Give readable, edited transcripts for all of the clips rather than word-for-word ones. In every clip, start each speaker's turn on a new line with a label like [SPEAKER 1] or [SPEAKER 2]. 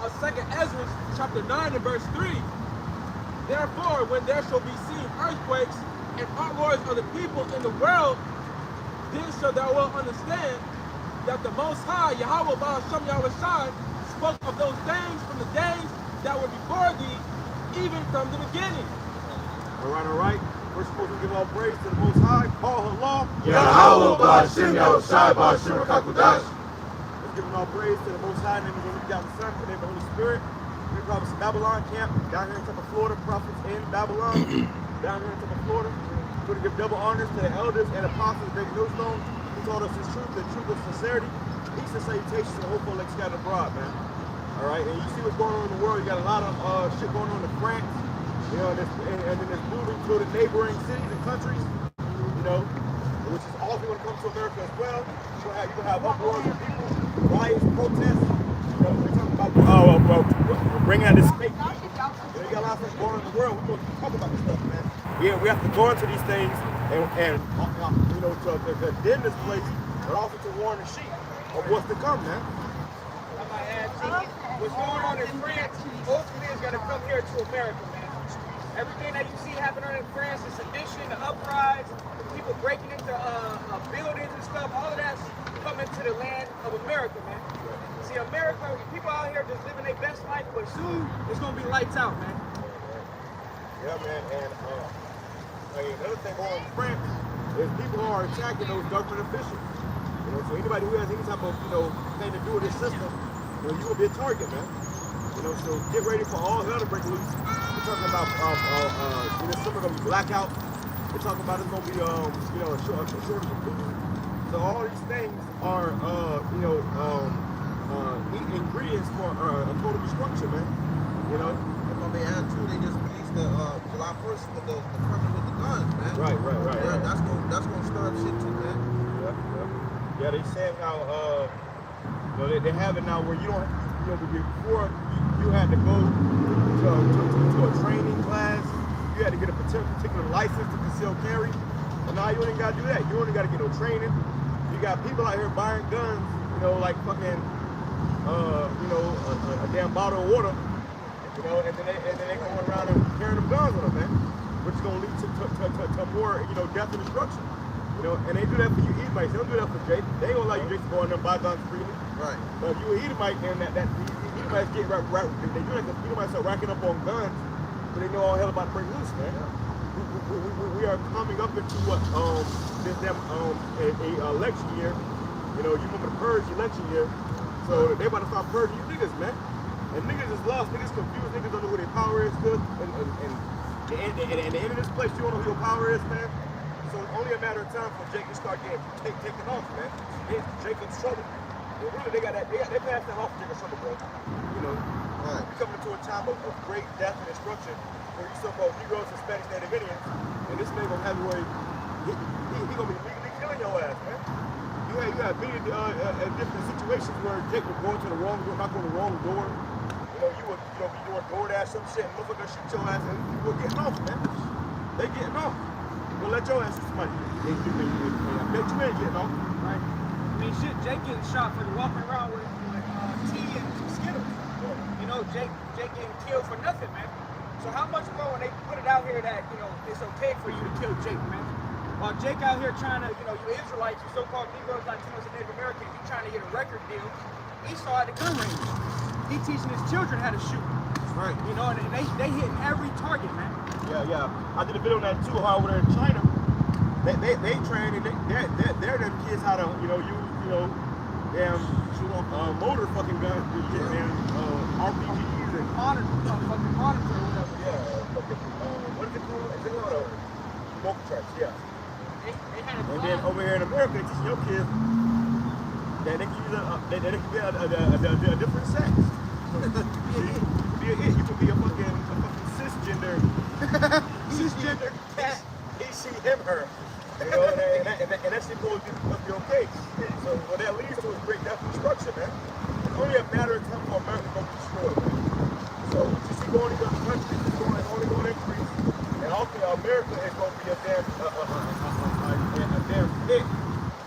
[SPEAKER 1] 2nd Ezra chapter 9 and verse 3. Therefore, when there shall be seen earthquakes and uproars of the people in the world, then shall thou well understand that the Most High, Yahweh Baal Shem Yahweh Shai, spoke of those things from the days that were before thee, even from the beginning.
[SPEAKER 2] All right. We're supposed to give all praise to the Most High, call her law.
[SPEAKER 3] Yahweh Baal Shem Yahweh Shai Baal Shem Kakudash.
[SPEAKER 2] Let's give all praise to the Most High, in the name of the Only Begotten Son, in the name of the Holy Spirit. We're prophets in Babylon camp, down here in Tampa, Florida, prophets in Babylon, down here in Tampa, Florida. We're going to give double honors to the elders and apostles of David Millstone, who taught us his truth, the truth of sincerity. Peace and salutations to the hopeful like scattered abroad, man. All right, and you see what's going on in the world. You got a lot of shit going on in France, you know, and then it's moving to the neighboring cities and countries, you know, which is also going to come to America as well. You're going to have uproars of people, riots, protests. You know, they're talking about we're bringing out this fake people. You know, you got a lot of things going on in the world. We're going to talk about this stuff, man. Yeah, we have to go into these things and you know, to condemn this place, but also to warn the sheep of what's to come, man.
[SPEAKER 4] I might add to what's going on in France, ultimately is going to come here to America, man. Everything that you see happening in France, the sedition, the uprise, people breaking into buildings and stuff, all of that's coming to the land of America, man. See, America, people out here just living their best life, but soon it's going to be lights out, man.
[SPEAKER 2] Yeah, man, and another thing going on in France is people are attacking those government officials. You know, so anybody who has any type of, you know, thing to do with this system, you know, you will be a target, man. You know, so get ready for all hell to break loose. We're talking about, this summer gonna be blackout. We're talking about it's gonna be, you know, a shortage of food. So all these things are, you know, ingredients for a total destruction, man. You know.
[SPEAKER 3] If I may add too, they just released the July 1st with the permit with the guns, man.
[SPEAKER 2] Right.
[SPEAKER 3] Yeah, that's gonna start shit too, man.
[SPEAKER 2] Yeah, they saying now, you know, they have it now where you don't, you know, before you had to go to a training class, you had to get a particular license to conceal carry. But now you ain't got to do that. You only got to get no training. You got people out here buying guns, you know, like fucking, you know, a damn bottle of water, you know, and then they going around and carrying them guns on them, man, which is gonna lead to more, you know, death and destruction. You know, and they do that for you Edomites. They don't do that for Jake. They ain't gonna allow you Jake to go in there and buy guns freely.
[SPEAKER 3] Right.
[SPEAKER 2] But if you an Edomite and that Edomites get they do that because Edomites are racking up on guns, but they know all hell about to break loose, man. We are coming up into what election year. You know, you remember the purge election year. So they about to start purging you niggas, man. And niggas is lost, niggas confused, niggas don't know who their power is good. And at the end of this place, you don't know who your power is, man. So it's only a matter of time for Jake to start getting taken off, man. Jacob's trouble. Well, really, they passed that off to Jacob's trouble, bro. You know, we're coming into a time of great death and destruction for you so-called Negroes, Hispanics, Native Indians, and this nigga gonna have you where he gonna be legally killing your ass, man. You have many different situations where Jake would go into the wrong door, knock on the wrong door. You know, you would be doing DoorDash some shit, and motherfucker shoot your ass, and people are getting off, man. They getting off. Well, let your ass shoot somebody. I bet you ain't getting off.
[SPEAKER 4] Right. I mean, shit, Jake getting shot for walking around with tea and Skittles. You know, Jake getting killed for nothing, man. So how much more when they put it out here that, you know, it's okay for you to kill Jake, man? While Jake out here trying to, you know, you Israelites, you so-called Negroes, Latinos, and Native Americans, you trying to get a record deal, Esau at the gun range. He teaching his children how to shoot.
[SPEAKER 3] Right.
[SPEAKER 4] You know, and they hitting every target, man.
[SPEAKER 2] Yeah. I did a video on that too, how over there in China, they train and they're them kids how to, you know, use, you know, damn motor fucking guns, damn RPGs and
[SPEAKER 4] Monitor or whatever.
[SPEAKER 2] Yeah, fucking, what is it called? Is it called smoke tracks? Yeah. And then over here in America, they teach your kids that they can use a different sex. You can be a fucking cisgender cat. He, she, him, her. You know, and that shit must be okay. So what that leads to is great death and destruction, man. It's only a matter of time for America to be destroyed, man. So what you see going in other countries is only going to increase. And ultimately America is going to be a damn pit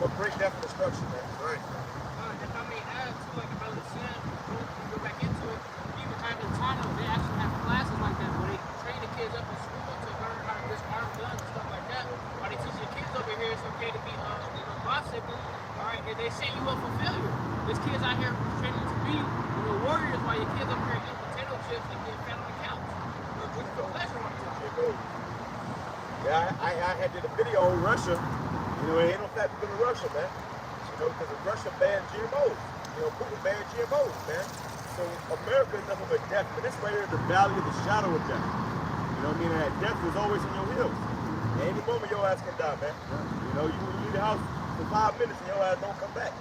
[SPEAKER 2] for great death and destruction, man.
[SPEAKER 3] Right.
[SPEAKER 5] If I may add to, like, about the sin, go back into it, you up for failure. There's kids out here training to be, warriors while your kids up here eating potato chips and getting fat on the couch. With the pleasure on top.
[SPEAKER 2] Yeah, I had did a video on Russia. Ain't no fat people in Russia, man. Because Russia banned GMOs. Putin banned GMOs, man. So America is nothing but death. But this right here is the valley of the shadow of death. You know what I mean? And that death is always in your heels. At any moment, your ass can die, man. You leave the house for 5 minutes and your ass don't come back.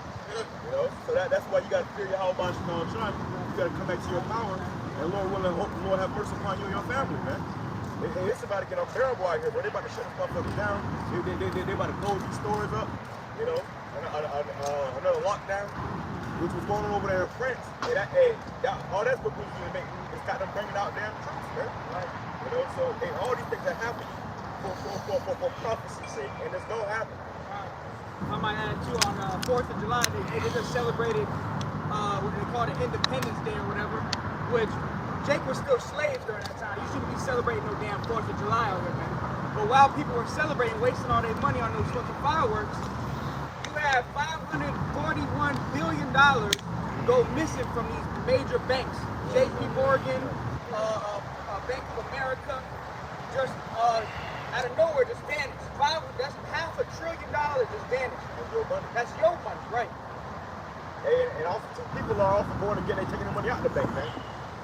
[SPEAKER 2] So that's why you got to fear your whole body, Shine. You got to come back to your power. And Lord willing, hope the Lord have mercy upon you and your family, man. It's about to get unbearable out here, bro. They about to shut this motherfucker down. They about to close these stores up. Another lockdown, which was going on over there in France. All that's what Putin's gonna make. It's got them bringing out damn troops, man. Right. So all these things are happening for prophecy's sake, and it's gonna happen.
[SPEAKER 4] I might add too, on 4th of July, they just celebrated what they call the Independence Day or whatever, which Jake was still slaves during that time. You shouldn't be celebrating no damn 4th of July over there, man. But while people were celebrating, wasting all their money on those fucking fireworks, you have $541 billion go missing from these major banks. JP Morgan, Bank of America, just out of nowhere, just vanished. That's $500 billion just vanished.
[SPEAKER 2] That's your money.
[SPEAKER 4] That's your money, right?
[SPEAKER 2] And also, too, people are also going to taking the money out of the bank, man.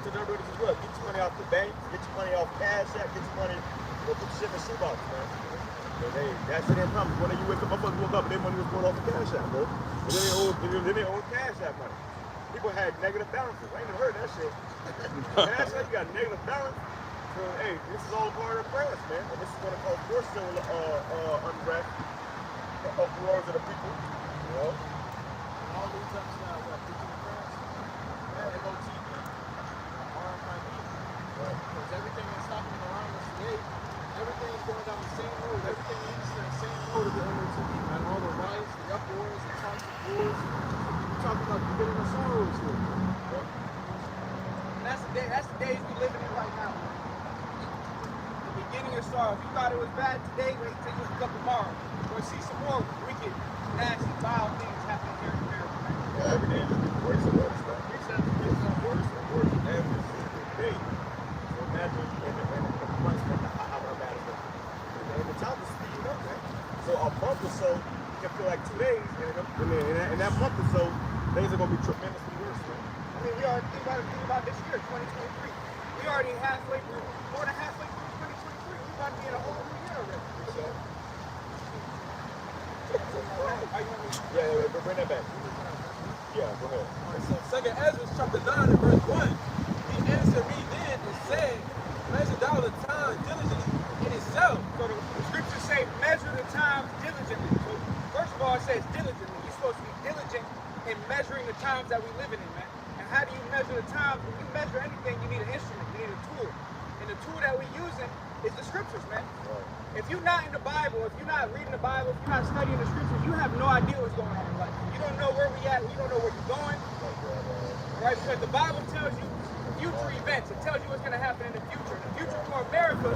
[SPEAKER 2] So everybody just look, get your money off the bank, get your money off Cash App, get your money, put your shit in the shoebox, man. That's it, problem. When you wake up, motherfuckers woke up, their money was going off the Cash App, bro. And then they owe Cash App money. People had negative balances. I ain't never heard that shit. Cash App, you got negative balance. So, hey, this is all part of the press, man. And this is going to cause more civil unrest, uproars of the people,
[SPEAKER 3] All leads up to what? Preaching the press? Yeah, MOTV. RFID. Because everything that's happening around us today, everything is going down the same road. Everything leads to the same road of the MOTV. And all the riots, the uproars, the toxic wars. We're talking about the beginning of sorrows here.
[SPEAKER 4] And that's the days we're living in right now. The beginning of sorrow. If you thought it was bad today, wait till you look up tomorrow. Or see some more wicked, nasty, vile things happening here in America.
[SPEAKER 2] Every day it's worse and worse, man. It's worse and worse every single day. So imagine in the months how bad it is. And the child is speeding up, man. So a month or so, you can feel like 2 days, and in that month or so, things are going to be tremendously worse, man.
[SPEAKER 4] I mean, we already think about this year, 2023. We already halfway through, more than halfway through 2023. We're about to be in a whole new year already.
[SPEAKER 2] Yeah, bring that back. Yeah, go ahead.
[SPEAKER 1] So 2nd Ezra chapter 9 and verse 1. He answered me then and said, measure thou the time diligently in itself.
[SPEAKER 4] So the scriptures say, measure the times diligently. So first of all, it says diligently. You're supposed to be diligent in measuring the times that we're living in, man. And how do you measure the times? When you measure anything, you need an instrument. You need a tool. And the tool that we're using is the scriptures, man. If you're not in the Bible, if you're not reading the Bible, if you're not studying the scriptures, you have no idea what's going on in life. You don't know where we're at. You don't know where you're going. Right? Because the Bible tells you future events. It tells you what's going to happen in the future. The future for America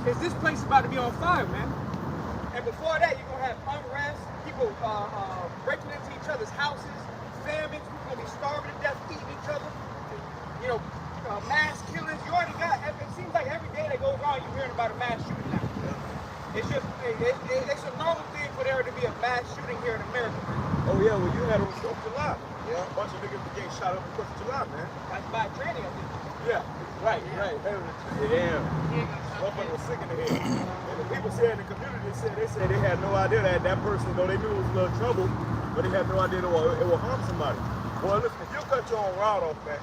[SPEAKER 4] is this place about to be on fire, man. And before that, you're going to have unrest, people breaking into each other's houses, famines, people going to be starving to death, eating each other, mass killings. You already got, it seems like every day that goes on, you're hearing about a mass shooting now. It's just, it's a normal thing for there to be a mass shooting here in America, man.
[SPEAKER 2] Oh yeah, well you had it on 4th of July. Yeah, a bunch of niggas getting shot up on 4th of July, man.
[SPEAKER 4] Like by training, I think.
[SPEAKER 2] Yeah, right. Yeah. Motherfucker was sick in the head. And the people said in the community, they said they had no idea that person, though they knew it was a little trouble, but they had no idea it will harm somebody. Well, listen, if you cut your own rod off, man,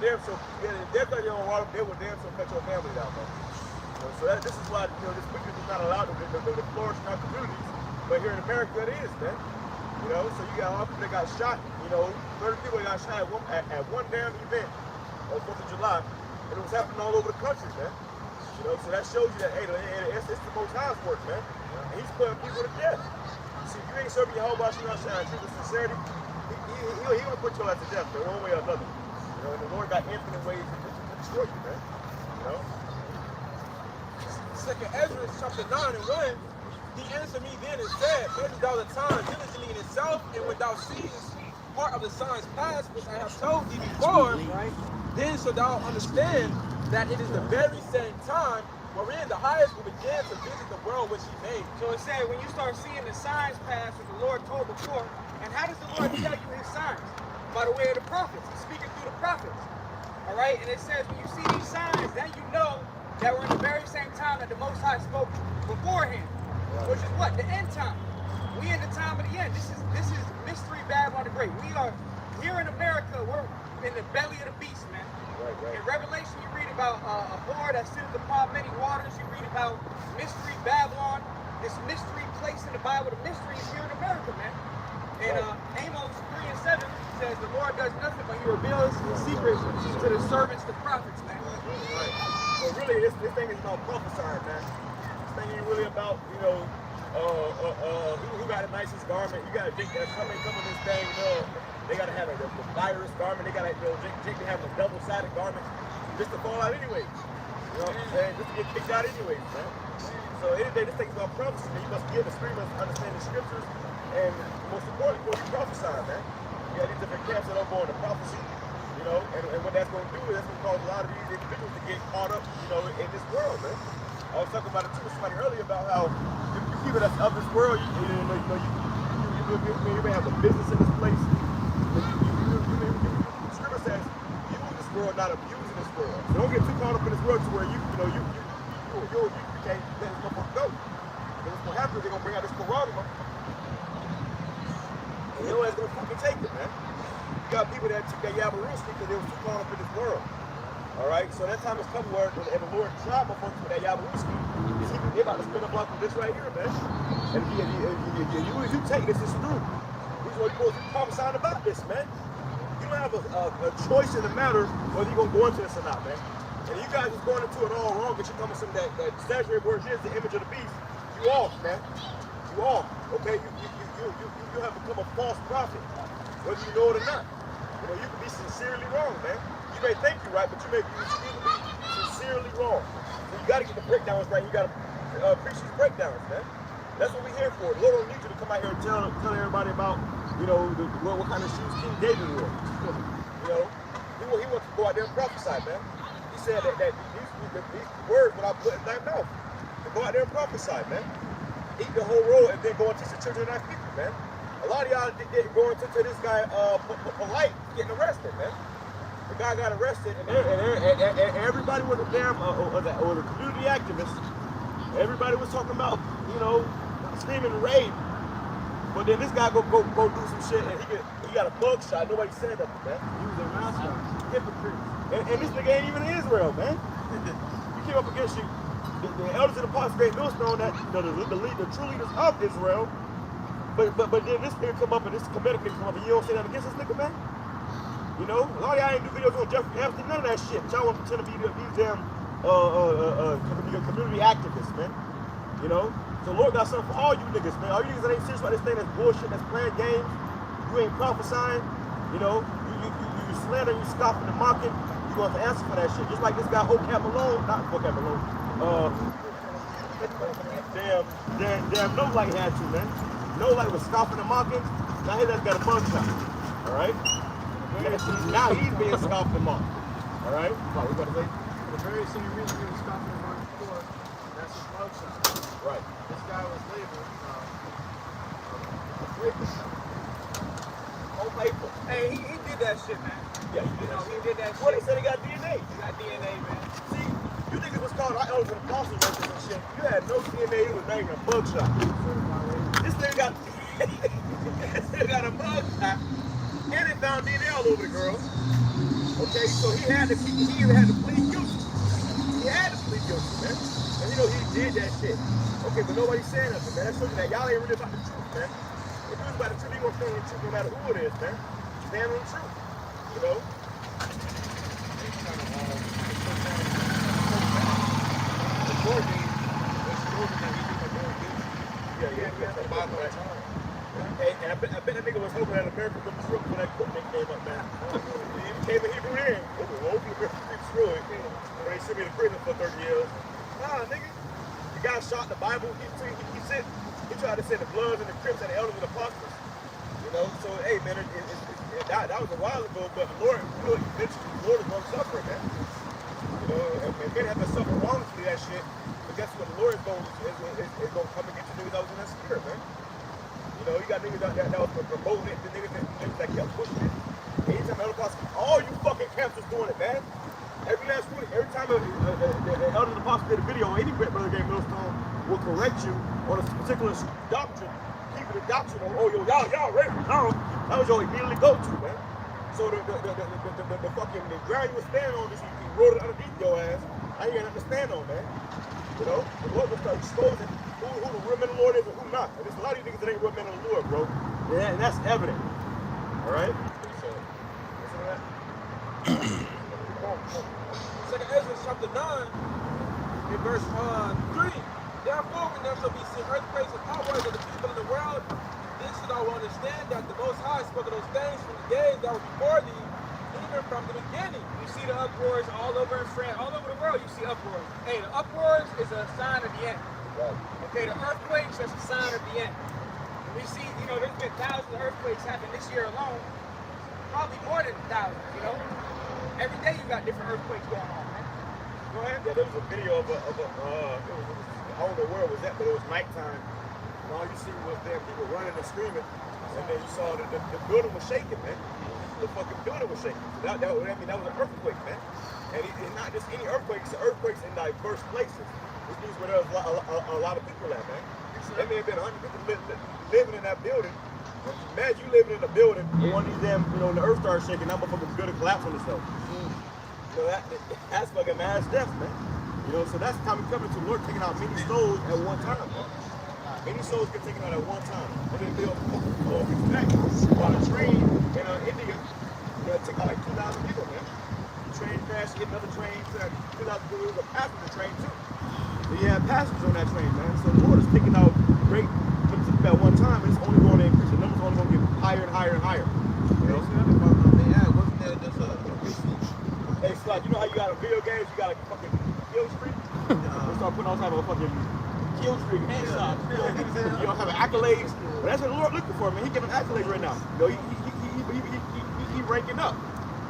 [SPEAKER 2] they'll cut your own rod off, they will damn sure cut your family down, man. So this is why this wickedness is not allowed to flourish in our communities. But here in America, it is, man. So you got a lot of people that got shot. 30 people that got shot at one damn event on 4th of July, and it was happening all over the country, man. So that shows you that, hey, it's the Most High's work, man. And He's putting people to death. See, if you ain't serving your whole body, you're not showing truth and sincerity, He gonna put your ass to death, man, one way or another. And the Lord got infinite ways to destroy you, man.
[SPEAKER 1] 2nd Ezra chapter 9 and 1. He answered me then and said, measure thou the time diligently in itself, and when thou seest part of the signs past, which I have told thee before, then shalt thou understand that it is the very same time wherein the highest will begin to visit the world which he made.
[SPEAKER 4] So it said when you start seeing the signs pass that the Lord told before, and how does the Lord tell you his signs? By the way of the prophets. He's speaking through the prophets. All right? And it says when you see these signs, then you know that we're in the very same time that the Most High spoke beforehand. Which is what? The end time. We in the time of the end. This is mystery Babylon the Great. We are here in America, we're in the belly of the beast, man.
[SPEAKER 2] Right.
[SPEAKER 4] In Revelation, you read about a whore that sitteth upon many waters. You read about mystery Babylon, this mystery place in the Bible. The mystery is here in America, man. And Amos 3 and 7 says, the Lord does nothing but he reveals secrets to the servants, the prophets, man.
[SPEAKER 2] Right. So really, this thing is about prophesying, man. This thing ain't really about, you know, who got the nicest garment. You gotta think that somebody coming this thing, you know, they gotta have the virus garment. They gotta, you know, Jake have a double-sided garment just to fall out anyways. You know what I'm saying? Just to get kicked out anyways, man. So any day, this thing's about prophecy. Man. You must give the streamers understand the scriptures, and most importantly, what you prophesy, man. You got these different camps that don't go into prophecy, you know, and what that's going to do is that's going to cause a lot of these individuals to get caught up, you know, in this world, man. I was talking about it too with somebody earlier about how you people that's of this world, you may have a business in this place. The scripture says, use this world, not abusing this world. So don't get too caught up in this world to where you can't let this motherfucker go. Because what's going to happen is they're going to bring out this corona. And you know that's going to fucking take it, man. You got people that took that Yabaruski because they were too caught up in this world. All right, so that time is coming where the Lord tried my folks with that Yabaruski. They're about to spin a block with this right here, man. And you take this is through. These are what you're supposed to be prophesying about this, man. You don't have a choice in the matter whether you're going to go into this or not, man. And you guys is going into it all wrong because you're coming from that saturated word is the image of the beast. You off, man. You off. Okay, you have become a false prophet, whether you know it or not. You know, you can be sincerely wrong, man. You may think you're right, but you can be sincerely wrong. So you got to get the breakdowns right. You got to preach these breakdowns, man. That's what we're here for. The Lord don't need you to come out here and tell everybody about, you know, what kind of shoes King David wore. You know, he wants to go out there and prophesy, man. He said that these words when I put in thy mouth, to go out there and prophesy, man. Eat the whole roll and then go and teach the children of thy people, man. A lot of y'all going to this guy polite getting arrested, man. The guy got arrested, and everybody was a damn or the community activist. Everybody was talking about, you know, screaming rape. But then this guy go do some shit, and he got a mug shot. Nobody said nothing, man. He was a mascot, hypocrite. And this nigga ain't even in Israel, man. You came up against the elders of the Apostles' Great Millstone, that the true leaders of Israel. But then this nigga come up and this Kemetic nigga come up and you don't say nothing against this nigga, man. You know, a lot of y'all ain't do videos on Jeffrey Epstein, none of that shit. Y'all want to pretend to be these damn community activists, man. You know? So Lord got something for all you niggas, man. All you niggas that ain't serious about this thing that's bullshit, that's playing games. You ain't prophesying, you know, you slander, you scoffing and mocking, you going to answer for that shit. Just like this guy Hocap Malone, not Hocap Malone. Damn No Light had to, man. No Light was scoffing and mocking. Now his ass got a mug shot. Alright? Now he's being scoffed and mocked. Alright? What we about to say?
[SPEAKER 3] The very same reason he was stopping him on before, that's his mug shot.
[SPEAKER 2] Right.
[SPEAKER 3] This guy was labeled a rapist.
[SPEAKER 2] On paper.
[SPEAKER 4] Hey, he did that shit, man.
[SPEAKER 2] Yeah, he
[SPEAKER 4] You know, he did that shit.
[SPEAKER 2] Well, they said he got DNA.
[SPEAKER 4] He got DNA, man.
[SPEAKER 2] See, you think it was called our elders and apostles records and shit. You had no DNA, it was not even a mug shot. This thing got a mug shot, and it found DNA all over the girl. Okay, so he had to plead guilty. He had to plead guilty, man. And you know he did that shit. Okay, but nobody's saying nothing, man. That shows you that y'all ain't really about the truth, man. If you was about the truth, you gonna stand on the truth no matter who it is, man. Stand on the truth. You know?
[SPEAKER 3] The court date was proven that he was going guilty.
[SPEAKER 2] Yeah.
[SPEAKER 3] The bottom of that time.
[SPEAKER 2] And I bet that nigga was hoping that America would be true when that court thing came up, man. He became a Hebrew then. Hopefully America would be true. When they sent me to prison for 30 years. Nah, nigga. The guy shot the Bible. He said, tried to say the Bloods and the Crips and the Elders and the Apostles. You know, so hey man, that was a while ago, but the Lord, you know, eventually the Lord is going to suffer, man. You know, and men have to suffer wrongfully that shit, but guess what? The Lord is going to come and get you niggas that was in that spirit, man. You know, you got niggas that was promoting it, the niggas that kept pushing it. Anytime the Elder Apostle, all you fucking camps was doing it, man. Every last week, every time the Elder Apostle did a video, any brother game Millstone will correct you on a particular doctrine. Keep the doctrine on, oh, yo, y'all ready? No, that was your immediately go-to, man. So the fucking the ground you were standing on, just you wrote it underneath your ass. I ain't got nothing to stand on, man. You know, the Lord will start exposing who the real men of the Lord is and who not. And there's a lot of these niggas that ain't real men of the Lord, bro. Yeah, and that's evident. All right. So, listen to that.
[SPEAKER 1] Second Ezra chapter 9, in verse 3. Therefore, when there shall be seen earthquakes and outwards of the people in the world, then should I will understand that the Most High spoke of those things from the days that were before thee, even from the beginning.
[SPEAKER 4] You see the uproars all over in France, all over the world. You see uproars. Hey, the uproars is a sign of the end. Okay, the earthquakes, that's a sign of the end. We see, you know, there's been thousands of earthquakes happen this year alone. Probably more than thousands, you know. Every day you got different earthquakes going on, man. Go ahead.
[SPEAKER 2] Yeah, there was a video of I don't know where it was at, but it was nighttime. And all you see was there people running and screaming. And then you saw that the building was shaking, man. The fucking building was shaking. So that was an earthquake, man. And it's not just any earthquakes, it's earthquakes in diverse places. Which means where there's a lot of people at, man. There may have been 100 people living in that building. Imagine you living in a building, one of these damn, you know, the earth starts shaking, that motherfucker's building collapse on itself. You know, that's fucking mass death, man. You know, so that's the time we come into the Lord taking out many souls at one time, man. Many souls get taken out at one time. And then they'll while a train in India, you know, it took out like 2,000 people, man. The train crashed, hit another train, 2,000 people. It was a passenger train, too. So you have passengers on that train, man. So the Lord is taking out great numbers of people at one time, and it's only going to increase. The numbers are only going to get higher and higher and higher. You know?
[SPEAKER 3] Wasn't there just a
[SPEAKER 2] Hey, Scott, you know how you got a video games, you got a fucking kill streak? They start putting all type of fucking kill streak, headshots. You don't have accolades. But that's what the Lord looking for, man. He giving accolades right now. You know, he ranking up.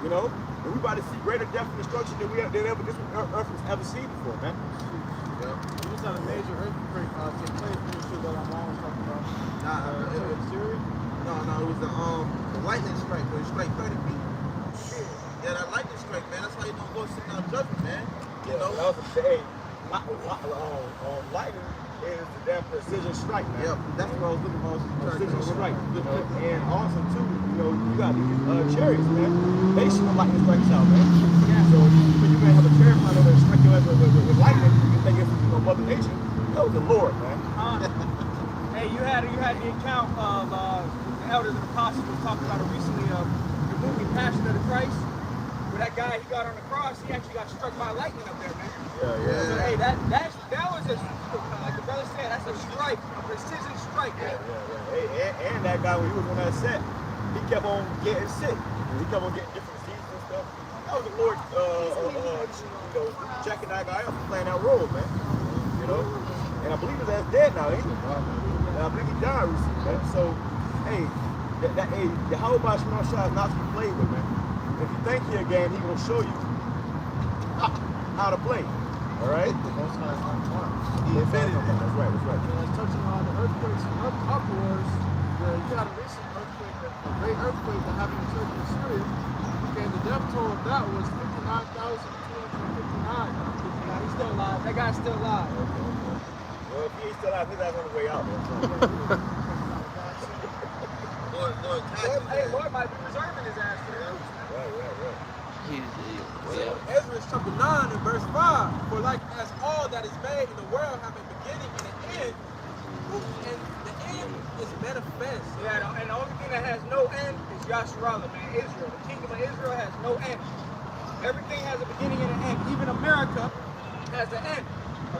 [SPEAKER 2] You know? And we about to see greater depth and destruction than this earth has ever seen before, man.
[SPEAKER 3] Yeah. We just had a major earthquake take place. Pretty sure that our mom was talking about. Nah, it was serious. No, it was the lightning strike where it struck 30 feet. Yeah, that lightning strike, man. That's how you don't go sit down judgment, man. You know.
[SPEAKER 2] That was a shame. Lightning is the damn precision strike, man.
[SPEAKER 3] Yeah, that's what I was looking for.
[SPEAKER 2] Precision strike. You know, and also too, you know, you got these chariots, man. They shoot the lightning strikes out, man. Yeah. So when you may have a chariot flying over and strike your ass with lightning, you think it's, you know, Mother Nature. That was the Lord, man.
[SPEAKER 4] Hey, you had the account of the elders and apostles was talking about it recently of the movie Passion of the Christ. Where that guy, he got on the cross, he actually got struck by lightning up there, man.
[SPEAKER 2] Yeah.
[SPEAKER 4] So hey, that was a, like the brother said, that's a strike, a precision strike, man.
[SPEAKER 2] Yeah. Hey, and that guy, when he was on that set, he kept on getting sick. He kept on getting different diseases and stuff. That was the Lord, you know, checking that guy out for playing that role, man. You know? And I believe his ass dead now, ain't he? And I believe he died recently, man. So, hey, the Yahweh Shemar Shah is not to be played with, man. If you think he a game, he gonna show you how to play. All right?
[SPEAKER 3] The Most High is not one.
[SPEAKER 2] He invented it. That's right.
[SPEAKER 3] And touching on the earthquakes and uproars, where you had a recent earthquake, a great earthquake that happened in Turkey and Syria. Okay, the death toll of that was 59,259.
[SPEAKER 4] Nah, he's still alive. That guy's still alive.
[SPEAKER 2] Well, if he ain't still out, his ass on the way out, man.
[SPEAKER 4] Lord might be reserving his ass for him.
[SPEAKER 1] So Ezra chapter 9 and verse 5. For like as all that is made in the world have a beginning and an end, and the end is manifest.
[SPEAKER 4] Yeah, and the only thing that has no end is Yasharallah, man. Israel. The kingdom of Israel has no end. Everything has a beginning and an end. Even America has an end.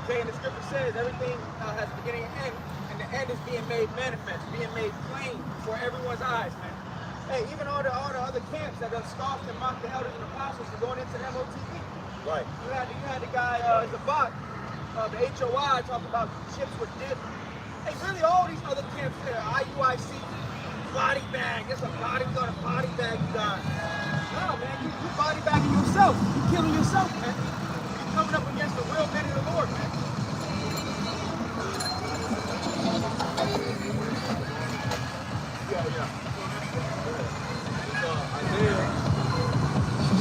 [SPEAKER 4] Okay, and the scripture says everything has a beginning and end, and the end is being made manifest, being made plain before everyone's eyes, man. Hey, even all the other camps that have scoffed and mocked the elders and apostles for going into MOTE.
[SPEAKER 2] Right.
[SPEAKER 4] You had the guy, Zabak, the HOI, talk about ships were dipped, Hey, really, all these other camps there, IUIC, body bag. It's a body, we got a body bag, you guys. No, man, you body bagging yourself. You killing yourself, man. You coming up against the real men of the Lord, man.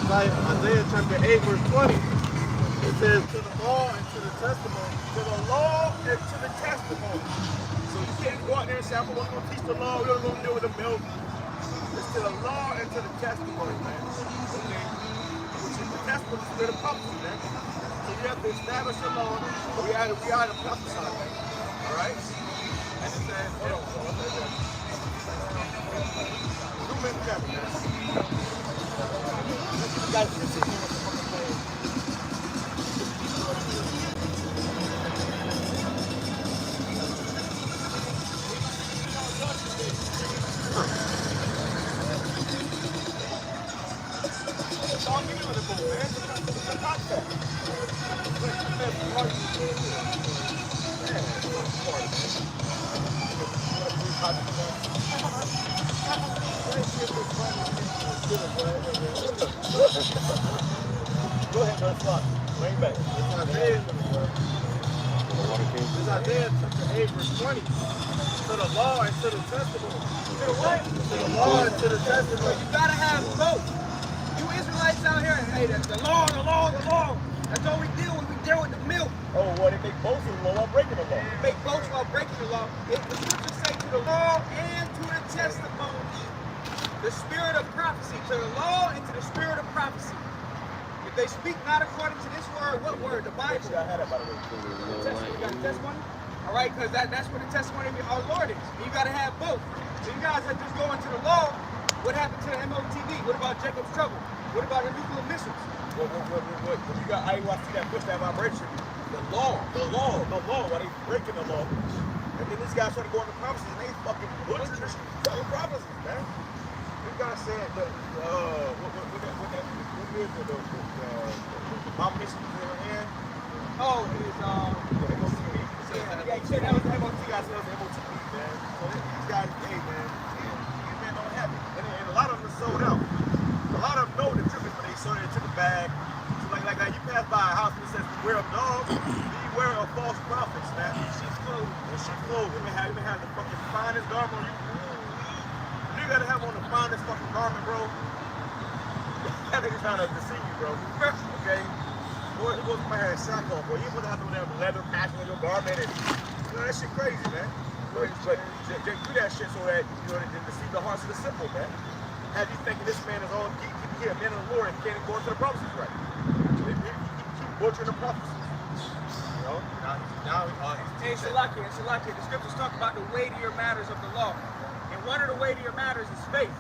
[SPEAKER 3] Isaiah chapter 8, verse 20. It says, to the law and to the testimony.
[SPEAKER 2] To the law and to the testimony. So you can't go out there and say, I'm going to teach the law, we're going to deal with the milk. It's to the law and to the testimony, man. Okay? Which is the testimony, the spirit of prophecy, man. So you have to establish the law, but we had to prophesy, man. All right? And it says, hold on. Zoom in together, man. You guys can see. Go ahead, let's walk. Bring back. It's Isaiah chapter 8, verse 20. To the law and to the testimony.
[SPEAKER 4] To the what?
[SPEAKER 2] To the law and to the testimony.
[SPEAKER 4] You gotta have both. You Israelites out here, hey, the law. That's all we deal with. We deal with the milk.
[SPEAKER 2] Oh, well, they make both of the law while breaking the law.
[SPEAKER 4] Make both while breaking the law. The scriptures say to the law and to the testimony. The spirit of prophecy. To the law and to the spirit of prophecy. If they speak not according to this word, what word? The Bible.
[SPEAKER 2] I had that, by the way.
[SPEAKER 4] You got a testimony? All right, because that's what the testimony of our Lord is. You got to have both. So you guys are just going to the law. What happened to the MOTV? What about Jacob's trouble? What about the nuclear missiles?
[SPEAKER 2] What? You got IUIC that push that vibration. The law, while they breaking the law. And then these guys try to go into prophecies and they fucking butcher the fucking prophecies, man. You guys saying that, what is it, the abomination in their hand?
[SPEAKER 4] Oh, it is,
[SPEAKER 2] MOTV. That was the MOTV guys, that was the MOTV, man. So these guys, hey, man, these men don't have it. And a lot of them are sold out. A lot of them know the truth, but they sold it, took a bag. So like you pass by a house and it says, beware of dogs, beware of false prophets, man. She's clothed. And she's clothed. You may have the fucking finest garment on you. You gotta have on the finest fucking garment, bro. That nigga trying to deceive you, bro. Okay? Boy, it goes my hair sack off, boy. You put out some leather patch on your garment and that shit crazy, man. But they do that shit so that you know to deceive the hearts of the simple, man. Have you thinking this man is all keep here, man of the Lord, and can't even go into the prophecies right? He keep butchering the prophecies. You know? Now
[SPEAKER 4] Hey, Shalakia, the scriptures talk about the weightier matters of the law. And one of the weightier matters is faith.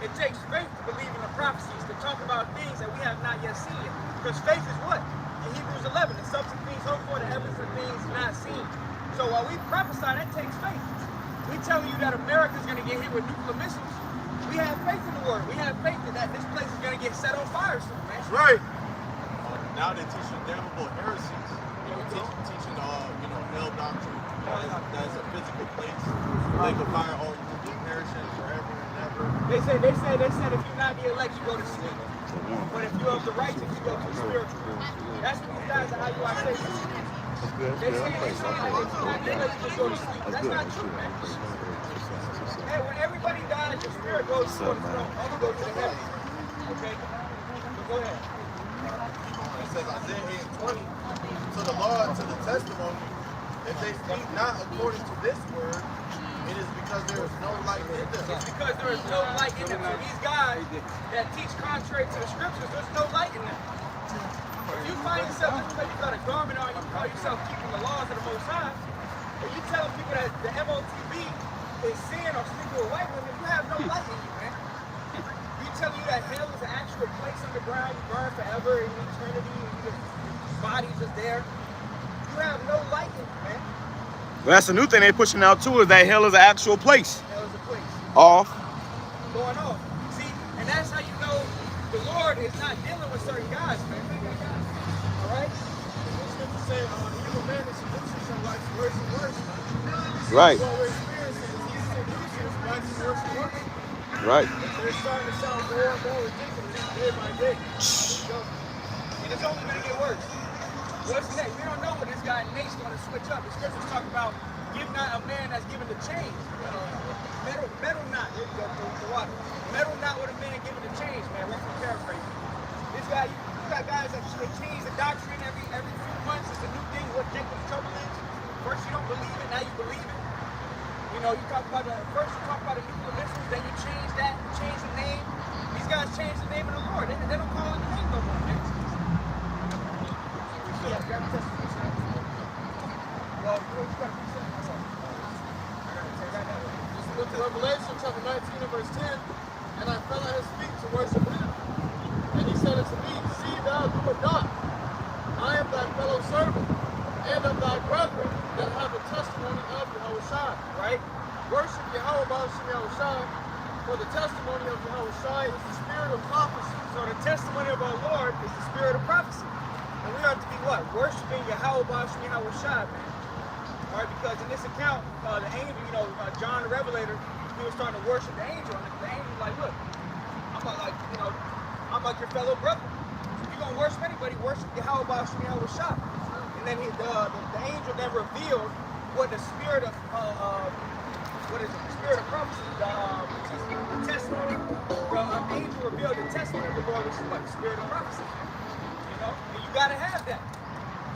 [SPEAKER 4] It takes faith to believe in the prophecies, to talk about things that we have not yet seen. Because faith is what? In Hebrews 11, the substance of things hoped for, the evidence of things not seen. So while we prophesy, that takes faith. We telling you that America's going to get hit with nuclear missiles. We have faith in the word. We have faith that this place is going to get set on fire soon, man.
[SPEAKER 2] That's right.
[SPEAKER 3] Now they're teaching damnable heresies. Teaching hell doctrine. That's a physical place. They can fire all the perishing forever and ever.
[SPEAKER 4] They said if you're not the elect, you go to sleep. But if you're of the righteous, you go to the spiritual. That's what these guys are how you are saying. They say that if you're not the elect, you just go to sleep. That's not true, man. Hey, when everybody dies, your spirit goes to the throne. I'm gonna go to the heavens. Okay? So go ahead.
[SPEAKER 3] It says Isaiah 8:20, to the law and to the testimony, if they speak not according to this word, it is because there is no light in them.
[SPEAKER 4] It's because there is no light in them. So these guys that teach contrary to the scriptures, there's no light in them. If you find yourself just because you got a garment on, you call yourself keeping the laws of the Most High, and you telling people that the MOTV is sin or sleeping with white women, you have no light in you, man. You telling you that hell is an actual place underground, you burn forever in eternity, and your body's just there. You have no light in you, man.
[SPEAKER 2] Well, that's a new thing they're pushing out too, is that hell is an actual place.
[SPEAKER 4] Hell is a place.
[SPEAKER 2] Off.
[SPEAKER 4] Going off. See, and that's how you know the Lord is not dealing with certain guys, man. All right? The scripture
[SPEAKER 3] say evil men and seducers are like worse and worse, man.
[SPEAKER 2] Right.
[SPEAKER 3] What we're experiencing is these seducers waxing worse and worse.
[SPEAKER 2] Right.
[SPEAKER 3] They're starting to sound more and more ridiculous day by day.
[SPEAKER 4] And it's only going to get worse. What's next? We don't know what this guy Nate's going to switch up. The scriptures talk about give not a man that's given the chains. Meddle not. There you go, the water. Meddle not with a man given the chains, man. Rough and paraphrase. This guy, you got guys that change the doctrine every few months. It's a new thing. What Jacob's trouble is. First you don't believe it, now you believe it. You know, you talk about first you talk about the new epistles, then you change that, you change the name. These guys change the name of the Lord. They don't call it the name no more, man. Yeah, grab the testament. Well, you got to present myself. I got to take that down.
[SPEAKER 3] This is the Revelation chapter 19 and verse 10. And I fell at his feet to worship him. And he said unto me, see thou do it not. I am thy fellow servant, and of thy brethren that have the testimony of Yahushua.
[SPEAKER 4] Right?
[SPEAKER 3] Worship Yahweh B'Hashem Yahushua, for the testimony of Yahushua is the spirit of prophecy.
[SPEAKER 4] So the testimony of our Lord is the spirit of prophecy. And we are to be what? Worshiping Yahweh B'Hashem Yahushua, man. All right, because in this account, the angel, John the Revelator, he was starting to worship the angel, and the angel was like, look, I'm like your fellow brother. If you're gonna worship anybody, worship Yahweh B'Hashem Yahushua. And then the angel then revealed what the spirit of what is it? The spirit of prophecy, the testimony. The angel revealed the testimony of the Lord, which is what? The spirit of prophecy. You know, and you gotta have that.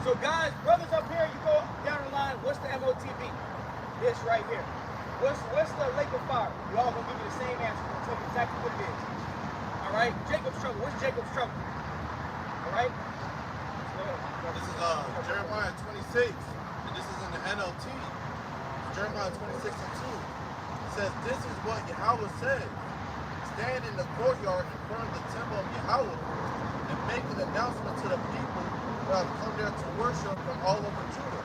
[SPEAKER 4] So guys, brothers up here, you go down the line, what's the MOTB? This right here. What's the lake of fire? You all gonna give me the same answer. I'll tell you exactly what it is. All right, Jacob's trouble. What's Jacob's trouble? All right.
[SPEAKER 3] This is Jeremiah 26, and this is in the NLT. Jeremiah 26 and 2. It says, this is what Yahweh said. Stand in the courtyard in front of the temple of Yahweh and make an announcement to the people who have come there to worship from all over Judah.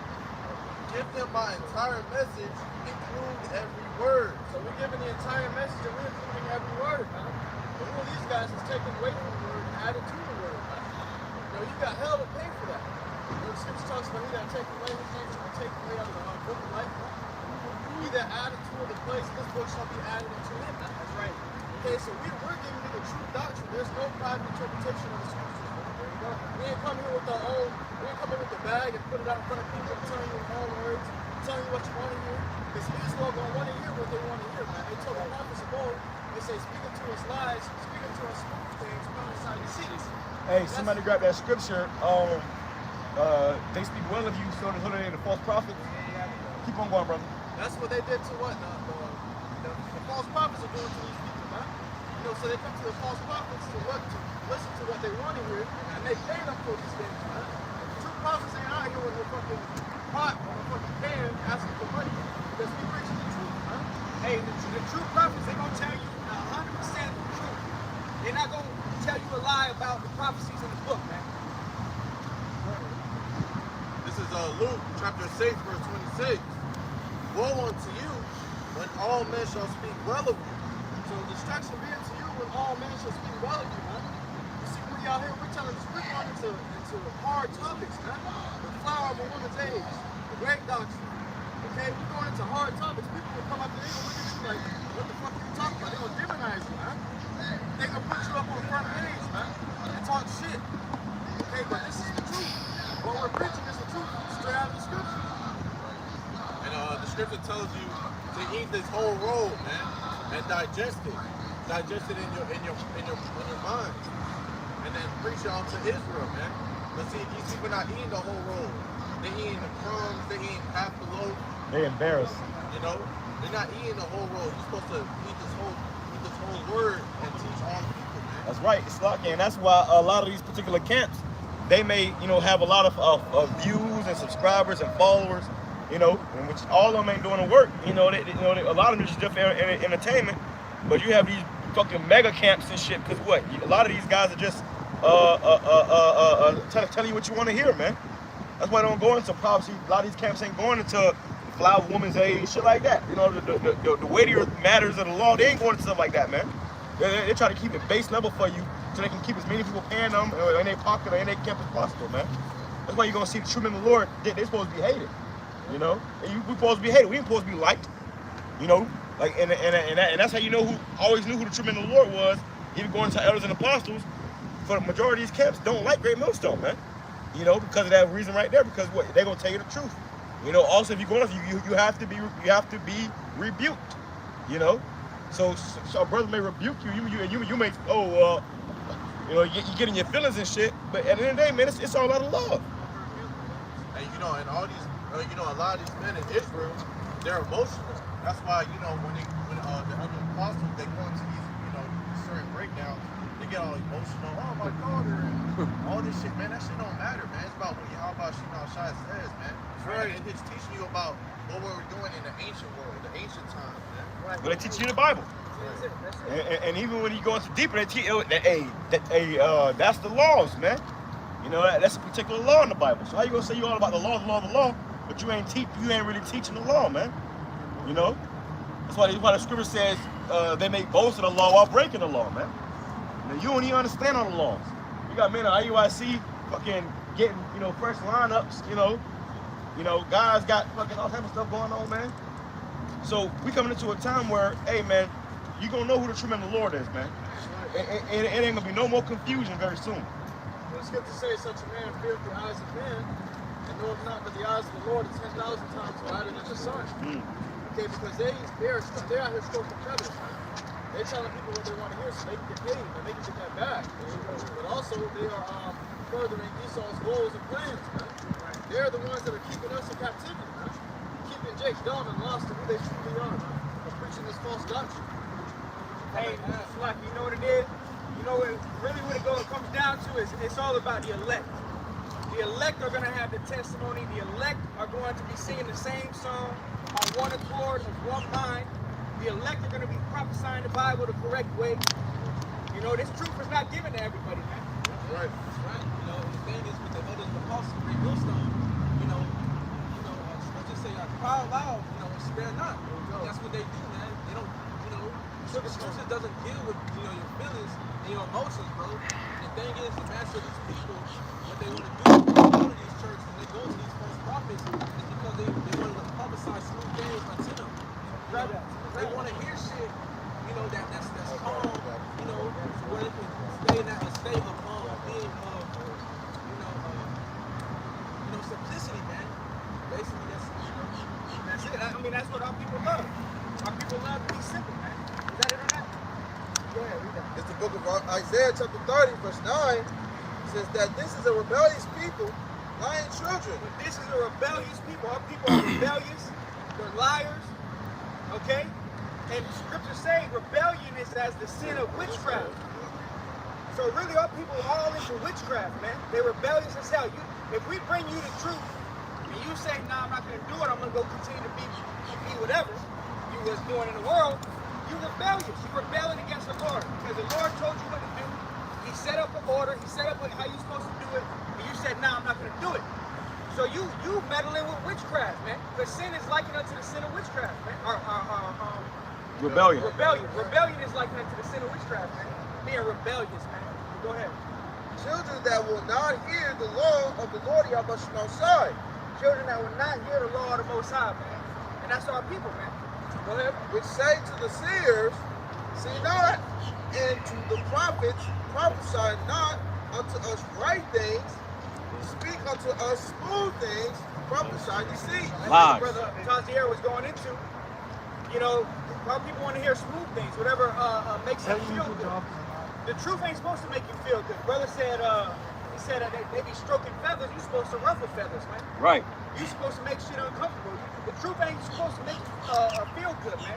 [SPEAKER 3] Give them my entire message, include every word. So we're giving the entire message and we're including every word, man. But who are these guys that's taking away from the word and added to the word, man? You know, you got hell to pay for that. The scripture talks about he that take away his name shall be taken away out of the book of life. He that added to the place, this book shall be added unto him. That's right. Okay, so we're giving you the true doctrine. There's no private interpretation of the scriptures. There you go. We ain't come here with our own, we ain't come here with the bag and put it out in front of people and telling you in all words, telling you what you want to hear. Because Israel gonna want to hear what they want to hear, man. They told the prophets of old, they say, speaking to us lies, speaking to us smooth things, prophesy deceits.
[SPEAKER 2] Hey, somebody grab that scripture. They speak well of you, so they the false prophets. Keep on going, brother.
[SPEAKER 3] That's what they did to what? The false prophets are doing to these people, man. You know, so they come to the false prophets to listen to what they want to hear, and they pay them for these things, man. The true prophets ain't out here with no fucking pot or a fucking can asking for money, because we preaching the truth, man.
[SPEAKER 4] Hey, the true prophets, they're gonna tell you 100% the truth. They're not gonna tell you a lie about the prophecies in the book, man.
[SPEAKER 3] This is Luke chapter 6, verse 26. Woe unto you when all men shall speak well of you. So destruction be unto you when all men shall speak well of you, man. You see, we out here, we're going into hard topics, man. The flower of a woman's age, the great doctrine. Okay, we're going into hard topics. People will come up to you and look at you like, what the fuck are you talking about? They're gonna demonize you, man. They're gonna put you up on the front page, man, and talk shit. Okay, but this is the truth. What we're preaching is the truth, straight out of the scripture. And the scripture tells you to eat this whole roll, man, and digest it. Digest it in your mind, and then preach it onto Israel, man. But see, these people not eating the whole roll. They eating the crumbs. They eating half the loaf.
[SPEAKER 2] They embarrassed.
[SPEAKER 3] You know, they're not eating the whole roll. You're supposed to eat this whole word and teach all the people, man.
[SPEAKER 2] That's right, it's lucky, and that's why a lot of these particular camps, they may, have a lot of views and subscribers and followers, in which all of them ain't doing the work. A lot of them is just entertainment, but you have these fucking mega camps and shit. Because what? A lot of these guys are just telling you what you want to hear, man. That's why they don't go into prophecy. A lot of these camps ain't going into flower woman's age, shit like that. The weightier matters of the law, they ain't going into stuff like that, man. They try to keep it base level for you so they can keep as many people paying them in their pocket or in their camp as possible, man. That's why you're gonna see the true men of the Lord. They're supposed to be hated. You know, and we supposed to be hated. We ain't supposed to be liked. You know, like and that's how you know who always knew who the true men of the Lord was. Even going to elders and apostles, for the majority of these camps don't like Great Millstone, man. You know, because of that reason right there. Because what they're gonna tell you the truth. You know, also if you go off, you have to be rebuked. You know, so a brother may rebuke you. You may you know, you getting your feelings and shit. But at the end of the day, man, it's all out of love.
[SPEAKER 3] And you know, and all these, you know, a lot of these men in Israel, they're emotional. That's why, you know, when the other apostles, they go into these, you know, certain breakdowns, they get all emotional. Oh my God, and all this shit, man. That shit don't matter, man. It's about how about Shai says, man. Right. And it's teaching you about what we were doing in the ancient world, the ancient times, man.
[SPEAKER 2] Right. But they teach you the Bible. Right. And even when you go into deeper, they teach you that's the laws, man. You know, that's a particular law in the Bible. So how you gonna say you all about the law, but you ain't really teaching the law, man? You know, that's why the scripture says they make boast of the law while breaking the law, man. You know, you don't even understand all the laws. You got men at IUIC fucking getting, you know, fresh lineups. You know, guys got fucking all type of stuff going on, man. So we coming into a time where, hey, man, you gonna know who the true man of the Lord is, man. It ain't gonna be no more confusion very soon.
[SPEAKER 3] The scripture says such a man feareth the eyes of men, and knoweth not that the eyes of the Lord are 10,000 times brighter than the sun. Okay, because they're out here stroking feathers, man. They're telling people what they want to hear so they can get paid and they can get that back. But also they are furthering Esau's goals and plans, man. They're the ones that are keeping us in captivity, man. Keeping Jake dumb and lost to who they truly are, man. For preaching this false doctrine.
[SPEAKER 4] Hey, Slack, you know what it is? You know what it comes down to is it's all about the elect. The elect are going to have the testimony. The elect are going to be singing the same song on one accord, of one mind. The elect are going to be prophesying the Bible the correct way. You know, this truth is not given to everybody, man.
[SPEAKER 3] Right. That's right. You know, the thing is with the elders of the apostles, Great Millstone, let's just say, cry loud, spare not. That's what they do, man. They don't, the scripture doesn't deal with, your feelings and your emotions, bro. The thing is, the master of these people, what they want to do, when they go to these churches, when they go to these false prophets, is because they want to prophesy smooth things unto them. They want to hear shit, that's calm, where they can stay in that state of being, simplicity, man. Basically, that's it.
[SPEAKER 4] I mean, that's what our people love. Our people love to be simple, man. Is that it or not? Go ahead, read that.
[SPEAKER 3] It's the book of Isaiah, chapter 30, verse 9. It says that this is a rebellious people, lying children.
[SPEAKER 4] But this is a rebellious people. Our people are rebellious. They're liars. Okay? And scripture say rebellion is as the sin of witchcraft. So really our people are all into witchcraft, man. They're rebellious as hell. If we bring you the truth, and you say, nah, I'm not going to do it, I'm going to go continue to be whatever you was doing in the world, you're rebellious. You're rebelling against the Lord. Because the Lord told you what to do. He set up an order. He set up how you're supposed to do it. And you said, nah, I'm not going to do it. So you meddling with witchcraft, man. Because sin is likened unto the sin of witchcraft, man.
[SPEAKER 2] Rebellion.
[SPEAKER 4] Rebellion is likened unto the sin of witchcraft, man. Being rebellious, man. Go ahead.
[SPEAKER 3] Children that will not hear the law of the Lord Yahweh.
[SPEAKER 4] Children that will not hear the law of the Most High, man. And that's our people, man. Go ahead.
[SPEAKER 3] Which say to the seers, see not, and to the prophets, prophesy not unto us right things, speak unto us smooth things, prophesy deceit.
[SPEAKER 2] Lies.
[SPEAKER 4] Brother Tazier was going into, our people want to hear smooth things, whatever makes them feel good. The truth ain't supposed to make you feel good. Brother said, he said they be stroking feathers. You're supposed to ruffle feathers, man.
[SPEAKER 2] Right.
[SPEAKER 4] You're supposed to make shit uncomfortable. The truth ain't supposed to make you feel good, man.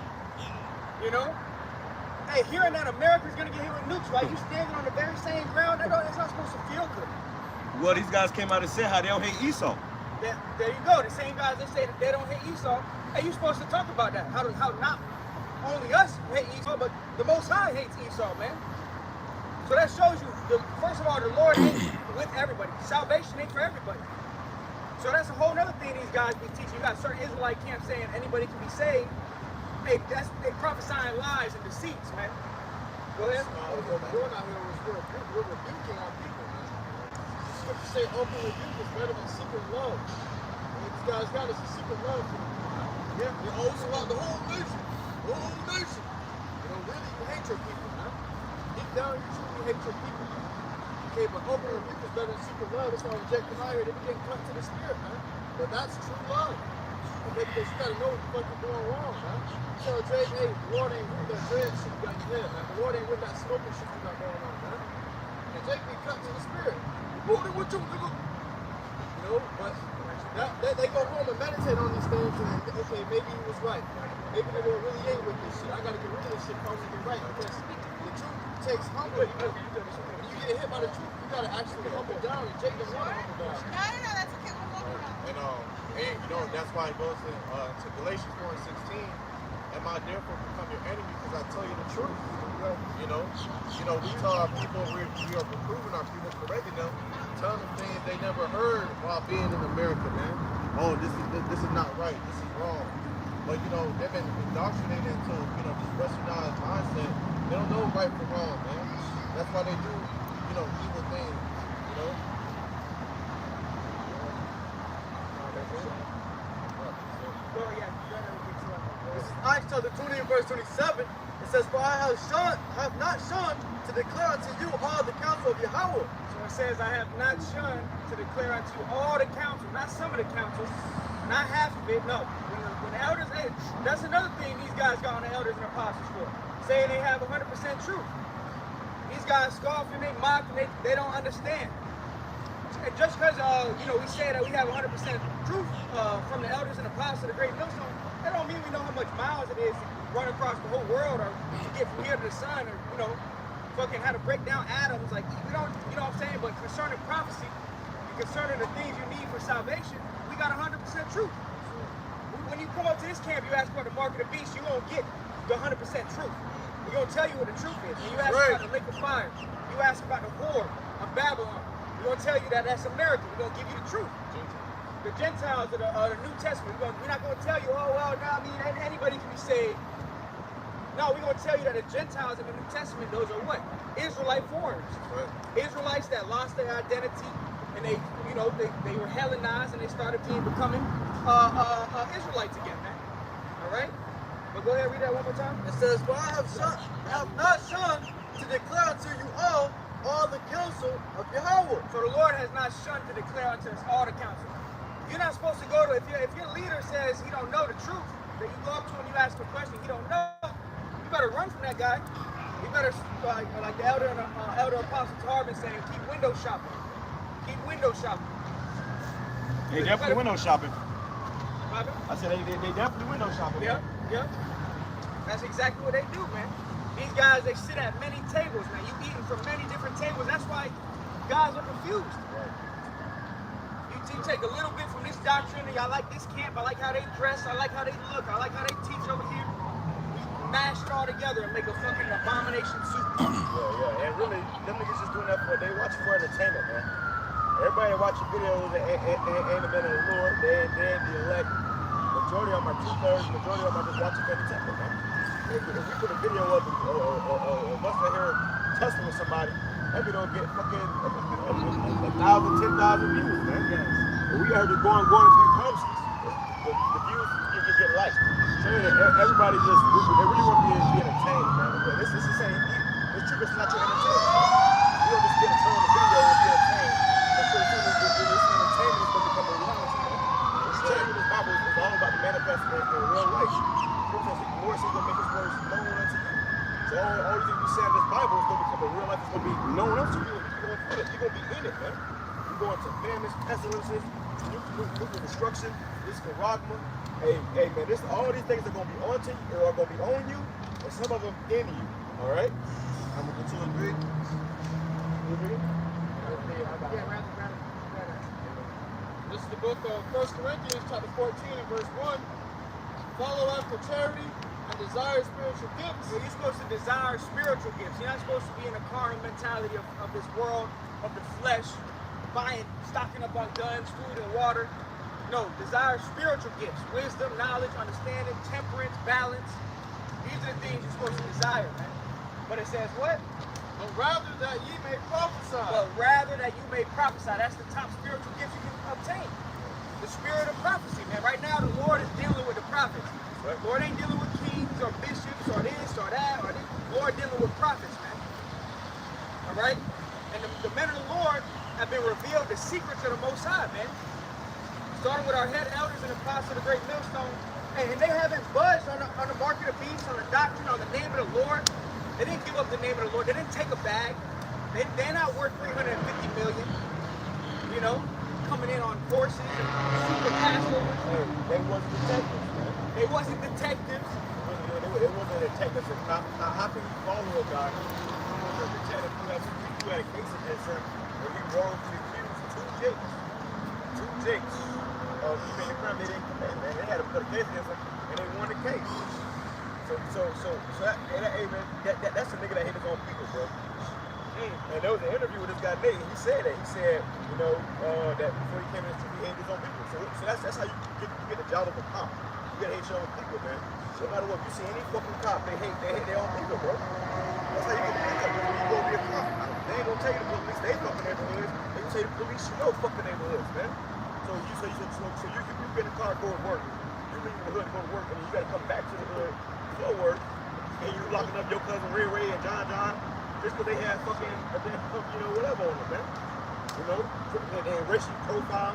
[SPEAKER 4] Hey, hearing that America's gonna get hit with nukes while you standing on the very same ground, it's not supposed to feel good.
[SPEAKER 2] Well, these guys came out and said how they don't hate Esau.
[SPEAKER 4] There you go. The same guys that say that they don't hate Esau. Hey, you supposed to talk about that. How not only us hate Esau, but the Most High hates Esau, man. So that shows you, first of all, the Lord ain't with everybody. Salvation ain't for everybody. So that's a whole other thing these guys be teaching. You got certain Israelite camps saying anybody can be saved. Hey, they prophesying lies and deceits, man. Go ahead.
[SPEAKER 3] We're rebuking our people, man. scriptures say open rebuke is better than secret love. And these guys got us a secret love for them. Yeah, they're always about the whole nation. The whole nation. You know, really, you hate your people, man. Deep down, you truly hate your people. Okay, but open rebuke is better than secret love. That's why when Jake and I here, they be getting cut to the spirit, man. But that's true love. Okay, because you gotta know what the fuck you're doing wrong, man. You tell Jake, hey, the Lord ain't with that dread shit you got in your head, man. The Lord ain't with that smoking shit you got going on, man. And Jake be cut to the spirit. Lord ain't with you, nigga. You know, but they go home and meditate on these things and then, okay, maybe he was right. Maybe the Lord really ain't with this shit. I gotta get rid of this shit if I want to get right. Because the truth takes humbling. When you get hit by the truth, you gotta actually humble down. And Jake doesn't want to humble down.
[SPEAKER 6] No, that's okay. We'll walk around.
[SPEAKER 2] And you know, that's why it goes to Galatians 4:16. Am I therefore become your enemy because I tell you the truth? You know, we tell our people we are reproving our people, correcting them, telling them things they never heard while being in America, man. Oh, this is not right. This is wrong. But you know, they've been indoctrinated into this westernized mindset. They don't know right from wrong, man. That's why they do evil things. You know.
[SPEAKER 3] Acts chapter 20 and verse 27, it says, for I have not shunned to declare unto you all the counsel of Yahweh.
[SPEAKER 4] So it says, I have not shunned to declare unto you all the counsel, not some of the counsel, not half of it, no. When the elders, hey, that's another thing these guys got on the elders and apostles for, saying they have 100% truth. These guys scoff and they mock and they don't understand. And just because, we say that we have 100% truth from the elders and apostles of the great millstone, that don't mean we know how much miles it is to run across the whole world or to get from here to the sun or, fucking how to break down atoms. Like, we don't, you know what I'm saying? But concerning prophecy and concerning the things you need for salvation, we got 100% truth. When you come up to this camp, you ask for the mark of the beast, you're going to get the 100% truth. We're going to tell you what the truth is. When you ask about the lake of fire, you ask about the whore of Babylon, we're going to tell you that that's America. We're going to give you the truth. The Gentiles of the New Testament, we're not going to tell you, anybody can be saved. No, we're going to tell you that the Gentiles in the New Testament, those are what? Israelite foreigners. Right. Israelites that lost their identity and they were Hellenized and they started becoming Israelites again, man. All right? But go ahead and read that one more time.
[SPEAKER 3] It says, for I have not shunned to declare unto you all the counsel of Yahweh.
[SPEAKER 4] So the Lord has not shunned to declare unto us all the counsel. You're not supposed to go to, if your leader says he don't know the truth, then you go up to him and you ask him a question he don't know, you better run from that guy. You better, like the elder apostle Tarbin saying, keep window shopping. Keep window shopping.
[SPEAKER 2] They definitely window shopping.
[SPEAKER 4] Robin?
[SPEAKER 2] I said they definitely window shopping.
[SPEAKER 4] Yeah. That's exactly what they do, man. These guys, they sit at many tables, man. You eating from many different tables. That's why guys are confused. You take a little bit from this doctrine, and I like this camp, I like how they dress, I like how they look, I like how they teach over here. We mash it all together and make a fucking abomination soup.
[SPEAKER 2] Yeah. And really, them niggas just doing that they watch for entertainment, man. Everybody watching videos ain't a man of the Lord, they ain't the elect. Majority of them are two-thirds, majority of them are just watching for entertainment, man. If we put a video up of us in here tussling with somebody, that video will get fucking 1,000, 10,000 views, man. Yes. But we out here going to these promises. The views you can get likes. Everybody they really want to be entertained, man. But this truth is not your entertainment. You don't just get a turn on the video and be entertained. But so soon as this entertainment is going to become a reality, man. This Bible is all about the manifesting in real life. The Lord says he's going to make his words known unto you. So all these things we say in this Bible is going to become a real life. It's going to be known unto you. You're going to be in it, man. You're going to famines, pestilences, nuclear destruction, this garagma. Hey, man, all these things are going to be on to you, or are going to be on you, and some of them in you. All right? I'm going to get you agree. You agree?
[SPEAKER 3] This is the book of 1 Corinthians, chapter 14 and verse 1. Follow after charity and desire spiritual gifts.
[SPEAKER 4] So you're supposed to desire spiritual gifts. You're not supposed to be in a carnal mentality of this world, of the flesh, stocking up on guns, food, and water. No, desire spiritual gifts. Wisdom, knowledge, understanding, temperance, balance. These are the things you're supposed to desire, man. But it says what?
[SPEAKER 3] But rather that ye may prophesy.
[SPEAKER 4] But rather that you may prophesy. That's the top spiritual gift you can obtain. The spirit of prophecy, man. Right now, the Lord is dealing with the prophets. The Lord ain't dealing with kings or bishops or this or that or this. The Lord dealing with prophets, man. All right? And the men of the Lord have been revealed the secrets of the Most High, man. Starting with our head elders and apostles of the great millstone. And they haven't budged on the mark of the beast, on the doctrine, on the name of the Lord. They didn't give up the name of the Lord. They didn't take a bag. They're not worth $350 million. You know, coming in on horses and super Passovers.
[SPEAKER 2] Hey, they wasn't detectives, man.
[SPEAKER 4] They wasn't detectives.
[SPEAKER 2] It wasn't detectives. Now, how can you follow a guy who was a detective who had a case against him when he wrongfully accused two Jakes of committing a crime they didn't commit, man. They had to put a case against him and they won the case. So hey man, that's a nigga that hit his own people, bro. And there was an interview with this guy Nate, and he said that. He said, you know, that before he came in the street, he hated his own people. So that's how you get the job of a cop. You gotta hate your own people, man. So no matter what, you see any fucking cop, they hate their own people, bro. That's how you get the pickup. When you go be a cop, they ain't gonna tell you the police, they fucking neighborhoods. They gonna tell you the police, you know fucking neighborhoods, man. So you get in the car, go to work. You leave the hood, go to work, and you gotta come back to the hood, go to work, and you locking up your cousin Ray and John just because they had fucking, you know, whatever on them, man. You know, they racial profile.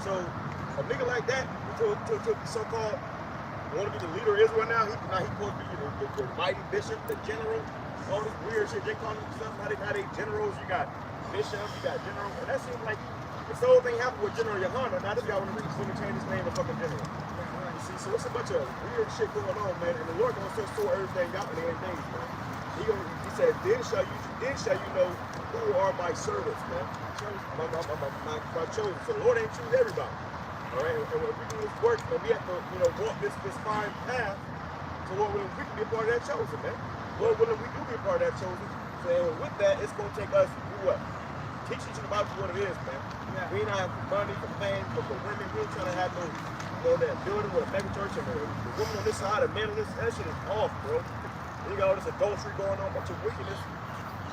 [SPEAKER 2] So a nigga like that, to so-called want to be the leader of Israel now he's supposed to be the mighty bishop, the general, all this weird shit they call them stuff. Now they generals. You got bishops, you got general, and that seems like this whole thing happened with General Yohana. Now this guy want to change his name to fucking general. You see, so it's a bunch of weird shit going on, man. And the Lord gonna still sort everything out in the end days, man. He said, then shall you know who are my servants, man. My chosen. So the Lord ain't choose everybody. All right, and when we do this work, and we have to, you know, walk this fine path, so Lord willing, we can be a part of that chosen, man. Lord willing, we do be a part of that chosen. So with that, it's gonna take us to do what? Teach each other about what it is, man. Yeah. We ain't have money for fame, but for women, we ain't trying to have no, you know, that building with a mega church and the woman on this side, the man on this, that shit is off, bro. You got all this adultery going on, bunch of wickedness.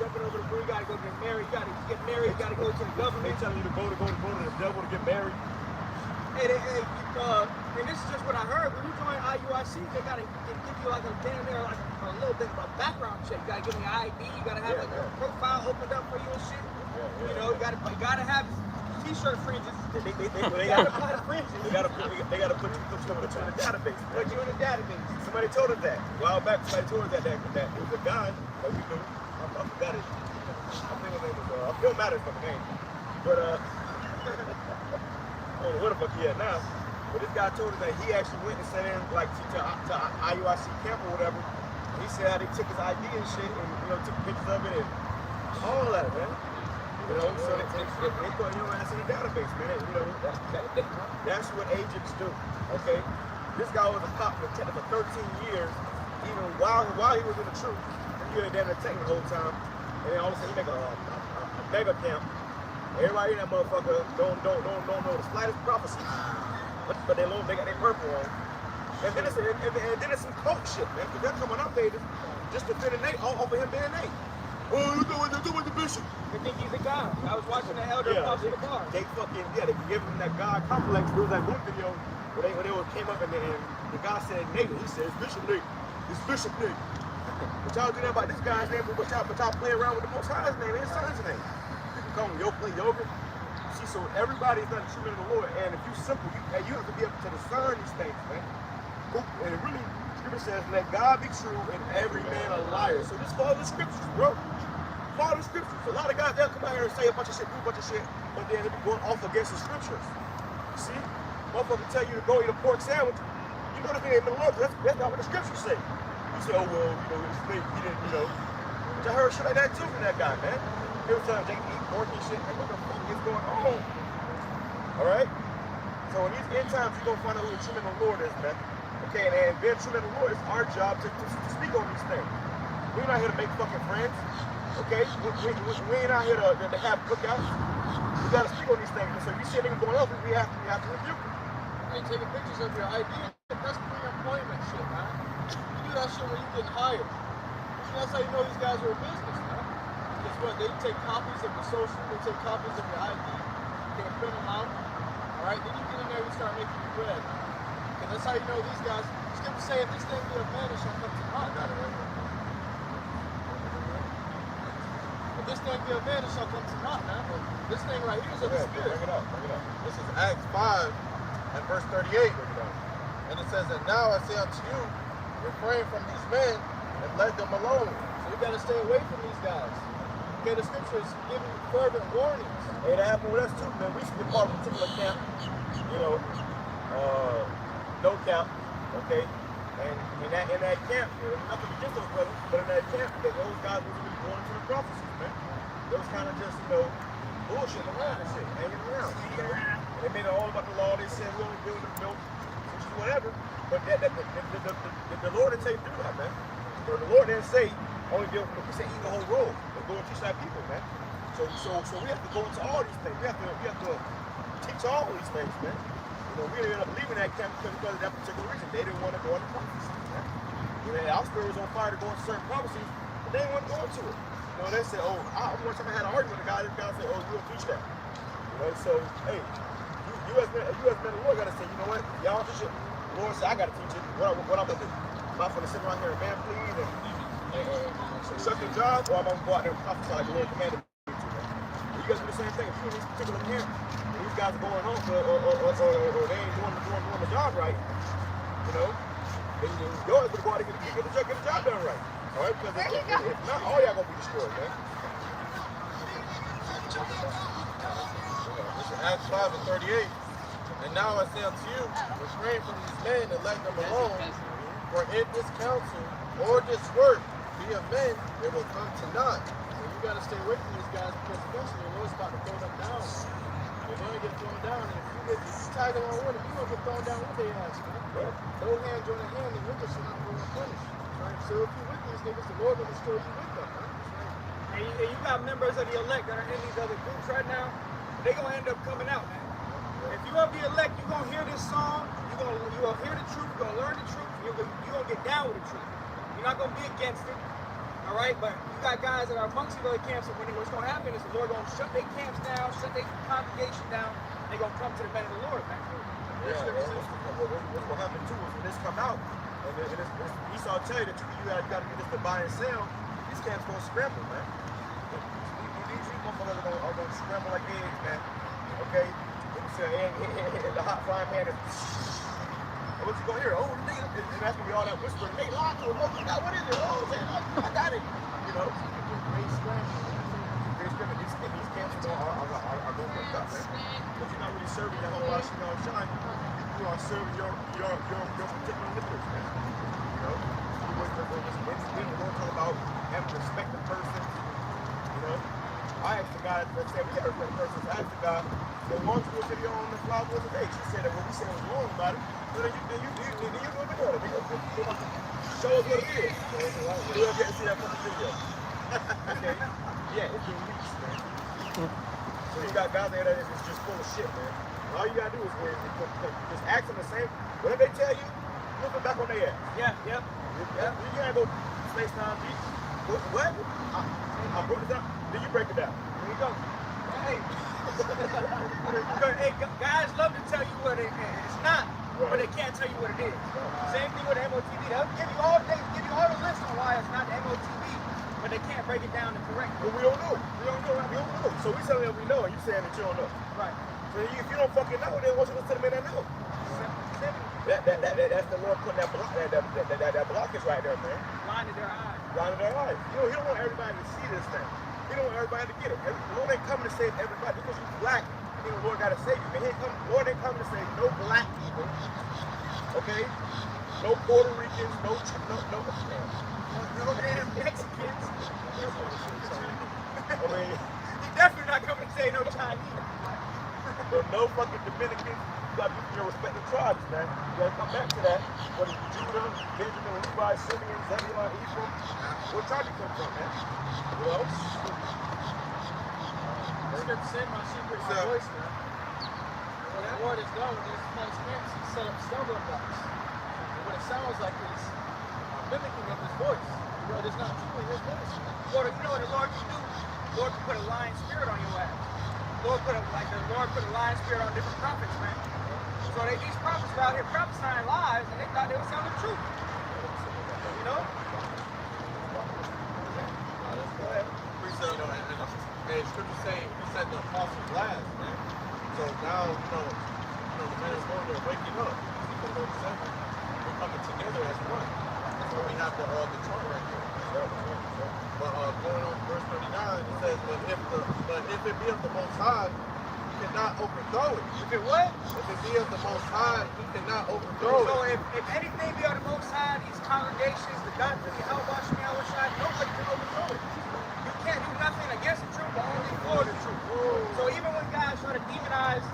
[SPEAKER 4] Jumping over the bridge, you gotta go get married. You gotta get married. You gotta go to the government.
[SPEAKER 2] They telling you to go to the devil to get married.
[SPEAKER 4] And this is just what I heard. When you join IUIC, they gotta give you like a damn near like a little bit of a background check. You gotta give me an ID. You gotta have a profile opened up for you and shit. You know, you gotta have T-shirt fringes.
[SPEAKER 2] They gotta apply the fringes. They gotta put you in the database.
[SPEAKER 4] Put you in the database.
[SPEAKER 2] Somebody told us that. A while back, somebody told us that it was a guy that we knew. I forgot it. I think his name was, I feel matters for the name. But, I don't know what the fuck he had now. But this guy told us that he actually went and sat in, like, to IUIC camp or whatever. And he said how they took his ID and shit and, you know, took pictures of it and all that, man. You know, so they put, you know, that's in the database, man. You know, that's what agents do, okay? This guy was a cop for 13 years, even while he was in the truth. He was down there taking the whole time. And then all of a sudden he make a mega camp. Everybody in that motherfucker don't know the slightest prophecy. But they got their purple on. And then it's some cult shit, man. Because they're coming up there just to fit a Nate off of him being Nate. Oh, you doing the bishop.
[SPEAKER 4] They think he's a god. I was watching the elder across the bar.
[SPEAKER 2] They give him that God complex. There was that one video where they came up and the guy said Nate. He said, it's Bishop Nate. It's Bishop Nate. But y'all do that about this guy's name, but y'all play around with the Most High's name, his son's name. You can call him play yoga. See, so everybody's not a true man of the Lord, and if you're simple, you have to be able to discern these things, man. And it really, Scripture says, let God be true and every man a liar. So just follow the Scriptures, bro. Follow the Scriptures. A lot of guys, they'll come out here and say a bunch of shit, do a bunch of shit, but then they be going off against the Scriptures. You see? Motherfucker tell you to go eat a pork sandwich. You know the thing in the Lord, that's not what the Scriptures say. You say, oh, well, you know, he didn't, you know. But I heard shit like that too from that guy, man. He was telling Jake to eat pork and shit. Like, what the fuck is going on? All right? So in these end times, you're going to find out who the true man of the Lord is, man. Okay, and being true man of the Lord, it's our job to speak on these things. We're not here to make fucking friends. Okay? We ain't out here to have cookouts. We got to speak on these things. And so if you see a nigga going off, we have to rebuke him.
[SPEAKER 3] Hey, taking pictures of your ID, that's pre-employment shit, man. You do that shit when you get hired. That's how you know these guys are in business, man. Because what? They take copies of the social, they take copies of your ID, they print them out. All right, then you get in there and start making your bread. Because that's how you know these guys. Scripture say, if this thing be of man, it shall come to naught. If this thing be of man, it shall come to naught, man. This thing right here is of the Spirit.
[SPEAKER 7] Bring it up. This is Acts 5 and verse 38. And it says, and now I say unto you, refrain from these men and let them alone.
[SPEAKER 3] So you got to stay away from these guys. Okay, the scripture is giving fervent warnings.
[SPEAKER 2] Hey, that happened with us too, man. We used to be part of a particular camp, you know, no camp, okay? And in that camp, there was nothing against those brothers, but in that camp, those guys wasn't really going into the prophecies, man. They was kind of just, you know, bullshitting around and shit, hanging around. They made it all about the law. They said we only build and build, which is whatever. But the Lord didn't say do that, man. The Lord didn't say only build. He said eat the whole road and go and teach our people, man. So we have to go into all these things. We have to teach all these things, man. You know, we ended up leaving that camp because of that particular reason. They didn't want to go into prophecies, man. You know, our spirit was on fire to go into certain prophecies, but they didn't want to go into it. You know, they said, oh, one time I had an argument with a guy. This guy said, oh, you don't teach that. You know, so hey, you as men of the Lord gotta say, you know what, y'all teach it. The Lord said, I gotta teach it. What I'm gonna do? Am I gonna sit around here and man plead and suck your job, or am I gonna go out there and prophesy like the Lord commanded me to? You guys do the same thing. If you're in this particular camp, and these guys are going home, or they ain't doing the job right, you know, then y'all gonna go out and get the job done right. All right, because if not, all y'all gonna be destroyed, man.
[SPEAKER 7] This is Acts 5 and 38. And now I say unto you, refrain from these men and let them alone. For if this counsel or this work be of men, it will come to naught.
[SPEAKER 3] So you got to stay away from these guys because eventually the Lord's about to throw them down. They're going to get thrown down. And if you tag along with them, you're going to get thrown down with their ass, man. No hand join a hand, and wicked shall not go unpunished. Right? So if you're with these niggas, the Lord will destroy you with them, man.
[SPEAKER 4] And you got members of the elect that are in these other groups right now, they're going to end up coming out, man. If you're of the elect, you're going to hear this song, you're going to hear the truth, you're going to learn the truth, you're going to get down with the truth. You're not going to be against it, all right? But you got guys that are amongst the other camps, and what's going to happen is the Lord going to shut their camps down, shut their congregation down, and they're going to come to the men of the Lord, man.
[SPEAKER 2] Yeah, what's going to happen too is when this come out, and Esau tell you that you got to do this to buy and sell, these camps going to scramble, man. These motherfuckers are going to scramble like eggs, man. Okay? And the hot frying pan is. What you gonna hear? Oh, nigga, and that's gonna be all that whispering. Nigga, lie to him. What is it? Oh, I got it. You know? These camps are going to get up, man. Because you're not really serving your whole life, you know, shine. You are serving your particular listeners, man. You know? When we're talking about having to respect the person, you know? I asked the guy that said we had a person. I asked the guy, they want to do a video on the Flower of the Day. She said that what we said was wrong about it. So then you do a video on it. Show us what it is. You have yet to see that fucking video. Okay? Yeah, it's been weeks, man. So you got guys there that is just full of shit, man. And all you gotta do is just ask them the same. Whatever they tell you, look them back on their ass.
[SPEAKER 4] Yeah.
[SPEAKER 2] You can't go space time deep. What? I broke it down. Then you break it down.
[SPEAKER 4] There you go. Hey. Hey, guys love to tell you what it's not, but they can't tell you what it is. Same thing with MOTV. They'll give you all the list on why it's not the MOTV, but they can't break it down and correct it.
[SPEAKER 2] But we don't know. We don't know. So we telling them we know, and you saying that you don't know.
[SPEAKER 4] Right.
[SPEAKER 2] So if you don't fucking know, then what you gonna tell them that know? That's the Lord putting that blockage right there, man.
[SPEAKER 4] Blinded their eyes.
[SPEAKER 2] Blinded their eyes. You know, he don't want everybody to see this thing. He don't want everybody to get it. The Lord ain't coming to save everybody. Because you're black, you know, the Lord got to save you. But the Lord ain't coming to save no black people. Okay? No Puerto Ricans, no
[SPEAKER 4] damn Mexicans.
[SPEAKER 2] I mean,
[SPEAKER 4] He's definitely not coming to save no Chinese.
[SPEAKER 2] No fucking Dominicans. You got to be your respective tribes, man. You got to come back to that. What is Judah, Benjamin, Levi, Simeon, Zebulun, Ephraim? What tribe you come from, man? You know?
[SPEAKER 3] Scripture said my sheep hear my voice, man. And what the Lord has done with these false camps, he set up stumbling blocks. And what it sounds like is mimicking of his voice. But it's not truly his voice.
[SPEAKER 4] Well, you know what the Lord can do? Lord could put a lying spirit on your ass. The Lord put a lying spirit on different prophets, man. So these prophets were out here prophesying lies, and they thought they were telling the truth. You know?
[SPEAKER 7] Go ahead. You know, and scripture saying he set the apostles last, man. So now, the men is going there waking up. People know exactly. We're coming together as one. That's why we have the chart right there. But going on verse 39, it says, but if it be of the Most High, you cannot overthrow it.
[SPEAKER 4] If it what?
[SPEAKER 7] If it be of the Most High, you cannot overthrow
[SPEAKER 4] So
[SPEAKER 7] it.
[SPEAKER 4] if anything be of the Most High, these congregations, the doctrine, the Al-Bashmi, nobody can overthrow it. You can't do nothing against the truth, but only for the truth. So even when guys try to demonize,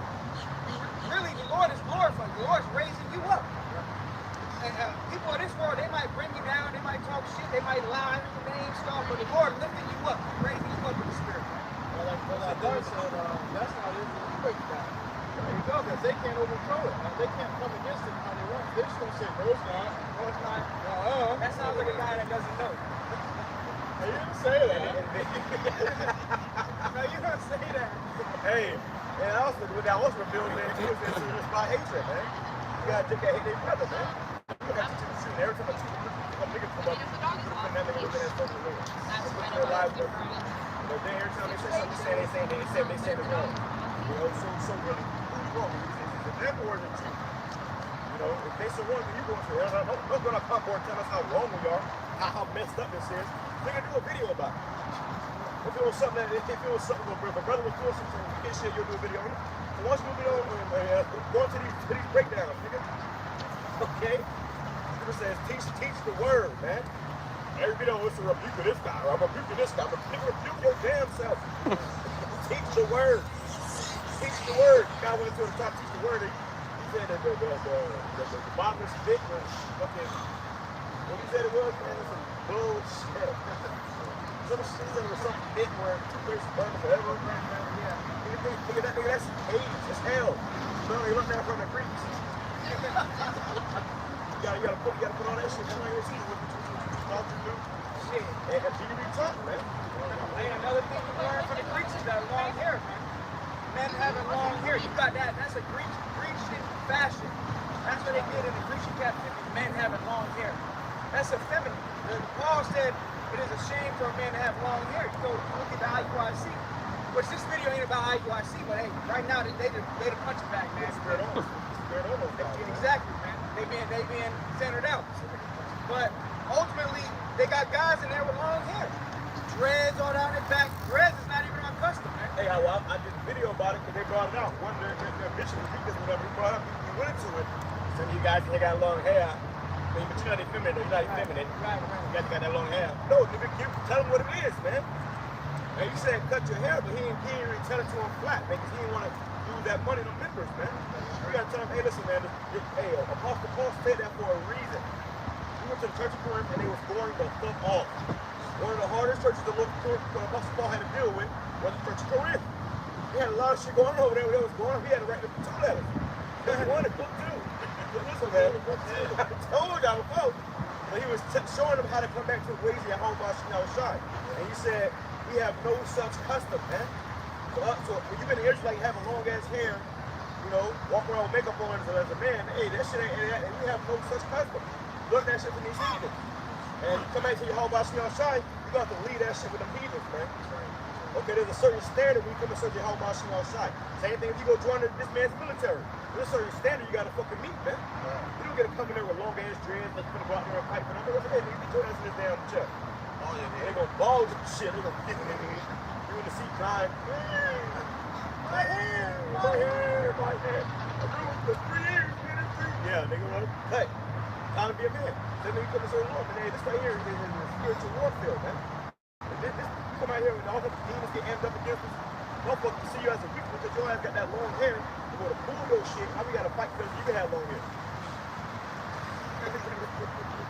[SPEAKER 4] really the Lord is glorified. The Lord is raising you up. And people in this world, they might bring you down, they might talk shit, they might lie in your name, stuff, but the Lord lifting you up, raising you up in the spirit.
[SPEAKER 3] Well, like Bart said, that's how it is when you break it down. There you go, because they can't overthrow it. They can't come against it how they want. They're just going to say, no, it's not.
[SPEAKER 4] No, it's not. That sounds like a guy that doesn't know.
[SPEAKER 3] Hey, you didn't say that.
[SPEAKER 4] No, you don't say that.
[SPEAKER 2] Hey, and also, what that was revealed, man, it was this by hatred, man. You gotta take that hate their brother, man. You gotta teach them the truth. Every time a nigga come up, you put that nigga within that fucking room. Put their lives up. But then every time they say something, they say it wrong. You know, so really, who's wrong? It's them or the truth. You know, if they so wrong, then you going to hell. Don't go to come board and tell us how wrong we are, how messed up this is. Nigga, do a video about it. If it was something if a brother was doing something, you can share, you'll do a video on it. So once you do a video go into these breakdowns, nigga. Okay? It says teach the word, man. Every video was to rebuke this guy, or I'm rebuking this guy, but rebuke your damn self. Teach the word. Teach the word. The guy went to the top, teach the word. He said that the bottomless pit was fucking, what he said it was, man, it was some bullshit. Some shit that was some pit where two places burn forever. Yeah. Nigga, that's hate. It's hell. So you look down from the Greeks. You gotta put all that shit down here. See what you talk to do. Shit. And you be talking, man.
[SPEAKER 4] Hey, another thing you learn from the Greeks is that long hair, man. Men having long hair. You got that. That's a Grecian fashion. That's what they did in the Grecian captivity. Men having long hair. That's effeminate. Paul said it is a shame for a man to have long hair. You go look at the IUIC. Which this video ain't about IUIC, but hey, right now they the punching bag, man. Exactly, man. They being centered out. But ultimately, they got guys in there with long hair. Dreads all down their back. Dreads is not even our custom, man.
[SPEAKER 2] Hey, I did a video about it because they brought it out. One of their bishop speakers, whatever, he brought up, he went into it. Some of you guys, they got long hair. But you're not effeminate, you're not effeminate.
[SPEAKER 4] Right.
[SPEAKER 2] You guys got that long hair. No, nigga, tell him what it is, man. And he said cut your hair, but he ain't really tell it to him flat, man, because he didn't want to use that money on members, man. You gotta tell him, hey, listen, man, Apostle Paul said that for a reason. We went to the Church of Corinth and they was boring the fuck off. One of the hardest churches to look for Apostle Paul had to deal with was the Church of Corinth. He had a lot of shit going on over there. That was going on. He had to write the 2 letters. Book 1 and book 2. Listen, man, I told y'all before. But he was showing them how to come back to the ways of Al-Bashmi al-Shai. And he said, we have no such custom, man. So when you've been an Israelite, you have a long ass hair, you know, walk around with makeup on as a man, hey, that shit ain't, we have no such custom. Learn that shit from these heathens. And you come back to your Al-Bashmi al-Shai, you got to leave that shit with the heathens, man. Okay, there's a certain standard when you come to serve your Al-Bashmi al-Shai. Same thing if you go join this man's military. There's a certain standard you got to fucking meet, man. You don't get to come in there with long ass dreads, that's gonna go out there and pipe. And I'm like, hey, you can join us in this damn chest. Oh, yeah, they gonna ball the shit. They gonna get it. You in the seat crying. My hair. I've been with for 3 years, man. Yeah, nigga, want to cut. Time to be a man. Then you come to serve the Lord. And hey, this right here is a spiritual warfare, man. This come out here and all the demons get amped up against us. Motherfuckers see you as a weak because your ass got that long hair. You go to bulldoze shit. How we gotta fight because you can have long hair?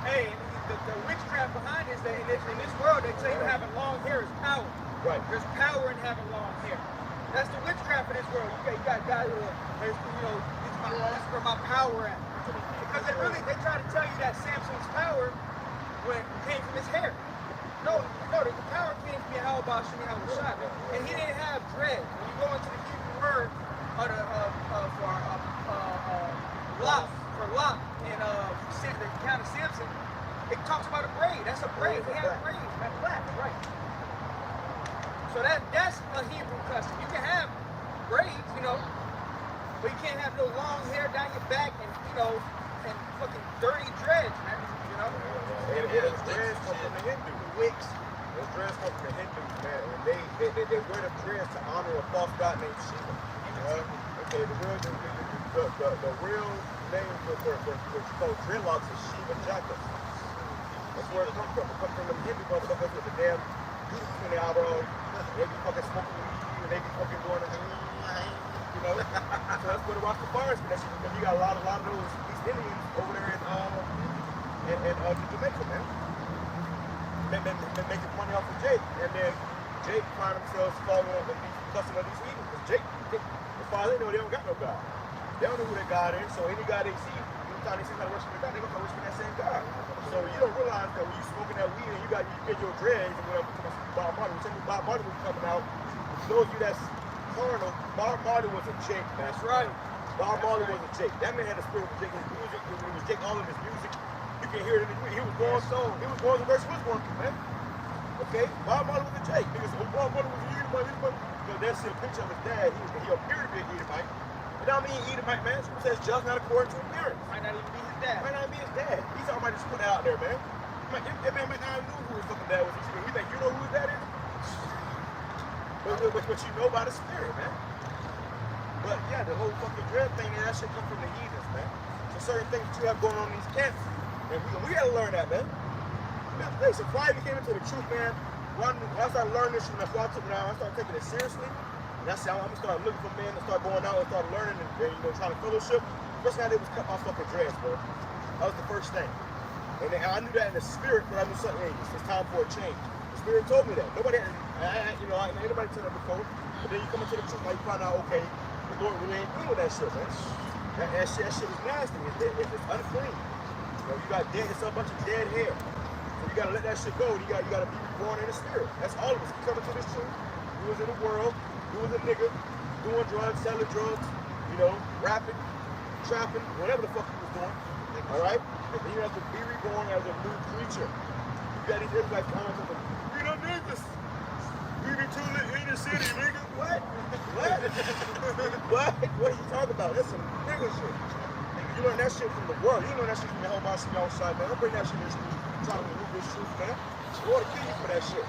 [SPEAKER 4] Hey, the witchcraft behind it is that in this world they tell you having long hair is power.
[SPEAKER 2] Right.
[SPEAKER 4] There's power in having long hair. That's the witchcraft in this world. You got guys who are, this is where my power at. Because they try to tell you that Samson's power came from his hair. No, the power came from Yahweh Shemi Shai. And he didn't have dread. When you go into the Hebrew word for Lot in the account of Samson, it talks about a braid. That's a braid. He had a braid. That's black, right? So that's a Hebrew custom. You can have braids, you know, but you can't have no long hair down your back and, you know, and fucking dirty dreads, man. You know?
[SPEAKER 2] And dreads come from the Hindus.
[SPEAKER 4] Wigs.
[SPEAKER 2] Those dreads come from the Hindus, man. And they wear the dreads to honor a false god named Shiva. Okay, the real name for what you call dreadlocks is Shiva Jaka. That's where it comes from. It comes from the Hindu motherfuckers with the damn juice between their eyebrows. They be fucking smoking weed and they be fucking going to you know? So that's where the Rastafarians connection is, because you got a lot of those East Indians over there in Jamaica, man. They're making money off of Jake, and then Jake find themselves following the custom of these heathens. Because Jake, as far as they know, they don't got no God. They don't know who their God is, so any God they see, anytime they see how to worship their God, they're going to worship that same God. So you don't realize that when you smoking that weed and you get your dreads and whatever, Bob Marley, when Bob Marley was coming out, those of you that's carnal, Bob Marley was a Jake.
[SPEAKER 4] That's right.
[SPEAKER 2] Bob Marley was a Jake. That man had a spirit of Jake. His music, when he was Jake, all of his music, you can hear it in his music. He was going the verse was going through, man. Okay? Bob Marley was a Jake. Niggas, Bob Marley was a Edomite. Because they see a picture of his dad. He appeared to be an Edomite. It don't mean Edomite, man. It says just not according to appearance.
[SPEAKER 4] Might not even be his dad.
[SPEAKER 2] Might not be his dad. He's already just put it out there, man. That man might not have knew who his fucking dad was. We think you know who his dad is? But you know by the spirit, man. But yeah, the whole fucking dread thing, that shit come from the heathens, man. So certain things that you have going on in these camps, and we gotta learn that, man. Listen, Friday came into the truth, man. When I started learning this shit, I started taking it seriously. And that's how I'm gonna start looking for men and start going out and start learning and you know, trying to fellowship. First thing I did was cut my fucking dreads, bro. That was the first thing. And then I knew that in the spirit, but I knew something, it's time for a change. The spirit told me that. Nobody had, anybody told that before. But then you come into the truth, now you find out, okay, the Lord really ain't doing with that shit, man. That shit is nasty. It's unclean. You know, you got dead, it's a bunch of dead hair. So you gotta let that shit go. You gotta be reborn in the spirit. That's all of us. You come into this truth. You was in the world. You was a nigga doing drugs, selling drugs, you know, rapping, trapping, whatever the fuck you was doing. All right? And you have to be reborn as a new creature. You got these Israelites coming to them. We the niggas. We be too lit in the city, nigga. What? What? What? What are you talking about? That's some nigga shit. You learn that shit from the world. You learn that shit from the whole boss of y'all side, man. Don't bring that shit to the street. Trying to remove this truth, man. The Lord will kill you for that shit.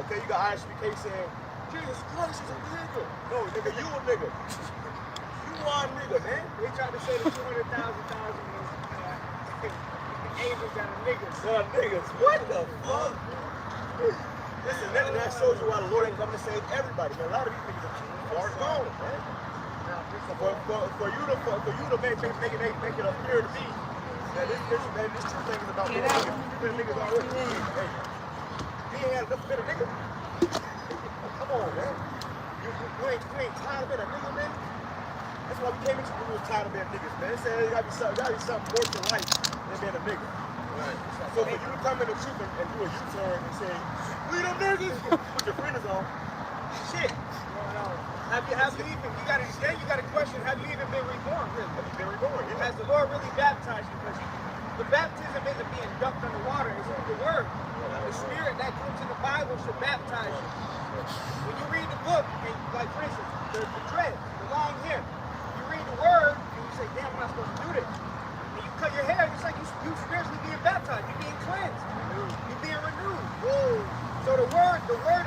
[SPEAKER 2] Okay, you got ISBK saying, Jesus Christ is a nigga. No, nigga, you a nigga. You are a nigga, man.
[SPEAKER 4] They tried to say the 200,000 angels that are niggas.
[SPEAKER 2] Niggas. What the fuck? Listen, that shows you why the Lord ain't coming to save everybody, man. A lot of these niggas are gone, man. For you to make it appear to me that this true thing is about niggas already. Hey, he ain't had enough to be a nigga. Come on, man. You ain't tired of being a nigga, man? That's why we came into the room tired of being niggas, man. It said there gotta be something more to life than being a nigga. Right. So for you to come in the truth and do a U-turn and say, we the niggas, put your friends on, shit.
[SPEAKER 4] No. Have you even, you gotta question, have you even been reborn, really?
[SPEAKER 2] Have you been reborn? Yeah.
[SPEAKER 4] Has the Lord really baptized you? Because the baptism isn't being dunked on the water, it's the word. The spirit that comes in the Bible should baptize you. When you read the book, and like for instance, the dread, the long hair, you read the word, and you say, damn, I'm not supposed to do this. And you cut your hair, it's like you spiritually being baptized, you're being cleansed, you're being renewed. Woo. So the word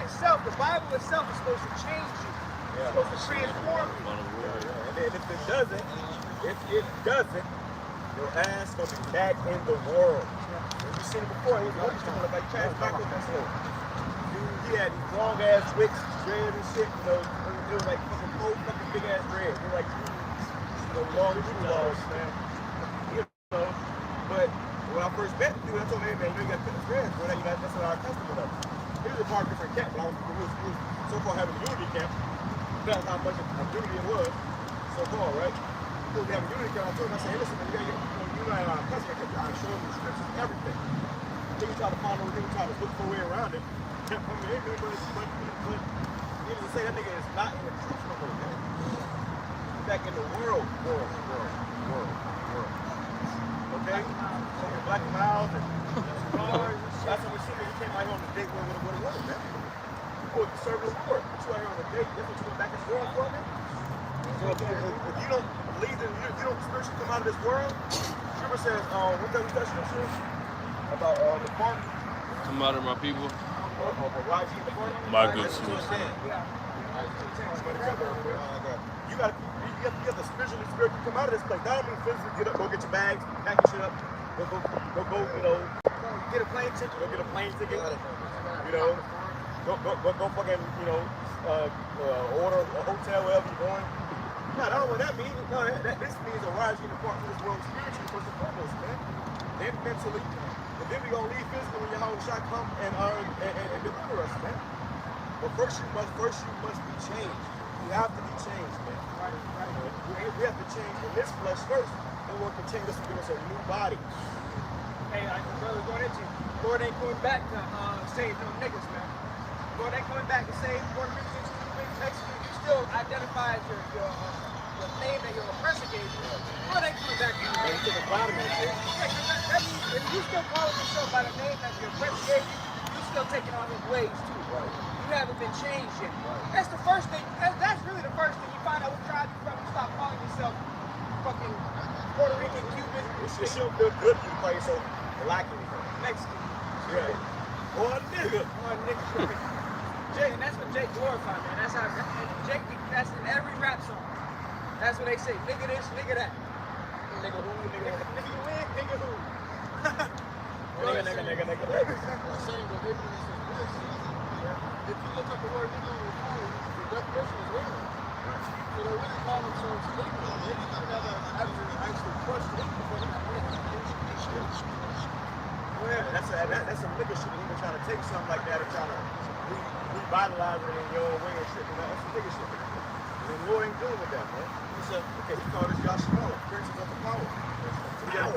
[SPEAKER 4] itself, the Bible itself is supposed to change you. It's supposed to transform you.
[SPEAKER 2] And if it doesn't, your ass gonna be back in the world. And you seen it before, he was always like transback with that slow. He had these long ass wicks, dread and shit, you know, it was like fucking old fucking big ass dread. They were like, long balls, man. You know, but when I first met the dude, I told him, hey man, you gotta cut the dreads, bro. That's what our custom was. He was a part of a different camp, but he was so-called having a unity camp. That's how much of unity it was, so-called, right? We have a unity camp. I told him, I said, hey listen, man, you know our custom, I showed him the scriptures and everything. They try to follow, they try to look for a way around it. Kept coming in there, but needless to say, that nigga is not in the truth no more, man. He's back in the world. Okay? So you're Black Miles and last time we seen him, he came out here on a date with a woman, man. You go serve the Lord. But you out here on a date, that's what you went back in the world for, man? So if you don't believe in, if you don't spiritually come out of this world, Scripture says, what does that scripture about the farm?
[SPEAKER 8] Come out of my people.
[SPEAKER 2] My
[SPEAKER 8] good
[SPEAKER 2] You have to spiritually come out of this place. Not only physically get up, go get your bags, pack your shit up, go, get a plane ticket, you know, go fucking, order a hotel wherever you're going. No, I don't know what that means. No, this means a rise in the part of this world spiritually first and foremost, man. Then mentally, and then we gonna leave physically when your whole shot come and deliver us, man. But first you must be changed. You have to be changed, man. Right. We have to change in this flesh first, and we'll continue to give us a new body.
[SPEAKER 4] Hey, brother, Lord ain't coming back to save them niggas, man. Lord ain't coming back to save Puerto Ricans, Mexicans. You still identify as your name that your oppressor gave you. Lord ain't coming back to you.
[SPEAKER 2] And to the bottom of it.
[SPEAKER 4] If you still calling yourself by the name that your oppressor gave you, you still taking on his ways too.
[SPEAKER 2] Right.
[SPEAKER 4] You haven't been changed yet. Right. That's the first thing. That's really the first thing. You find out what tribe you're from. You stop calling yourself fucking Puerto Rican, Cuban.
[SPEAKER 2] It should feel good if you call yourself Black
[SPEAKER 4] Mexican.
[SPEAKER 2] Yeah. Or a nigga.
[SPEAKER 4] Jake, and that's what Jake glorified, man. That's how Jake. That's in every rap song. That's what they say. Nigga this, nigga that.
[SPEAKER 2] Nigga who, nigga who.
[SPEAKER 4] Nigga you in, nigga who.
[SPEAKER 2] Nigga.
[SPEAKER 3] If you look up the word nigga on the phone, the definition is ignorant. So they really call themselves ignorant. They didn't even have to actually question it before they
[SPEAKER 2] That's some nigga shit. Even trying to take something like that and trying to revitalize it in your own way and shit. That's some nigga shit. And the Lord ain't dealing with that, man. He said, okay, he called us Yahshua, princes of the power. So we gotta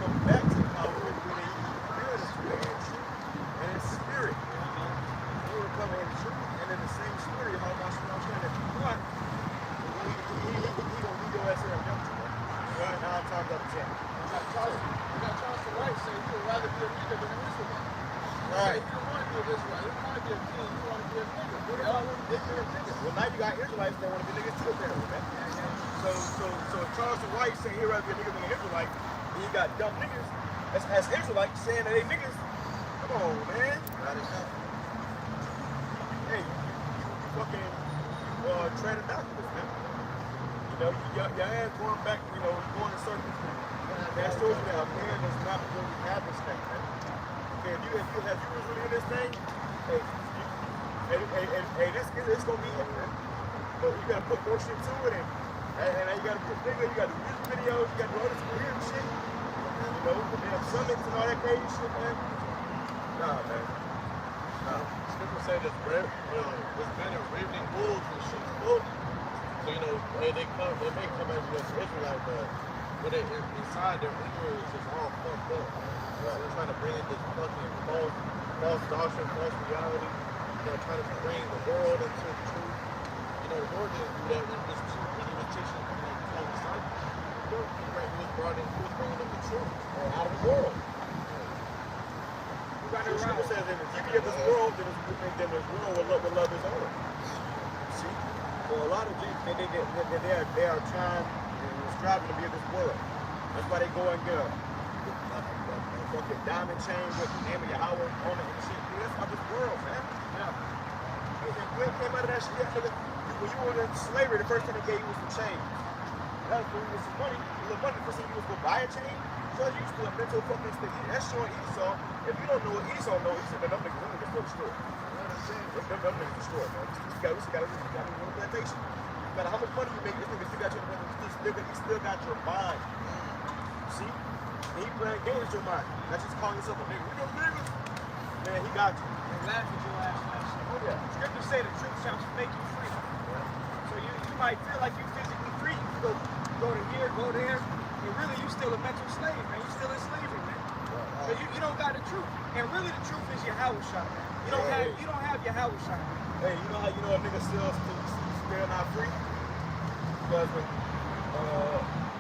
[SPEAKER 2] come back to the power where they feel the spirit and truth and in spirit. We will come in truth and in the same spirit, how Yahshua saying that you want. He gonna lead your ass here and jump to it. 9 times out of 10.
[SPEAKER 3] You got Charleston White say you would rather be a nigga than an Israelite.
[SPEAKER 2] Right.
[SPEAKER 3] You don't want to be an Israelite. You don't want to be a king. You want to be a nigga. They all want to be a nigga.
[SPEAKER 2] Well, now you got Israelites that want to be niggas too, apparently, man. So Charleston White saying he'd rather be a nigga than an Israelite, and you got dumb niggas as Israelites saying that they niggas. Come on, man. Hey, you fucking treading backwards, man. You know, your ass going back, going in circles. That shows you that a man does not really have this thing, man. Okay, if you was really in this thing, hey, this gonna be it, man. But you gotta put more shit to it, and you gotta put bigger, you gotta do music videos, you gotta do all this weird shit. They have summits and all that crazy shit, man. Nah, man. Nah.
[SPEAKER 7] People say this men are ravening wolves and shit. So, they may come as Israelite, but when they inside their ignorance is just all fucked up. Right. They're trying to bring in this fucking false doctrine, false reality. Trying to bring the world into the truth. The Lord didn't do that when he was teaching his disciples. He was bringing them the truth out of the world.
[SPEAKER 2] The Scripture says that if you be of this world, then this world will love his own. See? So a lot of Jews, they are trying and striving to be of this world. That's why they go and get a fucking diamond chain with the name of Yahweh on it and shit. Dude, that's not this world, man. Yeah. You ain't came out of that shit yet, nigga. When you were in slavery, the first thing they gave you was some change. That was when you was some money. A little money. The first thing you was going to buy a chain. So you used to a mental fucking stick. That's showing Esau. If you don't know what Esau knows, he said, them niggas still destroyed. Them niggas destroyed, man. We still got a plantation. No matter how much money you make, this nigga still got your he still got your mind. See? He playing games with your mind. Not just calling yourself a nigga. We no niggas. Man, he got you.
[SPEAKER 4] And laugh at your ass.
[SPEAKER 2] Oh, yeah.
[SPEAKER 4] Scripture say the truth shall make you free. Yeah. So you might feel like you're physically free. You can go to here, go there. But really, you still a mental slave, man. You still in slavery, man. Because you don't got the truth. And really the truth is your house shot, man. You don't have your house shot.
[SPEAKER 2] Hey, you know how you know a nigga still not free? Because when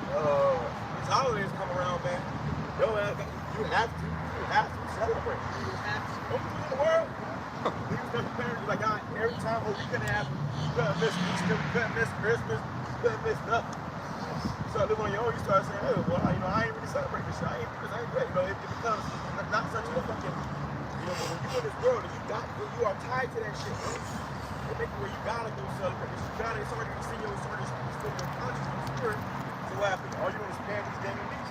[SPEAKER 2] these holidays come around, man, you have to celebrate. You have to. Don't you in the world? These different parents like, every time a weekend happens, you couldn't miss Easter, you couldn't miss Christmas, you couldn't miss nothing. You start living on your own, you start saying, hey, well, I ain't really celebrating this shit. I ain't do this, I ain't great. It becomes not such a fucking, but when you in this world and you are tied to that shit, bro. It makes it where you gotta go celebrate. It's already in your consciousness, your spirit. So what happens? All you do is pay these damn things.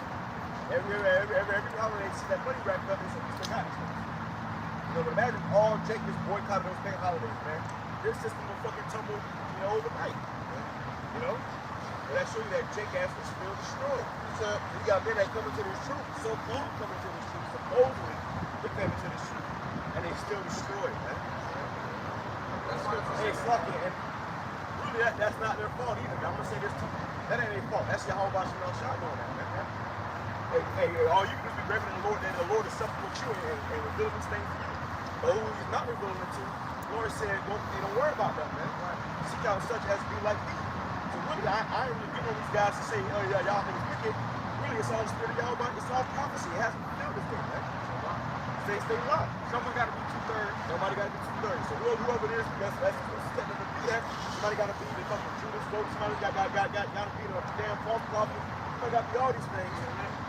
[SPEAKER 2] Every holiday, see that money racked up, and you still got it. But imagine all Jake just boycotted those paying holidays, man. Their system will fucking tumble, overnight. And that shows you that Jake ass was still destroyed. So you got men that come into this truth, so-called coming to this truth, supposedly they're coming to this truth, and they still destroyed, man. Hey, fuck it, and really that's not their fault either. I'm gonna say this too. That ain't their fault. That's Yahweh Shah doing that, man. Hey, all you can do is be grateful to the Lord, and the Lord is something with you and revealing these things to you. But who he's not revealing it to, the Lord said, don't worry about that, man. Seek out such as be like me. So really, I ain't really getting on these guys to say, oh yeah, y'all niggas wicked. Really, it's all the spirit of Yahweh. It's all prophecy. It has to fulfill this thing, man. Stay locked.
[SPEAKER 4] Someone got to be 2/3.
[SPEAKER 2] Somebody got to be 2/3. So whoever it is, that's stepping to be that. Somebody got to be the fucking Judas vote. Somebody got to be the damn false prophet. Somebody got to be all these things.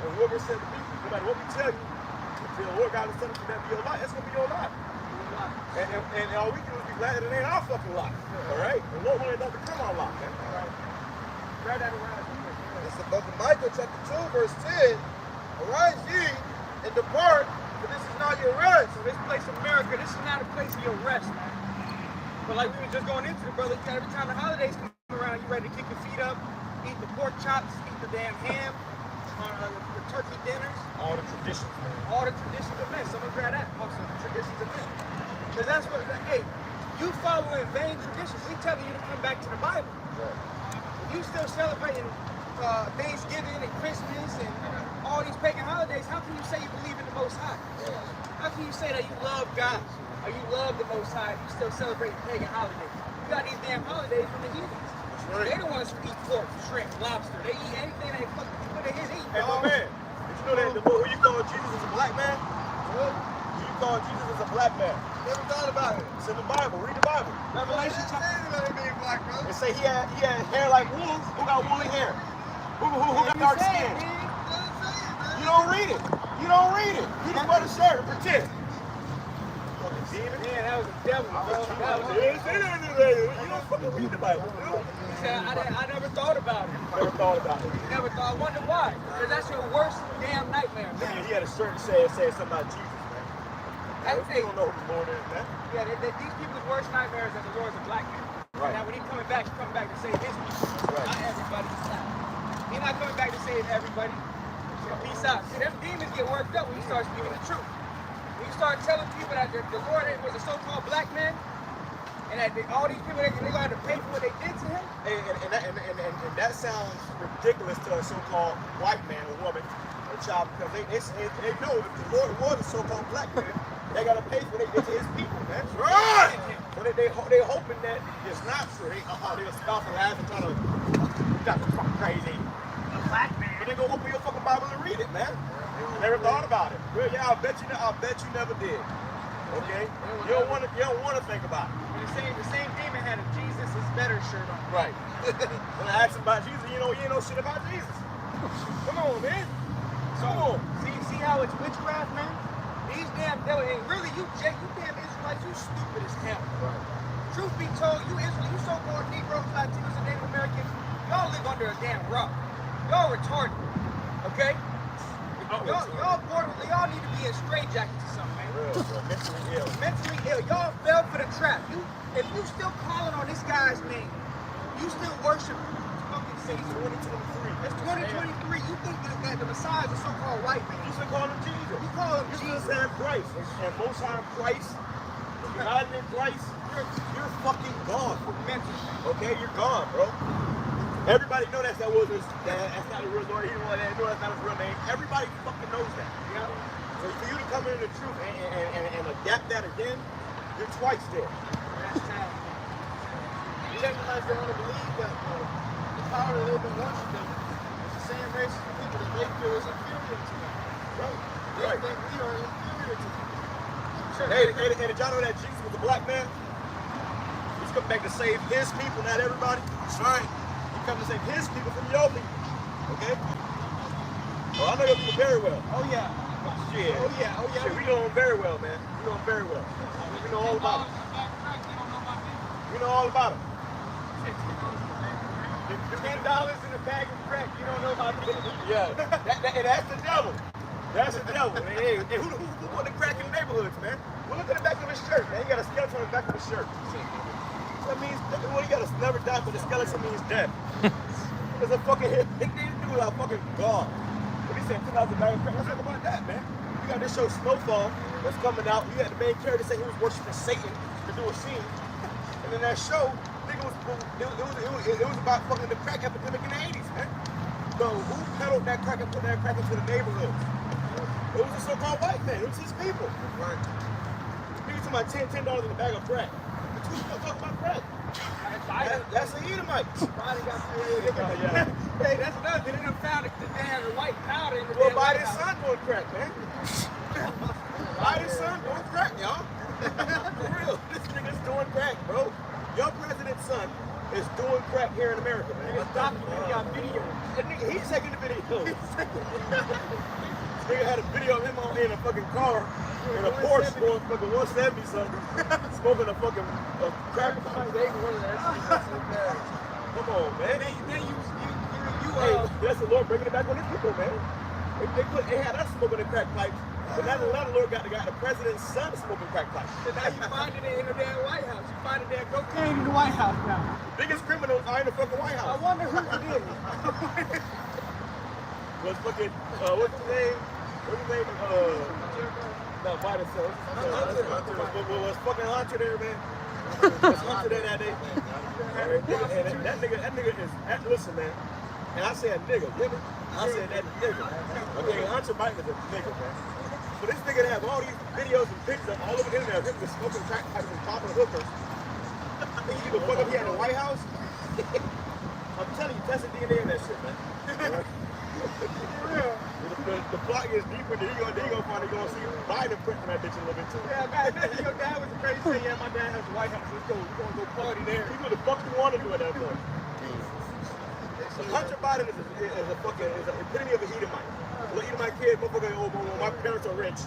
[SPEAKER 2] And whoever said to me, no matter what we tell you, if the Lord God is telling you that be your lot, that's gonna be your lot. And all we can do is be glad that it ain't our fucking lot. All right? And Lord wanted that to become our lot, man.
[SPEAKER 4] Grab that around.
[SPEAKER 7] It's the book of Micah, chapter 2, verse 10. Arise ye and depart, for this is not your rest.
[SPEAKER 4] So this place of America, this is not a place of your rest, man. But like we were just going into the brother, every time the holidays come around, you ready to kick your feet up, eat the pork chops, eat the damn ham, the turkey dinners.
[SPEAKER 2] All the traditions, man.
[SPEAKER 4] All the traditions of men. Someone grab that. Also, the traditions of men. Because that's what, hey, you following vain traditions. We telling you to come back to the Bible. Right. You still celebrating Thanksgiving and Christmas and all these pagan holidays. How can you say you believe in the Most High? Yeah. How can you say that you love God or you love the Most High and you still celebrate pagan holidays? You got these damn holidays from the heathens. Right. They don't want us to eat pork, shrimp, lobster. They eat anything they fucking put in his eat.
[SPEAKER 2] Hey, my man, did you know that the book who you call Jesus is a black man? What? You call Jesus is a black man.
[SPEAKER 7] Never thought about it.
[SPEAKER 2] It's in the Bible. Read the Bible.
[SPEAKER 4] Revelation chapter.
[SPEAKER 2] It say he had hair like wool. Who got woolly hair? Who got dark skin? You don't read it. You don't read it. You just wear the shirt and pretend. Fucking demon.
[SPEAKER 4] Man, that was a devil, bro.
[SPEAKER 2] You don't fucking read the Bible.
[SPEAKER 4] I never thought about it.
[SPEAKER 2] Never thought about it.
[SPEAKER 4] Never thought. I wonder why. Because that's your worst damn nightmare, man.
[SPEAKER 2] He had a shirt that said something about Jesus, man. You don't know who the Lord is, man.
[SPEAKER 4] Yeah, these people's worst nightmares are the Lord's a black man. Right. Now, when he's coming back to save his people. Right. Not everybody. He's not coming back to save everybody. So peace out. See, them demons get worked up when you start speaking the truth. When you start telling people that the Lord was a so-called black man, and that all these people, they're going to have to pay for what they did to him.
[SPEAKER 2] And that sounds ridiculous to a so-called white man or woman or child, because they know if the Lord was a so-called black man, they got to pay for what they did to his people, man. That's right! So they hoping that it's not true. They'll scoff and laugh and try to, that's fucking crazy.
[SPEAKER 4] A black man.
[SPEAKER 2] But they go open your fucking Bible and read it, man. Never thought about it. Well, yeah, I'll bet you never did. Okay? You don't want to think about it.
[SPEAKER 4] The same demon had a Jesus is better shirt on.
[SPEAKER 2] Right. When I asked him about Jesus, you ain't know shit about Jesus. Come on, man.
[SPEAKER 4] So, see how it's witchcraft, man? These damn devils, and really you damn Israelites, you stupid as hell. Right. Truth be told, you Israel, you so-called Negroes, Latinos, and Native Americans, y'all live under a damn rock. Y'all retarded. Okay? Y'all need to be in straitjackets or something, man.
[SPEAKER 2] Mentally ill.
[SPEAKER 4] Mentally ill. Y'all fell for the trap. If you still calling on this guy's name, you still worship fucking Caesar.
[SPEAKER 2] 2023.
[SPEAKER 4] It's 2023. You think that the Messiah is a so-called white man.
[SPEAKER 2] You still call him Jesus.
[SPEAKER 4] You call him Jesus.
[SPEAKER 2] Jesus and Christ. And Most High Christ, you're hiding in Christ, you're fucking gone.
[SPEAKER 4] Mentally.
[SPEAKER 2] Okay, you're gone, bro. Everybody know that's not his real story. He know that's not his real name. Everybody fucking knows that. You know? So for you to come into the truth and adapt that again, you're twice there.
[SPEAKER 3] The Israelites don't want to believe that the power that they've been worshiping is the same race of people that they feel is inferior to them. They think we are inferior to them. Sure.
[SPEAKER 2] Hey, did y'all know that Jesus was a black man? He's coming back to save his people, not everybody. That's right. He's coming to save his people from your people. Okay? Oh, I know your people very well.
[SPEAKER 4] Oh yeah.
[SPEAKER 2] Shit.
[SPEAKER 4] Oh yeah. Oh yeah.
[SPEAKER 2] Shit, we know them very well, man. We know them very well. We know all about them. We know all about them.
[SPEAKER 4] $10 in a bag of crack. You don't know about this.
[SPEAKER 2] Yeah. That's the devil. That's the devil. Hey, who put the crack in the neighborhoods, man? Well, look at the back of his shirt, man. He got a skeleton on the back of his shirt. That means, well, he got to never die, but the skeleton means death. It's a fucking hit. These dudes are fucking gone. But he said 2,000 bag of crack. Let's talk about that, man. You got this show Snowfall that's coming out. You had the main character say he was worshiping Satan to do a scene. And then that show, it was about fucking the crack epidemic in the 80s, man. So who peddled that crack and put that crack into the neighborhoods? It was a so-called white man. It was his people. Right. Niggas talking about $10 in a bag of crack. But who's still talking about crack? That's an Edomite.
[SPEAKER 4] Hey, that's another thing. They done found it. They had a white powder in the
[SPEAKER 2] Well, Biden's son doing crack, man. Biden's son doing crack, y'all. For real. This nigga's doing crack, bro. Your president's son is doing crack here in America, man.
[SPEAKER 4] It's documented. Got video.
[SPEAKER 2] That nigga, he's taking the video. This nigga had a video of him in a fucking car in a Porsche going fucking 170 something, smoking a fucking crack pipe. Come on, man. Hey, that's the Lord bringing it back on his people, man. They had us smoking the crack pipes, but now the Lord got the president's son smoking crack pipes.
[SPEAKER 4] So now you find it in the damn White House. You find it there cocaine in the White House now.
[SPEAKER 2] The biggest criminals are in the fucking White House.
[SPEAKER 4] I wonder who it is.
[SPEAKER 2] Was fucking, what's his name? No, Biden's son. Was fucking Hunter there, man? Was Hunter there that day? And that nigga is, listen, man. And I said nigga, nigga. I said that nigga. Okay, Hunter Biden is a nigga, man. So this nigga have all these videos and pictures all over the internet of him just smoking crack pipes and popping hookers. I think you give a fuck if he had the White House. I'm telling you, test the DNA in that shit, man. The plot gets deeper, then he gonna find gonna see Biden printing that bitch a little bit too.
[SPEAKER 4] Yeah, man, your dad was crazy. Say, yeah, my dad has the White House. Let's go. We're gonna go party there.
[SPEAKER 2] He do the fuck you want to do at that point. Hunter Biden is an epitome of a Edomite. Little Edomite kid, motherfucker, oh, my parents are rich.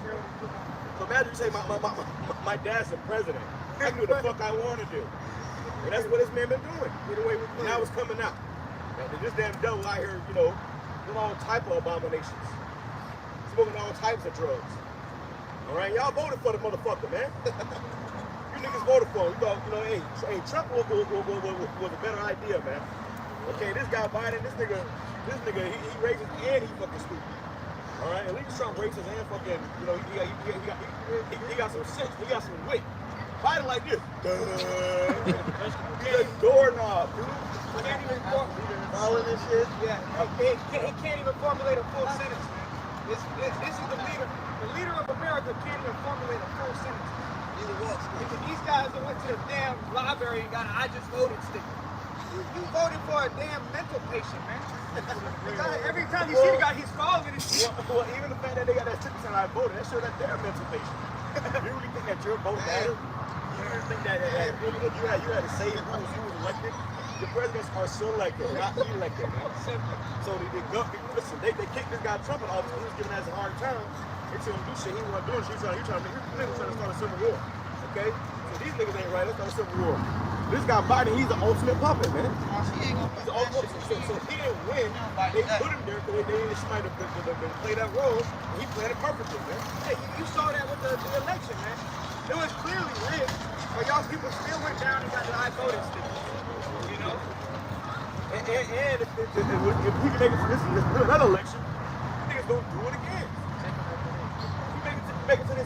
[SPEAKER 2] So imagine you say my dad's the president. I can do the fuck I want to do. And that's what this man been doing. Now it's coming out. And this damn devil out here, doing all type of abominations. Smoking all types of drugs. All right, y'all voted for the motherfucker, man. You niggas voted for him. You thought, hey, Trump was a better idea, man. Okay, this guy Biden, this nigga, he racist and he fucking stupid. All right, at least Trump racist and fucking, he got some sense, he got some wit. Biden like this. He a doorknob, dude.
[SPEAKER 4] Can't even
[SPEAKER 2] following this shit.
[SPEAKER 4] Yeah, he can't even formulate a full sentence, man. This is the leader. The leader of America can't even formulate a full sentence. These guys that went to the damn library and got an I just voted sticker. You voted for a damn mental patient, man. Every time you see the guy, he's following his shit.
[SPEAKER 2] Well, even the fact that they got that 6% I voted, that shows that they're a mental patient. You really think that your vote mattered? You really think that you had to say who was elected? The presidents are selected, not elected, man. So they kicked this guy Trump in office because he was giving us a hard time. They told him to do shit he wasn't doing. He's trying to start a civil war. Okay? So these niggas ain't right. Let's start a civil war. This guy Biden, he's the ultimate puppet, man. He's the ultimate. So he didn't win. They put him there because they needed somebody to play that role. And he played it perfectly, man.
[SPEAKER 4] Hey, you saw that with the election, man. It was clearly rigged, but y'all people still went down and got the I voted sticker. You know?
[SPEAKER 2] And if we can make it to this another election, niggas gonna do it again. Make it to this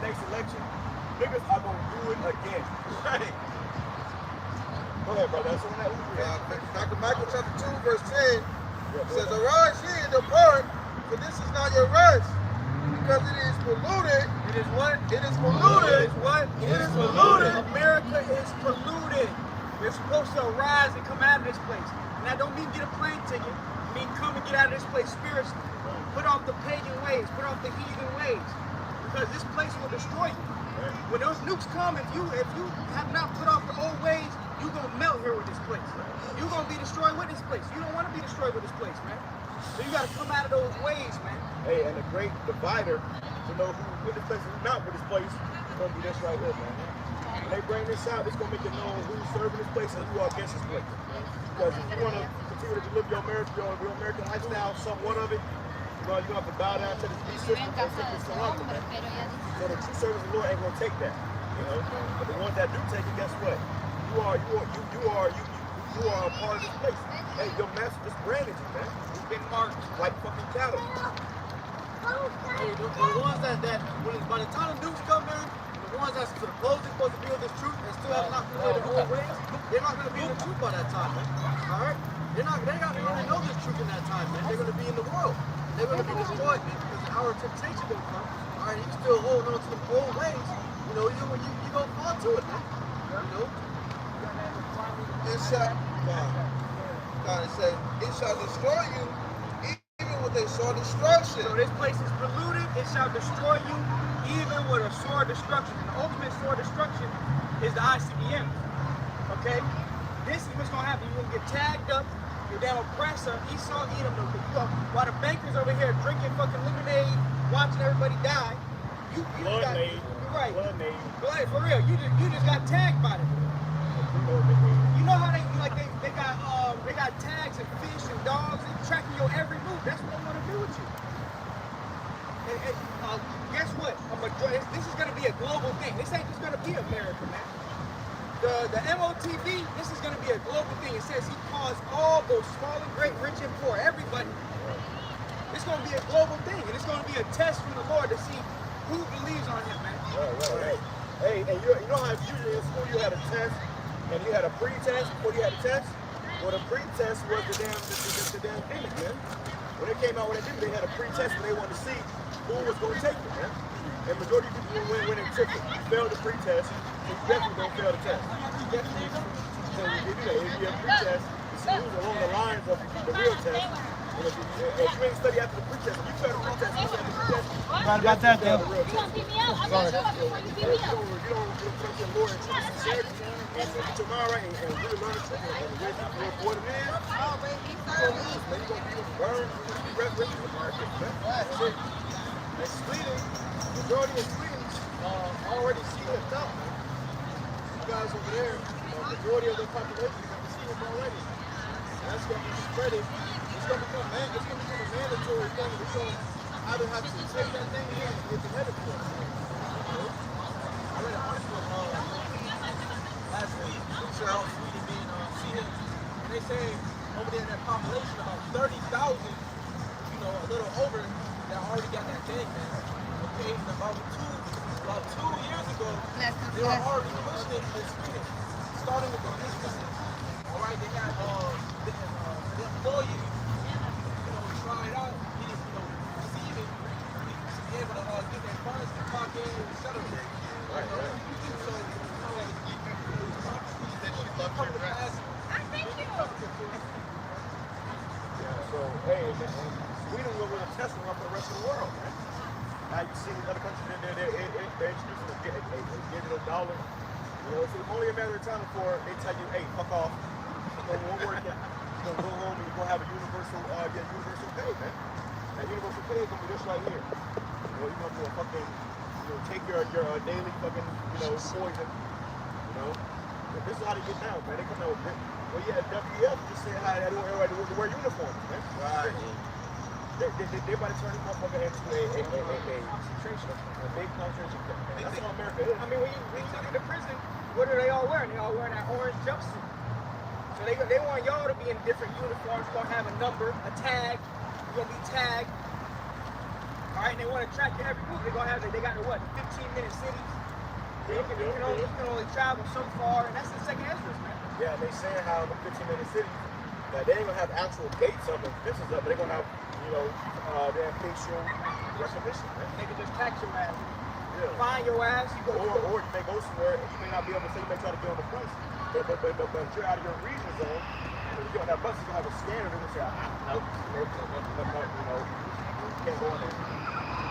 [SPEAKER 2] next election, niggas are gonna do it again. Right? ahead, brother. That's on that.
[SPEAKER 7] Michael chapter 2, verse 10 says, "Arise ye and depart, for this is not your rest, because it is polluted."
[SPEAKER 4] It is what?
[SPEAKER 7] It is polluted.
[SPEAKER 4] It is what?
[SPEAKER 7] It is polluted.
[SPEAKER 4] America is polluted. We're supposed to arise and come out of this place. And that don't mean get a plane ticket. It mean come and get out of this place spiritually. Put off the pagan ways. Put off the heathen ways. Because this place will destroy you. When those nukes come, if you have not put off the old ways, you're going to melt here with this place. You're going to be destroyed with this place. You don't want to be destroyed with this place, man. So you got to come out of those ways, man.
[SPEAKER 2] Hey, and the great divider to know who with this place and who not with this place is going to be this right here, man. When they bring this out, it's going to make it known who's serving this place and who are against this place. Because if you want to continue to live your American lifestyle, somewhat of it, you're going to have to bow down to this beast system and simply surrender, man. So the true servants of the Lord ain't going to take that, you know. But the ones that do take it, guess what? You are a part of this place. Hey, your master just branded you, man. You've been marked like fucking cattle.
[SPEAKER 3] Hey, the ones that by the time the nukes come in, the ones that's supposedly supposed to be in this truth and still have not put away the old ways, they're not going to be in the truth by that time, man. All right? They're not going to know this truth in that time, man. They're going to be in the world. They're going to be destroyed, man, because our temptation will come. All right, you still holding on to the old ways. You know, you going to fall to it, man. You know?
[SPEAKER 7] It shall, God said, it shall destroy you, even with a sword destruction.
[SPEAKER 4] So this place is polluted. It shall destroy you, even with a sword destruction. And the ultimate sword destruction is the ICBM. Okay? This is what's going to happen. You're going to get tagged up. Your damn oppressor, Esau, Edom, while the bankers over here drinking fucking lemonade, watching everybody die. You got, right. Blood, for real. You just got tagged by them. You know how they got tags and fish and dogs and tracking your every move. That's what they want to do with you. And guess what? This is going to be a global thing. This ain't just going to be America, man. The MOTV, this is going to be a global thing. It says he calls all those small and great, rich and poor, everybody. It's going to be a global thing, and it's going to be a test from the Lord to see who believes on him, man.
[SPEAKER 2] Right. Hey, and you know how usually in school you had a test, and you had a pre-test before you had a test? Well, the pre-test was the damn demon, man. When they came out with that demon, they had a pre-test where they wanted to see who was going to take it, man. And majority of people when they took it, failed the pre-test, so you definitely don't fail the test. Definitely. So if you have a pre-test, you see who's along the lines of the real test. And if you ain't study after the pre-test, if you fail the pre-test, you fail the pre-test,
[SPEAKER 9] Right about that, though.
[SPEAKER 2] the real test.
[SPEAKER 9] Pick me up. I'm not sure before you pick me up.
[SPEAKER 2] You don't come to the Lord and truth and sincerity and tomorrow, right, and really learn the truth and really what it is. You're going to be burned, you're going to be resurrected, man. That's it. And Sweden, majority of Sweden already see it up, man. You guys over there, majority of the population is going to see it already. And that's going to be spreading. It's going to become a mandatory thing. We're going to either have to take that thing in and get the headed for it. I read an article last week, how Sweden being seen, and they say over there in that population about 30,000, a little over, that already got that thing, man. Okay, and about 2 years ago, they were already pushing it in Sweden, starting with the businesses. All right, they got the employees, try it out, get it, receive it, to be able to get their funds to clock in and settle it. Right. So, So, hey, Sweden was a test run for the rest of the world, man. Now you see other countries in there, they're introducing a digital dollar. So it's only a matter of time before they tell you, hey, fuck off. No more working. You're going to go home and you're going to have a universal pay, man. That universal pay is going to be this right here. You're going to fucking, take your daily fucking, poison, This is how they get down, man. They come out with it. Well, yeah, WEF just saying how they everybody to wear uniforms, man. Right. They're about to turn this motherfucker into a concentration, a big concentration camp. That's how America is.
[SPEAKER 4] I mean, when you look at the prison, what are they all wearing? They all wearing that orange jumpsuit. So they want y'all to be in different uniforms. You're going to have a number, a tag. You're going to be tagged. All right, and they want to track your every move. They got 15-minute cities. You can only travel so far, and that's the second entrance, man.
[SPEAKER 2] Yeah, Yeah, they saying how in the 15-minute cities that they ain't gonna have actual gates up and fences up, but they're gonna have, their facial recognition. Man.
[SPEAKER 4] They can just tax your ass.
[SPEAKER 2] Yeah.
[SPEAKER 4] Find your ass. You go.
[SPEAKER 2] Or you may go somewhere and you may not be able to say you may try to get on the bus, but if you're out of your region zone, when you get on that bus, you're gonna have a scanner that will say, nope, you can't go on there.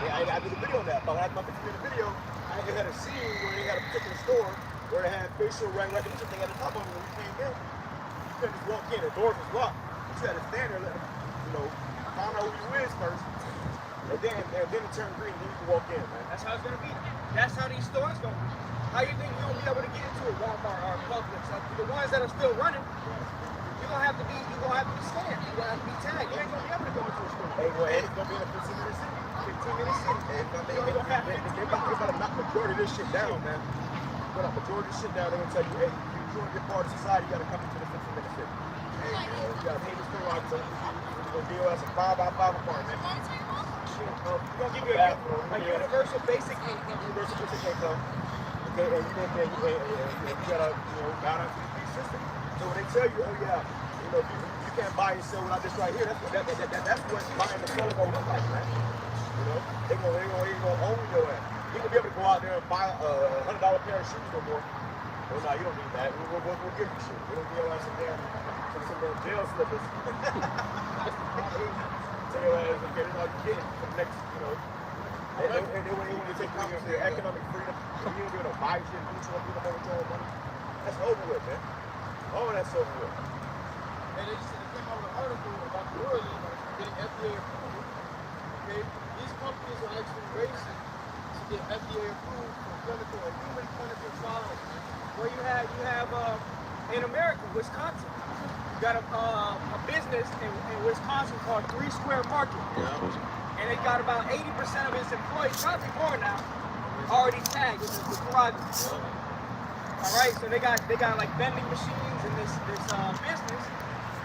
[SPEAKER 2] Yeah, I did a video on that, but when I had my 15-minute video, I had a scene where they had a particular store where they had facial recognition thing at the top of them when you came in. You couldn't just walk in, the doors was locked. But you had to stand there, let them, find out who you is first. And then it turned green, then you can walk in, man.
[SPEAKER 4] That's how it's gonna be. That's how these stores gonna be. How you think you're gonna be able to get into a Walmart or a Publix? The ones that are still running, you're gonna have to be scanned. You're gonna have to be tagged. You ain't gonna be able to go into a store.
[SPEAKER 2] Hey, well, and it's gonna be in a 15-minute city.
[SPEAKER 4] 15-minute city.
[SPEAKER 2] They're about to knock the majority of this shit down, man. Put up majority of this shit down, they're gonna tell you, hey, if you want to get part of society, you gotta come into the 15-minute city. Hey, you gotta pay this store out, so you're gonna deal as a 5x5 apartment.
[SPEAKER 4] We're gonna give you a universal basic income.
[SPEAKER 2] Universal basic income. Okay, and you gotta, bow down to the free system. So when they tell you, oh yeah, you can't buy and sell without this right here, that's what buying and selling gonna look like, man. They're gonna own your ass. You gonna be able to go out there and buy a $100 pair of shoes no more. Oh no, you don't need that. We'll give you shit. We don't give your ass some damn jail slippers. Tell your ass, okay, this is all you get for the next, and then when you take your economic freedom, you don't be able to buy shit, do something, do the whole money. That's over with, man. All that's over with.
[SPEAKER 3] And they just came out with an article about the world getting FDA approval. Okay, these companies are actually racing to get FDA approved for human clinical trials.
[SPEAKER 4] Where you have in America, Wisconsin, you got a business in Wisconsin called 3 Square Market. Yeah. And they got about 80% of its employees, probably more now, already tagged with prerogative. All right, so they got like vending machines in this business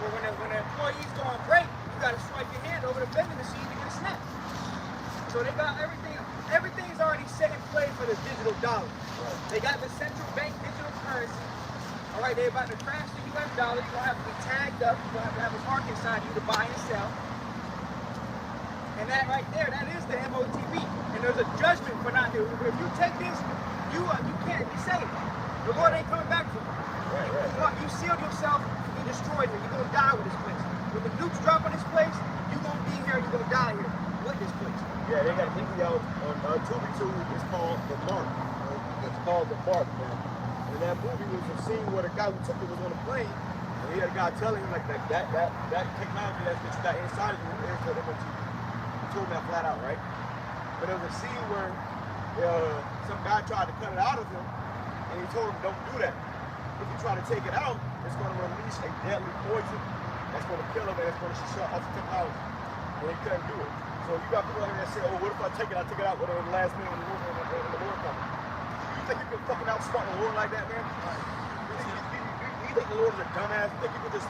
[SPEAKER 4] where when the employees go on break, you got to swipe your hand over the vending machine to get a snack. So they got everything's already set in play for the digital dollar. Right. They got the central bank digital currency. All right, they're about to crash the US dollar. You're gonna have to be tagged up. You're gonna have to have a mark inside you to buy and sell. And that right there, that is the MOTB. And there's a judgment for not doing it. If you take this, you can't be saved. The Lord ain't coming back for you. Right. You sealed yourself, you destroyed it. You're gonna die with this place. When the nukes drop on this place, you're gonna be here, you're gonna die here with this place.
[SPEAKER 2] Yeah, they got a movie out on Tubi. It's called The Mark. It's called The Mark, man. And that movie was a scene where the guy who took it was on a plane, and he had a guy telling him like that technology that you got inside of you is for MOTB. He told him that flat out, right? But there was a scene where some guy tried to cut it out of him, and he told him, don't do that. If you try to take it out, it's going to release a deadly poison that's going to kill him and it's going to shut off the technology. And he couldn't do it. So you got people out here that say, oh, what if I take it out with the last minute when the Lord comes? You think you can fucking outsmart the Lord like that, man? You think the Lord is a dumbass? You think you can just,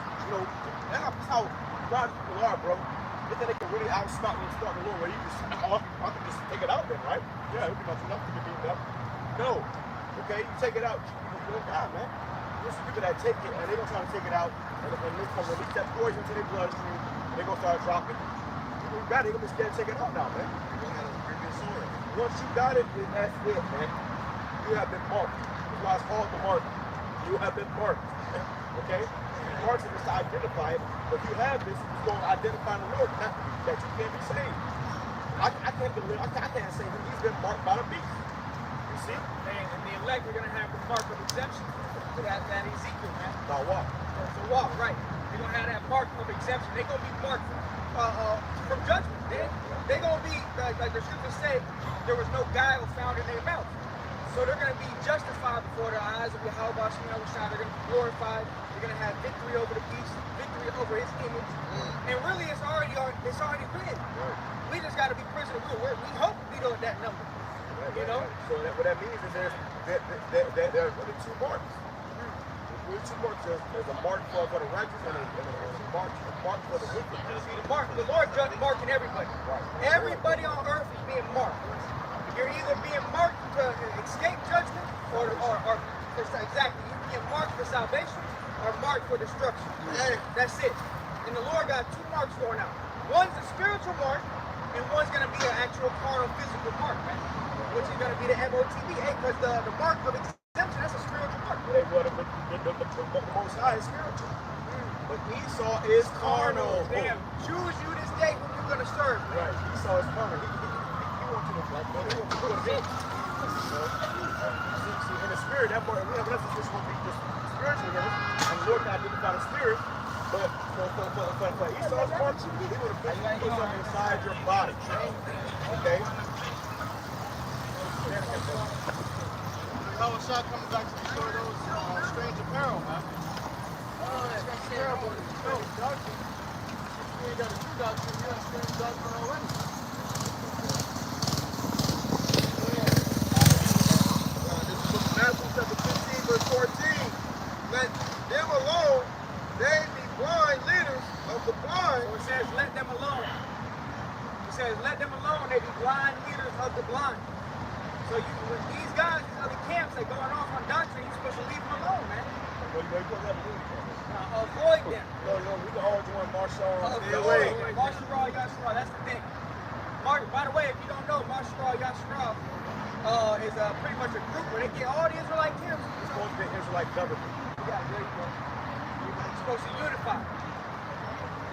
[SPEAKER 2] that's how God people are, bro. You think they can really outsmart and start the Lord where you just, I can just take it out then, right? Yeah, it would be much enough to be beaten up. No. Okay, you take it out, you're gonna die, man. There's some people that take it and they're gonna try to take it out and they're gonna release that poison to their bloodstream and they're gonna start dropping. People who got it, they're gonna be scared to take it out now, man. Once you got it, then that's it, man. You have been marked. That's why it's called the mark. You have been marked. Okay? Marks are just to identify it, but if you have this, it's going to identify the Lord that you can't be saved. I can't say that he's been marked by the beast. You see?
[SPEAKER 4] And the elect are going to have the mark of exemption to that Ezekiel, man.
[SPEAKER 2] About what?
[SPEAKER 4] For what, right. They're going to have that mark of exemption. They're going to be marked from judgment. They're going to be, like the scriptures say, there was no guile found in their mouth. So they're going to be justified before the eyes of Yahweh Shemel Shai. They're going to be glorified. They're going to have victory over the beast, victory over his image. And really, it's already written. Right. We just got to be prisoner of will. We hope we know that number. You know?
[SPEAKER 2] So what that means is there are really two marks. There's two marks. There's a mark for the righteous and a mark for the wicked.
[SPEAKER 4] The Lord marking everybody. Right. Everybody on earth is being marked. You're either being marked to escape judgment or exactly, you're being marked for salvation, are marked for destruction. That's it. And the Lord got 2 marks going out. One's a spiritual mark, and one's going to be an actual carnal physical mark, man. Which is going to be the MOTB. Because the mark of exemption, that's a spiritual mark.
[SPEAKER 2] The Most High is spiritual. But Esau is carnal.
[SPEAKER 4] Damn. Choose you this day who you're going to serve. Man.
[SPEAKER 2] Right. Esau is carnal. He wants you to like, he wants you to do it. See, in the spirit, that part, that's just going to be just spiritual. And the Lord can identify the spirit. But for Esau's part, he would have put something inside your body. Okay?
[SPEAKER 3] How was shot coming back to the store of those strange apparel, man? Strange apparel, but it's strange doctrine. You ain't got a true doctrine, you have strange doctrine already.
[SPEAKER 7] This is from Matthew chapter 15, verse 14. Let them alone, they be blind leaders of the blind.
[SPEAKER 4] So it says, let them alone. It says, let them alone, they be blind leaders of the blind. So when these guys, these other camps, they going off on doctrine, you're supposed to leave them alone, man. Avoid them.
[SPEAKER 2] No, we can all join Marshall.
[SPEAKER 4] Marshall Yashara, that's the thing. By the way, if you don't know, Marshall Yashara is pretty much a group where they get all the Israelite camps.
[SPEAKER 2] It's supposed to be an Israelite government.
[SPEAKER 4] Yeah, there you go. You're supposed to unify.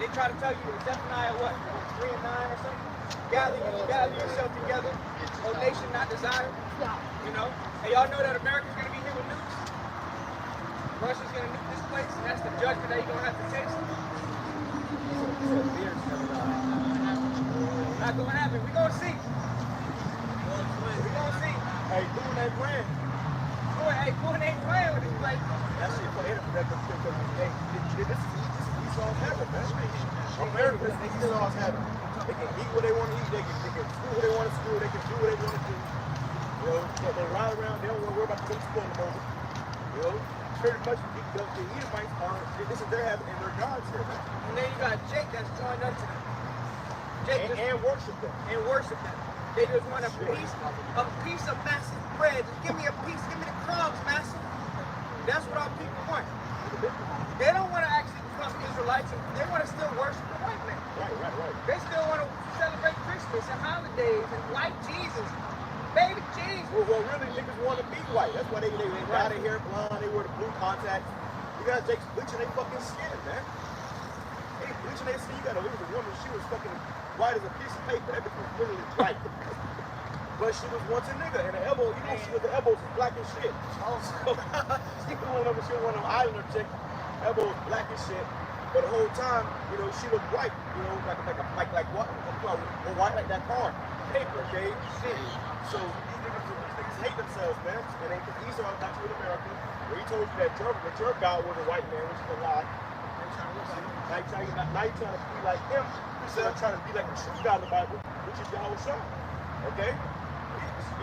[SPEAKER 4] They try to tell you in Zephaniah what, 3 and 9 or something? Gather yourself together. O nation not desired. You know? And y'all know that America's gonna be here with nukes. Russia's gonna nuke this place, and that's the judgment that you're gonna have to taste. Not gonna happen. We gonna see. We gonna see.
[SPEAKER 2] Hey, doing that plan.
[SPEAKER 4] Doing ain't playing with this place.
[SPEAKER 2] That shit for him. This is Esau's heaven, man. America is Esau's heaven. They can eat what they want to eat. They can screw what they want to screw. They can do what they want to do. You know, they ride around. They don't want to worry about the people in the moment. You know, pretty much the Edomites are. This is their heaven and their gods here, man.
[SPEAKER 4] And then you got Jake that's joined up to them. Jake
[SPEAKER 2] and worship them.
[SPEAKER 4] And worship them. They just want a piece of massive bread. Just give me a piece. Give me the crumbs, master. That's what our people want. They don't want to actually become Israelites. They want to still worship the white man.
[SPEAKER 2] Right.
[SPEAKER 4] They still want to celebrate Christmas and holidays and like Jesus. Baby Jesus.
[SPEAKER 2] Well, really, niggas want to be white. That's why they got their hair blonde. They wear the blue contacts. You got Jake's bleaching their fucking skin, man. They bleaching their skin. You got to look at the woman. She was fucking white as a piece of paper. That bitch was literally white. But she was once a nigga, and the elbow, you know, she was the elbows was black as shit. So she was one of them islander chick. Elbow was black as shit. But the whole time, you know, she looked white. You know, like what? White like that car. Paper, okay? Shit. So these niggas hate themselves, man. And then because Esau got you in America, where he told you that your God was a white man, which is a lie. Now you're trying to be like him. Instead of trying to be like the true God of the Bible, which is Yahweh Shah. Okay?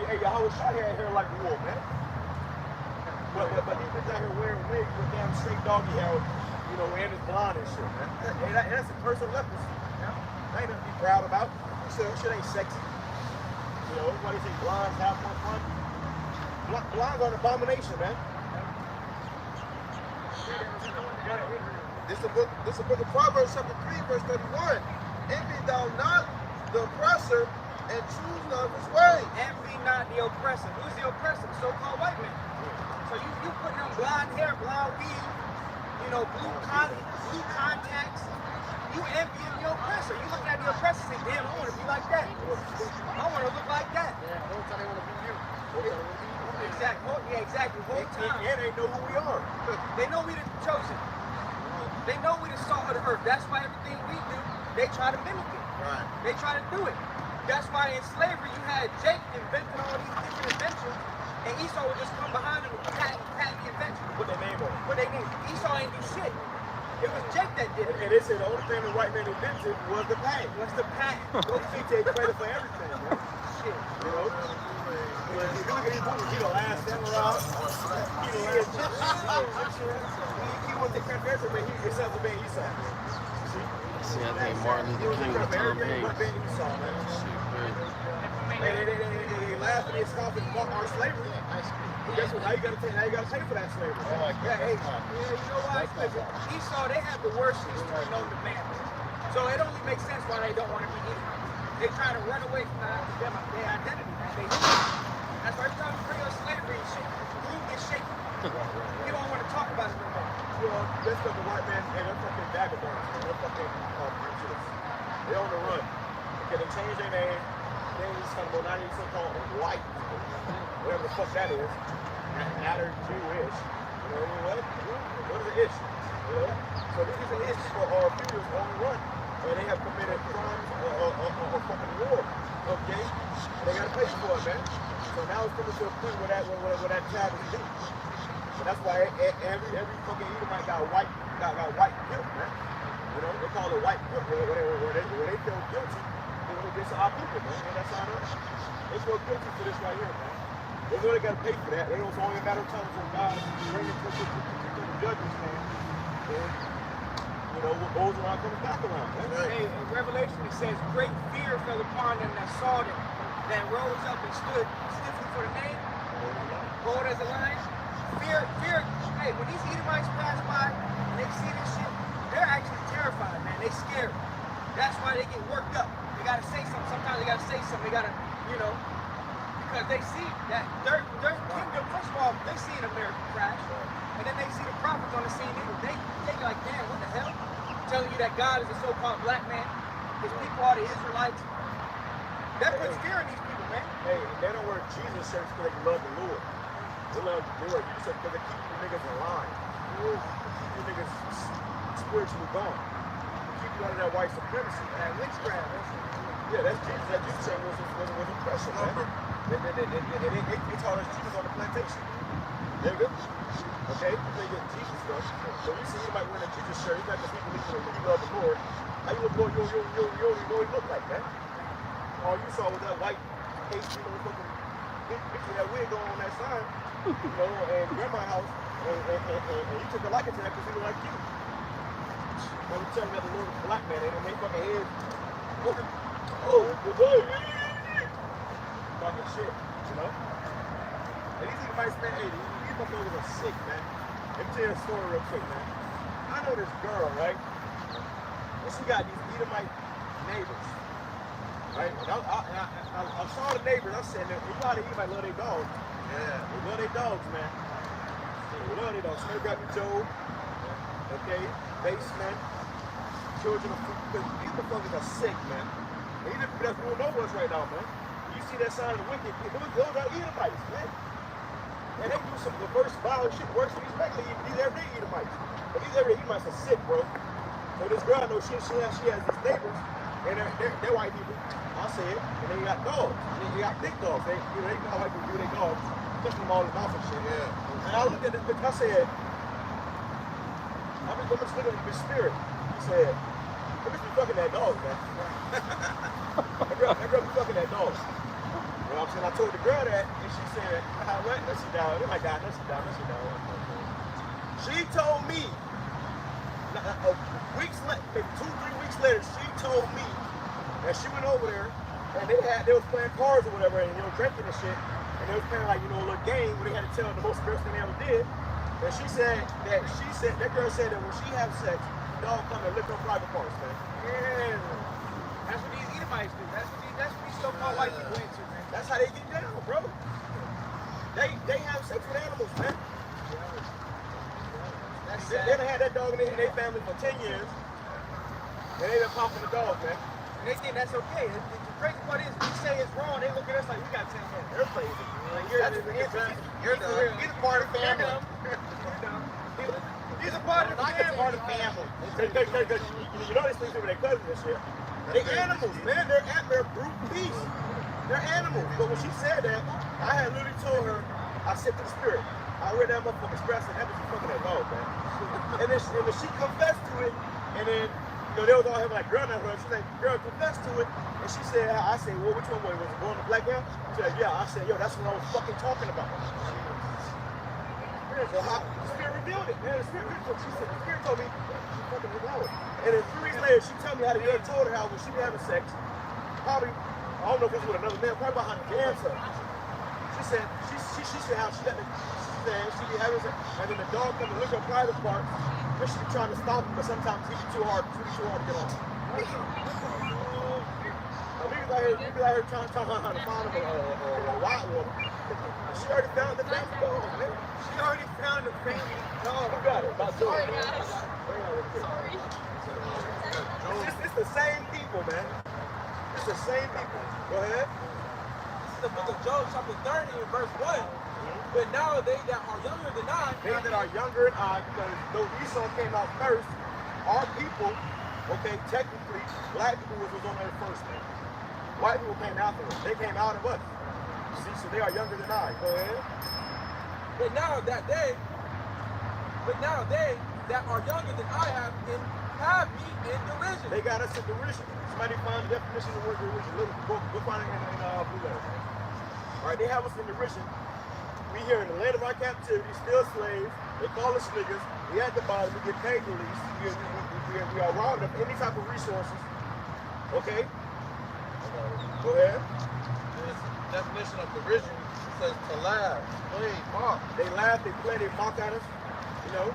[SPEAKER 2] Hey, Yahweh Shah had hair like wool, man. But these niggas out here wearing wigs with damn straight doggy hair, you know, and it's blonde and shit, man. Hey, that's a curse of leprosy. That ain't nothing to be proud about. Shit ain't sexy. You know, everybody say blondes have more fun. Blondes are an abomination, man.
[SPEAKER 7] This is the book of Proverbs chapter 3, verse 31. Envy thou not the oppressor, and choose not his way.
[SPEAKER 4] Envy not the oppressor. Who's the oppressor? The so-called white man. So you putting on blonde hair, blonde weave, you know, blue contacts. You envying your oppressor. You looking at the oppressor and say, damn, I want to be like that. I want to look like that.
[SPEAKER 3] Yeah, the whole time they want to be you.
[SPEAKER 4] Exactly. Whole time.
[SPEAKER 2] And they know who we are.
[SPEAKER 4] They know we the chosen. They know we the salt of the earth. That's why everything we do, they try to mimic it.
[SPEAKER 7] Right.
[SPEAKER 4] They try to do it. That's why in slavery you had Jake inventing all these different inventions, and Esau would just come behind him and patent the invention.
[SPEAKER 2] Put their name on it.
[SPEAKER 4] What they name? Esau ain't do shit. It was Jake that did it.
[SPEAKER 2] And they said the only thing the white man invented was the patent.
[SPEAKER 4] What's the patent?
[SPEAKER 2] He take credit for everything, man.
[SPEAKER 4] Shit.
[SPEAKER 2] You know? If you look at these movies, he the last samurai. He the last Egyptian. He wants to take credit for everything, but he himself to be Esau.
[SPEAKER 8] See, I think Martin Luther King was Tom Hanks.
[SPEAKER 2] Esau, man.
[SPEAKER 8] Shit,
[SPEAKER 2] They laugh and they scoff and mock our slavery. Guess what? Now you gotta pay for that slavery.
[SPEAKER 4] You know why? Because Esau, they have the worst history known to man. So it only makes sense why they don't want to be Edomites. They try to run away from their identity, man. That's why every time we bring up slavery and shit, the room gets shaken. You don't want to talk about it no more.
[SPEAKER 2] You know, that's what the white man and they're fucking vagabonds, man. They're fucking preachers. They're on the run. Okay, they change their name. They just kind of now they so-called white, whatever the fuck that is. Matter Jewish. You know what? What is the issue? You know? So this is an issue for our people on the run. And they have committed crimes or fucking war. Okay? And they gotta pay for it, man. So now it's coming to a point where that tab is due. So that's why every fucking Edomite got white guilt, man. You know, they call it white guilt where they feel guilty against our people, man. And that's on us. They feel guilty for this right here, man. They really gotta pay for that. They know it's only a matter of time until God brings it to the judgment stand. And you know, what goes around comes back around.
[SPEAKER 4] Hey, in Revelation it says, great fear fell upon them that saw them, that rose up and stood stiffly for the name, bold as a lion. Fear, hey, when these Edomites pass by and they see this shit, they're actually terrified, man. They scared. That's why they get worked up. They gotta say something. Sometimes they gotta say something. They gotta, you know, because they see that their kingdom, first of all, they see an American crash, and then they see the prophets on the scene. They like, damn, what the hell? Telling you that God is a so-called black man, his people are the Israelites. That puts fear in these people, man.
[SPEAKER 2] Hey, they don't wear Jesus shirts because they love the Lord. They wear Jesus shirts because they keep you niggas in line. Keep you niggas spiritually gone. Keep you under that white supremacy.
[SPEAKER 4] That witchcraft.
[SPEAKER 2] Yeah, that's Jesus. That Jesus shirt was oppression, man. They taught us Jesus on the plantation. Nigga. Okay? They get Jesus stuff. So you see anybody wearing a Jesus shirt, it's not just people believing you love the Lord. How you look, you know what he look like, man? All you saw was that white pasty motherfucking bitch with that wig on that sign, you know, and grandma's house, and you took a liking to that because he looked like you. Now we tell them that the Lord is a black man, they don't make fucking heads. Fucking shit, you know? And these Edomites, man, hey, these motherfuckers are sick, man. Let me tell you a story real quick, man. I know this girl, right? And she got these Edomite neighbors, right? And I saw the neighbors, I said, you know how the Edomite love their dogs? Yeah. They love their dogs, man. They love their dogs. Smith got me Joe, okay? Baseman, children of food. These motherfuckers are sick, man. And these are people that's ruling over us right now, man. You see that sign of the wicked, those are Edomites, man. And they do some perverse, violent shit worse than these regular, these everyday Edomites. But these everyday Edomites are sick, bro. So this girl, I know she has these neighbors, and they're white people. I'll say it. And then you got dogs. And then you got big dogs. They know how white people do their dogs. Touching them all in the mouth and shit. Yeah. And I looked at this bitch, I said, I'm just looking at this spirit. He said, let me be fucking that dog, man. that girl be fucking that dog. You know what I'm saying? I told the girl that, and she said, what? Let's sit down. Oh my God, let's sit down. She told me, maybe 2-3 weeks later, she told me that she went over there, and they was playing cards or whatever, and drinking and shit, and they was playing like, a little game where they had to tell the most embarrassing thing they ever did. And that girl said that when she has sex, the dog come and lick her private parts, man.
[SPEAKER 4] Yeah. That's what these Edomites do. That's what these so-called white people into, man.
[SPEAKER 2] That's how they get down, bro. They have sex with animals, man. They done had that dog in their family for 10 years, and they done popping the dog, man.
[SPEAKER 4] And they think that's okay. The crazy part is, we say it's wrong, they look at us like we got 10 heads. They're crazy. Like, you're dumb. He's a part of the family. You're dumb. He's a part of the family.
[SPEAKER 2] You know they sleep with their cousins and shit. They're animals, man. They're brute beasts. They're animals. But when she said that, I had literally told her, I said to the spirit, I read that motherfucker express and that was fucking that dog, man. And then she confessed to it, and then they was all having like, girl, not her. She's like, girl, confessed to it. And she said, I said, well, which one was it? Was it going to black man? She said, yeah. I said, yo, that's what I was fucking talking about. So the spirit revealed it, man. The spirit told me, she fucking revealed it. And then 3 weeks later, she told me how the girl told her how when she was having sex, probably I don't know if it was with another man, probably behind the damn son. She said she said how she got the, she said she be having it, and then the dog come and lick her private parts, and she be trying to stop him, but sometimes he be too hard to get on. Niggas out here trying to find a white woman. She already found the family dog, man.
[SPEAKER 4] She already found the family dog.
[SPEAKER 2] Who got it? About Joe.
[SPEAKER 6] Sorry.
[SPEAKER 2] It's the same people, man. It's the same people. Go ahead.
[SPEAKER 1] This is the book of Job, chapter 30, and verse 1. But now they that are younger than I,
[SPEAKER 2] They that are younger than I, because though Esau came out first, our people, okay, technically, black people was on there first, man. White people came after us. They came out of us. See, so they are younger than I. Go ahead.
[SPEAKER 1] but now they that are younger than I have me in derision.
[SPEAKER 2] They got us in derision. Somebody find the definition of the word derision. Go find it in Blue Letter. All right, they have us in derision. We here in the land of our captivity, still slaves. They call us niggas. We at the bottom. We get paid the least. We are robbed of any type of resources. Okay? Go ahead.
[SPEAKER 7] This definition of derision says to laugh, play, mock.
[SPEAKER 2] They laugh, they play, they mock at us. You know?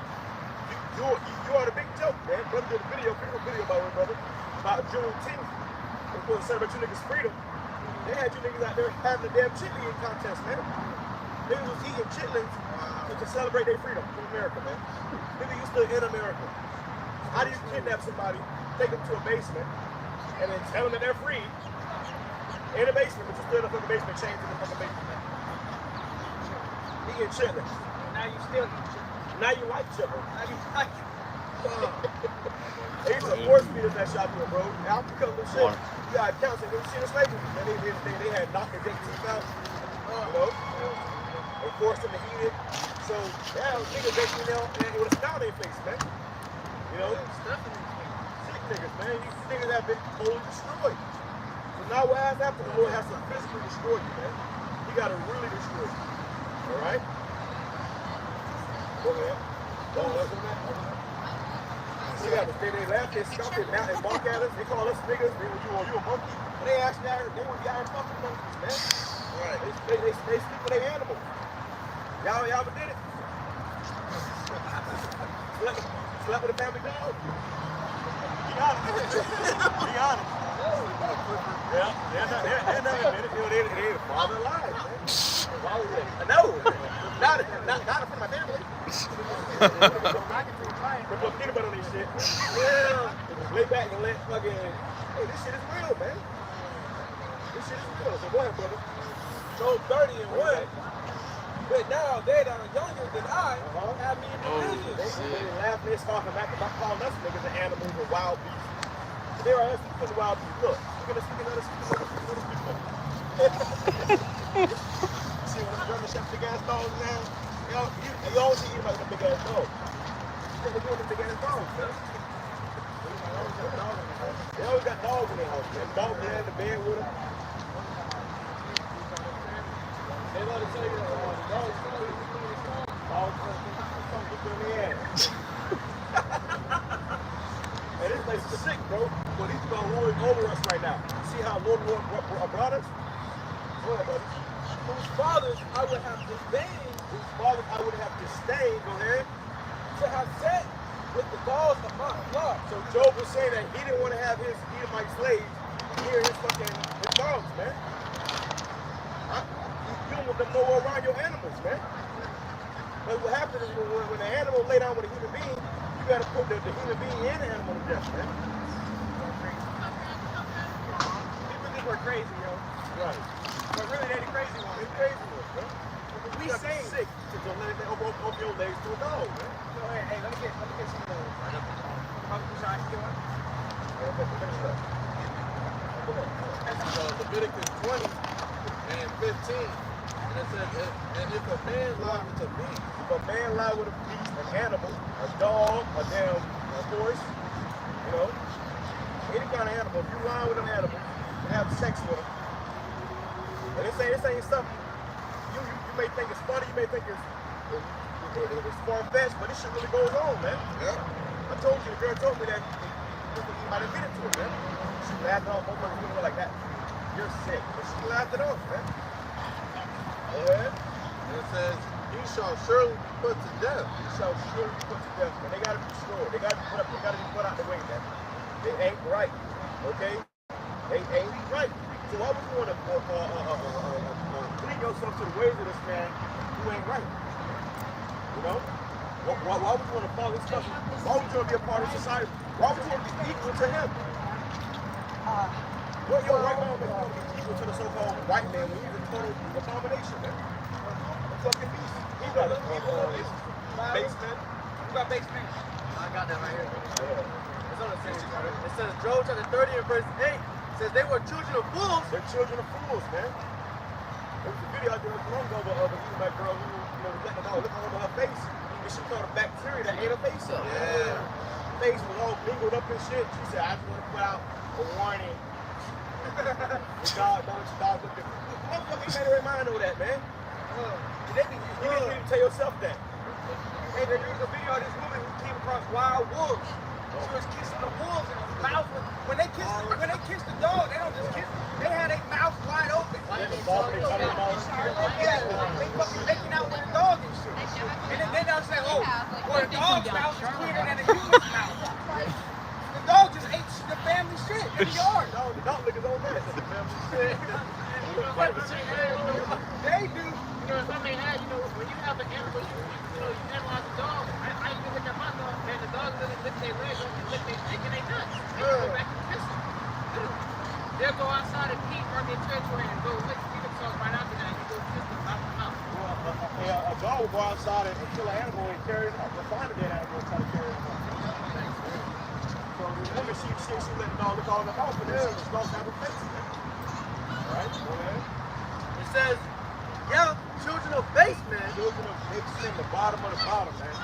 [SPEAKER 2] You are the big joke, man. Brother did a video, beautiful video by my brother, about Juneteenth. We're supposed to celebrate you niggas' freedom. They had you niggas out there having a damn chitlin contest, man. Niggas was eating chitlins to celebrate their freedom in America, man. Niggas, you still in America. How do you kidnap somebody, take them to a basement, and then tell them that they're free in a basement, but you're still in the fucking basement, chained to the fucking basement, man. Eating chitlins.
[SPEAKER 4] Now you still eat chitlins.
[SPEAKER 2] Now you like chitlins.
[SPEAKER 4] Now you like it.
[SPEAKER 2] They used to force feed us that shot to bro. Now because of shit, you got accounts and they shit in slavery. Man, they had knocked their dick teeth out. You know? They forced them to eat it. So now niggas basically now with a smile on their face, man. You know? Sick niggas, man. These niggas have been totally destroyed. So now what has happened? The Lord has to physically destroy you, man. He gotta really destroy you. Alright? Go ahead. Go ahead. Yeah, but they laugh, they stomp it, now they bark at us, they call us niggas, you a monkey. And they actually out here, they would be out here fucking monkeys, man. Right. They sleep with their animals. Y'all ever did it? Slept with a family dog? Be honest. Be honest. Yeah, they're not admitted. They're the father alive, man. No, not in front of my family. Put peanut butter on this shit. Yeah. Lay back and let fucking. Hey, this shit is real, man. This shit is real. So go ahead, brother.
[SPEAKER 1] Job 30 and 1. But now they that are younger than I have me in derision.
[SPEAKER 2] They laugh and they scoffing back about calling us niggas and animals and wild beasts. So they are us because of wild beasts. Look, speaking of this. See when the brother shot big ass dogs now? You always see about the big ass dogs. They doing the big ass dogs, man. They always got dogs in their house, man. Dogs in the bed with them. They love to tell you that dogs in their ass. Hey, this place is sick, bro. But these people are rolling over us right now. See how Lord brought us? Go ahead, buddy.
[SPEAKER 1] Whose fathers I would have disdained,
[SPEAKER 2] Whose fathers I would have disdained, go ahead,
[SPEAKER 1] to have set with the dogs of my flock.
[SPEAKER 2] So Job was saying that he didn't want to have his Edomite slaves near his dogs, man. You don't want them nowhere around your animals, man. But what happens is when the animal lay down with a human being, you got to put the human being and the animal to death, man.
[SPEAKER 4] People think we're crazy, yo.
[SPEAKER 2] Right.
[SPEAKER 4] But really, they're the crazy ones.
[SPEAKER 2] It's crazy, man.
[SPEAKER 4] We
[SPEAKER 2] You got to be
[SPEAKER 4] sane.
[SPEAKER 2] sick to let it open your legs to a dog, man.
[SPEAKER 4] So, hey, let me get some of those. Sorry, you want?
[SPEAKER 7] So Leviticus 20 and 15. And it says, and if a man lie with a beast,
[SPEAKER 2] If a man lie with a beast, an animal, a dog, a horse, you know, any kind of animal, if you lie with an animal and have sex with them, and this ain't something you may think it's funny, you may think it's far-fetched, but this shit really goes on, man.
[SPEAKER 7] yeah,
[SPEAKER 2] I told you, the girl told me that you might admit it to her, man. She laughed all over like that. You're sick. But she laughed it off, man. Go ahead.
[SPEAKER 7] And it says, he shall surely be put to death.
[SPEAKER 2] He shall surely be put to death, man. They gotta be destroyed. They gotta be put up. They gotta be put out the way, man. They ain't right. Okay? They ain't right. So why would you want to clean yourself to the ways of this man who ain't right? You know? Why would you want to follow his stuff? Why would you want to be a part of society? Why would you want to be equal to him? Well, your right man would want to be equal to the so-called white man when he's a total abomination, man. A fucking beast. He's not a baseman.
[SPEAKER 4] You got basement.
[SPEAKER 3] I got that right here. It's on the same chapter. It says Job chapter 30 and verse 8. It says they were children of fools.
[SPEAKER 2] They're children of fools, man. There was a video out there long ago of a black girl who, was letting the dog look over her face. And she caught a bacteria that ate her face up.
[SPEAKER 7] Yeah.
[SPEAKER 2] Her face was all bingled up and shit. She said, I just want to put out a warning. The dog, don't let your dog look at me. Motherfucker, you made her mind know that, man. You need to tell yourself that.
[SPEAKER 4] Hey, there was a video of this woman who came across wild wolves. She was kissing the wolves and her mouth was, when they kiss the dog, they don't just kiss, they had their mouth wide open. Yeah, they fucking making out with the dog and shit. And then they'll say, oh, well, the dog's mouth is cleaner than the human's mouth. The dog just ate the family shit in the yard.
[SPEAKER 2] No, the dog lick his own ass. The family shit.
[SPEAKER 4] They do.
[SPEAKER 5] You know, if I may add, you know, when you have an animal, you analyze the dog. I even look at my dog, man. The dog doesn't lick their legs up and lick their dick and they nuts. They go back and kiss them. They'll go outside and pee from their territory and go lick themselves right after that. And go kiss them mouth to mouth.
[SPEAKER 2] A dog will go outside and kill an animal and carry it up. Find a dead animal and try to carry it up. So the woman, she let the dog look all the house, but then she just lost have her face. Alright, go ahead.
[SPEAKER 3] It says, yeah, children of base, man.
[SPEAKER 2] Children of big sin, the bottom of the bottom, man.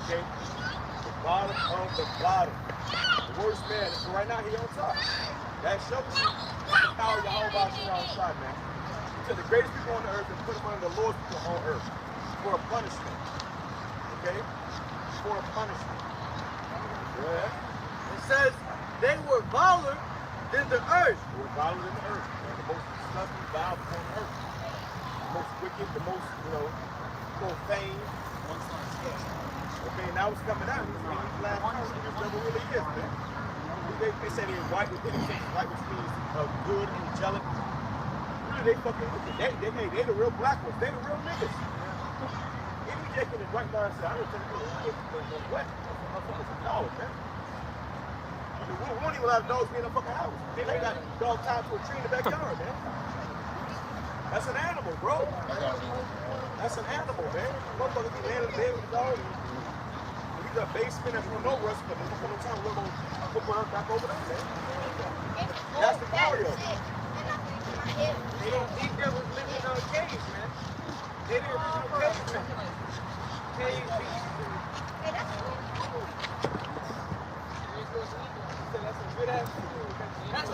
[SPEAKER 2] Okay? The bottom of the bottom. The worst man, so right now he on top. That shows you the power of the whole body on side, man. He took the greatest people on the earth and put them under the Lord's people on earth for a punishment. Okay? For a punishment. Yeah.
[SPEAKER 3] It says they were viler than the earth.
[SPEAKER 2] They were viler than the earth. Man. The most disgusting, vile on earth. The most wicked, the most, profane. Okay, now it's coming out. These last times, this devil really is, man. They say they're white with innocence, white which means good, angelic. Really, they fucking wicked. They the real black ones. They the real niggas. Even Jake in his right mind said, I don't think they're what? Motherfuckers are dogs, man. We won't even allow dogs be in a fucking house. They got dogs tied to a tree in the backyard, man. That's an animal, bro. That's an animal, man. Motherfuckers be laying in the bed with the dog. We got basement that's no rust, but there's no time we're going to put one back over there, man. That's the power of it.
[SPEAKER 4] They don't think there was living in a cage, man. They didn't live in a cage, man. Cage beast. That's a good ass food. That's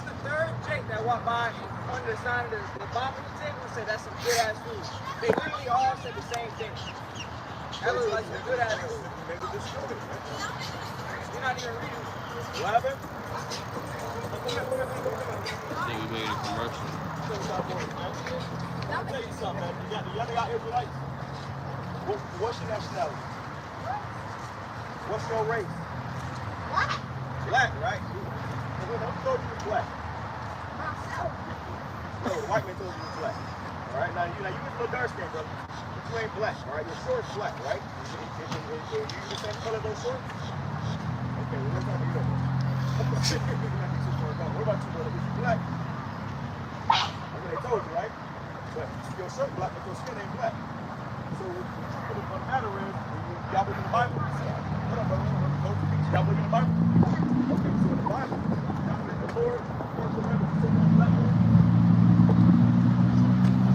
[SPEAKER 4] the third Jake that walked by under the sign of the bottom of the table and said that's some good ass food. They literally all said the same thing. That looks like some good ass food. You're not even reading.
[SPEAKER 2] What happened?
[SPEAKER 8] I think we made a commercial.
[SPEAKER 2] I'll tell you something, man. Y'all got Israelites? What's your nationality? What's your race?
[SPEAKER 9] What?
[SPEAKER 2] Black, right? Who told you you're black?
[SPEAKER 9] Myself.
[SPEAKER 2] No, the white man told you you're black. Alright, now you get a little dark skin, brother. But you ain't black, alright? Your shorts black, right? You the same color as those shorts? Okay, well, let's not be that. What about you, brother? Is you black? That's what they told you, right? But your shirt black, but your skin ain't black. So what the matter is, y'all believe in the Bible? What up, brother? Go to the beach. Y'all believe in the Bible? Okay, so in the Bible, y'all believe the Lord, first commandment, to take on black man.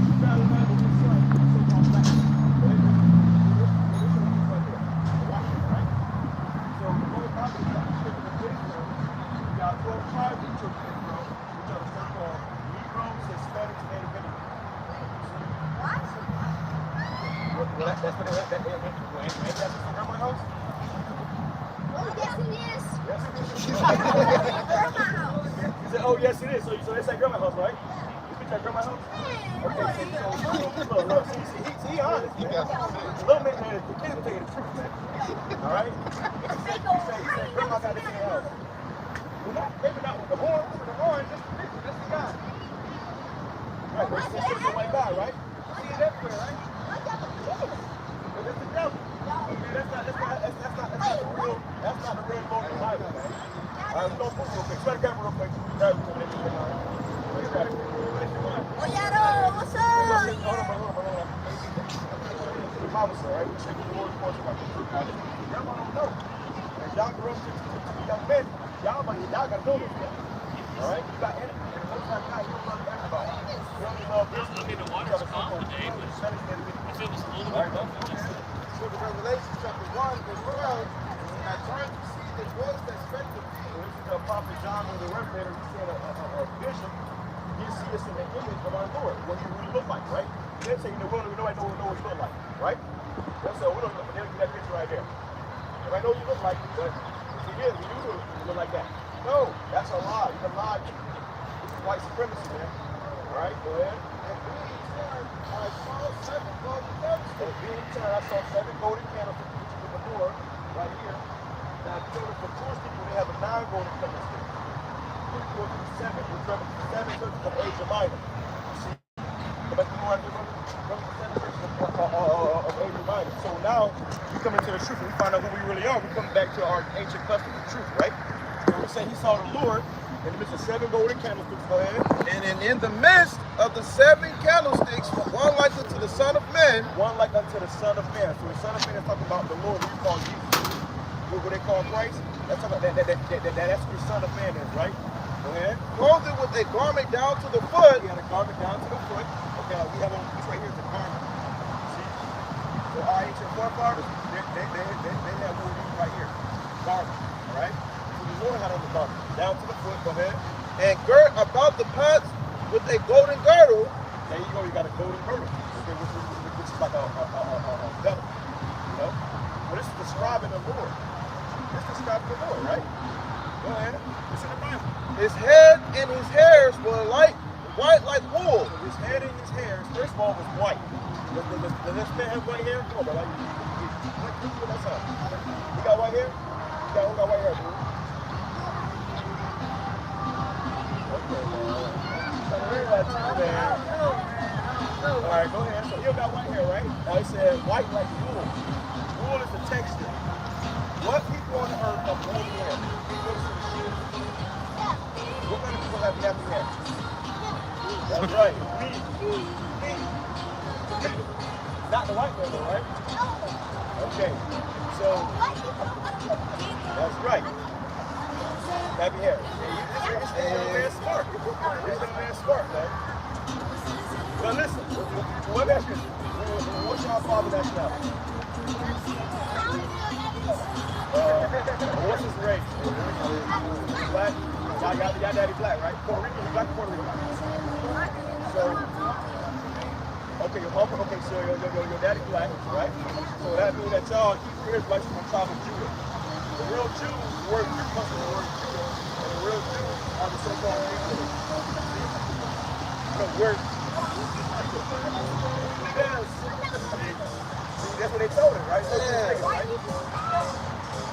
[SPEAKER 2] You got the Bible, his son, take on black man. So the whole Bible is not children of Israel. You got 12 tribes of children of Israel, which are the so-called Negroes, Hispanics, and Native Americans.
[SPEAKER 9] What?
[SPEAKER 2] Well, that's what ain't that from grandma's house?
[SPEAKER 9] Well, yes, it is.
[SPEAKER 2] Yes, it is.
[SPEAKER 9] Grandma's house.
[SPEAKER 2] You said, oh, yes, it is. So that's grandma's house, right? You speak at grandma's house? Okay, so look, see, he honest, man. The little man, the kids will tell you the truth, man. All right? He said, grandma got this in the house. Well, maybe not with the horn, just the picture, that's the guy. Right, but it's just a white guy, right? You see it everywhere, right? But it's the devil. Okay, that's not the real Lord of the Bible, man. All right, we're going to put it real quick. Try to grab it real quick. Grab it real quick.
[SPEAKER 9] What's up?
[SPEAKER 2] The Bible says, right? We should be the Lord's portion about the truth. Y'all don't know. And y'all grew up to young men. Y'all got to know this, man. All right? You got enemies. And most of the time, you don't love everybody. You only love this.
[SPEAKER 8] I mean, the water's calm today, but if it was a little bit rough,
[SPEAKER 3] Book of Revelation, chapter 1, verse 12. And I turned to see the voice that spake to me.
[SPEAKER 2] So this is the prophet John the Revelator. He said a vision. He see us in the image of our Lord. What he really look like, right? He didn't say, nobody know what he look like, right? That's so we don't look. They'll give that picture right there. Everybody know what you look like, but if you did, you look like that. No, that's a lie. You can lie. This is white supremacy, man. All right, go ahead.
[SPEAKER 3] And being turned, I saw 7 golden candlesticks, which is the door right here. Now, for Jewish people, they have a 9 golden candlesticks. Which goes to 7, which represents the 7 churches of Asia Minor. You see? Go back to the right, represents the 7 churches of Asia Minor. So now, we come into the truth and we find out who we really are. We come back to our ancient customs of truth, right? So we say he saw the Lord in the midst of 7 golden candlesticks. Go ahead.
[SPEAKER 7] And in the midst of the 7 candlesticks, one like unto the Son of Man.
[SPEAKER 2] One like unto the Son of Man. So the Son of Man is talking about the Lord. We call Jesus. What they call Christ? That's talking about that's who the Son of Man is, right? Go ahead.
[SPEAKER 7] Clothed with a garment down to the foot.
[SPEAKER 2] He had a garment down to the foot. Okay, we have this right here is a garment. See? So our ancient forefathers, they have what we do right here. Garment. All right? So the Lord had on the garment. Down to the foot. Go ahead.
[SPEAKER 7] And girt about the pads with a golden girdle.
[SPEAKER 2] There you go. You got a golden girdle. Okay, which is like a belt. You know? Well, this is describing the Lord. This is describing the Lord, right? Go ahead. It's in the Bible.
[SPEAKER 7] His head and his hairs were white like wool.
[SPEAKER 2] So his head and his hairs, first of all, was white. Does this man have white hair? Come on, bro. That's up. You got white hair? Who got white hair, dude? Okay, man. All right, go ahead. So you got white hair, right? Now he said white like wool. Wool is the texture. What people on the earth have woolly hair? What kind of people have nappy hair? That's right. Me. Not the white man, though, right? Okay. So that's right. Nappy hair. This young man's smart. This young man's smart, man. Well, listen. What what's your father's nationality? What's his race? Black? Y'all daddy black, right? Puerto Rican, black Puerto Rican. So, okay, your mama, okay, so your daddy black, right? So that means that y'all Israelites from the tribe of Judah. The real Jews word comes from the word Judah, and the real Jews are the so-called Israelites. The word. See, that's what they told him, right? So right?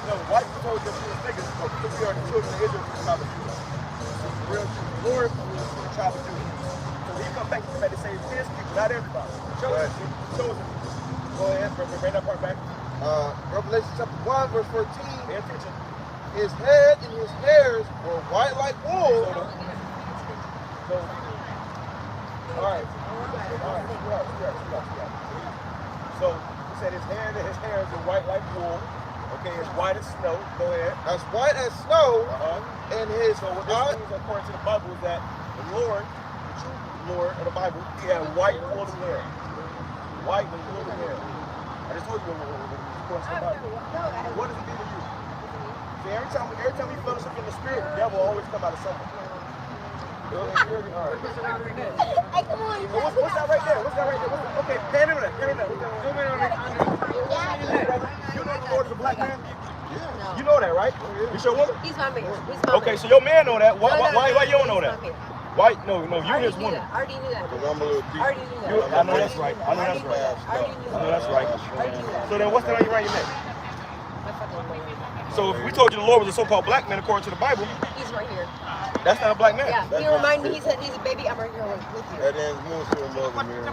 [SPEAKER 2] No, white people told them we were niggas, but we are the children of Israel from the tribe of Judah. So the real Jews, the Lord was from the tribe of Judah. So he come back to say his people, not everybody. Chosen. Go ahead, bring that part back.
[SPEAKER 7] Revelation chapter 1, verse 14.
[SPEAKER 2] Pay attention.
[SPEAKER 7] His head and his hairs were white like wool.
[SPEAKER 2] So all right. So he said his hairs are white like wool. Okay, it's white as snow. Go ahead.
[SPEAKER 7] As white as snow. And his
[SPEAKER 2] so what this means, according to the Bible, is that the Lord, the true Lord of the Bible, he had white woolly hair. White and woolly hair. I just told you according to the Bible. What does it mean to you? See, every time you fellowship in the spirit, the devil always come out of something. All right.
[SPEAKER 9] Hey, come on.
[SPEAKER 2] What's that right there? Okay, pan in there. You know the Lord is a black man? Yeah. You know that, right? You sure woman?
[SPEAKER 9] He's my man.
[SPEAKER 2] Okay, so your man know that. Why you don't know that? Why? No, you and this woman.
[SPEAKER 6] I already knew that.
[SPEAKER 7] Because I'm a little deep.
[SPEAKER 6] I already knew that.
[SPEAKER 2] I know that's right. I know that's right. I know that's right. So then what's that on you around your neck?
[SPEAKER 6] My fucking Lord.
[SPEAKER 2] So if we told you the Lord was a so-called black man according to the Bible,
[SPEAKER 6] He's right here.
[SPEAKER 2] that's not a black man.
[SPEAKER 6] Yeah, he reminded me, he said he's a baby, I'm right here with you.
[SPEAKER 7] That ain't more so love than Mary.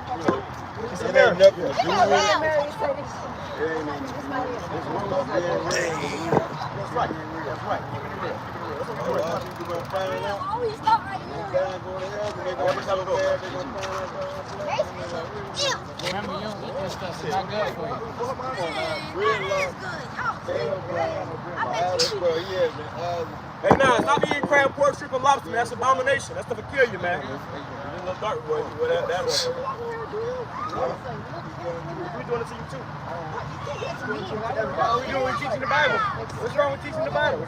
[SPEAKER 2] It's
[SPEAKER 7] It
[SPEAKER 2] a marriage.
[SPEAKER 7] ain't nothing to do
[SPEAKER 6] Yeah,
[SPEAKER 7] with
[SPEAKER 6] yeah, Mary said it's
[SPEAKER 7] it. It ain't even it's one about being real.
[SPEAKER 2] That's right. That's right. Keep it real. That's what we're
[SPEAKER 7] A lot
[SPEAKER 2] doing.
[SPEAKER 7] of people gonna find out.
[SPEAKER 9] Always stop right
[SPEAKER 7] When
[SPEAKER 9] here.
[SPEAKER 7] God go to heaven, they gonna be so bad, they gonna find out God bless them. They're like,
[SPEAKER 9] Ew.
[SPEAKER 5] Remember, you don't eat this stuff. It's not good for you.
[SPEAKER 7] real
[SPEAKER 9] That
[SPEAKER 7] love.
[SPEAKER 9] is good. Y'all
[SPEAKER 7] Hell,
[SPEAKER 9] too.
[SPEAKER 7] bro.
[SPEAKER 9] I bet
[SPEAKER 7] Alex,
[SPEAKER 9] you.
[SPEAKER 7] bro, he has been Alex.
[SPEAKER 2] Hey, nah, stop eating crab, pork, shrimp, and lobster, man. That's abomination. That stuff will kill you, man. You're a little dark, boy. That was. We doing it to you, too. All we doing is teaching the Bible. What's wrong with teaching the Bible?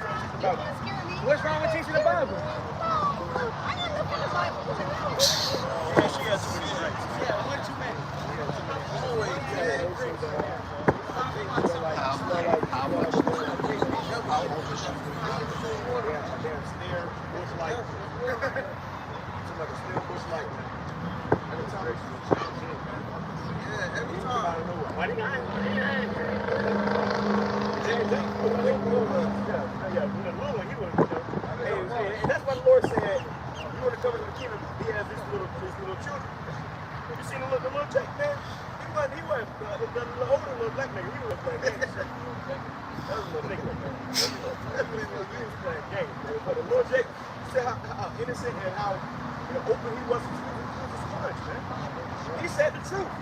[SPEAKER 2] What's wrong with teaching the Bible?
[SPEAKER 9] I got nothing in the Bible.
[SPEAKER 2] Yeah, she has too many rights.
[SPEAKER 4] Yeah, one too many.
[SPEAKER 2] And that's why the Lord said, you want to come into the kingdom, he has these little children. You seen the little Jake, man? He wasn't the older little black nigga. He was playing games. That was a little nigga. He was playing games. But the little Jake, you see how innocent and how open he was. He was a sponge, man. He said the truth.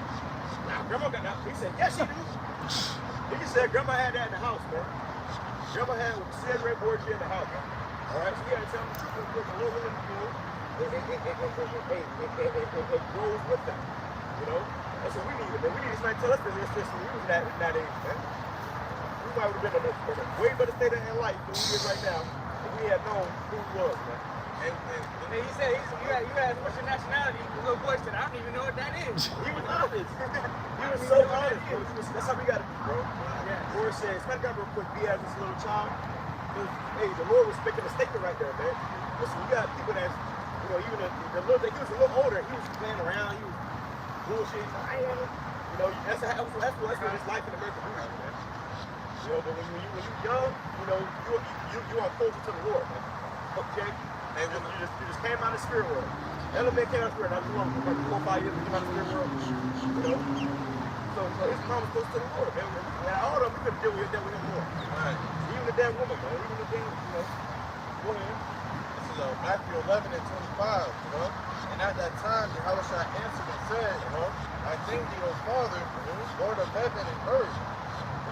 [SPEAKER 2] Now, Grandma got that. He said, yes, she do. He said, Grandma had that in the house, man. Grandma had cigarette board in the house. All right, so you got to tell them the truth. There's a little in the pool. It grows with them, you know? That's what we need, man. We need to tell us that this system. We was that age, man. We might have been in a way better state of life than we is right now if we had known who he was, man.
[SPEAKER 4] And he said, you asked what's your nationality? The little boy said, I don't even know what that is.
[SPEAKER 2] He was honest. He was so honest, bro. That's how we got to be, bro. The Lord says, smack down real quick, be as this little child. Hey, the Lord was making a statement right there, man. Listen, you got people that's, even the little, he was a little older. He was playing around. He was bullshit. That's what it's like in America, man. But when you're young, you are closer to the Lord, man. Okay? And you just came out of the spirit world. That little man came out of the spirit, not too long, like 4 or 5 years, he came out of the spirit world. So his mom was close to the Lord, man. And all of them, we couldn't deal with him more.
[SPEAKER 7] Right.
[SPEAKER 2] Even the damn woman, man. Even the damn, go ahead.
[SPEAKER 7] This is Matthew 11 and 25, And at that time, Yahushua answered and said, I thank thee, O Father, Lord of heaven and earth,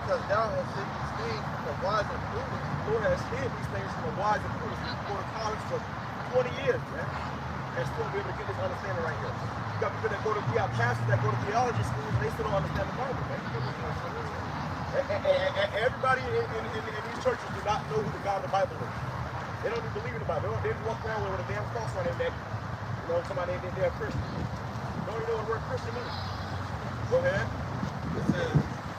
[SPEAKER 7] because thou hast hid these things from the wise and prudent.
[SPEAKER 2] The Lord has hid these things from the wise and prudent. People go to college for 20 years, man, and still be able to get this understanding right here. You got people that we got pastors that go to theology schools and they still don't understand the Bible, man. And everybody in these churches do not know who the God of the Bible is. They don't even believe in the Bible. They just walk around with a damn cross on their neck. Somebody they're a Christian. Don't even know what the word Christian means. Go ahead.
[SPEAKER 7] It says,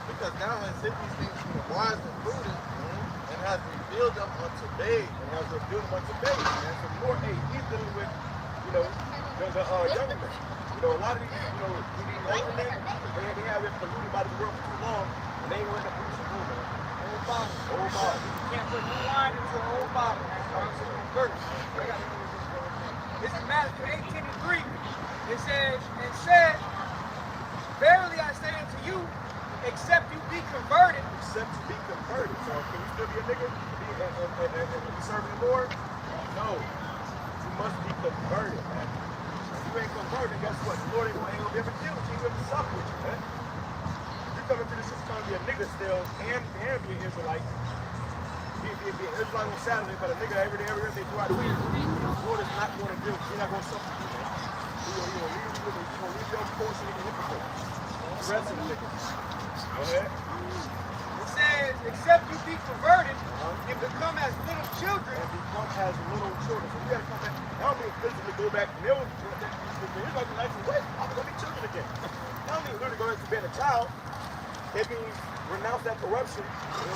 [SPEAKER 7] because thou hast hid these things from the wise and prudent, and hast revealed them unto babes.
[SPEAKER 2] And has revealed them unto babes. And so the Lord, he's dealing with, the younger men. A lot of these, these older men, they have been polluted by the world for too long, and they ain't going to produce a woman.
[SPEAKER 4] Old bottle.
[SPEAKER 2] Old bottle.
[SPEAKER 4] You can't put new wine into an old bottle. This is Matthew 18:3. It says, and said, verily I say unto you, except you be converted.
[SPEAKER 2] Except to be converted. So can you still be a nigga and be serving the Lord? No. You must be converted, man. If you ain't converted, guess what? The Lord ain't gonna be able to deal with you. He's gonna suffer with you, man. You come into this system trying to be a nigga still and be an Israelite. Be an Israelite on Saturday, but a nigga every day throughout the week. The Lord is not going to deal with you. He's not going to suffer with you, man. He's going to leave your portion in the hypocrite. The rest of the niggas. Go ahead.
[SPEAKER 4] It says, except you be converted and become as little children.
[SPEAKER 2] And become as little children. So you got to come back. I don't mean physically go back. The Israelites are like, wait, I'm going to be children again. I don't mean literally go back to being a child. It means renounce that corruption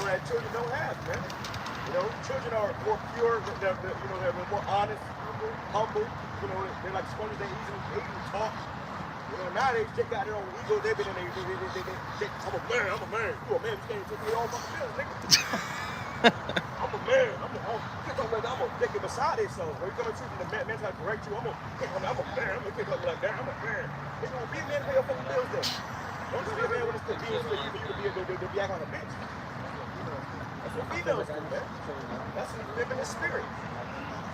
[SPEAKER 2] that children don't have, man. You know, children are more pure, they're more honest, humble. You know, they're like sponges, they easily talk. You know, nowadays they got their own ego. They've been in I'm a man. You a man, you can't take me all fucking business, nigga. I'm a man. I'm a dick beside themselves. When you come into the man try to correct you, I'm a man. I'm gonna kick up like that. I'm a man. Nigga, well, be a man, pay your fucking bills then. Don't just be a man when it's convenient for you to be acting like a bitch. That's what females do, man. That's living in the spirit.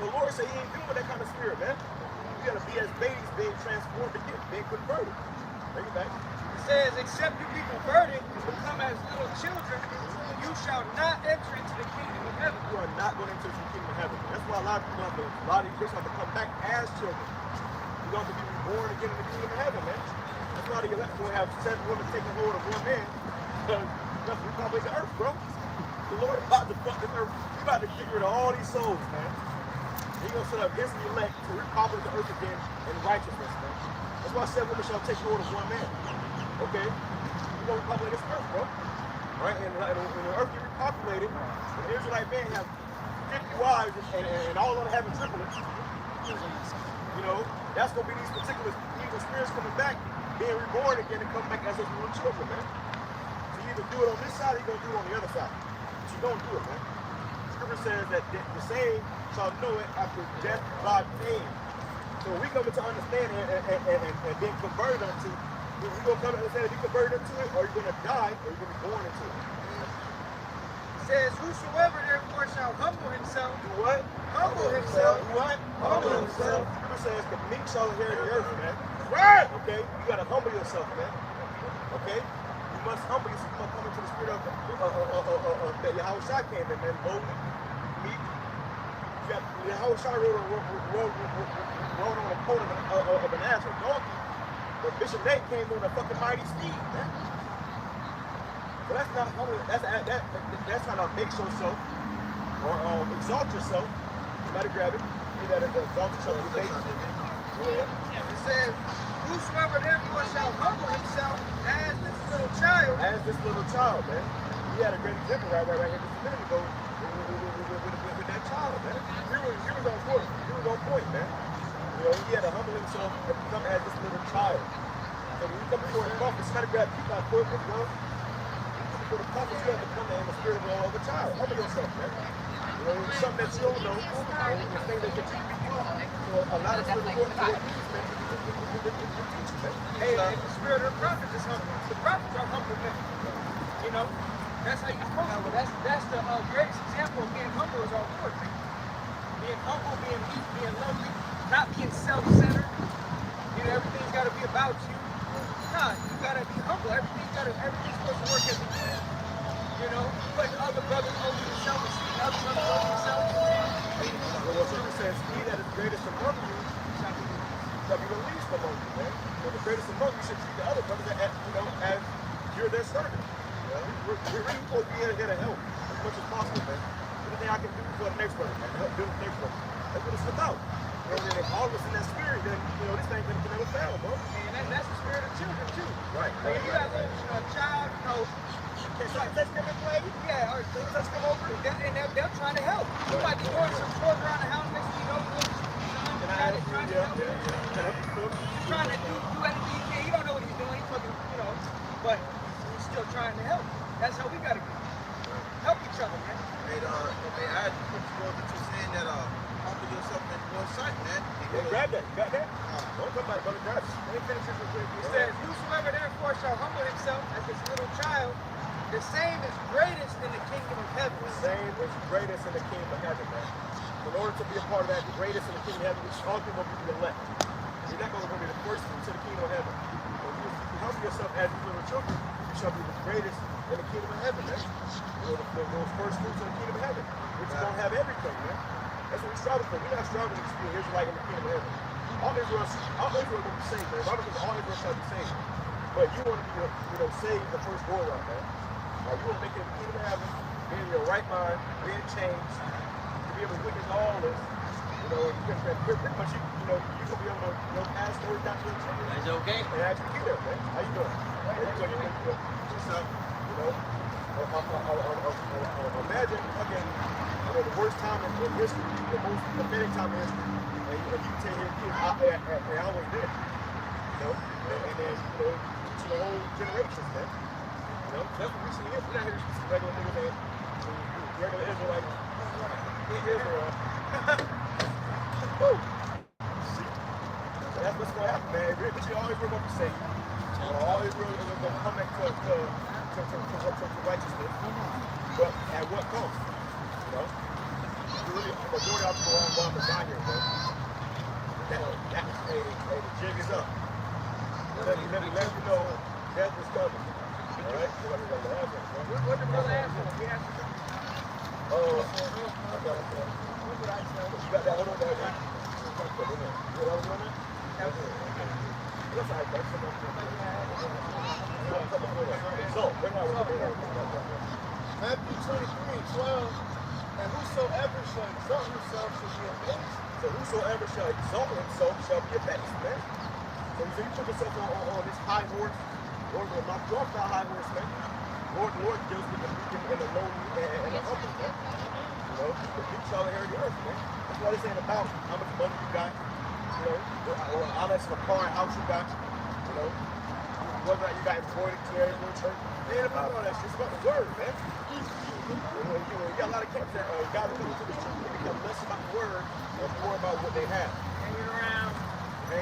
[SPEAKER 2] The Lord said he ain't dealing with that kind of spirit, man. We gotta be as babies being transformed again, being converted. Bring it back.
[SPEAKER 4] It says, except you be converted and become as little children, you shall not enter into the kingdom of heaven.
[SPEAKER 2] You are not going into the kingdom of heaven. That's why a lot of these Christians have to come back as children. You don't have to be reborn again in the kingdom of heaven, man. That's why the elect will have 7 women taking hold of 1 man. That's we populate the earth, bro. The Lord is about to fuck this earth. He's about to get rid of all these souls, man. He's going to set up his elect to repopulate the earth again in righteousness, man. That's why 7 women shall take hold of 1 man. Okay? We're going to repopulate this earth, bro. Right? And when the earth gets repopulated, the Israelite man have 50 wives and all of them having triplets. You know, that's going to be these particular evil spirits coming back, being reborn again and coming back as those little children, man. So you either do it on this side or you're going to do it on the other side. But you don't do it, man. Scripture says that the same shall know it after death by pain. So we come to understand and being converted unto, we're going to come to understand and be converted into it, or you're going to die, or you're going to be born into it.
[SPEAKER 4] It says, whosoever therefore shall humble himself.
[SPEAKER 2] Do what?
[SPEAKER 4] Humble himself.
[SPEAKER 2] Do what? Humble himself. Scripture says the meek shall inherit the earth, man. Right. Okay? You got to humble yourself, man. Okay? You must humble yourself. You must come into the spirit of that Yahushua came in, man. Lowly, meek. Yahushua rode on a coat of an ass or donkey. But Bishop Nate came on a fucking mighty steed, man. So that's not humble. That's not make yourself or exalt yourself. You gotta grab it. You gotta exalt yourself.
[SPEAKER 4] Yeah. It says, whosoever therefore shall humble himself as this little child.
[SPEAKER 2] As this little child, man. He had a great example right here just a minute ago with that child, man. He was on point. He was on point, man. You know, he had to humble himself and become as this little child. So when you come before the prophet, you gotta grab people by foot as well. For the prophet, you have to come in the spirit of a child. Humble yourself, man. You know, it's something that you don't know, and the thing that you can do. So a lot of people go to it, man.
[SPEAKER 4] Hey, the spirit of the prophet is humble. The prophets are humble men. You know, that's how you're supposed to. That's the greatest example of being humble is our Lord. Being humble, being meek, being lovely, not being self-centered. You know, everything's got to be about you. Nah, you got to be humble. Everything's supposed to work as a unit. You know, putting other brothers over yourself and seeing other brothers over yourself.
[SPEAKER 2] Well, what Scripture says, he that is greatest among you shall be the least among you, man. So the greatest among you should treat the other brothers as you're their servant. We're really supposed to be here to help as much as possible, man. Anything I can do for the next brother, man, to help build the next brother. That's what it's about. And then if all of us in that spirit, then, this thing can never fail, bro.
[SPEAKER 4] And that's the spirit of children, too.
[SPEAKER 2] Right.
[SPEAKER 4] Like, if you got a child,
[SPEAKER 2] It's like, let's come and play.
[SPEAKER 4] yeah, or let's come over, and they're trying to help. You might be doing some chores around the house, next thing you know, trying to help. He's trying to do anything he can. You don't know what he's doing. He's fucking, but he's still trying to help. That's how we gotta be. Help each other, man.
[SPEAKER 7] They add what you're saying that humble yourself in one sight, man.
[SPEAKER 2] Hey, grab that. You got that? Don't come back, brother. Grab it.
[SPEAKER 4] Let me finish this real quick. It says, whosoever therefore shall humble himself as this little child, the same is greatest in the kingdom of heaven.
[SPEAKER 2] The same is greatest in the kingdom of heaven, man. In order to be a part of that, the greatest in the kingdom of heaven, which all people will be the elect. You're not going to be the first into the kingdom of heaven. So if you humble yourself as these little children, you shall be the greatest in the kingdom of heaven, man. Those first fruits in the kingdom of heaven, which is going to have everything, man. That's what we striving for. We're not striving to be Israelite in the kingdom of heaven. All Israel will be saved, man. Bible says all Israel shall be saved. But you want to be, saved the first go around, man. Like you want to make it in the kingdom of heaven, be in your right mind, being changed, to be able to witness all this. You can pretty much you can be able to pass stories down to your children.
[SPEAKER 5] Is it okay?
[SPEAKER 2] And actually be there, man. How you doing? What's up? Imagine, again, the worst time in history, the most pathetic time in history, and you take your kids out there, and I was there. You know, and then, you know, teaching the whole generations, man. You know, that's what we see here. We're not here to see regular niggas, man. Regular Israelites. Israel. Woo! See? So that's what's going to happen, man. But you always remember what you say. Always really going to come back to righteousness. But at what cost? You know? Really, the majority of people are on down here, bro. Hey, the jig is up. Let you know death is coming. All right?
[SPEAKER 4] What the brother asked for? He asked for something.
[SPEAKER 2] Oh, I got it. You got that one on there, man? You got that one on there? That's all right, bro. So, we're not
[SPEAKER 3] Matthew 23:12. And whosoever shall exalt himself shall be abased.
[SPEAKER 2] So whosoever shall exalt himself shall be abased, man. So you put yourself on this high horse, Lord will knock you off that high horse, man. Lord deals with the weak and the lowly and the humble, man. You know, the weak shall inherit the earth, man. That's what it's saying about how much money you got, you know, or how much of a car and house you got, you know, whether or not you got embroidered clear in your church. It ain't about all that shit. It's about the word, man. You got a lot of camps that guys come to the church, they become less about the word and more about what they have.
[SPEAKER 4] Hanging around.
[SPEAKER 2] And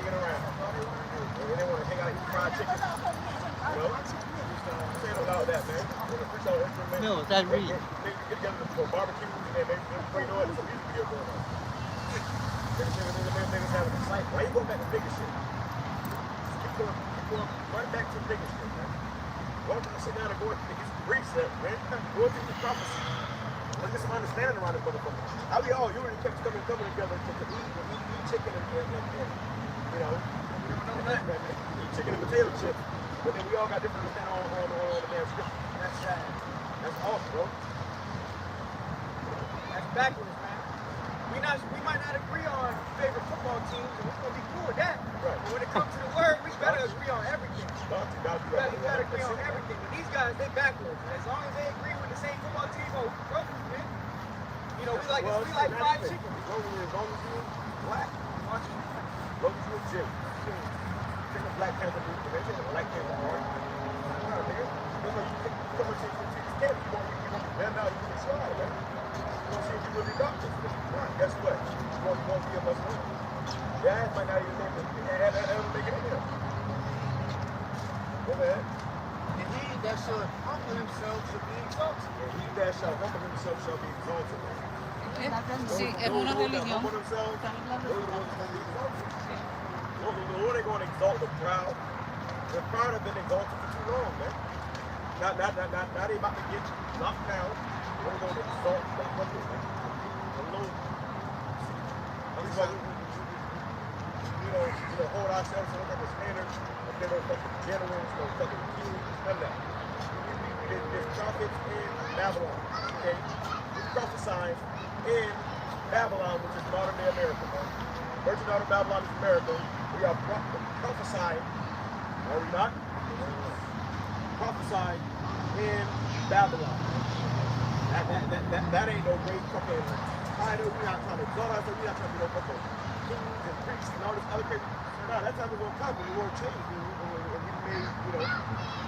[SPEAKER 2] they want to hang out and eat fried chicken. You know? Say no about that, man.
[SPEAKER 10] No, that's real.
[SPEAKER 2] They get together for barbecue and they before you know it, there's a music video going on. Niggas having a fight. Why you going back to bigger shit? Keep going right back to the bigger shit, man. Why don't you sit down and go into these precepts, man? Go into these prophecies. Let's get some understanding around this motherfucker. How we all unity kept coming together to eat chicken and you know, eat chicken and potato chips, but then we all got different understanding on the damn scripture.
[SPEAKER 4] That's sad.
[SPEAKER 2] That's awesome, bro.
[SPEAKER 4] That's backwards, man. We might not agree on favorite football teams, and we're gonna be cool with that.
[SPEAKER 2] Right.
[SPEAKER 4] But when it comes to the word, we better agree on everything. We better agree on everything. But these guys, they backwards. As long as they agree with the same football team, oh, brothers, man. You know, we like fried chicken.
[SPEAKER 2] As long as you're black. As long as you're Jim. Take a Black Panther movie, they take a Black Panther movie. No, nigga. That's why you come and take this camp. You want to bend out, you can try, man. You want to see if you really got this. Guess what? You want to be a Muslim. Your ass might not even make it in here. Go ahead.
[SPEAKER 3] And he that shall humble himself shall be exalted.
[SPEAKER 2] And he that shall humble himself shall be exalted.
[SPEAKER 10] Sí, es una religión.
[SPEAKER 2] Humble themselves, those are the ones going to be exalted. The Lord ain't going to exalt the proud. The proud have been exalted for too long, man. Now they about to get knocked down. We're going to exalt the humble, man. The Lord. That's why we hold ourselves to look at the standards of no fucking generals, no fucking kings, none of that. There's prophets in Babylon, okay? We're prophesying in Babylon, which is modern day America, man. Virgin out of Babylon is America. We are prophesying, are we not? Prophesying in Babylon. That ain't no great fucking title. We're not trying to exalt ourselves. We're not trying to be no fucking kings and priests and all this other crazy. No, that time is going to come when the Lord changed. And we made, you know,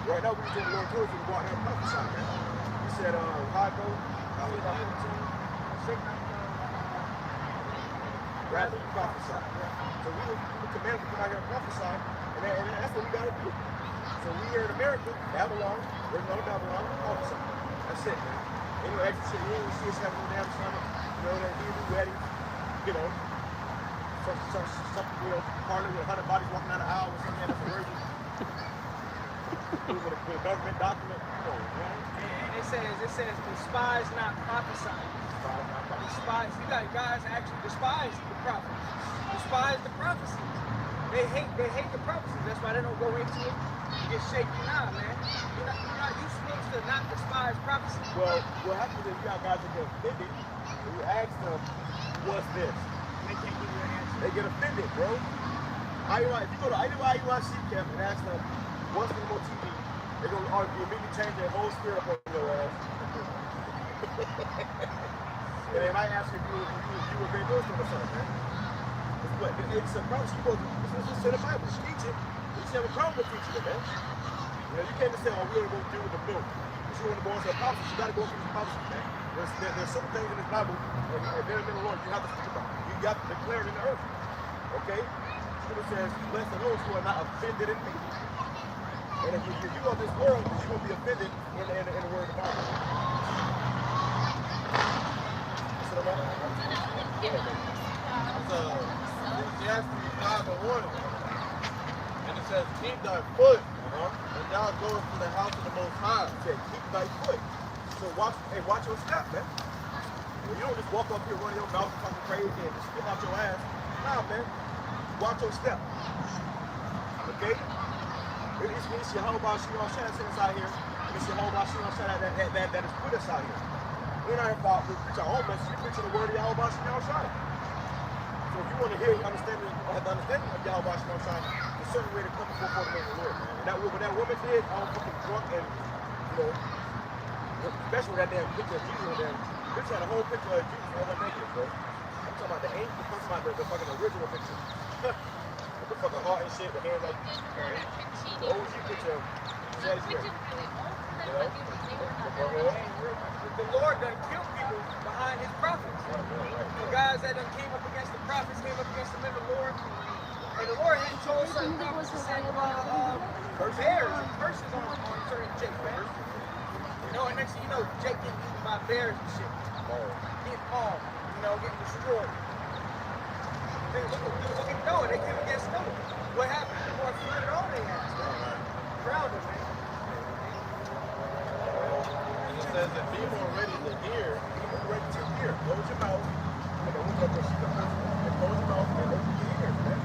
[SPEAKER 2] right now we're doing the Lord told us to go out there and prophesy, man. He said, how I go, rather than prophesy. So we were commanded to come out here and prophesy, and that's what we got to do. So we here in America, Babylon, we're in Babylon, prophesy. That's it, man. Any extra shit, you ain't see us having no damn stomach, you know, that you wedding, you know, something, you know, partly with 100 bodies walking down the aisle or something, that's a virgin. With a government document, come on, man.
[SPEAKER 4] It says, despise not prophesying. Despise. You got guys that actually despise the prophets. Despise the prophecies. They hate the prophecies. That's why they don't go into it. You get shaky now, man. You're supposed to not despise prophecy.
[SPEAKER 2] Well, what happens is you got guys that get offended, and you ask them, what's this?
[SPEAKER 4] They can't give you an answer.
[SPEAKER 2] They get offended, bro. If you go to IUIC camp and ask them, what's the remote TV? They're going to immediately change their whole spirit up on your ass. And they might ask if you were very good for the son, man. But it's a promise. You go, this is in the Bible. Teach it. You should have a problem with teaching it, man. You know, you can't just say, oh, we only going to deal with the milk. If you want to go into the promises, you got to go through the promises, man. There's certain things in this Bible, and they're in the Lord, you have to speak about. You got to declare it in the earth. Okay? Scripture says, blessed are those who are not offended in me. And if you of this world, you will be offended in the word of God.
[SPEAKER 7] Ecclesiastes 5:1. And it says, keep thy foot, and thou goest to the house of the Most High.
[SPEAKER 2] It said, keep thy foot. So watch your step, man. You don't just walk up here running your mouth talking crazy and just spit out your ass. Nah, man. Watch your step. Okay? It's your whole body, you know, shout out here. It's your whole body, you know, shout out that is put us out here. We're not involved with preach our own message. You're preaching the word of Yahweh Shem Shai. So if you want to hear, understanding of Yahweh Shem Shai, there's a certain way to come before the name of the Lord, man. And what that woman did, all fucking drunk and, you know, especially with that damn picture of Jesus on there. Bitch had a whole picture of Jesus on her naked, bro. I'm talking about the angel, I'm talking about the fucking original picture. With the fucking heart and shit, the hands like, the OG picture of Jesus. You know?
[SPEAKER 4] The Lord done killed people behind his prophets. The guys that done came up against the prophets, came up against the men of the Lord. And the Lord had told certain prophets to send bears and curses on certain Jake, man. You know, and next thing you know, Jake getting eaten by bears and shit. Getting mauled, you know, getting destroyed. Look at Noah, they came against Noah. What happened? The Lord flooded all their ass. Drowned them, man.
[SPEAKER 7] And it says that be more ready to hear.
[SPEAKER 2] Be ready to hear. Close your mouth. And then when she comes and close your mouth and open your ears, man.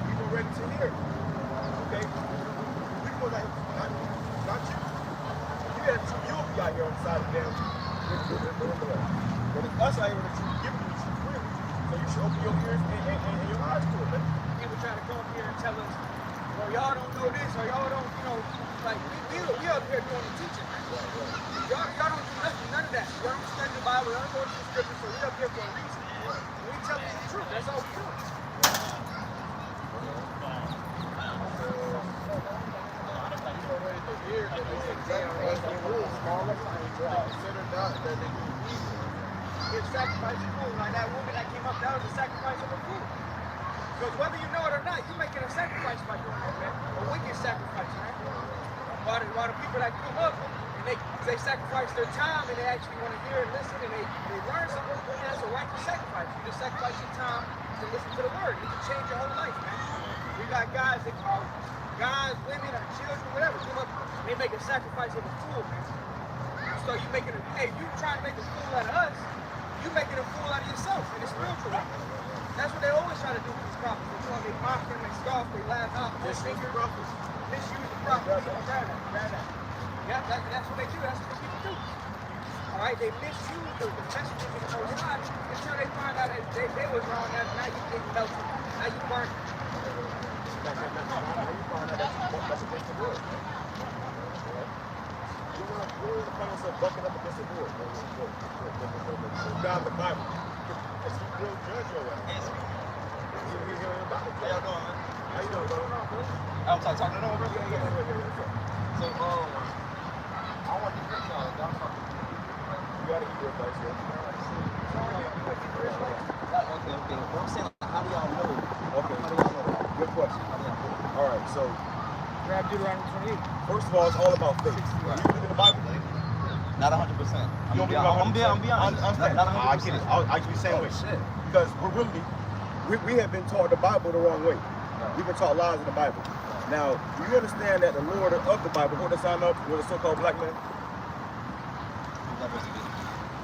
[SPEAKER 2] Be more ready to hear. Okay? People like, not you. You got two, you'll be out here on the side of the damn. But it's us out here that you give you the truth freely. So you should open your ears and your eyes to it, man.
[SPEAKER 4] People try to come up here and tell us, well, y'all don't know this, or y'all don't, you know, like, we up here doing the teaching. Y'all don't do nothing, none of that. Y'all don't study the Bible, y'all don't go to the scriptures, so we up here for a reason. We tell you the truth, that's all we do.
[SPEAKER 7] Consider not that they do evil.
[SPEAKER 4] It's sacrificing food. Like that woman that came up, that was a sacrifice of a food. Because whether you know it or not, you're making a sacrifice by doing that, man. A wicked sacrifice, man. While the people that come up, and they sacrifice their time, and they actually want to hear and listen, and they learn something, and that's a righteous sacrifice. You just sacrifice your time to listen to the word. You can change your whole life, man. We got guys that are guys, women, or children, whatever, come up, and they make a sacrifice of a fool, man. So you making a, hey, you trying to make a fool out of us, you making a fool out of yourself in the spiritual way. That's what they always try to do with these prophets. They mock them, they scoff, they laugh out, misuse the prophets. Misuse the prophets. Yeah, that's what they do. That's what people do. All right, they misuse the messages of the Most High until they find out that they was wrong. Now you getting melted. Now you burnt.
[SPEAKER 2] Now you find out that that's against the word. You want to find yourself bucking up against the word. God, the Bible. Because he will judge your ass. How y'all doing, man? How you doing, bro?
[SPEAKER 11] I'm talking to them, bro.
[SPEAKER 2] So, I want to hear y'all. You gotta eat your advice, yeah.
[SPEAKER 11] Okay. What I'm saying, how do y'all know?
[SPEAKER 2] Okay. How do y'all know? Good question. All right, so
[SPEAKER 4] Grab Deuteronomy 28.
[SPEAKER 2] first of all, it's all about faith.
[SPEAKER 11] Right.
[SPEAKER 2] You believe in the Bible?
[SPEAKER 11] Not 100%.
[SPEAKER 2] You don't believe
[SPEAKER 11] I'm being
[SPEAKER 2] I
[SPEAKER 11] honest.
[SPEAKER 2] understand.
[SPEAKER 11] Not 100%.
[SPEAKER 2] I get it. I can be saying way.
[SPEAKER 11] Shit.
[SPEAKER 2] Because we have been taught the Bible the wrong way. We've been taught lies in the Bible. Now, do you understand that the Lord of the Bible, hold the sign up, was a so-called black man?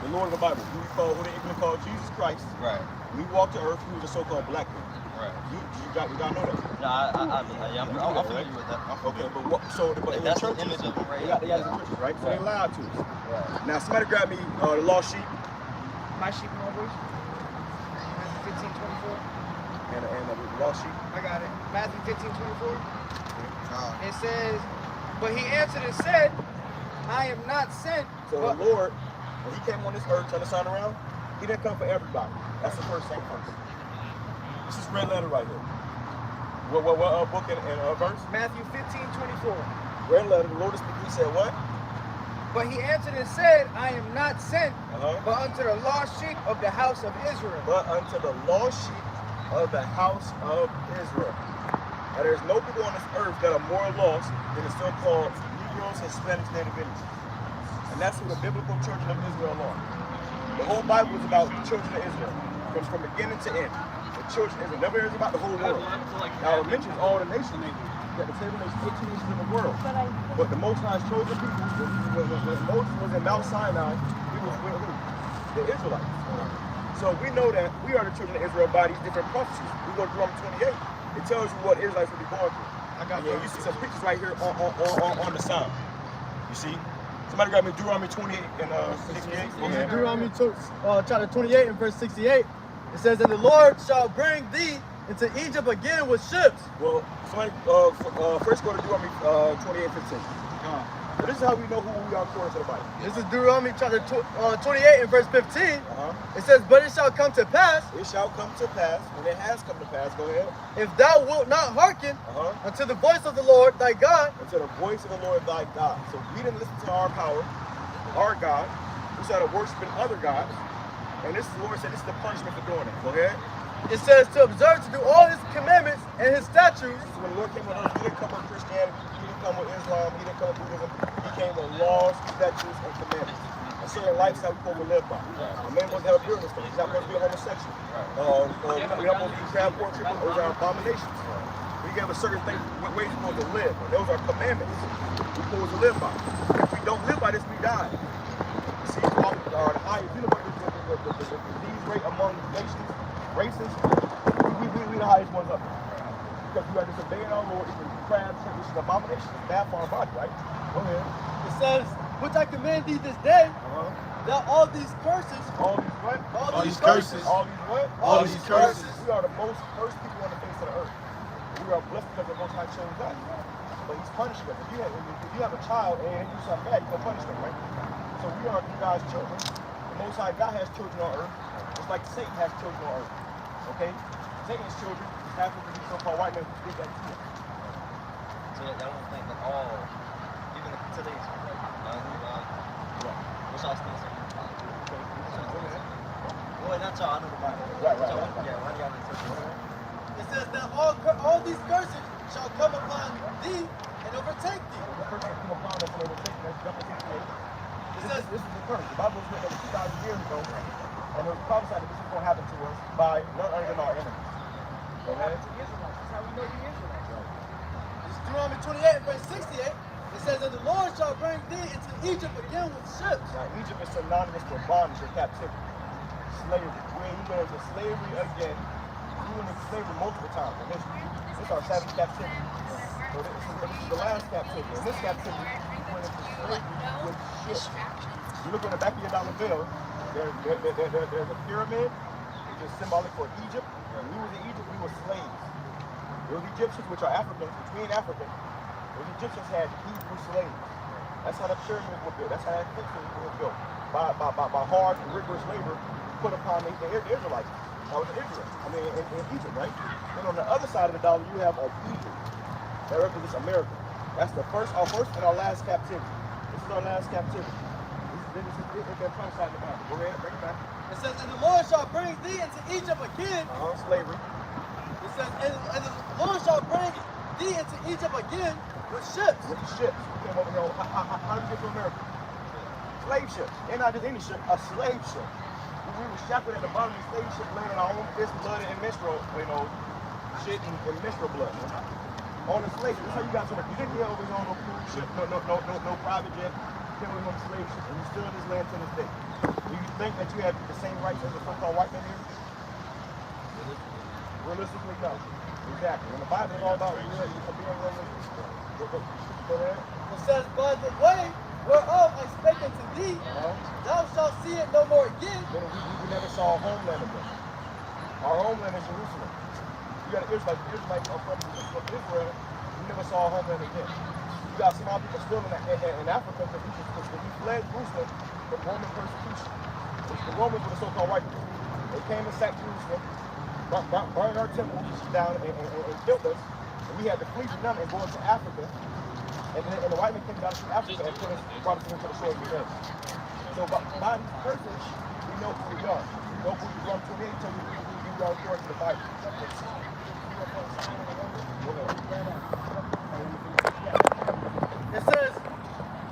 [SPEAKER 2] The Lord of the Bible, who they even call Jesus Christ.
[SPEAKER 11] Right.
[SPEAKER 2] When he walked the earth, he was a so-called black man.
[SPEAKER 11] Right.
[SPEAKER 2] We gotta know that.
[SPEAKER 11] No, I'm familiar with that.
[SPEAKER 2] Okay, but what? But
[SPEAKER 11] that's the
[SPEAKER 2] churches,
[SPEAKER 11] image of them, right?
[SPEAKER 2] they got the churches, right? So they lied to us.
[SPEAKER 11] Right.
[SPEAKER 2] Now somebody grab me the lost sheep
[SPEAKER 4] My sheep and my voice. Matthew 15:24.
[SPEAKER 2] and the lost sheep.
[SPEAKER 4] I got it. Matthew 15:24. It says, but he answered and said, I am not sent.
[SPEAKER 2] So
[SPEAKER 4] but
[SPEAKER 2] the Lord, when he came on this earth, turn the sign around, He didn't come for everybody. That's the first thing first. This is red letter right here. What book and verse?
[SPEAKER 4] Matthew 15:24.
[SPEAKER 2] Red letter, the Lord is speaking. He said what?
[SPEAKER 4] But he answered and said, I am not sent,
[SPEAKER 2] Uh-huh.
[SPEAKER 4] but unto the lost sheep of the house of Israel.
[SPEAKER 2] But unto the lost sheep of the house of Israel. Now there's no people on this earth that are more lost than the so-called Negroes, Hispanics, Native Indians. And that's who the biblical children of Israel are. The whole Bible is about the children of Israel, from beginning to end. The children of Israel never is about the whole world. Now it mentions all the nations. That the table nations, 18 nations in the world. But the Most High's chosen people, when Moses was in Mount Sinai, he was with who? The Israelites. So we know that we are the children of Israel by these different prophecies. We go to Deuteronomy 28. It tells you what Israelites will be going through. I got you see some pictures right here on the sign. You see? Somebody got me Deuteronomy 28 and 68. Okay.
[SPEAKER 3] Deuteronomy chapter 28 and verse 68. It says, and the Lord shall bring thee into Egypt again with ships.
[SPEAKER 2] Well, somebody first go to Deuteronomy 28:15. So this is how we know who we are according to the Bible.
[SPEAKER 3] This is Deuteronomy chapter 28 and verse 15. It says, but it shall come to pass.
[SPEAKER 2] It shall come to pass, when it has come to pass, go ahead.
[SPEAKER 3] If thou wilt not hearken unto the voice of the Lord thy God.
[SPEAKER 2] Unto the voice of the Lord thy God. So we didn't listen to our power, our God. We started worshiping other gods. And this the Lord said this is the punishment for doing it. Go ahead.
[SPEAKER 3] It says to observe to do all his commandments and his statutes.
[SPEAKER 2] So when the Lord came on earth, he didn't come with Christianity, he didn't come with Islam, he didn't come with Buddhism. He came with laws, statutes, and commandments. A certain lifestyle we're supposed to live by. A man wants to have a business thing. He's not supposed to be a homosexual. We're not supposed to eat crab, pork, chicken. Those are abominations. We have a certain thing, ways we're supposed to live. And those are commandments we're supposed to live by. If we don't live by this, we die. You see, the highest, you know what the disease rate among nations, races, we the highest ones up there. Because we are disobeying our Lord, eating crabs, this is abomination. It's bad for our body, right? Go ahead.
[SPEAKER 3] It says, which I command thee this day, that all these curses.
[SPEAKER 2] All these what?
[SPEAKER 3] All these curses.
[SPEAKER 2] All these what?
[SPEAKER 3] All these curses.
[SPEAKER 2] We are the most cursed people on the face of the earth. We are blessed because the Most High chose us. But he's punishing us. If you have a child and you do something bad, you're going to punish them, right? So we are God's children. The Most High God has children on earth, just like Satan has children on earth. Okay? Satan's children, half of these so-called white men did that too.
[SPEAKER 11] So I don't think that all, even today's, what's y'all still saying? Boy, that's all I know the Bible.
[SPEAKER 2] Right.
[SPEAKER 11] Yeah, why do y'all interpret?
[SPEAKER 3] It says that all these curses shall come upon thee and overtake thee.
[SPEAKER 2] The first thing come upon us and overtake us, this is the curse. The Bible was written over 2,000 years ago, and it was prophesied that this is going to happen to us by none other than our enemies. Go ahead.
[SPEAKER 4] That's how we know the Israelites.
[SPEAKER 3] This is Deuteronomy 28 verse 68. It says that the Lord shall bring thee into Egypt again with ships.
[SPEAKER 2] Now, Egypt is synonymous for bondage or captivity. Slavery. When you go into slavery again, you went into slavery multiple times in history. This is our seventh captivity. So this is the last captivity. In this captivity, we went into slavery with ships. You look on the back of your dollar bill, there's a pyramid, which is symbolic for Egypt. When we was in Egypt, we were slaves. Those Egyptians, which are Africans, between Africans, those Egyptians had Hebrew slaves. That's how the pyramid was built. That's how that picture was built. By hard and rigorous labor put upon the Israelites. That was Israel. In Egypt, right? Then on the other side of the dollar, you have Egypt. That represents America. That's our first and our last captivity. This is our last captivity. It's been prophesied in the Bible. Go ahead, bring it back.
[SPEAKER 3] It says, and the Lord shall bring thee into Egypt again.
[SPEAKER 2] Slavery.
[SPEAKER 3] It says, and the Lord shall bring thee into Egypt again with ships.
[SPEAKER 2] With the ships. Came over here. How did you get to America? Slave ships. And not just any ship, a slave ship. We were shackled at the bottom of the slave ship, laying in our own fist, blood, and menstrual, shit and menstrual blood. On the slave ship. That's how you got to America. You didn't get over here on no cruise ship, no private jet. You came over here on the slave ship, and you're still in this land to this day. Do you think that you have the same rights as the so-called white men here? Realistically, no. Exactly. When the Bible is all about being realistic. Go ahead.
[SPEAKER 3] It says, by the way whereof I spake unto thee, thou shalt see it no more again.
[SPEAKER 2] We never saw a homeland again. Our homeland is Jerusalem. You got an Israelite from Israel, you never saw a homeland again. You got small people still in Africa because he fled Jerusalem from Roman persecution. The Romans were the so-called white people. They came and sacked Jerusalem, burned our temple down and killed us. And we had to flee from them and go into Africa. And the white men came down to Africa and brought us into the shores of the earth. So by these persons, we know who we are. We know who we are. 28 tells you who we are according to the Bible.
[SPEAKER 3] It says,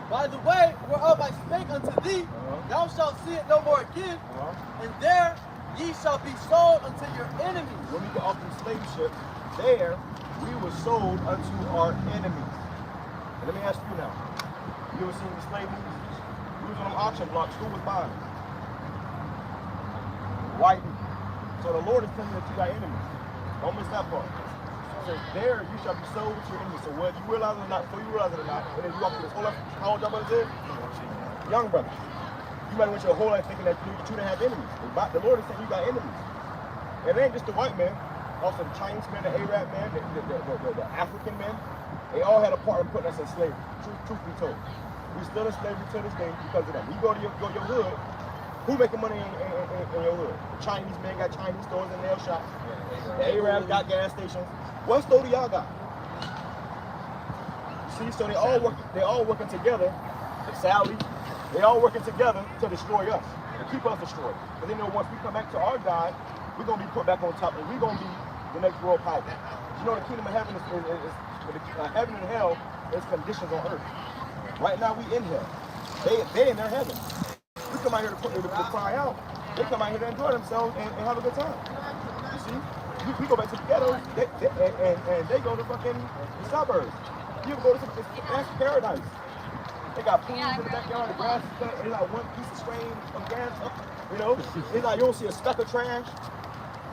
[SPEAKER 3] by the way whereof I spake unto thee, thou shalt see it no more again, and there ye shall be sold unto your enemies.
[SPEAKER 2] When we got off the slave ship, there we were sold unto our enemies. And let me ask you now, you ever seen the slave movies? We was on them auction blocks, who was buying them? White people. So the Lord is telling you that you got enemies. Don't miss that part. It says, there you shall be sold to your enemies. So whether you realize it or not, before you realize it or not, and then you walk through this whole life, how old y'all brothers is? Young brothers. You might have went your whole life thinking that you didn't have enemies. But the Lord is saying you got enemies. And it ain't just the white man, also the Chinese man, the Arab man, the African man. They all had a part in putting us in slavery. Truth be told. We still in slavery to this day because of that. You go to your hood, who making money in your hood? The Chinese man got Chinese stores and nail shops. The Arabs got gas stations. What store do y'all got? See, so they all working together. The Saudis, they all working together to destroy us, to keep us destroyed. But they know once we come back to our God, we're gonna be put back on top, and we're gonna be the next world power. You know, the kingdom of heaven is heaven and hell is conditions on earth. Right now we in hell. They in their heaven. We come out here to cry out. They come out here to enjoy themselves and have a good time. You see? We go back to the ghettos and they go to fucking the suburbs. You ever go to that's paradise. They got pools in the backyard, the grass is cut, they got one piece of strain of gas. You know? It's like you don't see a speck of trash.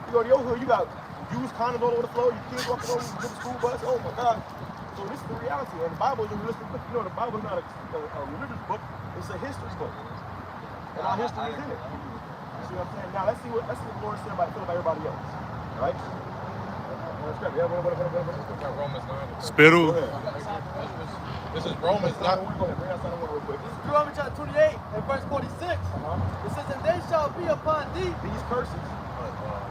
[SPEAKER 2] You go to your hood, you got used condoms all over the floor, your kids walking over to the school bus. Oh my God. So this is the reality. And the Bible is a realistic book. You know, the Bible is not a religious book, it's a history book. And our history is in it. You see what I'm saying? Now let's see what the Lord said about everybody else. All right?
[SPEAKER 7] Romans 9.
[SPEAKER 12] Spittle.
[SPEAKER 7] This is Romans 9.
[SPEAKER 3] Deuteronomy chapter 28 and verse 46. It says, and they shall be upon thee.
[SPEAKER 2] These curses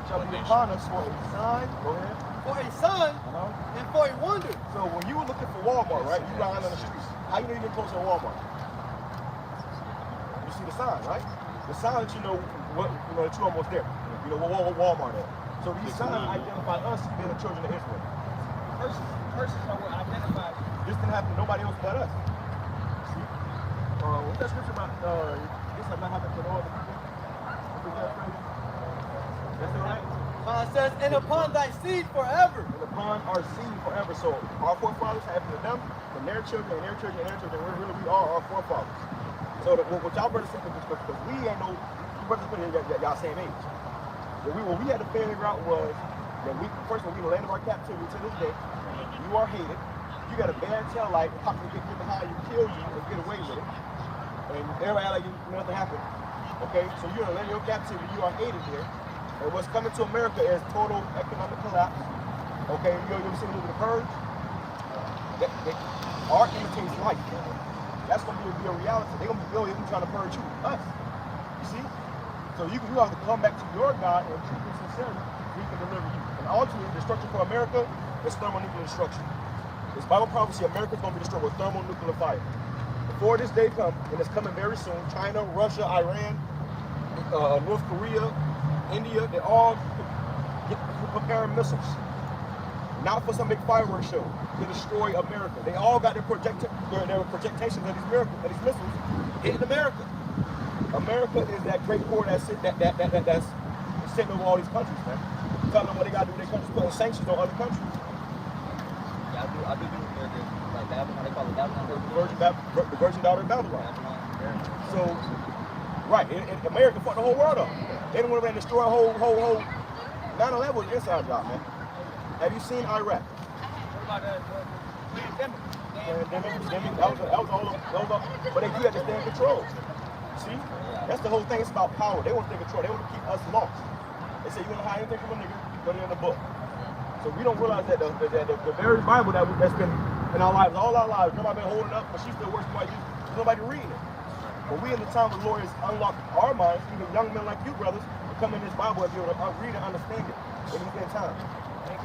[SPEAKER 2] shall be upon us for a sign. Go ahead.
[SPEAKER 3] For a sign and for a wonder.
[SPEAKER 2] So when you were looking for Walmart, right? You lying on the streets. How you know you get close to Walmart? You see the sign, right? The sign that you know that you're almost there. You know what Walmart is. So these signs identify us being the children of Israel.
[SPEAKER 4] Curses are what identify.
[SPEAKER 2] This didn't happen to nobody else but us. See? What's that scripture about? This has not happened to no other people. That's it, right?
[SPEAKER 3] It says, and upon thy seed forever.
[SPEAKER 2] And upon our seed forever. So our forefathers happened to them, from their children, and their children, and their children. We are our forefathers. So what y'all brothers think, because we ain't no, you brothers put in y'all same age. What we had to figure out was that first when we landed our captivity to this day, you are hated. You got a bad tail light, pop get behind you, kill you, and get away with it. And everybody act like nothing happened. Okay, so you're in your captivity, you are hated here. And what's coming to America is total economic collapse. Okay, you ever seen the movie The Purge? Art imitates life. That's gonna be a reality. They're gonna be billions trying to purge you, us. You see? So you have to come back to your God and truth and sincerity so he can deliver you. And ultimately, destruction for America is thermonuclear destruction. This Bible prophecy, America is going to be destroyed with thermonuclear fire. Before this day comes, and it's coming very soon, China, Russia, Iran, North Korea, India, they're all preparing missiles. Not for some big fireworks show to destroy America. They all got their projectations of these missiles hitting America. America is that great core that's sitting over all these countries, man. Telling them what they got to do with their countries, putting sanctions on other countries.
[SPEAKER 11] Yeah, I do like Babylon, they call it Babylon.
[SPEAKER 2] The virgin daughter of Babylon. So, right, America fucked the whole world up. They didn't want to destroy a whole 9/11 was an inside job, man. Have you seen Iraq?
[SPEAKER 4] What about the pandemic?
[SPEAKER 2] Pandemic, that was all, but they do have to stay in control. See? That's the whole thing. It's about power. They want to take control. They want to keep us lost. They say you want to hide anything from a nigga, put it in the book. So we don't realize that the very Bible that's been in our lives, all our lives, nobody been holding up, but she still works for you. Nobody reading it. But we in the time where the Lord is unlocking our minds, even young men like you, brothers, to come in this Bible and be able to read and understand it in these time.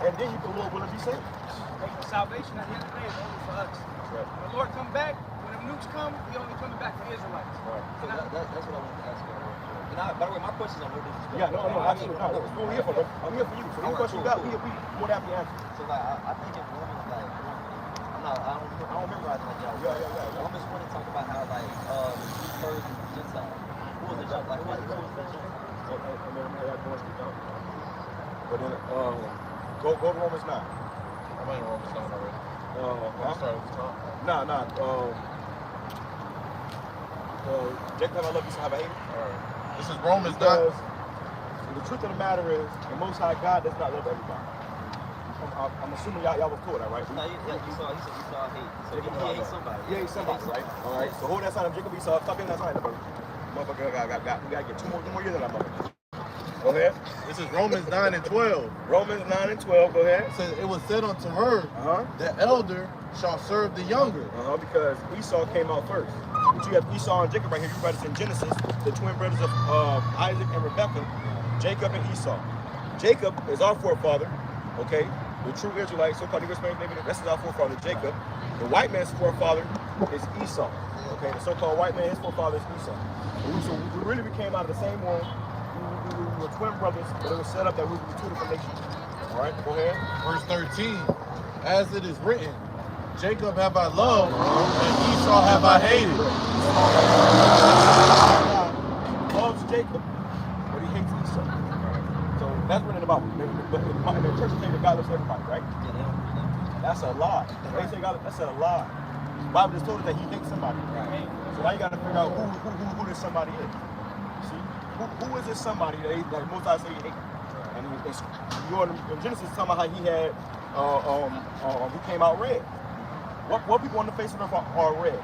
[SPEAKER 2] And then you can, Lord, will it be saved?
[SPEAKER 4] The salvation at the end of the day is only for us.
[SPEAKER 2] Right.
[SPEAKER 4] When the Lord come back, when the nukes come, he only coming back for Israelites.
[SPEAKER 2] Right.
[SPEAKER 11] So that's what I wanted to ask you. And by the way, my questions are no disrespect.
[SPEAKER 2] Yeah, no, absolutely not. We're here for I'm here for you. So any question you got, we would have the answer.
[SPEAKER 11] So like, I think in Romans, like, I don't memorize like y'all.
[SPEAKER 2] Yeah.
[SPEAKER 11] I'm just want to talk about how like the Jews and the Gentiles. Who was the Gentile? Like who was the Gentile?
[SPEAKER 2] And then that going to down. But then go to Romans 9.
[SPEAKER 7] I'm in Romans 9 already. I'm sorry, it's not.
[SPEAKER 2] Nah. Jacob, I love you, so have I hate you?
[SPEAKER 7] Alright. This is Romans 9.
[SPEAKER 2] Because the truth of the matter is, the Most High God does not love everybody. I'm assuming y'all was taught that, right?
[SPEAKER 11] No, he saw hate. So he hates somebody.
[SPEAKER 2] He hates somebody, right? All right. So hold that sign up, Jacob Esau. Stop in that sign up, brother. Motherfucker, we gotta get two more years on that motherfucker. Go ahead.
[SPEAKER 7] This is Romans 9 and 12.
[SPEAKER 2] Romans 9 and 12. Go ahead.
[SPEAKER 7] It says, it was said unto her, the elder shall serve the younger.
[SPEAKER 2] Because Esau came out first. But you have Esau and Jacob right here. You write this in Genesis, the twin brothers of Isaac and Rebekah, Jacob and Esau. Jacob is our forefather, okay? The true Israelite, so-called Negro Spanish, maybe this is our forefather, Jacob. The white man's forefather is Esau. Okay, the so-called white man, his forefather is Esau. So we really came out of the same one. We were twin brothers, but it was set up that we would be two different nations. All right, go ahead.
[SPEAKER 7] Verse 13, as it is written, Jacob have I loved, and Esau have I hated.
[SPEAKER 2] He loves Jacob, but he hates Esau. So that's written about. But in the church say that God loves everybody, right? That's a lie. They say God, that's a lie. The Bible just told us that he hates somebody. Right. So now you got to figure out who this somebody is. See, who is this somebody that most I say he hates? And you go in Genesis talking about how he had he came out red. What people on the face of the earth are red?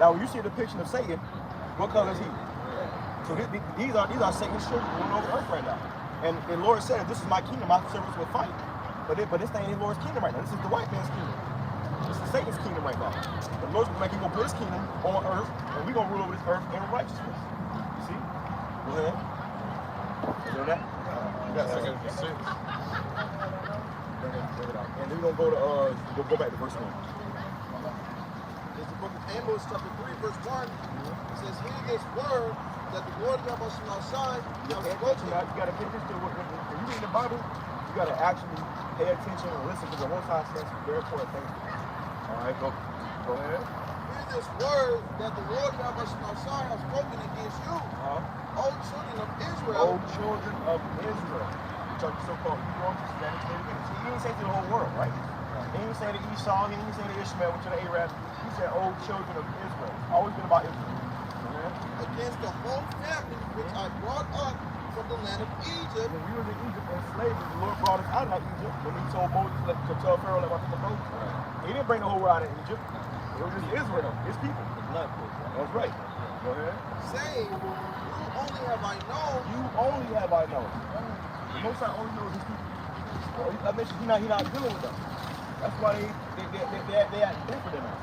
[SPEAKER 2] Now when you see the depiction of Satan, what color is he? So these are Satan's children going over earth right now. And the Lord said, this is my kingdom, my servants will fight. But this ain't the Lord's kingdom right now. This is the white man's kingdom. This is Satan's kingdom right now. The Lord's gonna make him go put his kingdom on earth, and we're gonna rule over this earth in righteousness. You see? Go ahead. You know that?
[SPEAKER 7] You got 2 6.
[SPEAKER 2] Bring it out. And then we're gonna go back to verse 1.
[SPEAKER 3] It's the book of Amos, chapter 3, verse 1. It says, hear this word that the Lord Yahweh outside.
[SPEAKER 2] You gotta pay attention to when you read the Bible, you gotta actually pay attention and listen to the Most High says some very important things. All right, go ahead.
[SPEAKER 3] Hear this word that the Lord Yahweh outside has spoken against you, O children of Israel.
[SPEAKER 2] O children of Israel. So-called Hebrew, he didn't say to the whole world, right? He didn't say to Esau, he didn't say to Ishmael, to the Arabs. He said, O children of Israel. It's always been about Israel.
[SPEAKER 3] Against the whole family which I brought up from the land of Egypt.
[SPEAKER 2] When we were in Egypt in slavery, the Lord brought us out of Egypt. When he told Moses to tell Pharaoh, let my people go. He didn't bring the whole world out of Egypt. It was just Israel, his people. That's right. Go ahead.
[SPEAKER 3] Saying, you only have I known.
[SPEAKER 2] You only have I known. The Most High only knows his people. I mentioned he's not dealing with them. That's why they act different than us.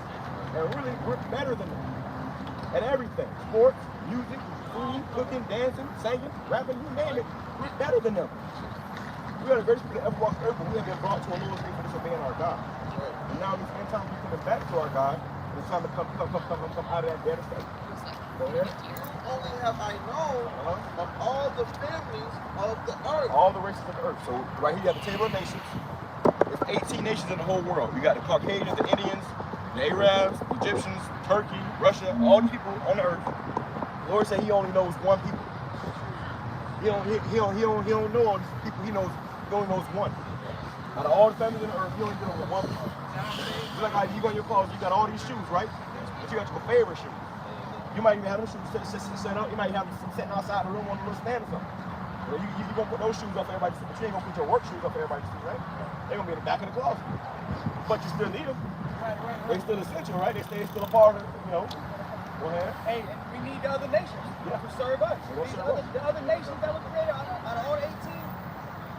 [SPEAKER 2] And really, we're better than them. At everything. Sports, music, food, cooking, dancing, singing, rapping, you name it. We're better than them. We are the greatest people that ever walked the earth, but we have been brought to a lower state for disobeying our God. And now it's time we're coming back to our God. And it's time to come out of that better state. Go ahead.
[SPEAKER 3] Only have I known of all the families of the earth.
[SPEAKER 2] All the races of the earth. So right here you have the table of nations. There's 18 nations in the whole world. You got the Caucasians, the Indians, the Arabs, the Egyptians, Turkey, Russia, all the people on the earth. The Lord said he only knows one people. He don't know all these people. He only knows one. Out of all the families in the earth, he only dealing with one people. It's like how you go in your closet, you got all these shoes, right? But you got your favorite shoes. You might even have them shoes set up. You might have them sitting outside the room on a little stand or something. You gonna put those shoes up for everybody to see, but you ain't gonna put your work shoes up for everybody to see, right? They're gonna be in the back of the closet. But you still need them. They still essential, right? They still a part of, Go ahead.
[SPEAKER 4] Hey, and we need the other nations to serve us. The other nations that were created, out of all 18,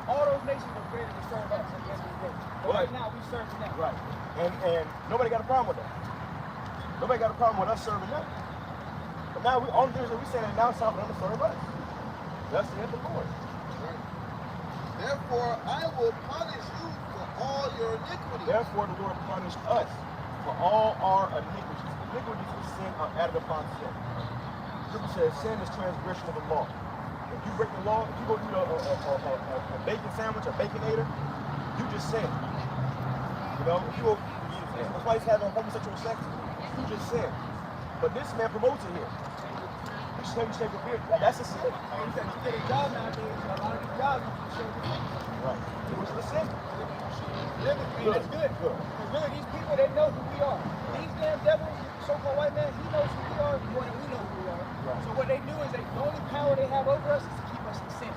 [SPEAKER 4] all those nations were created to serve us at the end of the day. But right now, we serve them.
[SPEAKER 2] Right. And nobody got a problem with that. Nobody got a problem with us serving them. But now we only thing is that we saying now it's time for them to serve us. That's the end of the Lord.
[SPEAKER 3] Therefore, I will punish you for all your iniquities.
[SPEAKER 2] Therefore, the Lord punished us for all our iniquities. Iniquities is sin are added upon sin. Scripture says sin is transgression of the law. If you break the law, if you go eat a bacon sandwich, a baconator, you just sin. You know, if you go, somebody's having homosexual sex, you just sin. But this man promotes it here. You take a beer. That's a sin.
[SPEAKER 4] You get a job nowadays, a lot of these jobs you show you.
[SPEAKER 2] Right. It was a sin.
[SPEAKER 4] Really, and that's good. Because really, these people, they know who we are. These damn devils, so-called white man, he knows who we are more than we know who we are.
[SPEAKER 2] Right.
[SPEAKER 4] So what they do is the only power they have over us is to keep us in sin.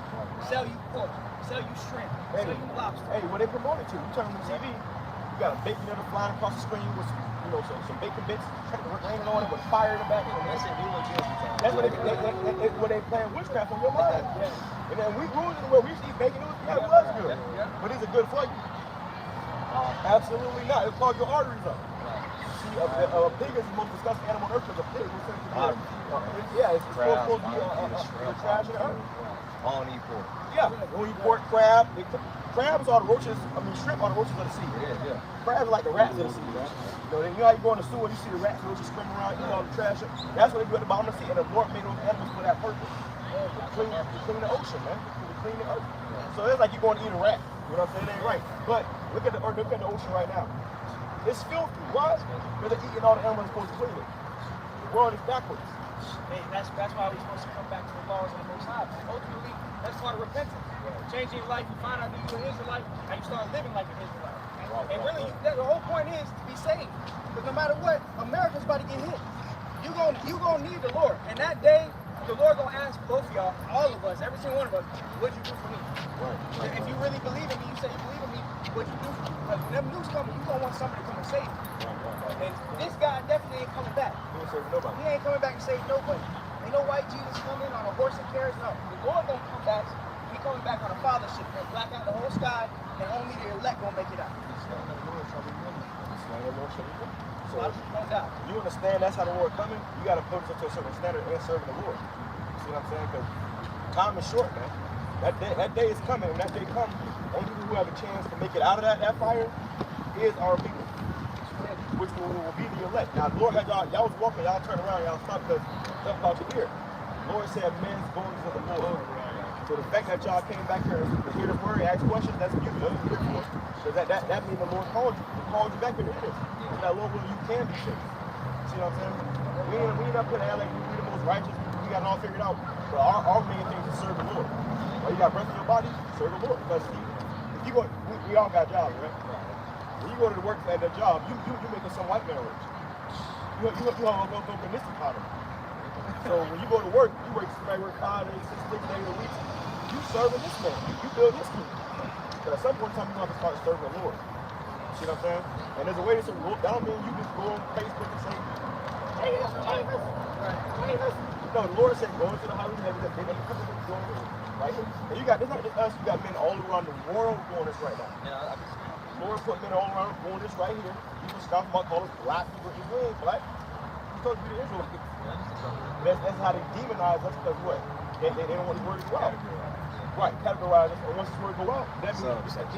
[SPEAKER 4] Sell you pork, sell you shrimp, sell you lobster.
[SPEAKER 2] Hey, what they promote it to? You turn on the TV, you got a bacon that flying across the screen with some bacon bits, raining on it with fire in the back.
[SPEAKER 11] That shit do look good.
[SPEAKER 2] That's what they playing witchcraft on your mind. And then we grew into where we used to eat bacon. It was good. But is it good for you? Absolutely not. It'll clog your arteries up. See, a pig is the most disgusting animal on earth because a pig will send you it's supposed to be trash in the earth.
[SPEAKER 11] I don't eat pork.
[SPEAKER 2] Yeah, when you pork, crab. Crabs are the roaches, shrimp are the roaches of the sea.
[SPEAKER 11] Yeah.
[SPEAKER 2] Crabs are like the rats of the sea, man. You know how you go in the sewer and you see the rats, roaches swimming around, eating all the trash. That's what they do at the bottom of the sea. And the Lord made those animals for that purpose. To clean the ocean, man. To clean the earth. So it's like you're going to eat a rat. You know what I'm saying? It ain't right. But look at the ocean right now. It's filthy. Why? Because they're eating all the animals supposed to clean it. The world is backwards.
[SPEAKER 4] Hey, that's why we're supposed to come back to the laws of the Most High. Ultimately, that's part of repentance. Changing your life, you find out that you're an Israelite, and you start living like an Israelite. And really, the whole point is to be saved. Because no matter what, America's about to get hit. You're gonna need the Lord. And that day, the Lord gonna ask both of y'all, all of us, every single one of us, what'd you do for me? Right. If you really believe in me, you say you believe in me, what'd you do for me? But when them news coming, you gonna want somebody to come and save you. And this guy definitely ain't coming back.
[SPEAKER 2] He ain't saving nobody.
[SPEAKER 4] He ain't coming back to save nobody. Ain't no white Jesus coming on a horse and carriage. No, the Lord gonna come back. He coming back on a fathership and black out the whole sky, and only the elect gonna make it out.
[SPEAKER 2] So
[SPEAKER 4] no doubt.
[SPEAKER 2] You understand that's how the Lord coming? You got to put us to a certain standard and serving the Lord. You see what I'm saying? Because time is short, man. That day is coming. When that day comes, only people who have a chance to make it out of that fire is our people, which will be the elect. Now, the Lord had y'all was walking, y'all turned around, y'all stopped because something about your ear. The Lord said, "Man's going to the Lord." So the fact that y'all came back here to hear the word, ask questions, that's beautiful. Because that means the Lord called you back here to this. So that Lord willing, you can be saved. See what I'm saying? We ain't up here to act like we the most righteous. We got it all figured out. But our main thing is to serve the Lord. While you got breath in your body, serve the Lord. Because if you go, we all got jobs, right? When you go to work at that job, you making some white man rich. You don't go in this economy. So when you go to work, you work 5 days, 6 days a week. You serving this man. You build this kingdom. But at some point in time, you're going to have to start serving the Lord. See what I'm saying? And there's a way to serve the Lord. That don't mean you just go on Facebook and say, Jesus. No, the Lord said, go into the highways and heavens, that they never come to the door. Right? And you got, it's not just us, you got men all around the world doing this right now. The Lord put men all around doing this right here. People scoff them out, call us black people. We ain't black. He's supposed to be the Israelites. That's how they demonize us because what? They don't want the word to go out. Right, categorize us, and once this word go out, that means because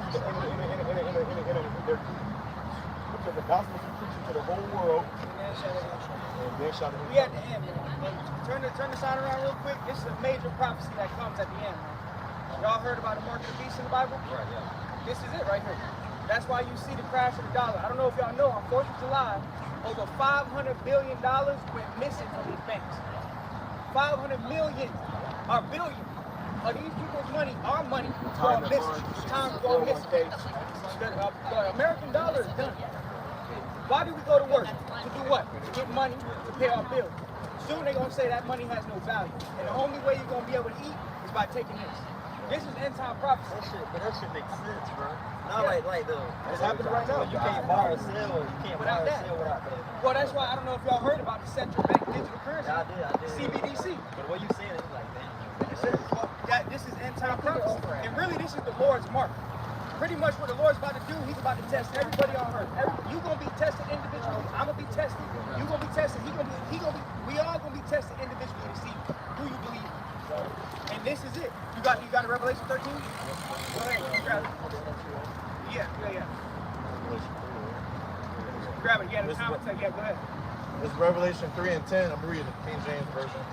[SPEAKER 2] the gospel is preaching to the whole world. And then shall
[SPEAKER 4] we at the end, man. Turn the sign around real quick. This is a major prophecy that comes at the end, man. Y'all heard about the mark of the beast in the Bible?
[SPEAKER 11] Right, yeah.
[SPEAKER 4] This is it right here. That's why you see the crash of the dollar. I don't know if y'all know, on 4th of July, over $500 billion went missing from these banks. 500 million or billion of these people's money, our money, going missing. Time's going missing. The American dollar is done. Why do we go to work? To do what? To get money, to pay our bills. Soon they're going to say that money has no value. And the only way you're going to be able to eat is by taking this. This is end time prophecy.
[SPEAKER 11] That shit makes sense, bro. Not like the.
[SPEAKER 2] It's happening right now.
[SPEAKER 11] You can't buy or sell. You can't buy or sell without that.
[SPEAKER 4] Well, that's why I don't know if y'all heard about the central bank digital currency.
[SPEAKER 11] Yeah, I did.
[SPEAKER 4] CBDC.
[SPEAKER 11] But what you saying is like, damn.
[SPEAKER 4] This is end time prophecy. And really, this is the Lord's mark. pretty much what the Lord's about to do, he's about to test everybody on earth. You're going to be tested individually. I'm going to be tested. You're going to be tested. We all going to be tested individually to see who you believe in. And this is it. You got a Revelation 13? Go ahead. Grab it. Yeah. Grab it. Yeah, the comment tag. Yeah, go ahead.
[SPEAKER 7] It's Revelation 3 and 10. I'm reading the King James Version.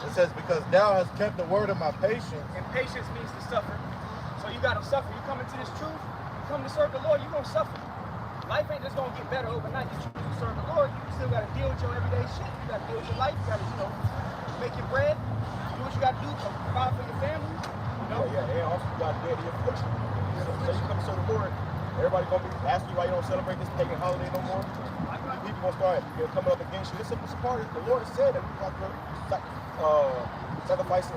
[SPEAKER 7] It says, because thou hast kept the word of my patience.
[SPEAKER 4] And patience means to suffer. So you got to suffer. You come into this truth, you come to serve the Lord, you're going to suffer. Life ain't just going to get better overnight. You choose to serve the Lord, you still got to deal with your everyday shit. You got to deal with your life. You got to, make your bread. Do what you got to do to provide for your family.
[SPEAKER 2] Yeah. And also you got to deal with your affliction. So you come to serve the Lord, everybody going to be asking you why you don't celebrate this pagan holiday no more. People going to start coming up against you. It's a part of the Lord has said that we got to sacrifice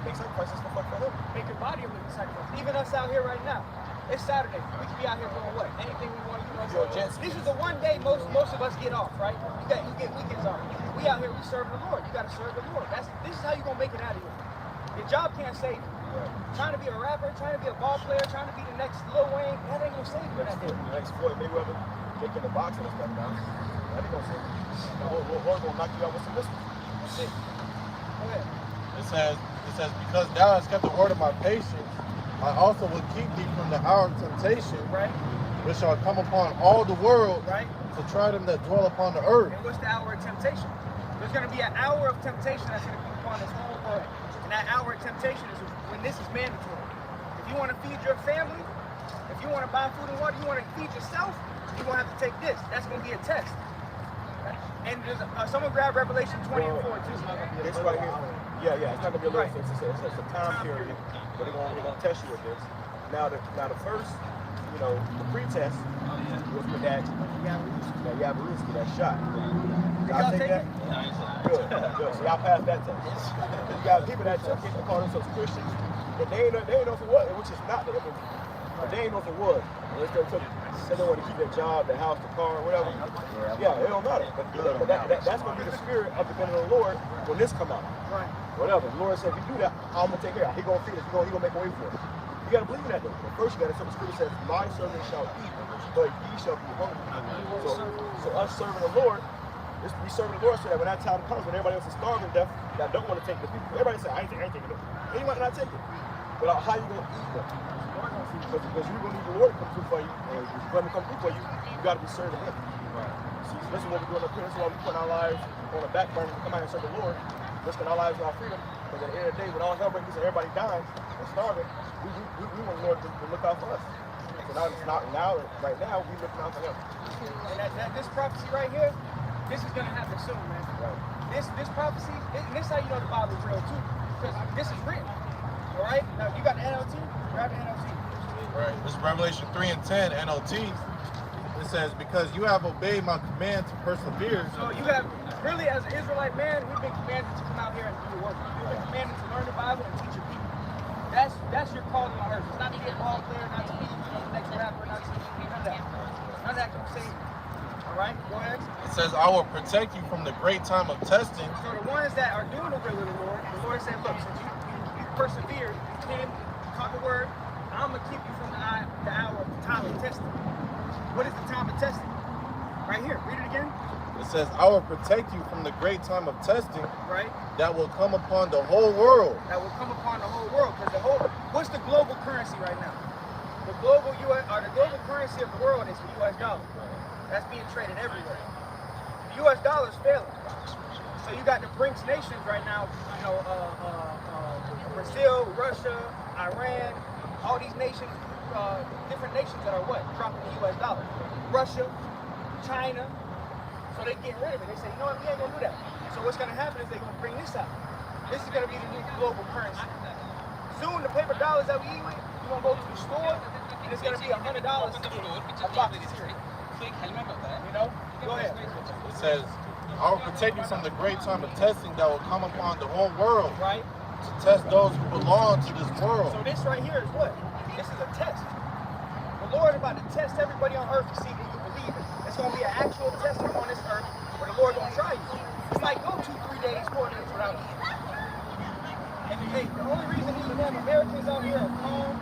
[SPEAKER 2] make sacrifices and stuff like that.
[SPEAKER 4] Make your body a living sacrifice. Even us out here right now. It's Saturday. We can be out here doing what? Anything we want to. This is the one day most of us get off, right? You get weekends off. We out here, we serving the Lord. You got to serve the Lord. This is how you gonna make it out of here. Your job can't save you. Trying to be a rapper, trying to be a ball player, trying to be the next Lil Wayne, that ain't gonna save you.
[SPEAKER 2] The next Floyd Mayweather, taking the boxing and stuff down. That ain't gonna save you. The Lord gonna knock you out with some missiles. That's it.
[SPEAKER 4] Go ahead.
[SPEAKER 7] It says, because thou hast kept the word of my patience, I also will keep thee from the hour of temptation,
[SPEAKER 4] right,
[SPEAKER 7] which shall come upon all the world,
[SPEAKER 4] right,
[SPEAKER 7] to try them that dwell upon the earth.
[SPEAKER 4] And what's the hour of temptation? There's going to be an hour of temptation that's going to come upon this whole world. And that hour of temptation is when this is mandatory. If you want to feed your family, if you want to buy food and water, you want to feed yourself, you're going to have to take this. That's going to be a test. And there's someone grab Revelation 20 and 4 too.
[SPEAKER 2] This right here. Yeah. It's not gonna be a little. It's a time period where they're gonna test you with this. Now the first, the pre-test was with that Yabaruski, that shot. Y'all take that? Good. So y'all passed that test. You got people that call themselves Christians, but they ain't know for what, which is not the image. But they ain't know for what. They don't want to keep their job, their house, the car, whatever. Yeah, it don't matter. But that's going to be the spirit of the benefit of the Lord when this come out.
[SPEAKER 4] Right.
[SPEAKER 2] Whatever. The Lord said, if you do that, I'm going to take care of it. He's going to feed us. He's going to make a way for it. You got to believe in that, though. But first, you got to say the scripture says, my servant shall eat, but ye shall be hungry. So us serving the Lord, we serving the Lord so that when that time comes, when everybody else is starving to death, that don't want to take the people. Everybody say, I ain't taking it. And you might not take it. But how you going to eat them? Because you're going to need the Lord to come through for you. And when He come through for you, you got to be serving Him. Right. See, this is what we're doing up here. This is why we're putting our lives on the back burner to come out and serve the Lord. Risking our lives and our freedom. Because at the end of the day, when all hell breaks loose and everybody dies and starving, we want the Lord to look out for us. So right now, we're looking out for Him.
[SPEAKER 4] And this prophecy right here, this is going to happen soon, man. Right. This prophecy, and this is how you know the Bible is real, too. Because this is written. All right? Now, you got the NLT? Grab the NLT.
[SPEAKER 7] Right. This is Revelation 3 and 10, NLT. It says, because you have obeyed my command to persevere.
[SPEAKER 4] So you have, really, as an Israelite man, we've been commanded to come out here and do the work. We've been commanded to learn the Bible and teach your people. That's your calling on earth. It's not to be a ball player, not to be the next rapper, not to be none of that. None of that can save you. All right? Go ahead.
[SPEAKER 7] It says, I will protect you from the great time of testing.
[SPEAKER 4] So the ones that are doing the will of the Lord said, look, since you persevered, you came, you taught the word, I'm going to keep you from the hour of the time of testing. What is the time of testing? Right here. Read it again.
[SPEAKER 7] It says, I will protect you from the great time of testing.
[SPEAKER 4] Right. That
[SPEAKER 7] will come upon the whole world.
[SPEAKER 4] That will come upon the whole world. Because what's the global currency right now? The global currency of the world is the US dollar. That's being traded everywhere. The US dollar is failing. So you got the BRICS nations right now, Brazil, Russia, Iran, all these nations, different nations that are what? Dropping the US dollar. Russia, China. So they get rid of it. They say, you know what, we ain't gonna do that. So what's gonna happen is they're gonna bring this out. This is gonna be the new global currency. Soon the paper dollars that we eat with, you're gonna go to the store and it's gonna be $100 a box of cereal. You know? Go ahead.
[SPEAKER 7] It says, I will protect you from the great time of testing that will come upon the whole world.
[SPEAKER 4] Right.
[SPEAKER 7] To test those who belong to this world.
[SPEAKER 4] So this right here is what? This is a test. The Lord is about to test everybody on earth to see if you believe it. It's going to be an actual test on this earth where the Lord going to try you. You might go 2, 3 days, 4 days without eating. And hey, the only reason these damn Americans out here are calm,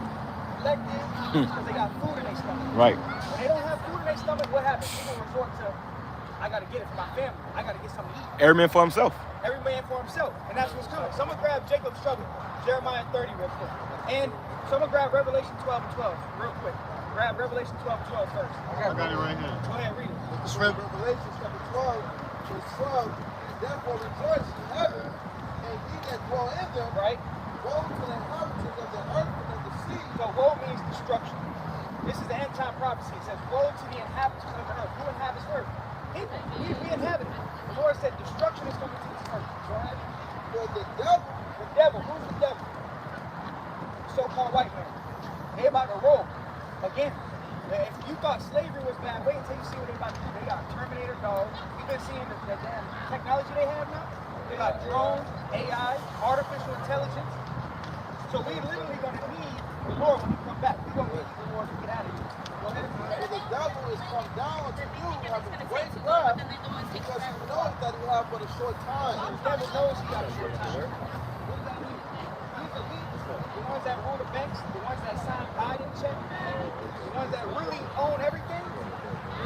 [SPEAKER 4] collective, because they got food in their stomach.
[SPEAKER 2] Right.
[SPEAKER 4] When they don't have food in their stomach, what happens? People resort to, I got to get it for my family. I got to get something to eat.
[SPEAKER 2] Every man for himself.
[SPEAKER 4] Every man for himself. And that's what's coming. Someone grab Jacob's trouble, Jeremiah 30 real quick. And someone grab Revelation 12 and 12 real quick. Grab Revelation 12 and 12 first.
[SPEAKER 3] I got it right here.
[SPEAKER 4] Go ahead, read it.
[SPEAKER 3] It's Revelation chapter 12, verse 12. Therefore rejoice in heaven, and ye that dwell in them,
[SPEAKER 4] Right?
[SPEAKER 3] woe to the inhabitants of the earth and of the sea.
[SPEAKER 4] So woe means destruction. This is the end time prophecy. It says, woe to the inhabitants of the earth. Who inhabits earth? People. We inhabit it. The Lord said destruction is coming to this earth. Go ahead.
[SPEAKER 3] For the devil,
[SPEAKER 4] The devil. Who's the devil? So-called white man. They about to roll. Again. If you thought slavery was bad, wait until you see what they about to do. They got Terminator dogs. You've been seeing the damn technology they have now. They got drones, AI, artificial intelligence. So we literally gonna need the Lord when he come back. We're gonna need the Lord to get out of here. Go ahead.
[SPEAKER 3] for the devil is come down to you, having great wrath, because he knows that he have but a short time.
[SPEAKER 4] The devil knows he got a short time. What does that mean? He's elite. The ones that rule the banks, the ones that sign Biden check, the ones that really own everything,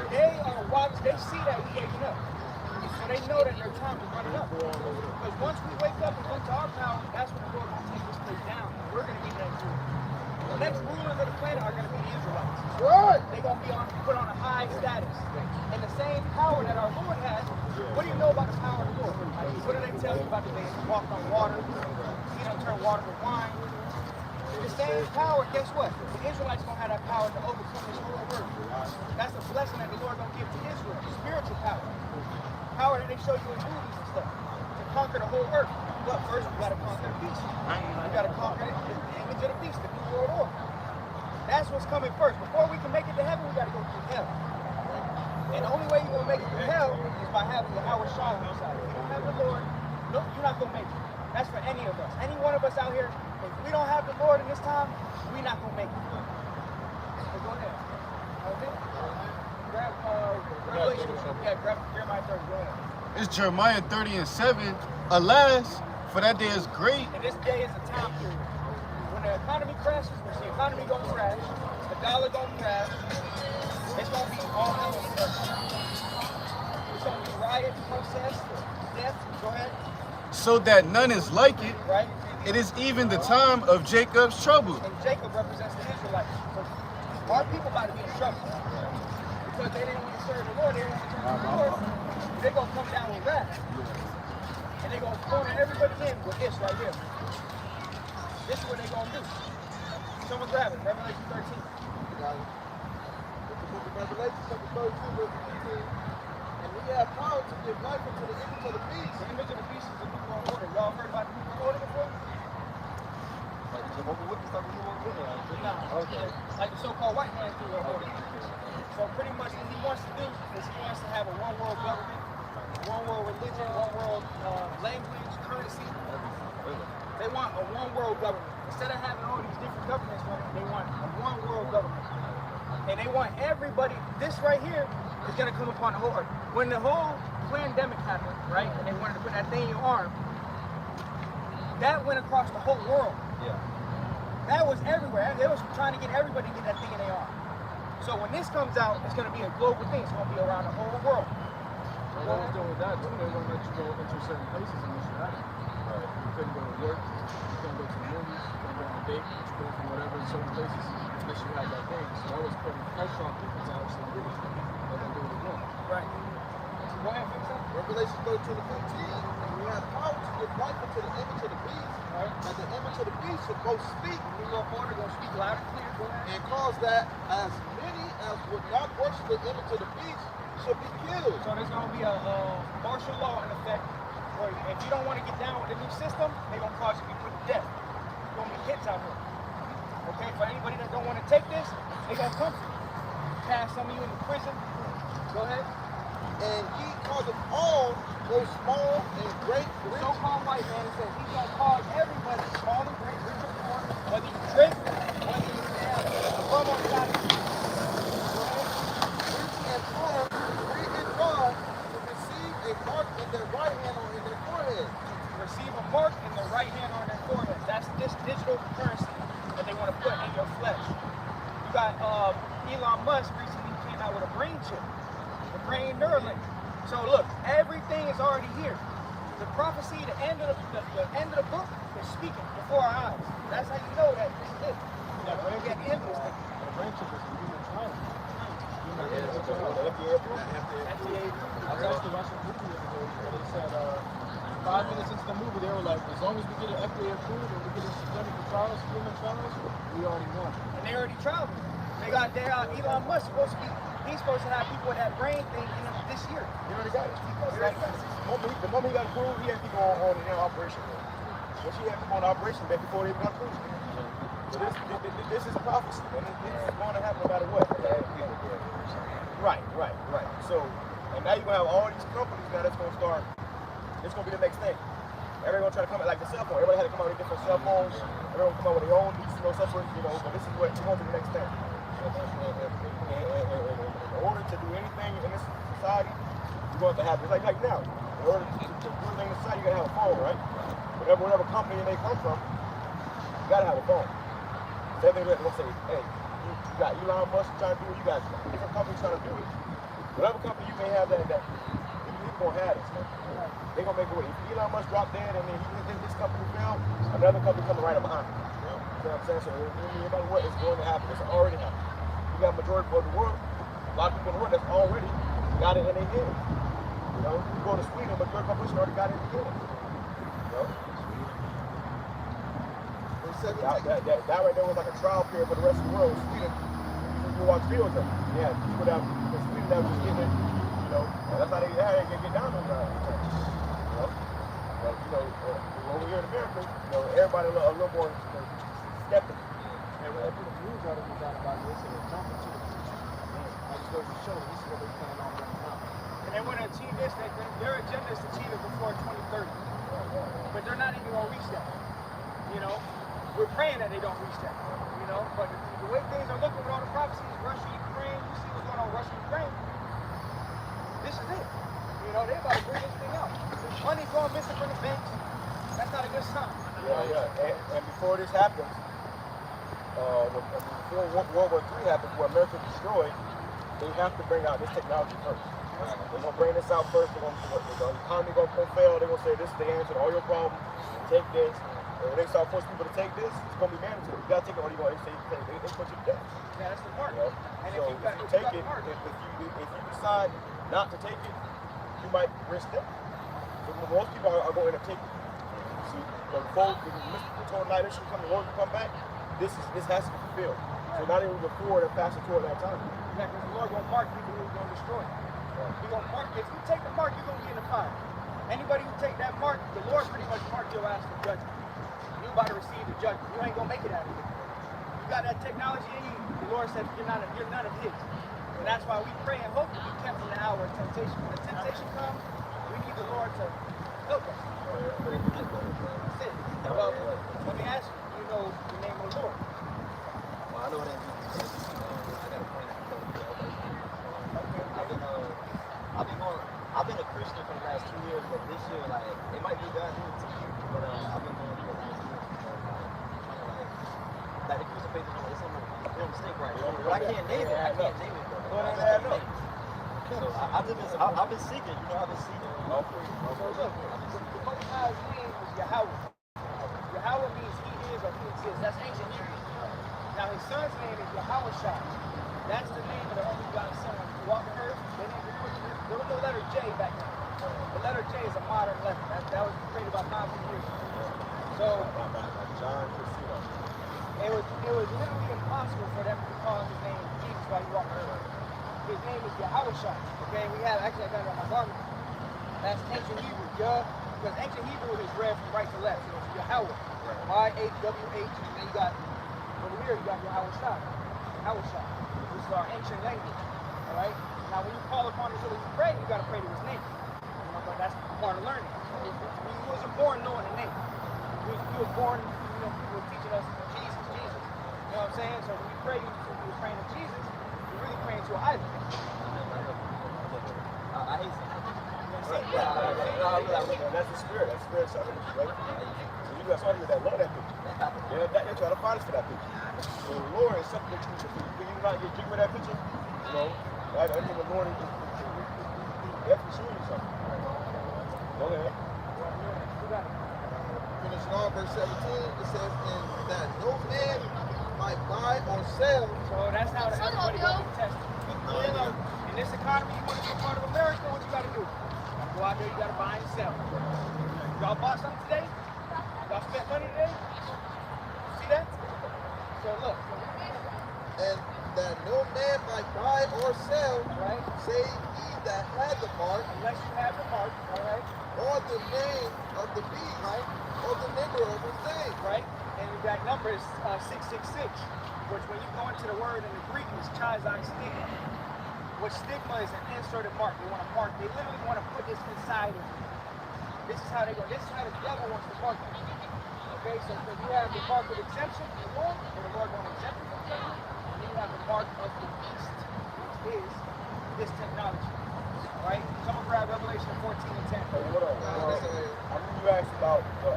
[SPEAKER 4] they are watching, they see that we waking up. So they know that their time is running up. Because once we wake up and come to our power, that's when the Lord will take this place down. We're going to get that too. The next rulers of the planet are going to be the Israelites.
[SPEAKER 3] Right.
[SPEAKER 4] They're going to be put on a high status. And the same power that our Lord has, what do you know about the power of the Lord? What do they tell you about the day? Walk on water. He don't turn water to wine. The same power, guess what? The Israelites going to have that power to overcome this whole earth. That's a blessing that the Lord going to give to Israel. Spiritual power. Power that they show you in movies and stuff. To conquer the whole earth. But first, we got to conquer the beast. We got to conquer the image of the beast, the new world order. That's what's coming first. Before we can make it to heaven, we got to go through hell. And the only way you're going to make it through hell is by having the Howard Shaw inside. If you don't have the Lord, no, you're not going to make it. That's for any of us. Any one of us out here, if we don't have the Lord in this time, we're not going to make it. So go ahead. Okay? Grab Revelation. Yeah, grab Jeremiah 30. Go ahead.
[SPEAKER 3] It's Jeremiah 30 and 7. Alas, for that day is great.
[SPEAKER 4] And this day is a time period. When the economy crashes, when the economy gonna crash, the dollar gonna crash, it's gonna be all hell on earth. It's gonna be riots, protests, death. Go ahead.
[SPEAKER 3] So that none is like it.
[SPEAKER 4] Right?
[SPEAKER 3] It is even the time of Jacob's trouble.
[SPEAKER 4] And Jacob represents the Israelites. So our people about to be in trouble. Because they didn't want to serve the Lord, they didn't want to turn to the Lord. They're gonna come down with wrath. And they're going to corner everybody in with this right here. This is what they're going to do. Someone grab it. Revelation 13.
[SPEAKER 3] Got it. The book of Revelation, chapter 32, verse 15. And we have power to give life unto the image of the beast.
[SPEAKER 4] The image of the beast is the new world order. Y'all heard about the new world order before?
[SPEAKER 11] Like Jehovah's Witness, like New World Order.
[SPEAKER 4] No.
[SPEAKER 11] Okay.
[SPEAKER 4] Like the so-called white man's new world order. So pretty much what he wants to do is he wants to have a one world government, one world religion, one world language, currency. They want a one world government. Instead of having all these different governments running, they want a one world government. And they want everybody, this right here is gonna come upon the whole earth. When the whole pandemic happened, right, and they wanted to put that thing in your arm, that went across the whole world.
[SPEAKER 11] Yeah.
[SPEAKER 4] That was everywhere. They was trying to get everybody to get that thing in their arm. So when this comes out, it's gonna be a global thing. It's gonna be around the whole world.
[SPEAKER 1] What I was doing with that too, they won't let you go into certain places unless you have it. You couldn't go to work, you couldn't go to the movies, you couldn't go on a date, you couldn't do whatever in certain places unless you had that thing. So that was putting pressure on people to actually do it. Let them do it again.
[SPEAKER 4] Right. Go ahead, fix that.
[SPEAKER 3] Revelation 13 to 15. And we have power to give life unto the image of the beast.
[SPEAKER 4] Right.
[SPEAKER 3] And the image of the beast should both speak
[SPEAKER 4] New York order gonna speak loud and clear. Go ahead.
[SPEAKER 3] and cause that as many as would not worship the image of the beast should be killed.
[SPEAKER 4] So there's gonna be a martial law in effect where if you don't want to get down with the new system, they're gonna cause you to be put to death. There's gonna be hits out here. Okay, for anybody that don't want to take this, they're gonna come for you. Pass some of you into prison. Go ahead.
[SPEAKER 3] And he causeth all, both small and great,
[SPEAKER 4] The
[SPEAKER 3] rich,
[SPEAKER 4] so-called white man says he's gonna cause everybody, small and great, rich or poor, whether you drink, whether you have a bum on the side of you.
[SPEAKER 3] rich and poor, free and bond, to receive a mark in their right hand or in their forehead.
[SPEAKER 4] Receive a mark in the right hand or in their forehead. That's this digital currency that they want want to put in your flesh. You got Elon Musk recently came out with a brain chip, the brain Neuralink. So look, everything is already here. The prophecy, the end of the book is speaking before our eyes. That's how you know that this is it. That we're getting the end of this thing.
[SPEAKER 3] The brain chip is a human trial.
[SPEAKER 2] FDA approved.
[SPEAKER 3] I watched the Russian movie the other day, and they said 5 minutes into the movie, they were like, as long as we get it FDA approved and we get into clinical trials, human trials, we already won.
[SPEAKER 4] And they already traveled. They got there. Elon Musk he's supposed to have people with that brain thing in him this year.
[SPEAKER 2] He already got it. The moment he got approved, he had people on the operation. Once he had people on operation, back before they got approved. So this is prophecy, and this is going to happen no matter what. Right. So, and now you're going to have all these companies now that's going to start, it's going to be the next thing. Everyone try to come out like the cell phone. Everybody had to come out with different cell phones. Everyone come out with their own, separate, but this is what you're going to the next thing. In order to do anything in this society, you're going to have, it's like now, in order to do anything in society, you got to have a phone, right? Whatever company you may come from, you got to have a phone. Same thing they're going to say, hey, you got Elon Musk trying to do it, you got different companies trying to do it. Whatever company you may have that people going to have this, man. They're going to make it with it. If Elon Musk dropped dead and then this company failed, another company coming right up behind him. You know what I'm saying? So no matter what is going to happen, it's already happening. You got a majority of the world, a lot of people in the world that's already got it in their head. You know, you go to Sweden, but your population already got it in their head. You know? That right there was like a trial period for the rest of the world. Sweden, you watch videos of it. Yeah, people that in Sweden that was just getting it, you know, and that's how they get down on that. You know? But, over here in America, everybody a little more skeptical.
[SPEAKER 3] And when they put the news articles out about this, and they're jumping to the future, I just goes to show this is what they plan on right now.
[SPEAKER 4] And they want to achieve this. Their agenda is to achieve it before 2030. But they're not even going to reach that. You know, we're praying that they don't reach that. You know, but the way things are looking with all the prophecies, Russia, Ukraine, you see what's going on Russia, Ukraine. This is it. You know, they're about to bring this thing out. Money's going missing from the banks. That's not a good sign.
[SPEAKER 2] Yeah. And before this happens, before World War III happens, where America was destroyed, they have to bring out this technology first. They're going to bring this out first. The economy going to fail. They're going to say this is the answer to all your problems. Take this. And when they start forcing people to take this, it's going to be mandatory. You got to take it or you're going to they put you to death.
[SPEAKER 4] Yeah, that's the part.
[SPEAKER 2] You know?
[SPEAKER 4] And
[SPEAKER 2] so if you take it, if you decide not to take it, you might risk death. So most people are going to take it. See, before the total night issue come, the Lord will come back, this has to be fulfilled. So not even before they're passing toward that time.
[SPEAKER 4] Yeah, because the Lord will mark people who he's going to destroy. He's going to mark. If you take the mark, you're going to be in the fire. Anybody who take that mark, the Lord pretty much marked your ass for judgment. You about to receive the judgment. You ain't going to make it out of here. You got that technology in you. The Lord said you're none of his. And that's why we pray and hope to be kept from the hour of temptation. When the temptation comes, we need the Lord to help us. That's it. Well, let me ask you, do you know the name of the Lord?
[SPEAKER 11] Well, I know what that means. I got a point. I've been a Christian for the last 2 years, but this year, like, it might be God doing it to you, but I've been going for the last 2 years. Like the Christian faith is on the stake right now. But I can't name it. Though. So I've been seeking, I've been seeking.
[SPEAKER 4] So look, the Most High's name is Yahweh. Yahweh means he is or he exists. That's ancient Hebrew. Now his son's name is Yahushua. That's the name of the only begotten son who walked the earth. There was no letter J back then. The letter J is a modern letter. That was created about 500 years ago. So it was literally impossible for them to call his name Jesus while he walked the earth. His name is Yahushua. Okay, I got it on my garment. That's ancient Hebrew, because ancient Hebrew is read from right to left. So it's Yahweh. Y-H-W-H, and then you got, over here, you got Yahushua. This is our ancient language. Alright? Now, when you call upon his name, when you pray, you got to pray to his name. But that's part of learning. He wasn't born knowing the name. He was born, people were teaching us Jesus. You know what I'm saying? So when you pray, you're praying to Jesus, you're really praying to an idol.
[SPEAKER 11] I hate
[SPEAKER 2] that's the spirit. That's spirit something, right? So you you got somebody that love that picture. They try to find us for that picture. So the Lord is something that you not get dream of that picture, you know, I think the Lord is definitely showing you something. Go ahead.
[SPEAKER 7] Finishing on verse 17, it says, "And that no man might buy or sell."
[SPEAKER 4] So that's how everybody goes to test. In this economy, you want to be a part of America, what you got to do? You got to go out there, you got to buy and sell. Y'all bought something today? Y'all spent money today? See that? So look.
[SPEAKER 7] And that no man might buy or sell,
[SPEAKER 4] right?
[SPEAKER 7] Save he that had the mark,
[SPEAKER 4] unless you have the mark, all right?
[SPEAKER 7] Or the name of the beast,
[SPEAKER 4] right?
[SPEAKER 7] Or the number of his name,
[SPEAKER 4] right? And that number is 666, which when you go into the word in the Greek is chazak stigma. Which stigma is an inserted mark. They want to mark. They literally want to put this inside of you. This is how they go. This is how the devil wants to mark you. Okay, so you have the mark of exemption from the Lord, or the Lord won't exempt you from judgment, and then you have the mark of the beast, which is this technology. All right? Someone grab Revelation 14 and 10.
[SPEAKER 2] Hey, hold on. I remember you asked about the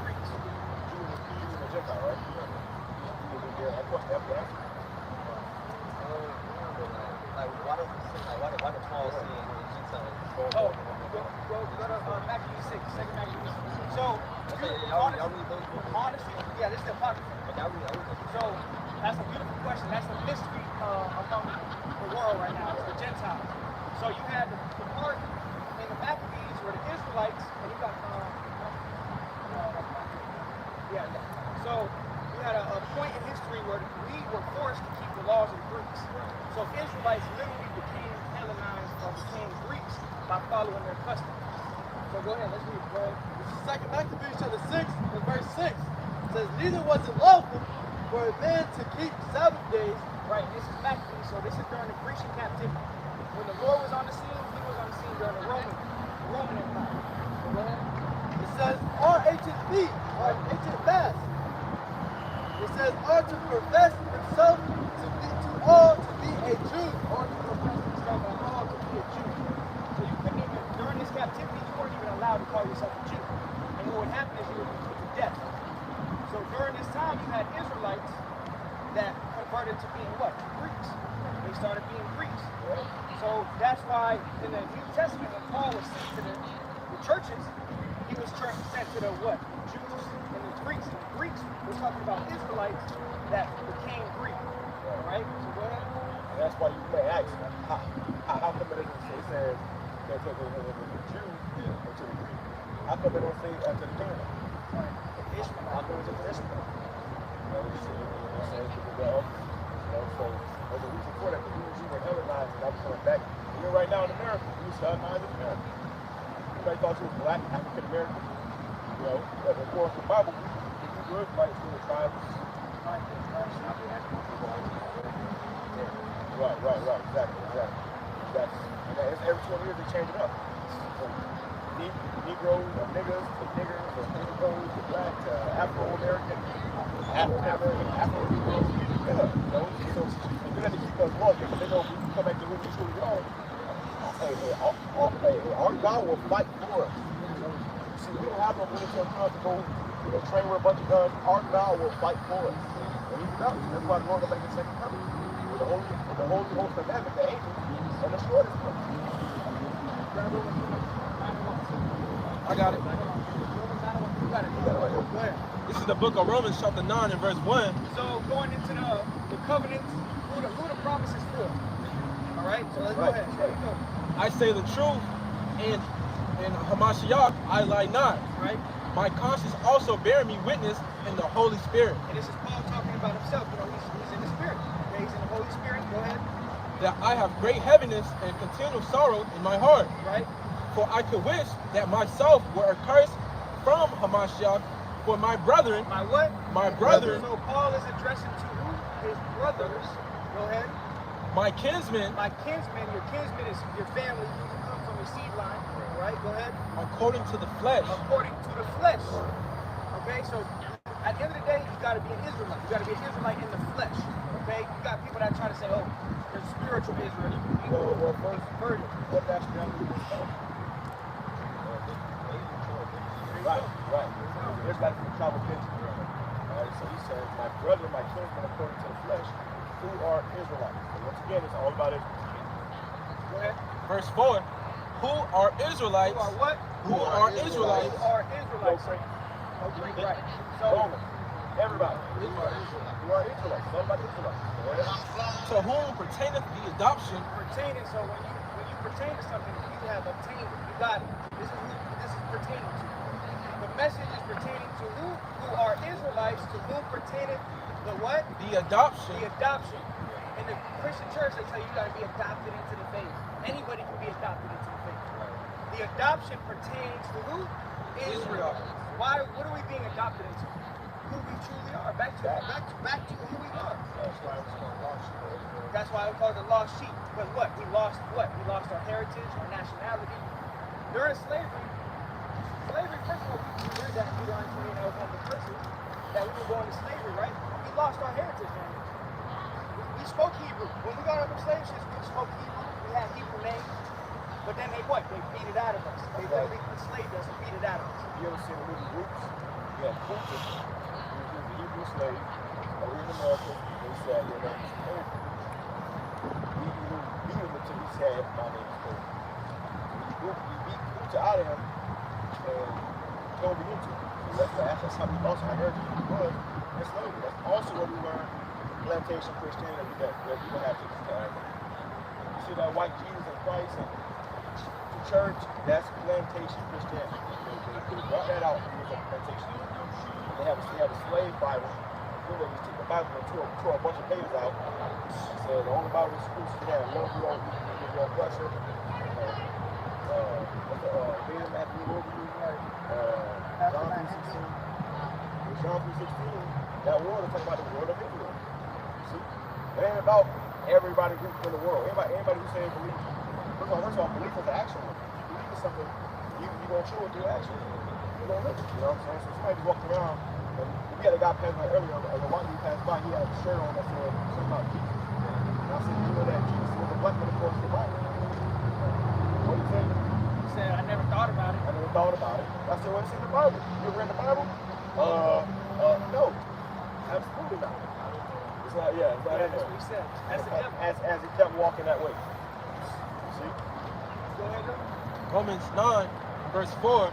[SPEAKER 2] Greeks, the Jews, the Jews, and the Gentiles, right? That question after that.
[SPEAKER 11] Why does Paul see in the Gentiles?
[SPEAKER 4] Go to Maccabees 6, 2nd Maccabees. So, honestly, yeah, this is the Apocrypha. So, that's a beautiful question. That's a mystery among the world right now. It's the Gentiles. So, you had the part in the Maccabees where the Israelites, and you got, So, you had a point in history where we were forced to keep the laws of the Greeks. So, Israelites literally became Hellenized or became Greeks by following their customs. So go ahead, let's read it. Go ahead.
[SPEAKER 7] This is 2nd Maccabees chapter 6 and verse 6. It says, "Neither was it lawful for a man to keep Sabbath days."
[SPEAKER 4] Right, this is Maccabees, so this is during the Grecian captivity. When the Lord was on the scene, he was on the scene during the Roman Empire. So go ahead.
[SPEAKER 7] It says, "Our ancient feet, our ancient fast." It says, "Or to profess himself to all to be a Jew."
[SPEAKER 4] Or to profess himself at all to be a Jew. So you couldn't even, during this captivity, you weren't even allowed to call yourself a Jew. And what would happen is you would be put to death. So during this time, you had Israelites that converted to being what? Greeks. They started being Greeks. So that's why in the New Testament, when Paul was sent to the churches, he was sent to the what? Jews and the Greeks. And the Greeks, we're talking about Israelites that became Greek. Right? So go ahead.
[SPEAKER 2] And that's why you may ask, how come it says that to the Jew or to the Greek? How come they don't say to the Canaan?
[SPEAKER 4] Ishmael.
[SPEAKER 2] How come it's to Ishmael? You know, it says to the so there's a reason for that. The Jews were Hellenized, and that was coming back. Even right now in America, we was Hellenized in America. Everybody thought you was black, African American. You know, but according to the Bible, the Hebrew Israelites were the tribes. Right, exactly. And every 20 years they change it up. From Negroes, or niggers, to niggers, or Negroes, to black, to Afro-American, Afro-Negroes. Yeah, you know, so you have to keep us loyal because they know if we come back to who we truly are, our God will fight for us. See, we don't have no military guns to go train with a bunch of guns. Our God will fight for us. And he's enough. That's why the Lord will make the second coming. With the holy host of heaven, the angels, and the sword is coming.
[SPEAKER 1] I got it.
[SPEAKER 4] You got it. Go ahead.
[SPEAKER 1] This is the book of Romans chapter 9 and verse 1.
[SPEAKER 4] So going into the covenants, who the promise is for. All right, so let's go ahead. There you go.
[SPEAKER 1] I say the truth, and in Hamashiach I lie not.
[SPEAKER 4] Right.
[SPEAKER 1] My conscience also bear me witness in the Holy Spirit.
[SPEAKER 4] And this is Paul talking about himself. You know, he's in the Spirit. Okay, he's in the Holy Spirit. Go ahead.
[SPEAKER 1] That I have great heaviness and continual sorrow in my heart.
[SPEAKER 4] Right.
[SPEAKER 1] For I could wish that myself were accursed from Hamashiach for my brethren.
[SPEAKER 4] My what?
[SPEAKER 1] My brethren.
[SPEAKER 4] So Paul is addressing to who? His brothers. Go ahead.
[SPEAKER 1] My kinsmen.
[SPEAKER 4] My kinsmen. Your kinsmen is your family. You come from your seed line. Right? Go ahead.
[SPEAKER 1] According to the flesh.
[SPEAKER 4] According to the flesh. Okay, so at the end of the day, you got to be an Israelite. You got to be an Israelite in the flesh. Okay? You got people that try to say, oh, there's spiritual Israel. You can
[SPEAKER 2] Well, first,
[SPEAKER 4] converted.
[SPEAKER 2] what nationality was that? Right. There's like the tribe of Benjamin. Alright, so he says, my brother, my kinsman according to the flesh, who are Israelites. So once again, it's all about Israel.
[SPEAKER 4] Go ahead.
[SPEAKER 1] Verse 4. Who are Israelites?
[SPEAKER 4] Who are what?
[SPEAKER 1] Who are Israelites?
[SPEAKER 4] Who are Israelites?
[SPEAKER 2] No Greek.
[SPEAKER 4] Right. So,
[SPEAKER 2] Romans. Everybody. Who are Israelites? Somebody Israelites.
[SPEAKER 1] To whom pertaineth the adoption?
[SPEAKER 4] pertaining, so when you pertain to something, you have obtained it. You got it. This is pertaining to. The message is pertaining to who are Israelites, to whom pertaineth the what?
[SPEAKER 1] The adoption.
[SPEAKER 4] The adoption. In the Christian church, they tell you got to be adopted into the faith. Anybody can be adopted into the faith. The adoption pertains to who? Israel. Why? What are we being adopted into? Who we truly are. Back to who we are. That's why we call it the lost sheep. But what? We lost what? We lost our heritage, our nationality. During slavery, first of all, we heard that in Deuteronomy 28, that was one of the curses, that we were going to slavery, right? We lost our heritage, man. We spoke Hebrew. When we got out of slave ships, we spoke Hebrew. We had Hebrew names. But then they what? They beat it out of us. They literally enslaved us and beat it out of us.
[SPEAKER 2] You ever seen the movie Roots? You had Cooper, who was a Hebrew slave, over in America. They said, your name is Cooper. We beat him until he said, my name is Cooper. You beat Cooper out of him and told him into it. That's how we lost our heritage. Because it's slavery. That's also what we learned plantation Christianity that we don't have to discard. You see that white Jesus in Christ and the church, that's plantation Christianity. They brought that out when it was a plantation. They have a slave Bible. They just took the Bible and tore a bunch of pages out. So the only Bible was exclusive to that. Love your oppressor. Read Matthew John 3:16. That word is talking about the word of Israel. See? It ain't about everybody group in the world. Anybody who says believe. First of all, belief is an action. If you believe in something, you're going to show it through action. You're going to live it. You know what I'm saying? So somebody walking around, and we had a guy pass by earlier, a white dude passed by, he had a shirt on that said something about Jesus. And I said, you know that Jesus was a black man according to the Bible. What do you think?
[SPEAKER 4] He said, I never thought about it.
[SPEAKER 2] I never thought about it. I said, well, it's in the Bible. You ever read the Bible? No. Absolutely not. It's not, yeah, it's not in
[SPEAKER 4] That's
[SPEAKER 2] there.
[SPEAKER 4] what he said. That's the devil.
[SPEAKER 2] As he kept walking that way. See?
[SPEAKER 4] Go ahead, Luke.
[SPEAKER 1] Romans 9, verse 4.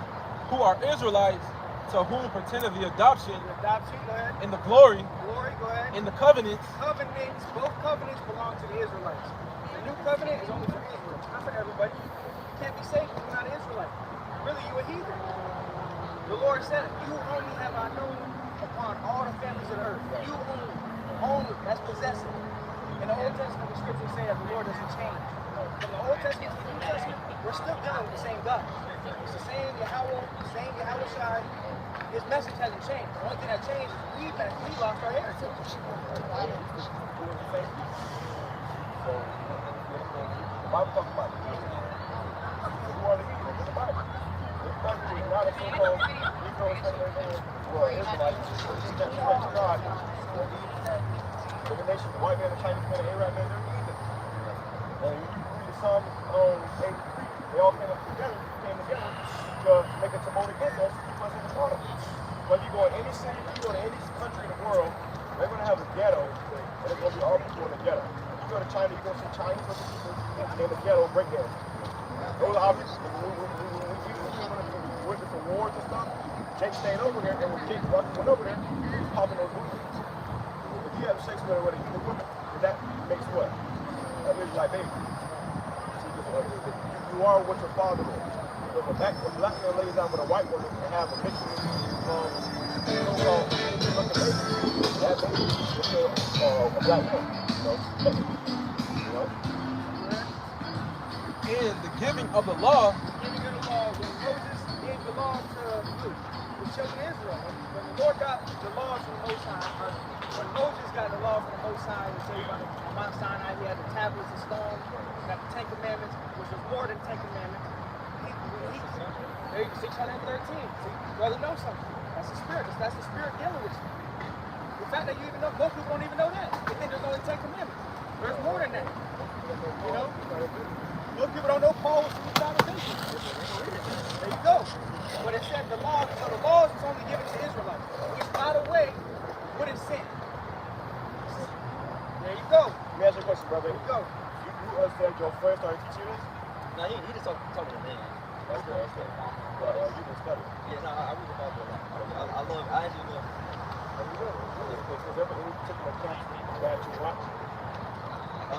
[SPEAKER 1] Who are Israelites, to whom pertaineth the adoption
[SPEAKER 4] The adoption, go ahead.
[SPEAKER 1] in the glory,
[SPEAKER 4] Glory, go ahead.
[SPEAKER 1] in the covenants,
[SPEAKER 4] Covenants, both covenants belong to the Israelites. The new covenant is only for Israel, not for everybody. You can't be saved if you're not an Israelite. Really, you a heathen. The Lord said, you only have I known upon all the families of the earth. You only, that's possessive. In the Old Testament, the scriptures say that the Lord doesn't change. From the Old Testament to the New Testament, we're still dealing with the same God. It's the same Yahweh, the same Yahweh Shai. His message hasn't changed. The only thing that changed is we lost our heritage.
[SPEAKER 2] So, the Bible talks about it. Who are the heathen in the Bible? This country is not a so-called Negro or Israelite. That's God. The nation, the white man, the Chinese man, the Arab man, they're heathen. And you read the Psalm 83, they all came together to make a tumult against us, keep us in the water. But you go in any city, you go to any country in the world, they're going to have a ghetto, and it's going to be all people in the ghetto. You go to China, you're going to see Chinese people in the ghetto break dance. Those are obvious. When we witness the wars and stuff, Jake stayed over there, and when Jake went over there, he was popping those movies. If you have sex with a human woman, that makes what? That makes like baby. You are what your father is. So if a black man lays down with a white woman and have a mixture so-called so-called looking baby, that baby is still a black man. You know?
[SPEAKER 1] in the giving of the law,
[SPEAKER 4] Giving of the law, when Moses gave the law to the children of Israel, when the Lord got the laws from the Most High, when Moses got the law from the Most High, and said on Mount Sinai, he had the tablets of stone, got the 10 Commandments, which was more than 10 Commandments. There you go, 613. See, brother knows something. That's the spirit. That's the spirit dealing with you. The fact that you even know, most people don't even know that. They think there's only 10 Commandments. There's more than that. You know? Most people don't know Paul was from salvation. There you go. But it said the law, so the laws was only given to Israelites. Which, by the way, what is sin? There you go.
[SPEAKER 2] Let me ask you a question, brother.
[SPEAKER 4] There you go.
[SPEAKER 2] You understand your friend started teaching you this?
[SPEAKER 11] No, he just talking to me.
[SPEAKER 2] That's good. But you can study.
[SPEAKER 11] Yeah, no, I read the Bible a lot. I actually love it.
[SPEAKER 2] Is there ever any particular camp that you watch?
[SPEAKER 11] I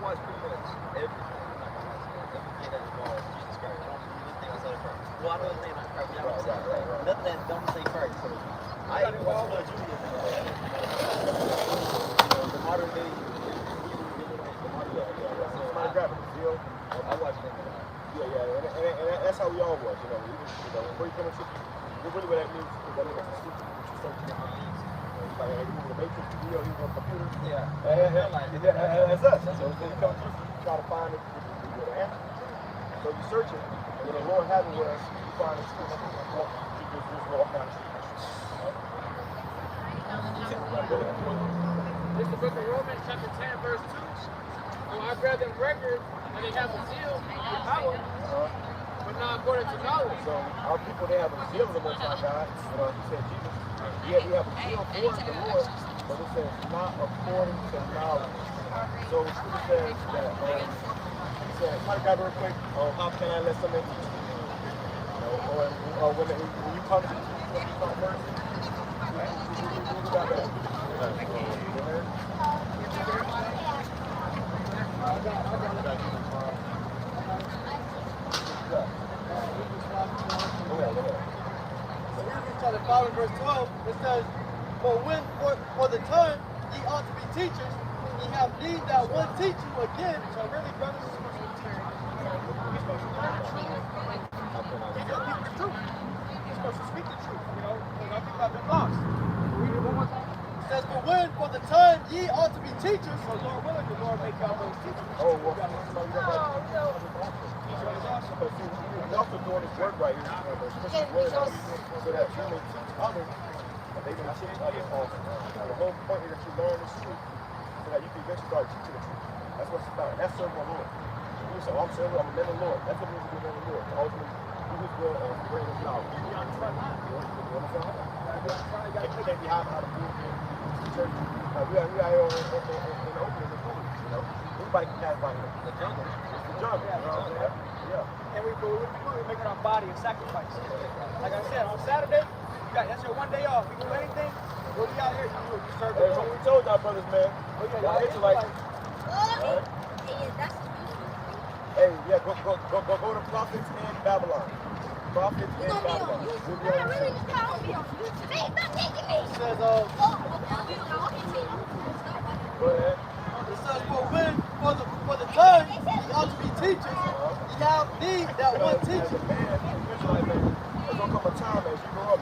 [SPEAKER 11] watch pretty much everything. I'm not gonna lie to you. Everything that involves Jesus Christ. I don't do anything outside of Christ. Well, I know his name is Christ, but I don't say Christ. Nothing that don't say Christ. So I even watch Blood Judaism. The modern day, the modern day.
[SPEAKER 2] Somebody grab it. Zeal.
[SPEAKER 11] I watch them a lot.
[SPEAKER 2] Yeah, and that's how we all was, you know. Before you come into really what that means is that it's stupid. It's so like you move the matrix, you know, you on the computer.
[SPEAKER 11] Yeah.
[SPEAKER 2] That's us. So when you come to you try to find it, you get an answer. So you search it, and when the Lord has it with us, you find the truth. You just walk down the street.
[SPEAKER 5] This is the book of Romans, chapter 10, verse 2. For our brethren record that they have a zeal and power, but not according to knowledge.
[SPEAKER 2] So our people, they have a zeal of the Most High God. You know, he said, Jesus, yeah, we have a zeal for the Lord, but it says not according to knowledge. So the scripture says that, he said, somebody grab it real quick, how can I let somebody teach you? You know, or when you come to teach, you come first. You got that.
[SPEAKER 3] Chapter 5 and verse 12, it says, for the time ye ought to be teachers, ye have need that one teach you again. So really, brothers, you're supposed to be teachers. You're supposed to learn the truth. Give your people the truth. You're supposed to speak the truth, you know, because our people have been lost. Read it one more time. It says, for the time ye ought to be teachers, so Lord willing, the Lord make y'all those teachers.
[SPEAKER 2] Oh, well, but see, we also doing this work right here, especially word out, so that you may teach others, and they can teach others also. The whole point is that you learn this truth, so that you can eventually start teaching the truth. That's what it's about. That's serving the Lord. You say, I'm serving, I'm a man of the Lord. That's what it means to be a man of the Lord. Ultimately, do his will and bring his knowledge. You understand? You can't be hiding out of the church. We are here in the open, in the cool, you know. Everybody can pass by here.
[SPEAKER 11] The jungle.
[SPEAKER 2] It's the jungle, you know what I'm saying? Yeah.
[SPEAKER 4] And we make it our body a sacrifice. Like I said, on Saturday, that's your one day off. You do anything, what we out here, you do it. You serve the
[SPEAKER 2] Hey,
[SPEAKER 4] Lord.
[SPEAKER 2] we told y'all brothers, man. Y'all Israelites. Hey, yeah, go to prophets in Babylon. Prophets in Babylon. We'll be on the
[SPEAKER 9] Really, just call me on you today. Not taking me.
[SPEAKER 3] It says,
[SPEAKER 2] Go ahead.
[SPEAKER 3] it says, for the time ye ought to be teachers, ye have need that one
[SPEAKER 2] As
[SPEAKER 3] teacher.
[SPEAKER 2] a man, Israelite man, there's gonna come a time as you grow up,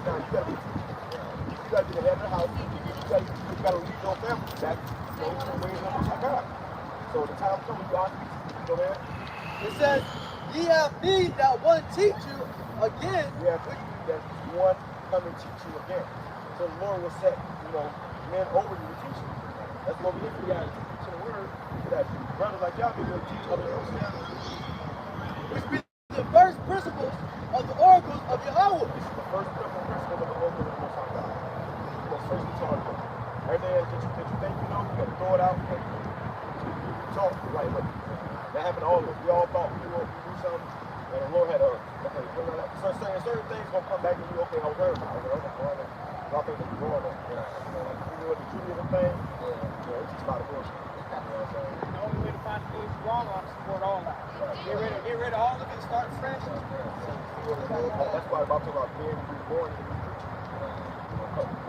[SPEAKER 2] now you gotta be teaching. You gotta be the head of the house. You gotta lead your family back to the ways of God. So the time comes, you ought to be teaching. Go ahead.
[SPEAKER 3] It says, ye have need that one teach you again.
[SPEAKER 2] We have that one come and teach you again. So the Lord will set, men over you to teach you. That's what we need for y'all to teach the word, so that brothers like y'all be able to teach other people.
[SPEAKER 3] Which be the first principles of the oracles of Yahweh.
[SPEAKER 2] This is the first principle of the oracles of the Most High God. You must first be taught them. Everything that you think you know, you gotta throw it out. You talk the right way. That happened to all of us. We all thought we knew something, and the Lord had certain things gonna come back and be okay. I was heard about it. I think it's growing up. You know, the Judaism thing, it's just about a bullshit. You know what I'm saying?
[SPEAKER 4] The only way to find things wrong on is support all that. Get rid of all of it, start fresh.
[SPEAKER 2] That's why I'm about to talk about being reborn and be preaching.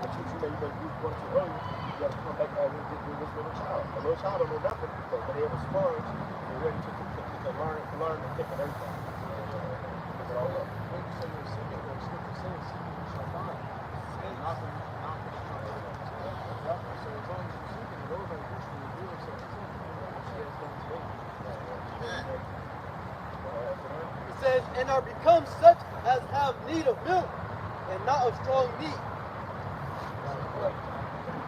[SPEAKER 2] The truth you may be going to earlier, you got to come back as this little child. A little child don't know nothing, but when they have a sponge, they're ready to learn and take everything. Pick it all up.
[SPEAKER 3] It says, and are become such as have need of milk and not of strong meat.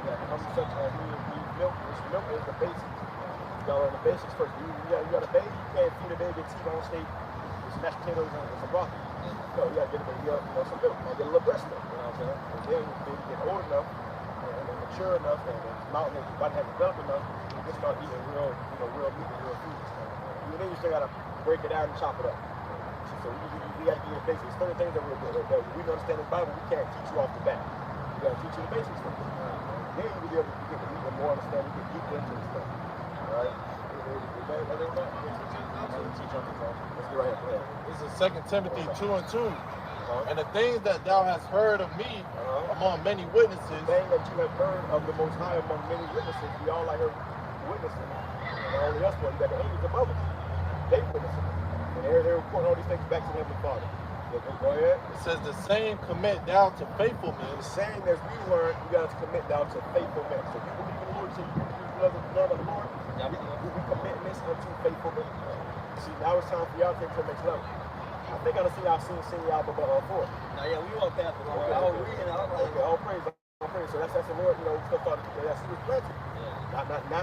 [SPEAKER 2] Become such as need milk. Milk is the basics. gotta learn the basics first. You got a baby, you can't feed a baby a T-bone steak with mashed potatoes and some broccoli. No, you gotta get a baby some milk, or get a little breast milk, you know what I'm saying? And then when the baby get old enough and mature enough and mountain his body has developed enough, you can start eating real meat and real food. And then you still gotta break it down and chop it up. So you gotta get the basics. Certain things that we don't understand in the Bible, we can't teach you off the bat. We gotta teach you the basics first. Then you can be able to get even more understanding, you can deep into the stuff. Alright? Let's get right here.
[SPEAKER 7] This is 2 Timothy 2:2. And the things that thou hast heard of me among many witnesses.
[SPEAKER 2] The thing that you have heard of the Most High among many witnesses, we all like heard witnessing. And only us, but you got the angels above us. They witnessing. And they're reporting all these things back to the Heavenly Father. Go ahead.
[SPEAKER 7] It says the same commit thou to faithful men.
[SPEAKER 2] The same as we learned, you got to commit thou to faithful men. So if you believe in the Lord, so you love the Lord, we commit this unto faithful men. See, now it's time for y'all to take to the next level. I think I see y'all seen y'all before.
[SPEAKER 11] Now, yeah, we walked past the Lord. I was reading, I was like,
[SPEAKER 2] okay, all praise. So that's the Lord, stuff started to that seed was planted.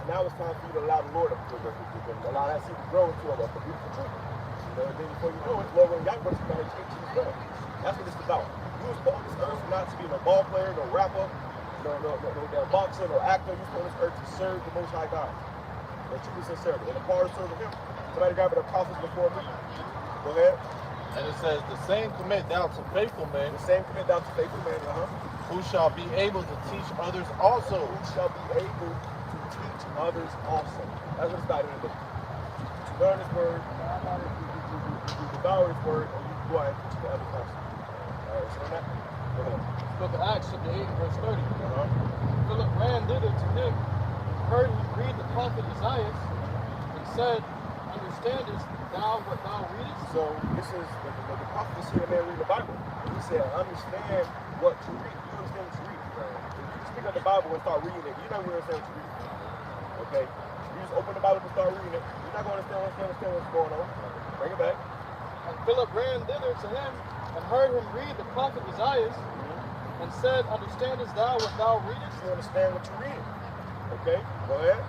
[SPEAKER 2] Now it's time for you to allow the Lord to allow that seed to grow into a beautiful tree. And then before you know it, Lord, when God works, you're going to change his will. That's what it's about. You was put on this earth not to be no ball player, no rapper, no damn boxer, no actor. You was put on this earth to serve the Most High God. And truly sincerity. And the part of serving him, somebody got the prophets before me. Go ahead.
[SPEAKER 7] And it says, the same commit thou to faithful men.
[SPEAKER 2] The same commit thou to faithful men,
[SPEAKER 7] who shall be able to teach others also.
[SPEAKER 2] Who shall be able to teach others also. That's what it's about in the book. To learn his word, you devour his word, and you go out and teach the other person. Alright, so that, go ahead.
[SPEAKER 3] Book of Acts, chapter 8, verse 30. Philip ran thither to him, heard him read the prophet Isaiah, and said, understandest thou what thou readest?
[SPEAKER 2] So this is the prophet is here, man, reading the Bible. He said, understand what to read. You understand what to read. If you pick up the Bible and start reading it, you're not going to understand what you read. Okay? You just open the Bible and start reading it. You're not going to understand what's going on. Bring it back.
[SPEAKER 3] And Philip ran thither to him and heard him read the prophet Isaiah, and said, understandest thou what thou readest?
[SPEAKER 2] You understand what you read. Okay? Go ahead.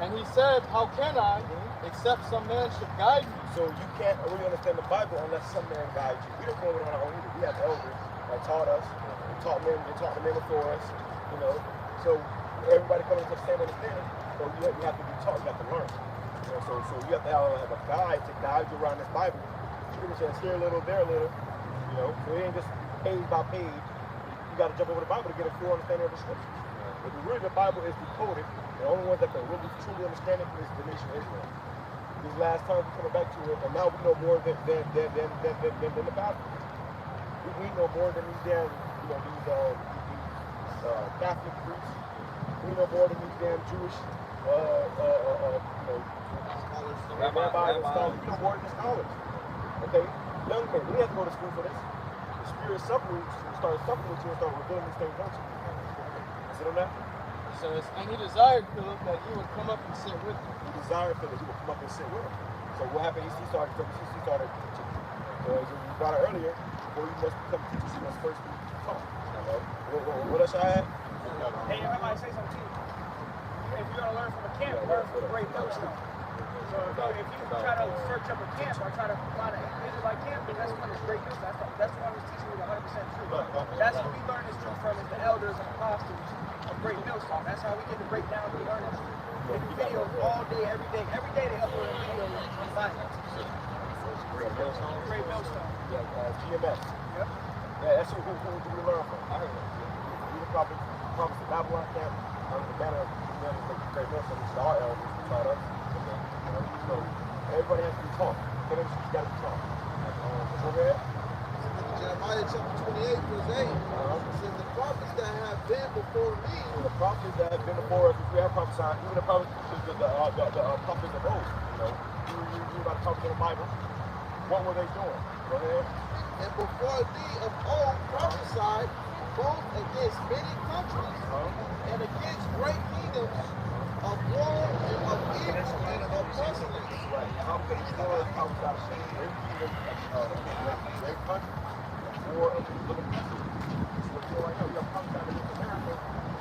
[SPEAKER 3] And he said, how can I, except some man should guide me?
[SPEAKER 2] So you can't really understand the Bible unless some man guides you. We don't go on our own either. We have elders that taught us. They taught the men before us. So everybody coming to the same understanding. So you have to be taught. You have to learn. So you have to have a guide to guide you around this Bible. You can just here a little, there a little. So it ain't just page by page. You got to jump over the Bible to get a full understanding of the scripture. If you read the Bible is decoded, the only ones that can really truly understand it is the nation of Israel. These last times we're coming back to it, and now we know more than the Bible. We know more than these damn, these Catholic priests. We know more than these damn Jewish, rabbis and scholars. We know more than the scholars. Okay, young men, we have to go to school for this. The spirit started suffering with you and started revealing these things, don't you? Is it on that?
[SPEAKER 3] It says, and he desired Philip that he would come up and sit with him.
[SPEAKER 2] He desired Philip he would come up and sit with him. So what happened? He started teaching. So as we brought it earlier, before you must become teachers, you must first be taught. What else I had?
[SPEAKER 4] Hey, I might say something to you. If you're gonna learn from a camp, learn from a great millstone. So if you try to search up a camp or try to find an Israelite camp, then that's one that's great millstone. That's the one who's teaching you the 100% truth. That's who we learn this truth from, is the elders and apostles of great millstone. That's how we get to break down the learning. They do videos all day, every day. Every day they upload a video on Bible.
[SPEAKER 2] Great millstone.
[SPEAKER 4] Great millstone.
[SPEAKER 2] Yeah, GMS.
[SPEAKER 4] Yep.
[SPEAKER 2] Yeah, that's who we learn from. I heard that. We the prophets of Babylon camp, under the banner of great millstone, which is our elders who taught us. So everybody has to be taught. You got to be taught. Go ahead.
[SPEAKER 3] Jeremiah chapter 28, verse 8. It says, the prophets that have been before me.
[SPEAKER 2] The prophets that have been before us, we have prophesied, even the prophets, the prophets of old. You about to talk to the Bible. What were they doing? Go ahead.
[SPEAKER 3] And before thee of old prophesied both against many countries and against great kingdoms of war and of evil and of pestilence.
[SPEAKER 2] Right. How can you know how we got to say great kingdom great country? War of evil and pestilence. This is what you're right now. We have prophesied against America.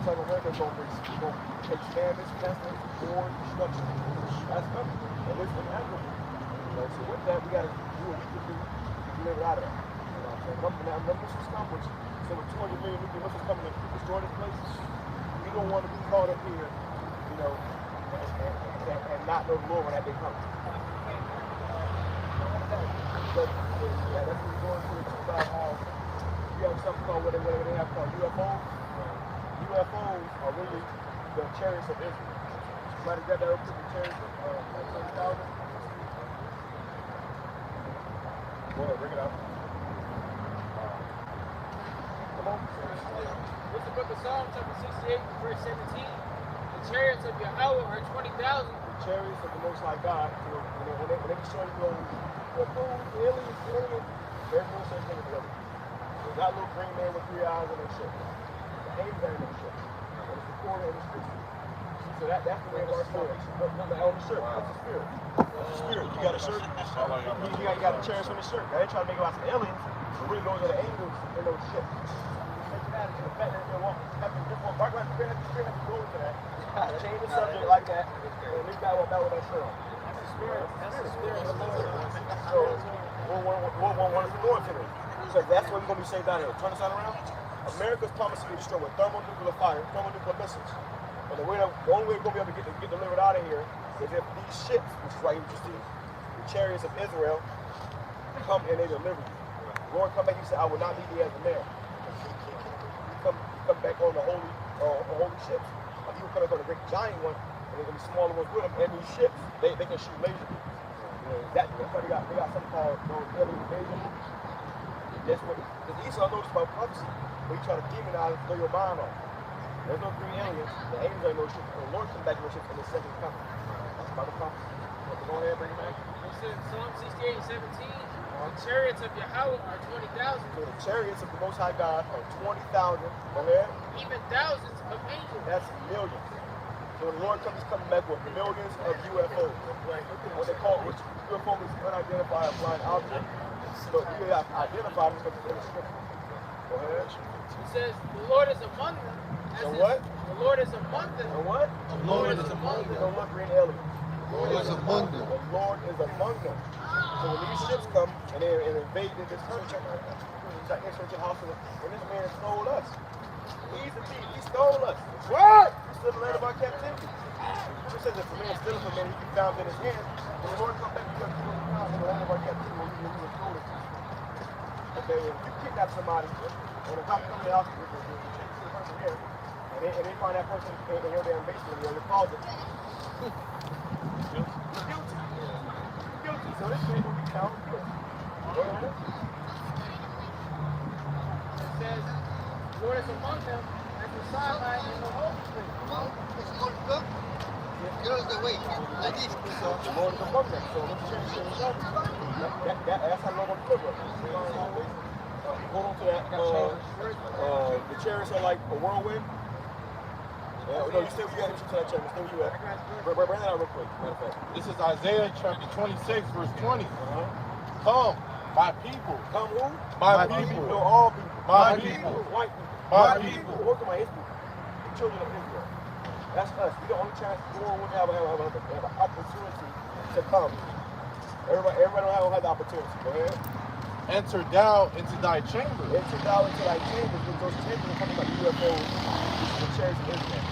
[SPEAKER 2] like America's going to take famines, pestilence, war, destruction. That's coming. And it's inevitable. You know, so with that, we got to do what we can do to live out of that. You know what I'm saying? When missiles come, which some 200 million nuclear missiles coming to destroy this place, we don't want to be caught up here, you know, and not know the Lord when that day comes. But, yeah, that's what we're going through. It's about how you have something called what they have called UFOs. UFOs are really the chariots of Israel. Somebody got that open, the chariots of 20,000. Go ahead, bring it out. Come on.
[SPEAKER 5] What's the book of Psalms, chapter 68, verse 17? The chariots of Yahweh are 20,000.
[SPEAKER 2] The chariots of the Most High God. You know, when they show you those UFOs, aliens, there's no such thing as aliens. There's that little green man with 3 eyes on their ship. The angels are in their ship. And it's recorded in the scripture. So that's the way of our salvation. On the shirt, that's the spirit. That's the spirit. You got a shirt. You got the chariots on the shirt. Now they try to make it out some aliens, but really those are the angels in those ships. The fact that they won't have to different background, the spirit has to go into that. Change the subject like that, and this guy won't back with that shirt on. That's the spirit. That's the spirit. So we'll want to go into this. So that's where we're going to be saved down here. Turn this side around. America's promised to be destroyed with thermonuclear fire, thermonuclear missiles. And the only way we're going to be able to get delivered out of here is if these ships, which is right here, you see, the chariots of Israel, come and they deliver you. The Lord come back, he said, I will not leave you as a man. You come back on the holy ships. He will come back on the great giant one, and there's going to be smaller ones with them. And these ships, they can shoot lasers. That's why they got something called alien invasion. That's what Esau noticed about prophecy. When you try to demonize and throw your mind off. There's no 3 aliens. The angels ain't no ships. The Lord comes back in no ships in the second coming. That's Bible prophecy. Go ahead, bring it back.
[SPEAKER 5] It says Psalm 68 and 17. The chariots of Yahweh are 20,000.
[SPEAKER 2] So the chariots of the Most High God are 20,000. Go ahead.
[SPEAKER 5] Even thousands of angels.
[SPEAKER 2] That's millions. So the Lord comes coming back with millions of UFOs. Right? What they call UFO is unidentified flying object. So you have identified them because it's in the scripture. Go ahead.
[SPEAKER 5] It says the Lord is among them.
[SPEAKER 2] So what?
[SPEAKER 5] The Lord is among them.
[SPEAKER 2] The what?
[SPEAKER 5] The Lord is among them.
[SPEAKER 2] Don't look green aliens.
[SPEAKER 10] The Lord is among them.
[SPEAKER 2] The Lord is among them. So when these ships come and they invade this church, this house, and this man stole us. He's the thief. He stole us. What? He stole the land of our captivity. It says if a man steals from a man, he be found in his hand. And the Lord come back and he found in the land of our captivity when he was stolen. Okay, if you kidnap somebody, and the cop come to the house, and they find that person in your damn basement or your closet. You're guilty. You're guilty. So this man will be found guilty.
[SPEAKER 5] It says the Lord is among them at the sideline in the holy place.
[SPEAKER 10] Like this.
[SPEAKER 2] So the Lord is among them. So let's change things up. That's how the Lord will deliver us. Hold on to that. The chariots are like a whirlwind. No, you stay where you at. You to that chariot. Stay where you at. Bring that out real quick. Matter of fact.
[SPEAKER 7] This is Isaiah chapter 26, verse 20. Come, my people.
[SPEAKER 2] Come who?
[SPEAKER 7] My people.
[SPEAKER 2] No, all people.
[SPEAKER 7] My people.
[SPEAKER 2] White people.
[SPEAKER 7] My people.
[SPEAKER 2] Work on my his people. The children of Israel. That's us. We the only chance the world would have an opportunity to come. Everybody don't have the opportunity. Go ahead.
[SPEAKER 7] Enter down into thy chamber.
[SPEAKER 2] Enter down into thy chambers, because those chambers are coming like UFOs. This is the chariots of Israel.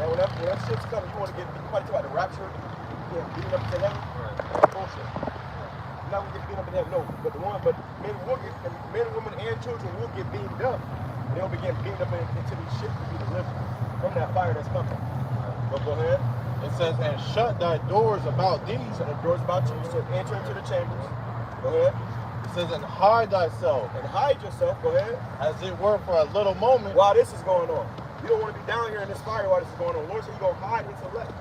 [SPEAKER 2] Now when that ship's coming, you want to get quite about the rapture, beating up to heaven. That's bullshit. You're not gonna get beaten up in heaven, no. But men and women and children will get beamed up. They'll be getting beamed up into these ships to be delivered from that fire that's coming. Go ahead.
[SPEAKER 7] It says, and shut thy doors about thee.
[SPEAKER 2] So the doors about you. So enter into the chambers. Go ahead.
[SPEAKER 7] It says, and hide thyself.
[SPEAKER 2] And hide yourself. Go ahead.
[SPEAKER 7] As it were for a little moment.
[SPEAKER 2] While this is going on. You don't want to be down here in this fire while this is going on. Lord said you're going to hide into left.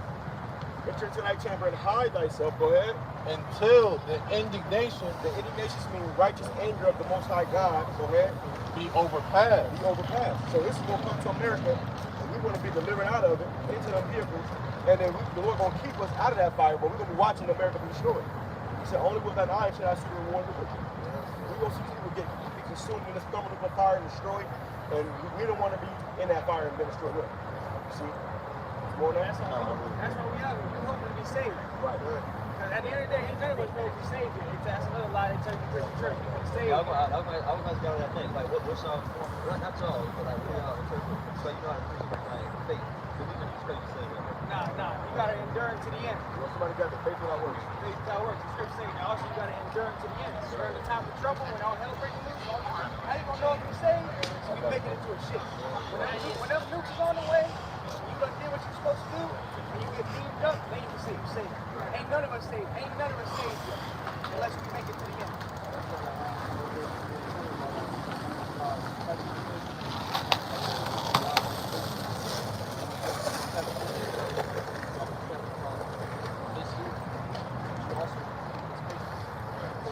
[SPEAKER 2] Enter into thy chamber and hide thyself. Go ahead.
[SPEAKER 7] Until the indignation.
[SPEAKER 2] The indignation means righteous anger of the Most High God. Go ahead.
[SPEAKER 7] Be overpassed.
[SPEAKER 2] Be overpassed. So this is going to come to America. And we want to be delivered out of it into them vehicles. And then the Lord going to keep us out of that fire. But we're going to be watching America be destroyed. He said, only with thine eye shall I see the reward of the wicked. We're going to see people be consumed in this thermonuclear fire and destroyed. And we don't want to be in that fire and minister with them. You see? It's more than that.
[SPEAKER 4] That's why we out here. We hoping to be saved.
[SPEAKER 2] Right.
[SPEAKER 4] Because at the end of the day, none of us know if we're saved yet. That's another lie they tell you Christian church. You can save.
[SPEAKER 11] Yeah, I was going to go to that thing. Like, what's y'all, not y'all, but like, we all in church, so you know how to preach like faith. Because even you straight say that.
[SPEAKER 4] Nah. You got to endure to the end.
[SPEAKER 2] Well, somebody got the faith without works.
[SPEAKER 4] Faith without works. The scripture saying that also you got to endure to the end. During the time of trouble, when all hell breaking loose, how you going to know if you're saved? So you make it into a shit. When them nukes is on the way, you done did what you're supposed to do, and you get beamed up, then you can say you're saved. Ain't none of us saved. Ain't none of us saved yet. Unless we make it to the end.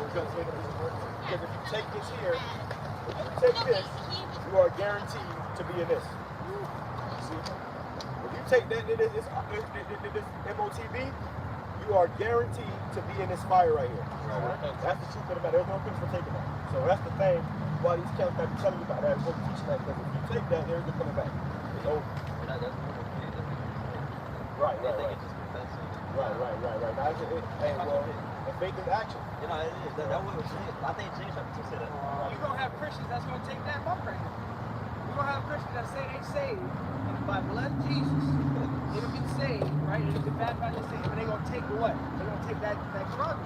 [SPEAKER 2] Because if you take this here, if you take this, you are guaranteed to be in this. See? If you take that, this MOTB, you are guaranteed to be in this fire right here. That's the truth of the matter. There's no place for taking that. So that's the thing why these camps that be telling you about that. We're teaching that, because if you take that, there's no coming back. It's over. Right. Now, and faith is action.
[SPEAKER 11] You know, it is. That was I think James tried to say that.
[SPEAKER 4] You're going to have Christians that's going to take that bump right now. You're going to have Christians that say they saved, and by the blood of Jesus, it'll get saved, right? It'll get baptized and saved, but they're going to take what? They're going to take that drug.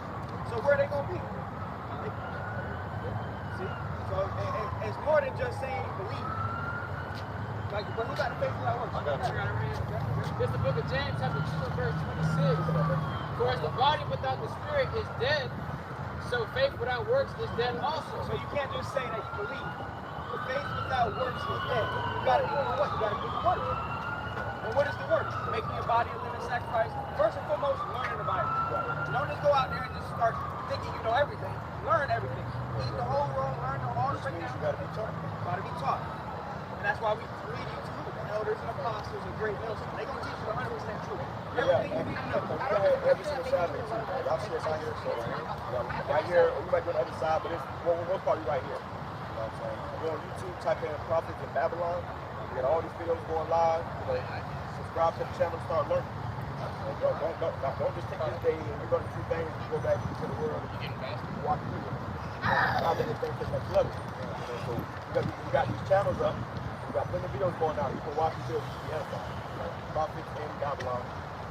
[SPEAKER 4] So where are they going to be? See? So it's more than just saying believe. Like, but who got the faith without works?
[SPEAKER 5] This is the book of James, chapter 2, and verse 26. For as the body without the spirit is dead, so faith without works is dead also.
[SPEAKER 4] So you can't just say that you believe. The faith without works is dead. You gotta do what? You gotta do the work. And what is the work? Making your body a living sacrifice. First and foremost, learning the Bible. Don't just go out there and just start thinking you know everything. Learn everything. Eat the whole world, learn all the breakdowns. You gotta be taught. Gotta be taught. And that's why we lead you to the elders and apostles and great millstones. They're gonna teach you 100% truth. Everything you need to know.
[SPEAKER 2] Every single Saturday. Y'all see us out here, so right here, or you might go on the other side, but it's most part right here. You know what I'm saying? Go on YouTube, type in Prophets in Babylon. You get all these videos going live. Subscribe to the channel and start learning. Don't just take this day and you're going to do things and go back into the world and walk through it. Now that this thing to the next level. So you got these channels up. You got plenty of videos going out. You can watch these videos and be edified. Prophets in Babylon.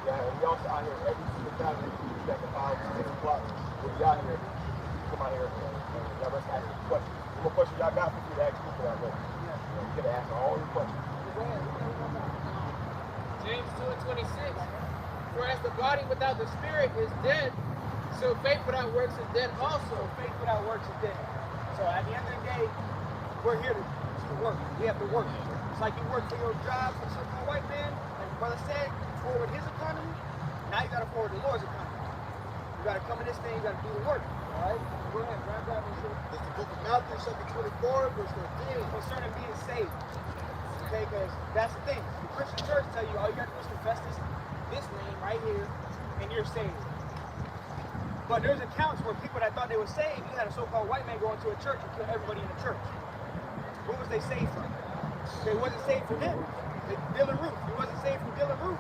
[SPEAKER 2] Yeah, we also out here every single time. We back at 5, 6 o'clock. We'll be out here. You come out here and y'all must ask me questions. What questions y'all got for you to ask me for that way? You can ask all your questions.
[SPEAKER 5] James 2 and 26. For as the body without the spirit is dead, so faith without works is dead also.
[SPEAKER 4] Faith without works is dead. So at the end of the day, we're here to work. We have to work. It's like you work for your job for some white man, like your brother said, forward his economy. Now you got to forward the Lord's economy. You got to come in this thing, you got to do the work. All right? Go ahead, grab that and shoot.
[SPEAKER 3] It's the book of Matthew, chapter 24, verse 13.
[SPEAKER 4] Concerning being saved. Okay, because that's the thing. The Christian church tell you all you got to do is confess this name right here, and you're saved. But there's accounts where people that thought they were saved, you had a so-called white man go into a church and kill everybody in the church. Who was they saved from? They wasn't saved from him. Dylan Roof. He wasn't saved from Dylan Roof.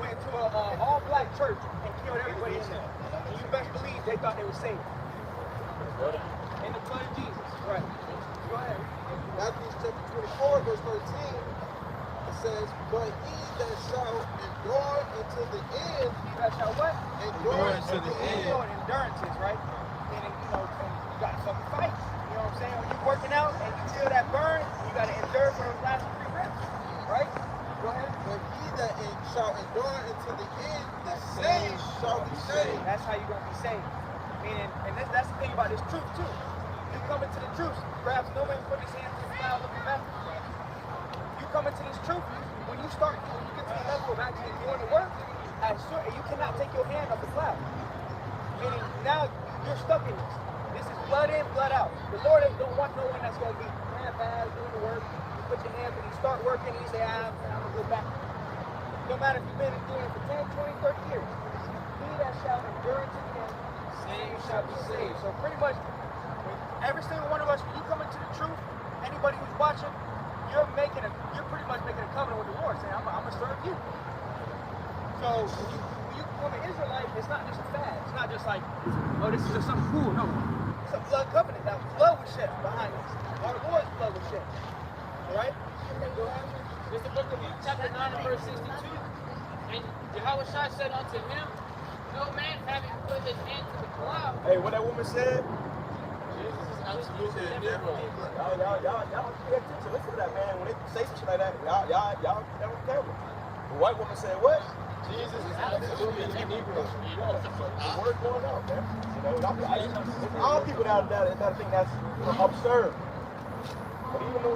[SPEAKER 4] Went to an all-black church and killed everybody in there. And you best believe they thought they were saved. In the blood of Jesus. Right. Go ahead.
[SPEAKER 3] Matthew chapter 24, verse 13. It says, but he that shall endure until the end.
[SPEAKER 4] He that shall what?
[SPEAKER 3] Endure until the end.
[SPEAKER 4] Endurances, right? And you got to fucking fight. You know what I'm saying? When you're working out and you feel that burn, you got to endure for those last 3 reps. Right? Go ahead.
[SPEAKER 3] But he that shall endure until the end, the same shall be saved.
[SPEAKER 4] That's how you're going to be saved. Meaning, and that's the thing about this truth too. You come into the truth, perhaps no man put his hand to the cloud looking back. You come into this truth, when you get to the level of actually doing the work, you cannot take your hand off the cloud. Meaning now you're stuck in this. This is blood in, blood out. The Lord don't want no one that's going to be fast doing the work. You put your hand, when you start working, and you say, I'm going to go back. No matter if you've been doing it for 10, 20, 30 years. He that shall endure unto the end, same shall be saved. So pretty much, every single one of us, when you come into the truth, anybody who's watching, you're pretty much making a covenant with the Lord, saying, I'm gonna serve you. So when you become an Israelite, it's not just a fad. It's not just like, oh, this is just something cool. No, it's a blood covenant. Now blood was shed behind us. Our Lord's blood was shed. All right.
[SPEAKER 5] It's the book of Luke, chapter 9 and verse 62. And Yahweh Shai said unto him, no man having put his hand to the plow.
[SPEAKER 2] Hey, what that woman said?
[SPEAKER 5] Jesus is absolutely different.
[SPEAKER 2] Y'all pay attention. Listen to that, man. When they say something like that, y'all put that on camera. The white woman said what?
[SPEAKER 5] Jesus is absolutely a Negro.
[SPEAKER 2] The word going out, man. You know, all people that think that's absurd. But even though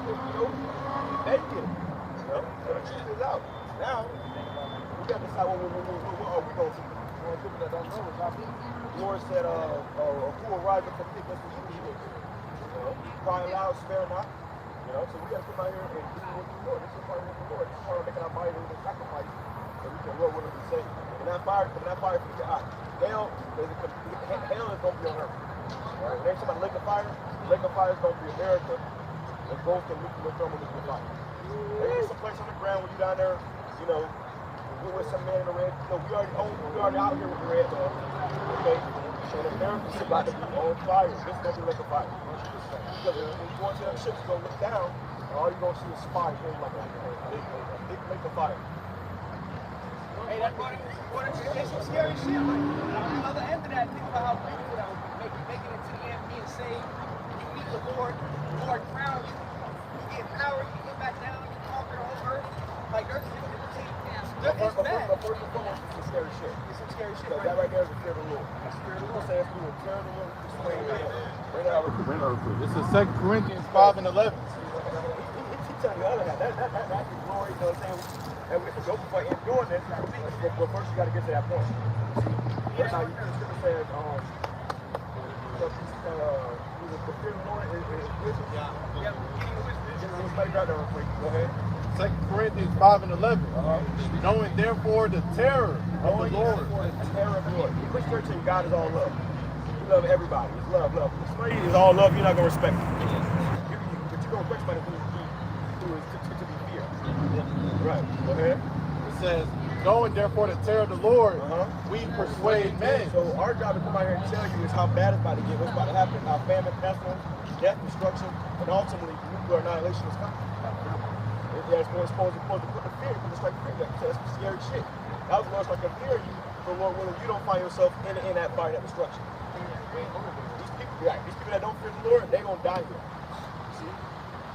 [SPEAKER 2] they get it. You know, so the truth is out. Now, we got to decide what are we going to do. People that don't know is not me. The Lord said, who will rise up and pick us the evil? You know, cry aloud, spare not. You know, so we got to come out here and do what the Lord. This is part of what the Lord. This is part of making our body a sacrifice so we can Lord willing to be saved. And that fire from your eye. Hell is going to be on earth. Right? When there's somebody lake of fire is going to be America. And both the nuclear thermal nuclear fire. There's some place on the ground when you're down there, you know, with some man in the red. You know, we already out here with the red man. Okay? And America's about to be on fire. This is going to be like a fire. Because when you go into them ships, you're going to look down, and all you're going to see is fire things like a big lake of fire.
[SPEAKER 4] Hey, it's some scary shit. Like, on the other end of that, think about how beautiful that would be. Making it to the end, being saved. You meet the Lord crown you. You get power, you get back down, you conquer the whole earth. Like, there's it's bad.
[SPEAKER 2] First and foremost, it's some scary shit.
[SPEAKER 4] It's some scary shit.
[SPEAKER 2] That right there is the fear of the Lord. That's the fear of the Lord. Says we will fear the Lord. Bring it out.
[SPEAKER 7] This is 2 Corinthians 5 and 11.
[SPEAKER 2] He telling you the other half. That's the glory, you know what I'm saying? And we can go before him doing this, but first you got to get to that point. That's how the scripture says, the fear of the Lord is wisdom. Yeah. Go ahead.
[SPEAKER 7] 2 Corinthians 5 and 11. Knowing therefore the terror of the Lord.
[SPEAKER 2] The terror of the Lord. Which church in God is all love? You love everybody. It's love. If somebody is all love, you're not going to respect them. But you're going to respect somebody who is to be feared. Right. Go ahead.
[SPEAKER 7] It says, knowing therefore the terror of the Lord, we persuade men.
[SPEAKER 2] So our job to come out here and tell you is how bad it's about to get, what's about to happen, how famine, pestilence, death, destruction, and ultimately nuclear annihilation is coming. Yeah, it's supposed to put the fear, because it's like fear. That's some scary shit. That was the Lord's like a fear you, but Lord willing, you don't find yourself in that fire, that destruction. These people that don't fear the Lord, they're going to die here. See?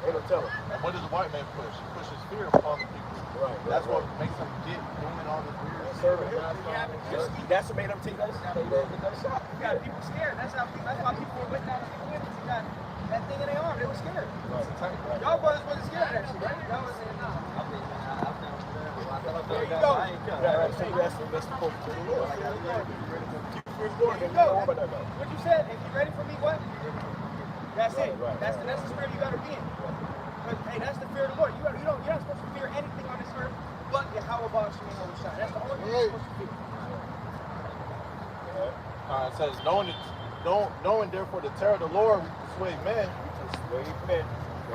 [SPEAKER 2] They don't tell them.
[SPEAKER 7] What does the white man push? He pushes fear upon the people.
[SPEAKER 2] Right.
[SPEAKER 7] That's what makes them get doing all this weird
[SPEAKER 2] serving him. That's what made them take that shot. They got a shot.
[SPEAKER 4] You got people scared. That's why people were went down to the community. You got that thing in their arm. They were scared. Right. Y'all brothers wasn't scared of that shit, right? Y'all was saying, nah. There you go.
[SPEAKER 2] Right. So that's supposed to be the Lord.
[SPEAKER 4] There you go. What you said, if you're ready for me, what? That's it. That's the spirit you got to be in. But, hey, that's the fear of the Lord. You're not supposed to fear anything on this earth but Yahweh Shai. That's the only thing you're supposed to fear.
[SPEAKER 7] It says, knowing therefore the terror of the Lord, we persuade men.
[SPEAKER 2] Go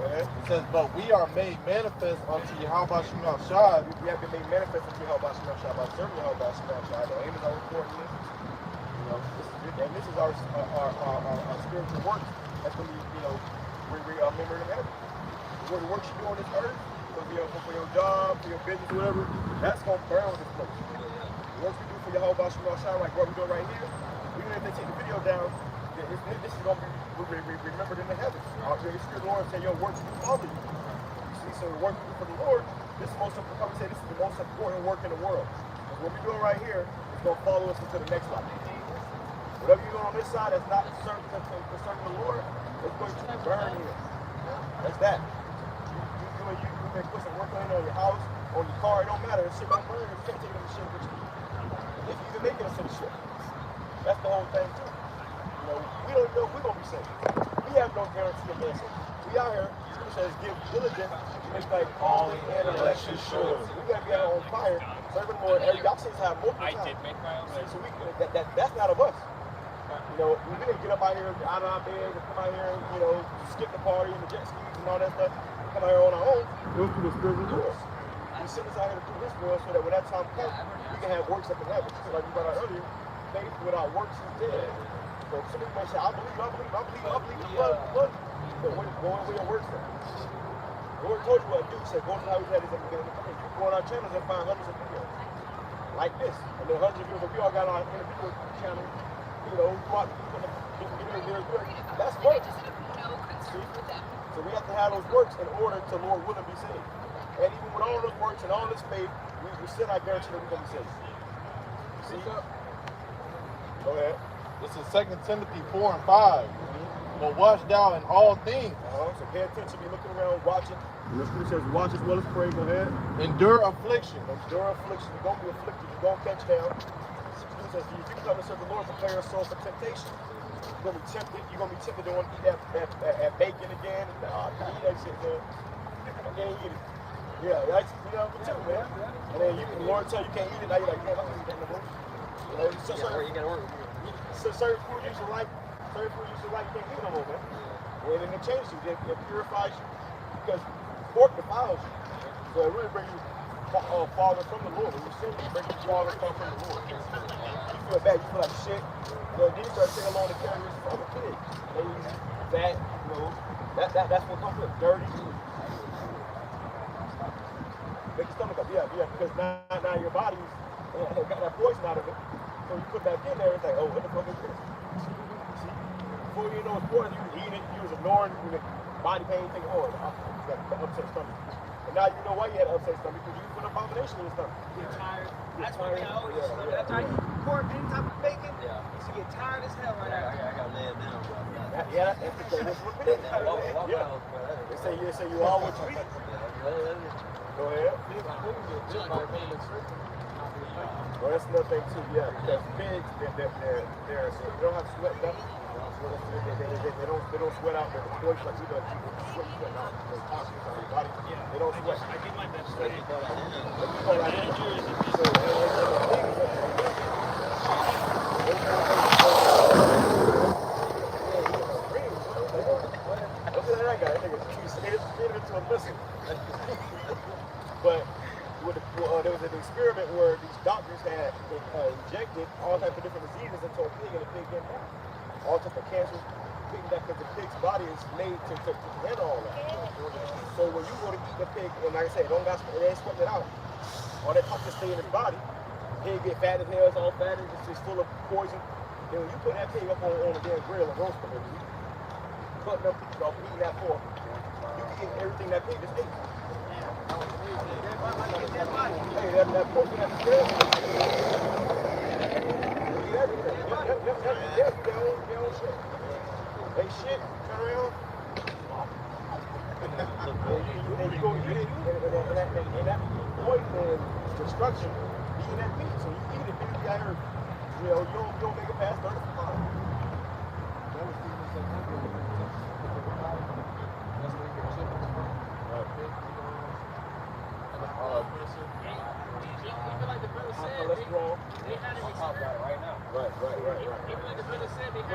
[SPEAKER 2] ahead.
[SPEAKER 7] It says, but we are made manifest unto Yahweh Shai.
[SPEAKER 2] We have been made manifest unto Yahweh Shai by serving Yahweh Shai. The aim is our important this. You know, this is our spiritual work. That's when we remember in heaven. The work you do on this earth, for your job, for your business, whatever, that's going to burn on this place. The work we do for Yahweh Shai, like what we're doing right here, even if they take the video down, this is going to be remembered in the heavens. The Spirit of the Lord say your work will follow you. You see, so the work we do for the Lord, this is the most important work in the world. Because what we're doing right here is going to follow us into the next life. Whatever you're doing on this side that's not concerning the Lord, it's going to burn here. That's that. You may put some work on your house, on your car, it don't matter. The shit don't burn. You can't take it on the shit with you. If you can make it into the shit. That's the whole thing too. You know, we don't know if we're gonna be saved. We have no guarantee of being saved. We out here, it says give diligence to make like all the election sure. So we gotta be out on fire, serving the Lord. Y'all see have multiple times.
[SPEAKER 5] I did make my own.
[SPEAKER 2] So that's not of us. You know, we didn't get up out here out of our bed and come out here and, you know, skip the party and the jet skis and all that stuff. We come out here on our own. It was through the spiritual doors. We sent us out here through this world so that when that time comes, we can have works up in heaven. So like we brought out earlier, faith without works is dead. So some people may say, I believe the blood. But going where your works at. The Lord told you what to do. He said, go to how we had this at the beginning of the company. You can go on our channels and find hundreds of videos like this. And then hundreds of videos that we all got on our individual channel. You know, that's works. See? So we have to have those works in order to Lord willing be saved. And even with all those works and all this faith, we still not guarantee that we're going to be saved. See? Go ahead.
[SPEAKER 7] This is 2 Timothy 4 and 5. But watch thou in all things.
[SPEAKER 2] So pay attention, be looking around, watching. The scripture says, watch as well as pray. Go ahead.
[SPEAKER 7] Endure affliction.
[SPEAKER 2] Endure affliction. You're going to be afflicted. You're going to catch down. The scripture says, if you come to serve the Lord, prepare your soul for temptation. You're going to be tempted. You're going to be tempted to want to eat that bacon again. I can't eat that shit, man. I can't eat it. Yeah, that's, you know, too, man. And then the Lord tell you can't eat it. Now you're like, man, I can't eat that no more. You know, you got to work. So certain food you should like. Certain food you should like, you can't eat no more, man. And then it changes you. It purifies you. Because pork defiles you. So it really brings you farther from the Lord. When you sin, it brings you farther from the Lord. You feel bad, you feel like shit. So then you start taking along the carriers from the kid. Lazy, fat, you know. That's what comes with dirty. Make your stomach up, yeah, because now your body's got that poison out of it. So you put that in there, it's like, oh, what the fuck is this? See? Before you know it's poison, you was eating it, you was ignoring it, body pain, thinking, oh, you got the upset stomach. And now you know why you had an upset stomach, because you put an abomination in your stomach.
[SPEAKER 4] You get tired. That's what I always say. After I eat pork, any type of bacon, you get tired as hell right now.
[SPEAKER 11] I got laid down, bro.
[SPEAKER 2] Yeah, that's because it's what it is. They say you are what you eat. Go ahead. Well, that's another thing too, yeah. Because pigs, they don't have sweat ducts. They don't sweat out their voice like we do. Sweat out their toxins on their body. They don't sweat.
[SPEAKER 8] I get like that sweat.
[SPEAKER 2] But there was an experiment where these doctors had injected all types of different diseases into a pig, and the pig didn't die. All types of cancers, pig that because the pig's body is made to handle all that. So when you go to eat the pig, and like I said, it ain't sweating it out. All that toxins stay in his body. Pig get fat as hell, it's all fat, it's just full of poison. Then when you put that pig up on a damn grill and roast them, cutting them pieces off, eating that pork, you can get everything that pig just ate. Hey, that pork has to kill. They shit, turn around. And you go eat it, and that poison and destruction, eating that meat. So you eat it, then you got her, you know, you don't make it past 35. Right.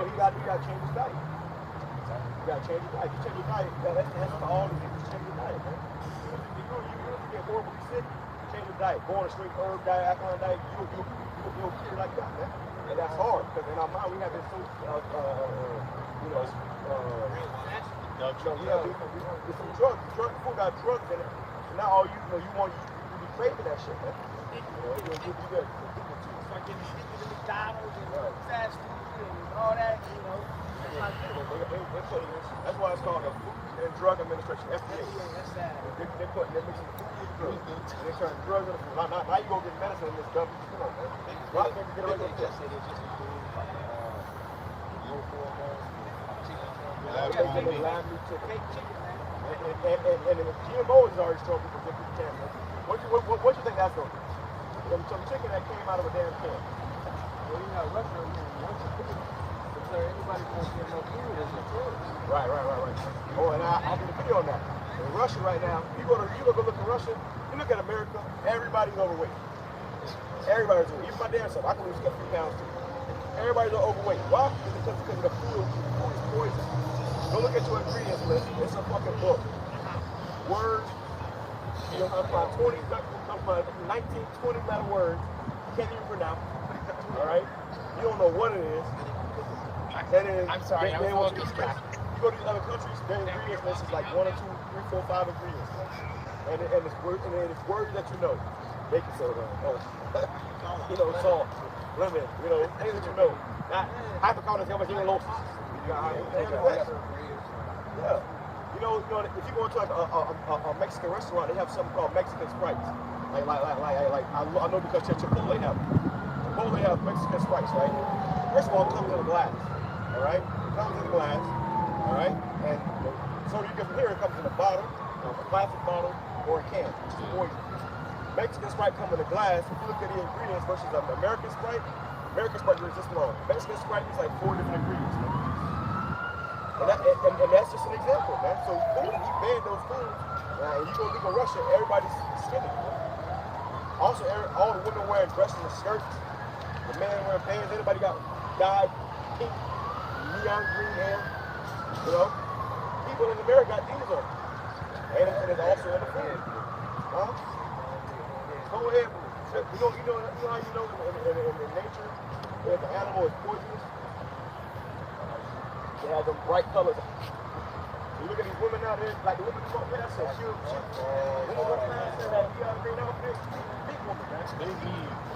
[SPEAKER 2] You got to change his diet. You got to change your diet. If you change your diet, that's for all the people to change your diet, man. You get horribly sick, change your diet. Go on a straight herb diet, alkaline diet, you'll cure like that, man. And that's hard, because in our mind we have been so, there's some drugs. Food got drugs in it. So now all you be craving that shit, man. You'll be good.
[SPEAKER 4] Start getting sticky to McDonald's and fast food and all that, you know.
[SPEAKER 2] That's why it's called the Food and Drug Administration, FDA. They're mixing food with drugs. And they turn drugs into food. Now you go get medicine in this stuff. Come on, man. A lot of things get away with this. And the GMO is already showing people get through cancer. What you think that's going to do? Some chicken that came out of a damn can.
[SPEAKER 1] Well, you know, Russia, once you cook it, anybody can get no food as a tourist.
[SPEAKER 2] Right. Oh, and I'll do a video on that. In Russia right now, you go look at Russia, you look at America, everybody's overweight. Everybody's overweight. Even my damn self, I can lose a few pounds too. everybody's overweight. Why? Because of the food. Food is poison. Go look at your ingredients list. It's a fucking book. Words. You'll find 20, 19, 20 letter words. You can't even pronounce. All right? You don't know what it is. And then
[SPEAKER 5] I'm sorry,
[SPEAKER 2] they
[SPEAKER 5] I was
[SPEAKER 2] want you
[SPEAKER 5] focused.
[SPEAKER 2] You go to these other countries, their ingredients list is like 1 or 2, 3, 4, 5 ingredients. And it's words that you know. Baking soda, salt, lemon, things that you know. Not hydrocarbons, how much you know. Yeah. If you go into like a Mexican restaurant, they have something called Mexican Sprites. I know because Chipotle have Mexican Sprites, right? First of all, it comes in a glass, all right? It comes in a glass, all right? And so you can hear it comes in a bottle, a plastic bottle, or a can, which is poison. Mexican Sprite comes in a glass. If you look at the ingredients versus an American Sprite is this long. Mexican Sprite is like 4 different ingredients, man. And that's just an example, man. So food, he banned those foods. And you go Russia, everybody's skinny. Also, all the women wearing dresses and skirts. The man wearing pants. Everybody got dyed pink, neon green hair. People in America got these on. And it's also in the food. Huh? Go ahead. You know how you know in nature if the animal is poisonous? They have them bright colors. You look at these women out there, like the women who walk past her, she walk past her, that neon green outfit, big woman, man.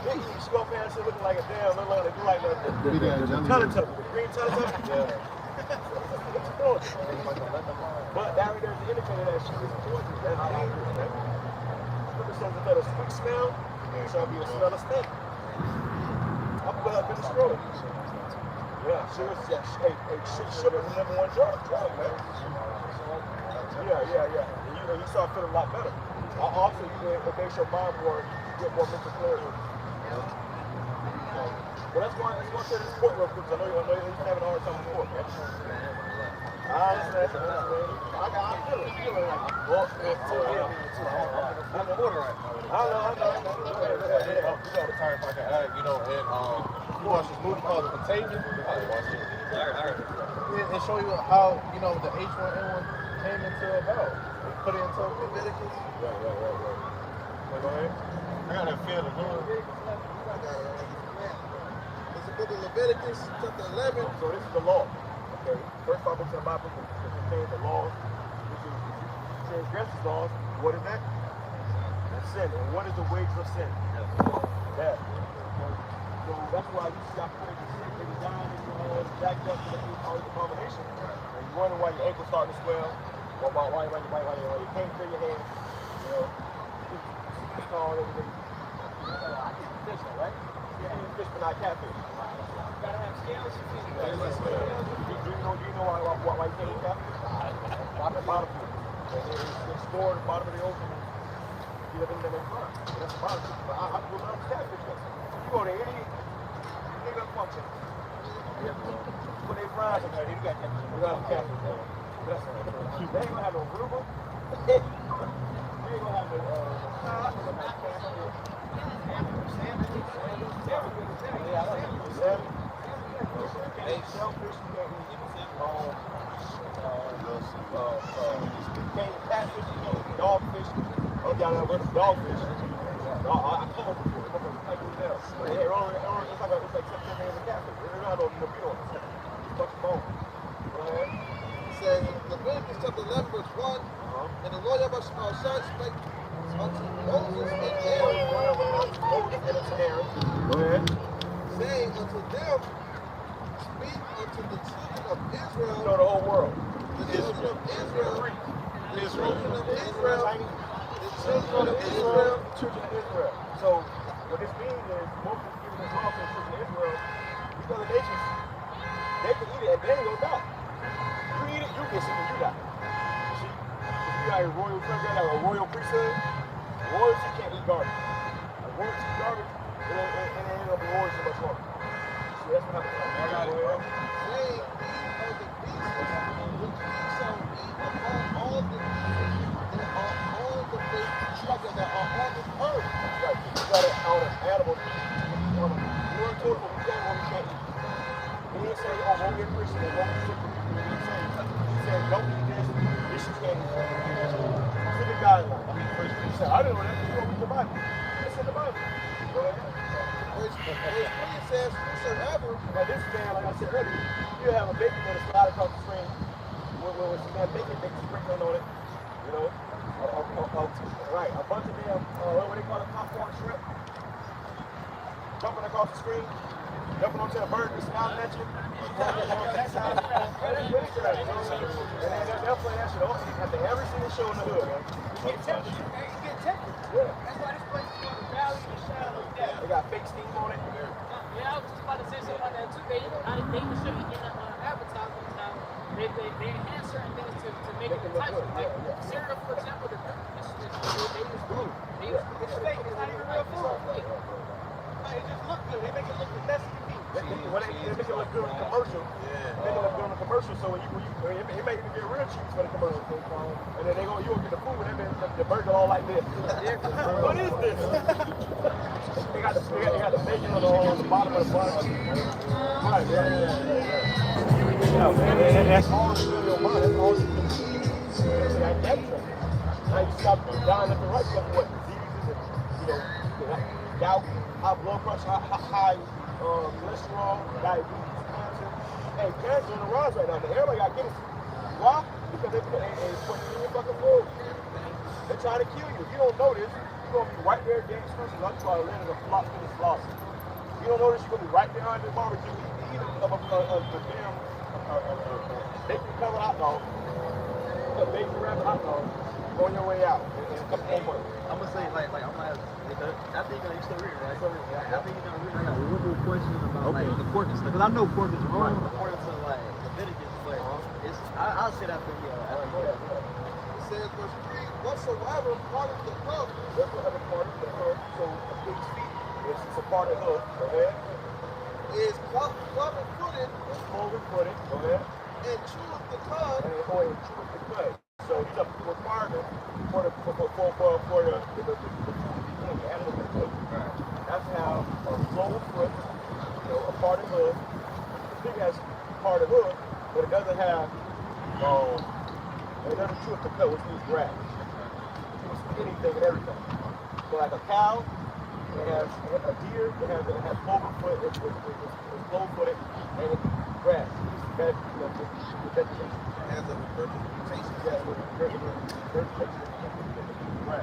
[SPEAKER 2] Big. She walk past her looking like a damn, look like the Teletubby, the green Teletubby. Yeah. What you doing? But down there's the indicator that she is poisonous. That's dangerous, man. Something that a sweet smell, it shall be a smell of stink. I'll put her up in the stroke. Yeah, sugar's the number 1 drug, man. Yeah. And you start feeling a lot better. Also, it makes your mind get more mental clarity. But let's go to this sport real quick, because I know you're having a hard time with sport, man. I understand. I feel it like, I'm a quarter right now. I know.
[SPEAKER 7] You got a time if I can add, you watch this movie called The Contagion? I watched it. It show you how, the H1N1 came into about. They put it into Leviticus.
[SPEAKER 2] Right. Go ahead.
[SPEAKER 7] I got that feeling,
[SPEAKER 3] It's the book of Leviticus, chapter 11.
[SPEAKER 2] So this is the law. Okay. First 5 books of the Bible contain the laws. If you transgress these laws, what is that? That's sin. And what is the wages of sin? Death. So that's why you see I put it sin, they dying and jacked up to the abomination. And you wonder why your ankle's starting to swell, or why you can't feel your hands. It's called everything. I can fish, right? Yeah, you fish but not catfish.
[SPEAKER 4] Gotta have scales.
[SPEAKER 2] Do you know why you can't eat catfish? Bottom food. It's stored at the bottom of the ocean. You have them in front. That's the bottom food. But I will not catfish. You go to any nigga function. When they fries in there, you got catfish. You got catfish. They ain't gonna have no Ruba. They ain't gonna have no Hey, shellfish, you can't eat catfish, you can't eat dogfish. Oh, y'all know what's dogfish? I call it before. It's like it's like something in the catfish. There's not no meat on it. It's much bone. Go ahead.
[SPEAKER 3] It says in Leviticus chapter 11, verse 1, and the Lord Yahweh spake unto Moses and Aaron,
[SPEAKER 2] Go ahead.
[SPEAKER 3] saying unto them, speak unto the children of Israel.
[SPEAKER 2] You know the whole world.
[SPEAKER 3] The children of Israel. The children of Israel. The children of Israel.
[SPEAKER 2] Children of Israel. So what this means is Moses is giving this law to the children of Israel. These other nations, they can eat it and they ain't gonna die. You eat it, you get sick and you die. See? If you got a royal priesthood, like a royal priesthood, royalty can't eat garbage. Like royalty eat garbage, it ain't gonna be royalty much longer. See, that's what happens.
[SPEAKER 3] Saying, eat of the beasts, which ye shall eat upon all the beasts that are on the face that are on the earth.
[SPEAKER 2] You got it on an animal. You weren't told what we can't eat. He didn't say, oh, go be a Christian and go be sick. He said, don't eat this. This is candy. Specific guidelines. He said, I didn't know that. You don't read the Bible. It's in the Bible. Go ahead.
[SPEAKER 3] Verse 3 says, whosoever.
[SPEAKER 2] Now this man, like I said earlier, you have a baby that is slide across the screen with some damn bacon sprinkling on it. You know? Right, a bunch of damn, what they call it, popcorn shrimp. Jumping across the screen. Jumping onto the bird and smiling at you. And then they'll play that shit after every single show in the hood, man.
[SPEAKER 4] You get tempted. You get tempted.
[SPEAKER 2] Yeah.
[SPEAKER 4] That's why this place is called the Valley of the Shadow of Death.
[SPEAKER 2] They got fake steam on it.
[SPEAKER 5] Yeah, I was just about to say something about that too. They even show you in the advertisements now. They enhance certain things to make it enticing. Like cereal, for example, they use glue.
[SPEAKER 4] It's fake. It's not even real food. It just look good. They make it look the best it can be.
[SPEAKER 2] They make it look good in the commercial. They make it look good in the commercial, so when it make it get real cheap for the commercial. And then you gonna get the food and then the burger all like this. What is this? They got the bacon on the bottom of the bun. Right, yeah, man. That's all that's in your mind. That's all you can see. That's extra. Now you stop down left and right because of what diseases and gout, high blood pressure, high cholesterol, diabetes, cancer. Hey, cancer on the rise right now. Everybody got to get it. Why? Because they put in your fucking food. They're trying to kill you. If you don't know this, you're going to be right there against Christmas. That's why land is a flop in this loss. If you don't know this, you're going to be right behind the barbecue eating of a damn bacon covered hot dog, a bacon wrapped hot dog, on your way out. And come home.
[SPEAKER 11] I'm gonna say like I'm gonna have, I think you still reading, right? I think you're gonna read. I got one more question about like the pork and stuff, because I know pork is wrong according to like Leviticus, but it's I'll say that for you.
[SPEAKER 3] It says, verse 3, whatsoever part of the hoof.
[SPEAKER 2] Whatsoever part of the hoof, so a pig's feet, it's a part of the hoof, go ahead.
[SPEAKER 3] Is cloven-footed.
[SPEAKER 2] It's cloven-footed, go ahead.
[SPEAKER 3] And cheweth the cud.
[SPEAKER 2] And cheweth the cud. So these are requirements for the animal to cook. That's how a cloven foot, a part of the hoof. The pig has part of the hoof, but it doesn't have it doesn't chew the cud, which means grass. Anything and everything. So like a cow, it has a deer, it has cloven foot, it's cloven footed, and it's grass. Vegetation.
[SPEAKER 3] It has a regurgitation.
[SPEAKER 2] Yeah, regurgitation. Grass.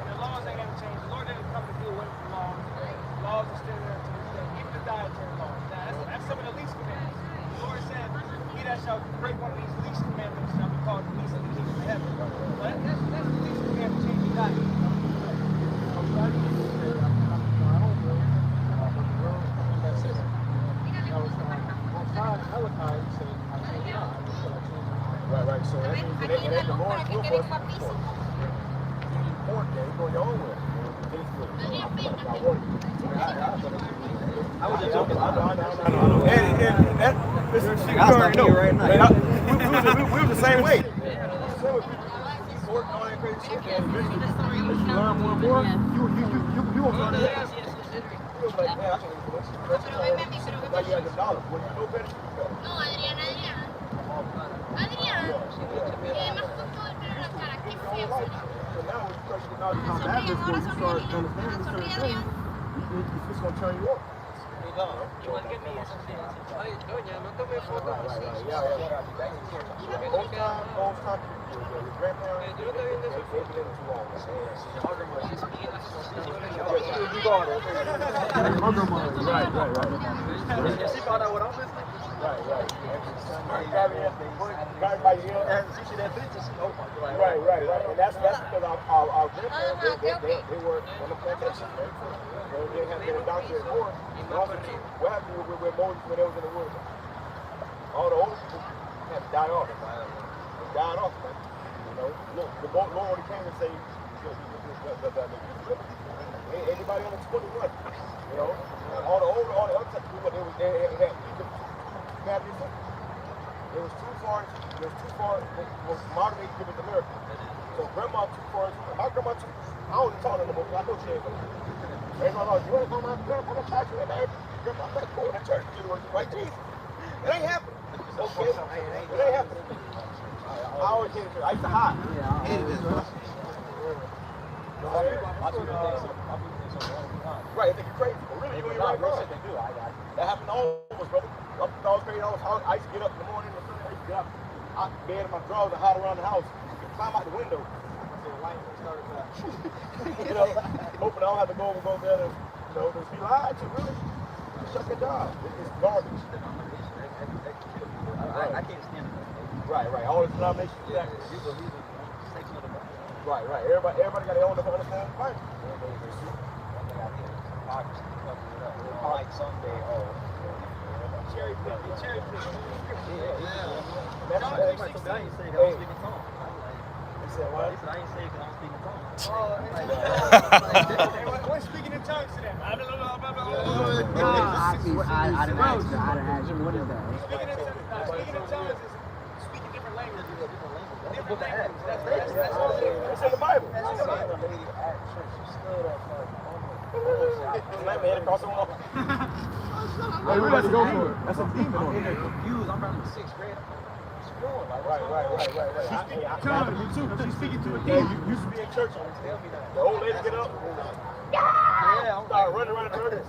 [SPEAKER 4] The laws ain't gonna change. The Lord didn't come to do away with the laws. The laws are still there to this day. Even the dietary laws. Now, that's some of the least commandments. The Lord said, he that shall break one of these least commandments shall be called the least in the kingdom of heaven. But that's the least commandment, changing diet.
[SPEAKER 2] Right. So that means it ain't the Lord's will for us to do pork. You eat pork, then you go your own way.
[SPEAKER 11] I was just joking.
[SPEAKER 2] I know. And listen, you already know.
[SPEAKER 11] Right now.
[SPEAKER 2] We was the same way. Pork and all that crazy shit. And eventually, as you learn more and more, you will learn that. You was like, man, I can eat this. Now you have the dollar. When you know better, you do better.
[SPEAKER 9] No, Adriana. Adriana. Que más con todo el pelo en la cara. Qué feo.
[SPEAKER 2] So now when you start getting all these habits, when you start understanding certain things, it's just going to turn you off.
[SPEAKER 5] Igual que mi esa ay, doña, no tome fotos así.
[SPEAKER 2] Most times, your grandparents,
[SPEAKER 5] Yo no estoy viendo
[SPEAKER 2] they've been in too long.
[SPEAKER 11] Right. She found out what I'm listening.
[SPEAKER 2] Right. See that picture? Right. And that's because our grandparents, they worked on the plantation. They had been indoctrinated more. And also, what happened with Moses when they was in the woods? All the old people had to die off. They died off, man. Look, the Lord only came and saved anybody under 21. All the other people, they had Egypt. There was two was modern day given America. So grandma too far. My grandma too. I don't even talk to her no more. I know she ain't gonna. You wanna call my grandma? I'm gonna talk to her, man. Grandma, I'm not going to church. Right, Jesus? It ain't happening. Okay? It ain't happening. I always hated church. I used to hide. Right, they think you're crazy, but really you ain't right. That happened to all of us, brother. I was crazy. I used to get up in the morning, I used to get up out of bed in my drawers and hide around the house, climb out the window. You know, hoping I don't have to go there and, you know, just be lied to, really. Shut your job. It's garbage.
[SPEAKER 11] I can't stand it.
[SPEAKER 2] Right. All the denominations. Right. Everybody got their own understanding. Right.
[SPEAKER 11] Like Sunday,
[SPEAKER 4] Cherry pick.
[SPEAKER 11] That's why I ain't say 'cause I don't speak in tongues.
[SPEAKER 2] He said what?
[SPEAKER 11] He said I ain't say 'cause I don't speak in tongues.
[SPEAKER 4] What's speaking in tongues to them?
[SPEAKER 11] I didn't ask you. I didn't ask you. What is that?
[SPEAKER 4] Speaking in tongues is speaking different languages. Different languages. That's all it is.
[SPEAKER 2] It's in the Bible. Everybody go for it. That's a demon.
[SPEAKER 11] I'm in there confused. I'm around the 6th grade.
[SPEAKER 2] Right.
[SPEAKER 4] You too. She's speaking to a
[SPEAKER 2] Yeah,
[SPEAKER 4] demon.
[SPEAKER 2] you used to be in church. The old lady get up.
[SPEAKER 11] Yeah, I'm
[SPEAKER 2] Start running around the church.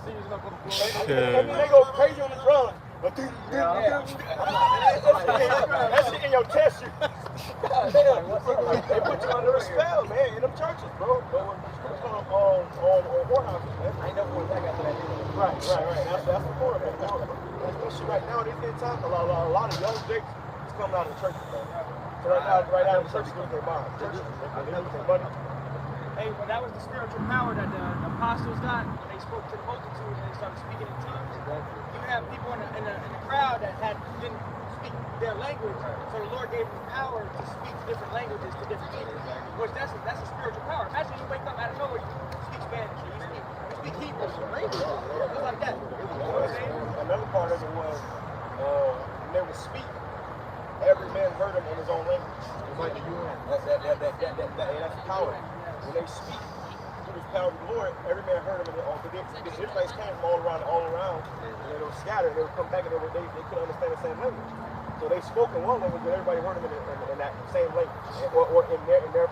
[SPEAKER 1] Shit.
[SPEAKER 2] And they go crazy on the drum. That shit in your chest. They put you under a spell, man, in them churches, bro. On whorehouses, man. I ain't never went back after that. Right. That's the point, man. That's right now, this time, a lot of young dicks is coming out of the churches, man. So right now, the churches lose their mind. Churches, they lose their money.
[SPEAKER 4] Hey, well, that was the spiritual power that the apostles got when they spoke to the multitude and they started speaking in tongues. You have people in the crowd that didn't speak their language, so the Lord gave them power to speak different languages to different people. Which that's a spiritual power. Imagine you wake up out of nowhere, you speak Spanish, or you speak Hebrew, just like that. You know what I'm saying?
[SPEAKER 2] Another part of it was when they would speak, every man heard them in his own language. It's like the UN. That's the power. When they speak through the power of the Lord, every man heard them in their own. The Israelites came from all around, and they were scattered. They would come back and they couldn't understand the same language. So they spoke in one language, but everybody heard them in that same language, or in their language.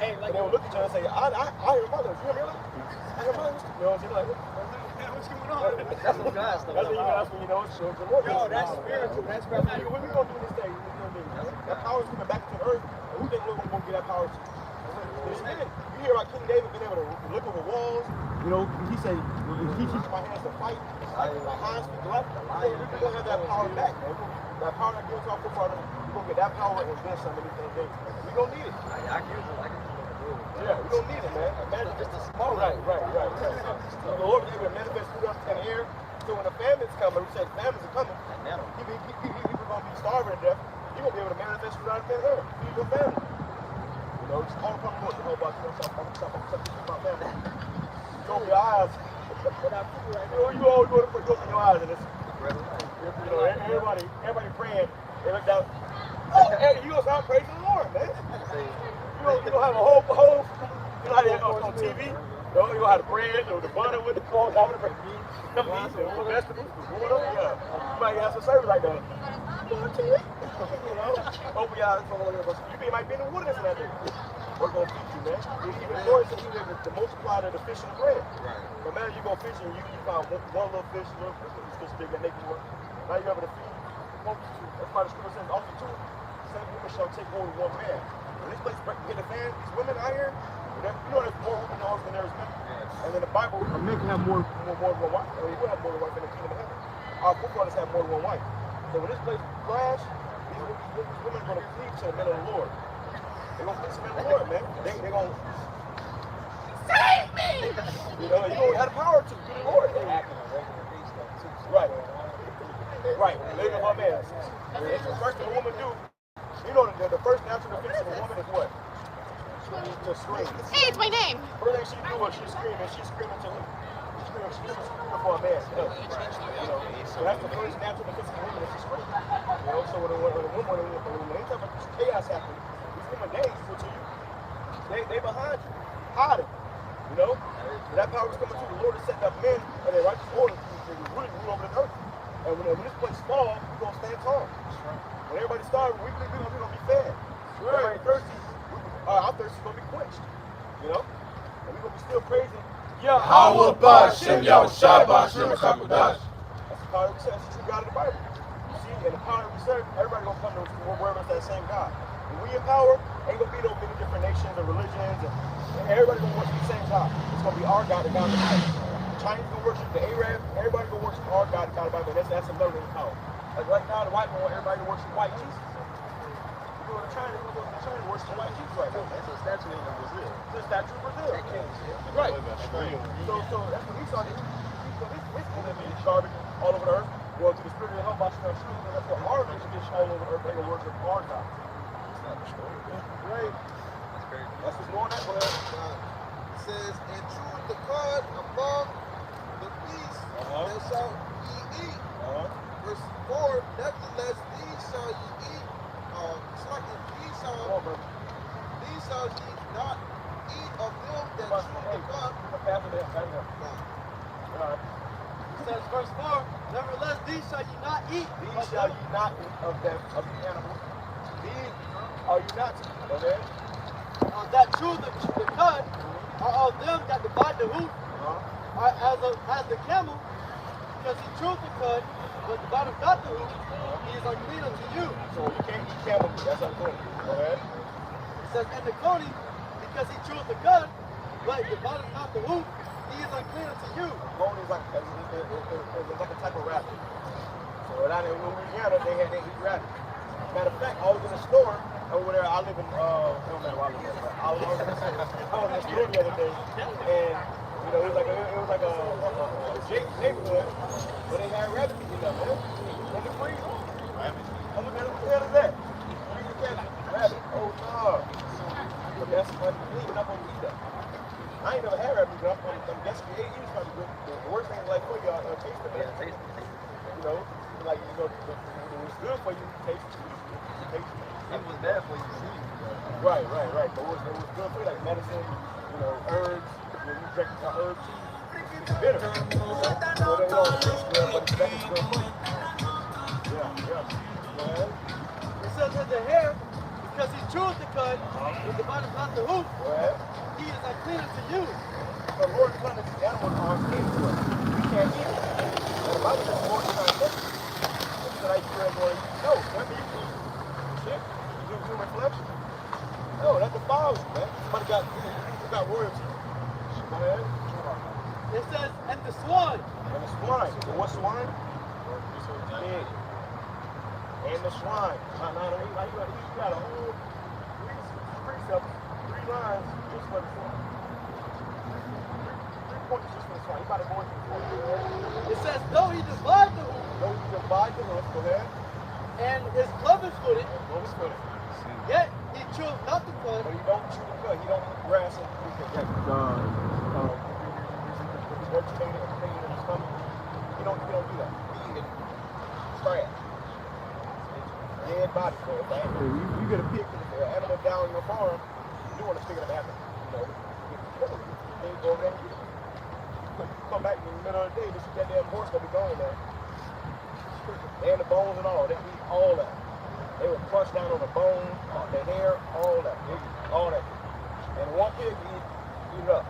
[SPEAKER 4] Hey, like
[SPEAKER 2] and they would look at each other and say, I hear my language. You hear me? I hear my language. You know what I'm saying? Like,
[SPEAKER 4] what's going on?
[SPEAKER 11] That's what God stuff.
[SPEAKER 2] That's when you know it's the Lord.
[SPEAKER 4] Yo, that's spiritual. That's spiritual.
[SPEAKER 2] What we gonna do this day? That power is coming back to the earth, and we think we're gonna get that power to. You hear about King David being able to look over walls. You know, he said, he teaches my hands to fight. My hands speak left. We're gonna have that power back, man. That power that gives our forefathers, we're gonna get that power and then some of these things. We gonna need it.
[SPEAKER 11] I can
[SPEAKER 2] Yeah, we don't need it, man. Imagine just a small. Right. The Lord was able to manifest through us in the air. So when the famine's coming, we said famines are coming. People gonna be starving to death. You're gonna be able to manifest through out in the air. Feed your family. You know, just call upon the Lord to help out my family. You open your eyes. You always go to open your eyes and it's, you know, everybody praying. They look down. Oh, hey, you gonna start praising the Lord, man. You don't have a whole, you know how they have on TV? You know how to bread, the butter with the corn, all the vegetables, water, yeah. You might have some service like that. Open your eyes, you might be in the wilderness in that day. We're gonna feed you, man. Even the Lord said to multiply the fish and the bread. But man, you go fishing, you find one little fish, this fish big and they can work. Now you're able to feed multitude. That's why the scripture says, also too, same woman shall take hold of one man. When this place get a man, these women out here, you know there's more women than there is men. And in the Bible, a man can have more than one wife. Or he will have more than one wife in the kingdom of heaven. Our forefathers have more than one wife. So when this place crash, these women are going to cleave to the men of the Lord. They're going to fix the men of the Lord, man. They're going to save me! You know, you're going to have the power to through the Lord. Right. Living of our man. The first thing a woman do, you know, the first natural defense of a woman is what? To scream.
[SPEAKER 9] Hey, it's my name.
[SPEAKER 2] First thing she do is she's screaming to him. She's screaming for a man. You know, So that's the first natural defense of the woman is just scream. You know, so when anytime chaos happens, these women, they ain't equal to you. They behind you, hiding. You know? That power is coming to the Lord to set up men and their righteous order to really rule over the earth. And when this place fall, we're going to stand tall. When everybody starving, we're going to be fed. When everybody thirsty, our thirst is going to be quenched. You know? And we're going to be still praising.
[SPEAKER 1] Yahweh Bashem Yahushua Bashem Kakodash.
[SPEAKER 2] That's the power we serve. That's the true God of the Bible. You see, and the power we serve, everybody going to come to wherever it's that same God. When we in power, ain't going to be no many different nations or religions. And everybody going to worship the same God. It's going to be our God, the God of the Bible. Chinese going to worship the Arab. Everybody going to worship our God, the God of the Bible. That's another thing power. Like right now, the white man want everybody to worship white Jesus. You go to China, worship white Jesus right now.
[SPEAKER 11] That's a statue in Brazil.
[SPEAKER 2] It's a statue in Brazil. Right. So that's what he saw. He's going to be garbage all over the earth. Well, to the spirit of the hell, that's what our nation gets all over the earth. They going to worship our God. Right. That's what's going on.
[SPEAKER 10] It says, and chew the cud among the beasts that shall ye eat. Verse 4, nevertheless, these shall ye eat. These shall ye not eat of them that chew the cud.
[SPEAKER 3] It says, verse 4, nevertheless, these shall ye not eat.
[SPEAKER 2] These shall ye not eat of them, of the animals. These are you not to eat. Okay?
[SPEAKER 3] That chew the cud are of them that divide the hoof, are as the camel, because he chewed the cud, but divideth not the hoof, he is unclean unto you.
[SPEAKER 2] So you can't eat camel meat, that's unclean. Go ahead.
[SPEAKER 3] It says, and the coney, because he chewed the cud, but divideth not the hoof, he is unclean unto you.
[SPEAKER 2] Coney is like a type of rabbit. So down in Louisiana, they eat rabbit. Matter of fact, I was in a store over there. I live in, no matter where I live in, but I was in a store the other day, and you know, it was like a neighborhood, but they had rabbit meat in there, man. In the freezer. I'm looking at it, what the hell is that? Rabbit. Oh no. But that's funny. We're not gonna eat that. I ain't never had rabbit meat, but I'm guessing the AE is probably good. The worst thing is like for y'all, taste of it. You know, like it was good for you, taste it.
[SPEAKER 11] It was bad for you.
[SPEAKER 2] Right. But it was good for you, like medicine, you know, herbs. You know, you drink herbs, it's bitter. So they don't taste good, but it's definitely good for you. Yeah.
[SPEAKER 3] It says in the hair, because he chewed the cud, and divideth not the hoof, he is unclean unto you.
[SPEAKER 2] The Lord is telling us these animals are unclean to us. We can't eat it. And the Bible says the Lord is trying to test us. It's like you're going to eat. No, remember you eat shit? You do human flesh? No, that defiles you, man. Somebody got royalty. Go ahead.
[SPEAKER 3] It says, and the swine.
[SPEAKER 2] And the swine. So what swine? Pig. And the swine. You got a whole precept, 3 lines just for the swine. 3 points just for the swine. You got to go into the
[SPEAKER 3] It says, though he divide the hoof.
[SPEAKER 2] Though he divide the hoof, go ahead.
[SPEAKER 3] And is cloven-footed. Yet he chewed not the cud.
[SPEAKER 2] But he don't chew the cud. He don't eat grass and everything in his stomach. He don't do that. He eat it. Trash. Dead body. So you get a pig, an animal down in your farm, you want to stick it in the animal. You know, you go over there and get it. You come back in the middle of the day, just that damn horse gonna be gone there. And the bones and all, they eat all that. They would crush down on the bone, the hair, all that. They eat all that. And one pig eat it up.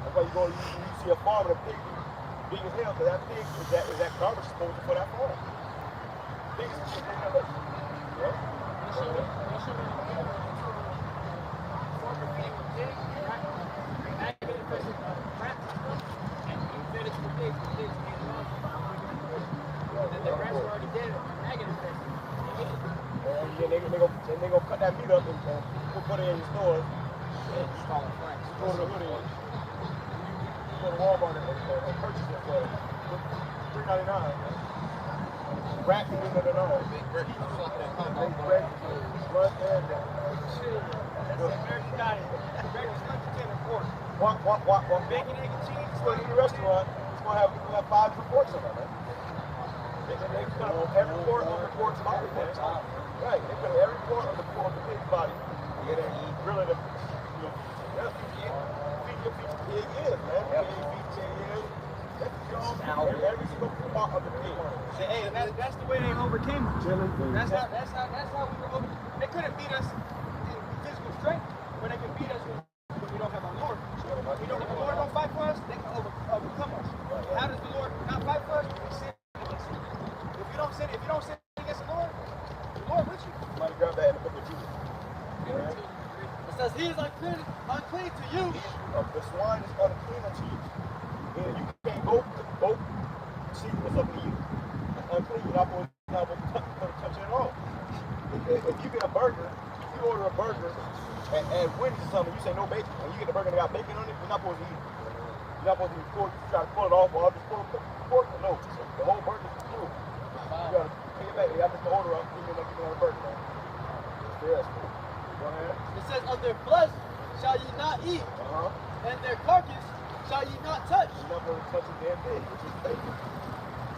[SPEAKER 2] That's why you see a farm and a pig big as hell, because that pig is that garbage disposal for that farm. Pig is just big enough. And they gonna cut that meat up and put it in your stores. Store the hood in. You go to Walmart and purchase it for $3.99. Rat meat in it and all. Big bread. Blood and
[SPEAKER 3] American diet. Breakfast, lunch, dinner, pork.
[SPEAKER 2] Walk.
[SPEAKER 3] Bacon, egg, and cheese.
[SPEAKER 2] It's going to any restaurant. It's going to have 5 different porks on it, man. cut off every part of the pork's body, man. Right, they cut every part of the pig's body. And then grilling them. That's feed your pig is, man. Every single part of the pig.
[SPEAKER 4] Hey, that's the way they overcame us. That's how we were over. They couldn't beat us in physical strength, but they can beat us when we don't have our Lord. You know, if the Lord don't fight for us, they can overcome us. How does the Lord not fight for us? We sin against Him. If you don't sin against the Lord with you.
[SPEAKER 2] Somebody grab that in the book of Judas.
[SPEAKER 3] It says he is unclean to you.
[SPEAKER 2] The swine is unclean unto you. And you can't go see what's up to you. It's unclean. You're not supposed to touch it at all. If you get a burger, if you order a burger at Wendy's or something, you say no bacon, and you get a burger that got bacon on it, you're not supposed to eat it. You're not supposed to try to pull it off, or I'll just pull the pork. No, the whole burger is full. You gotta pay it back. You have to order up. Give me another burger, man. Yes. Go ahead.
[SPEAKER 3] It says of their flesh shall ye not eat, and their carcass shall ye not touch.
[SPEAKER 2] You're not going to touch a damn thing, which is bacon.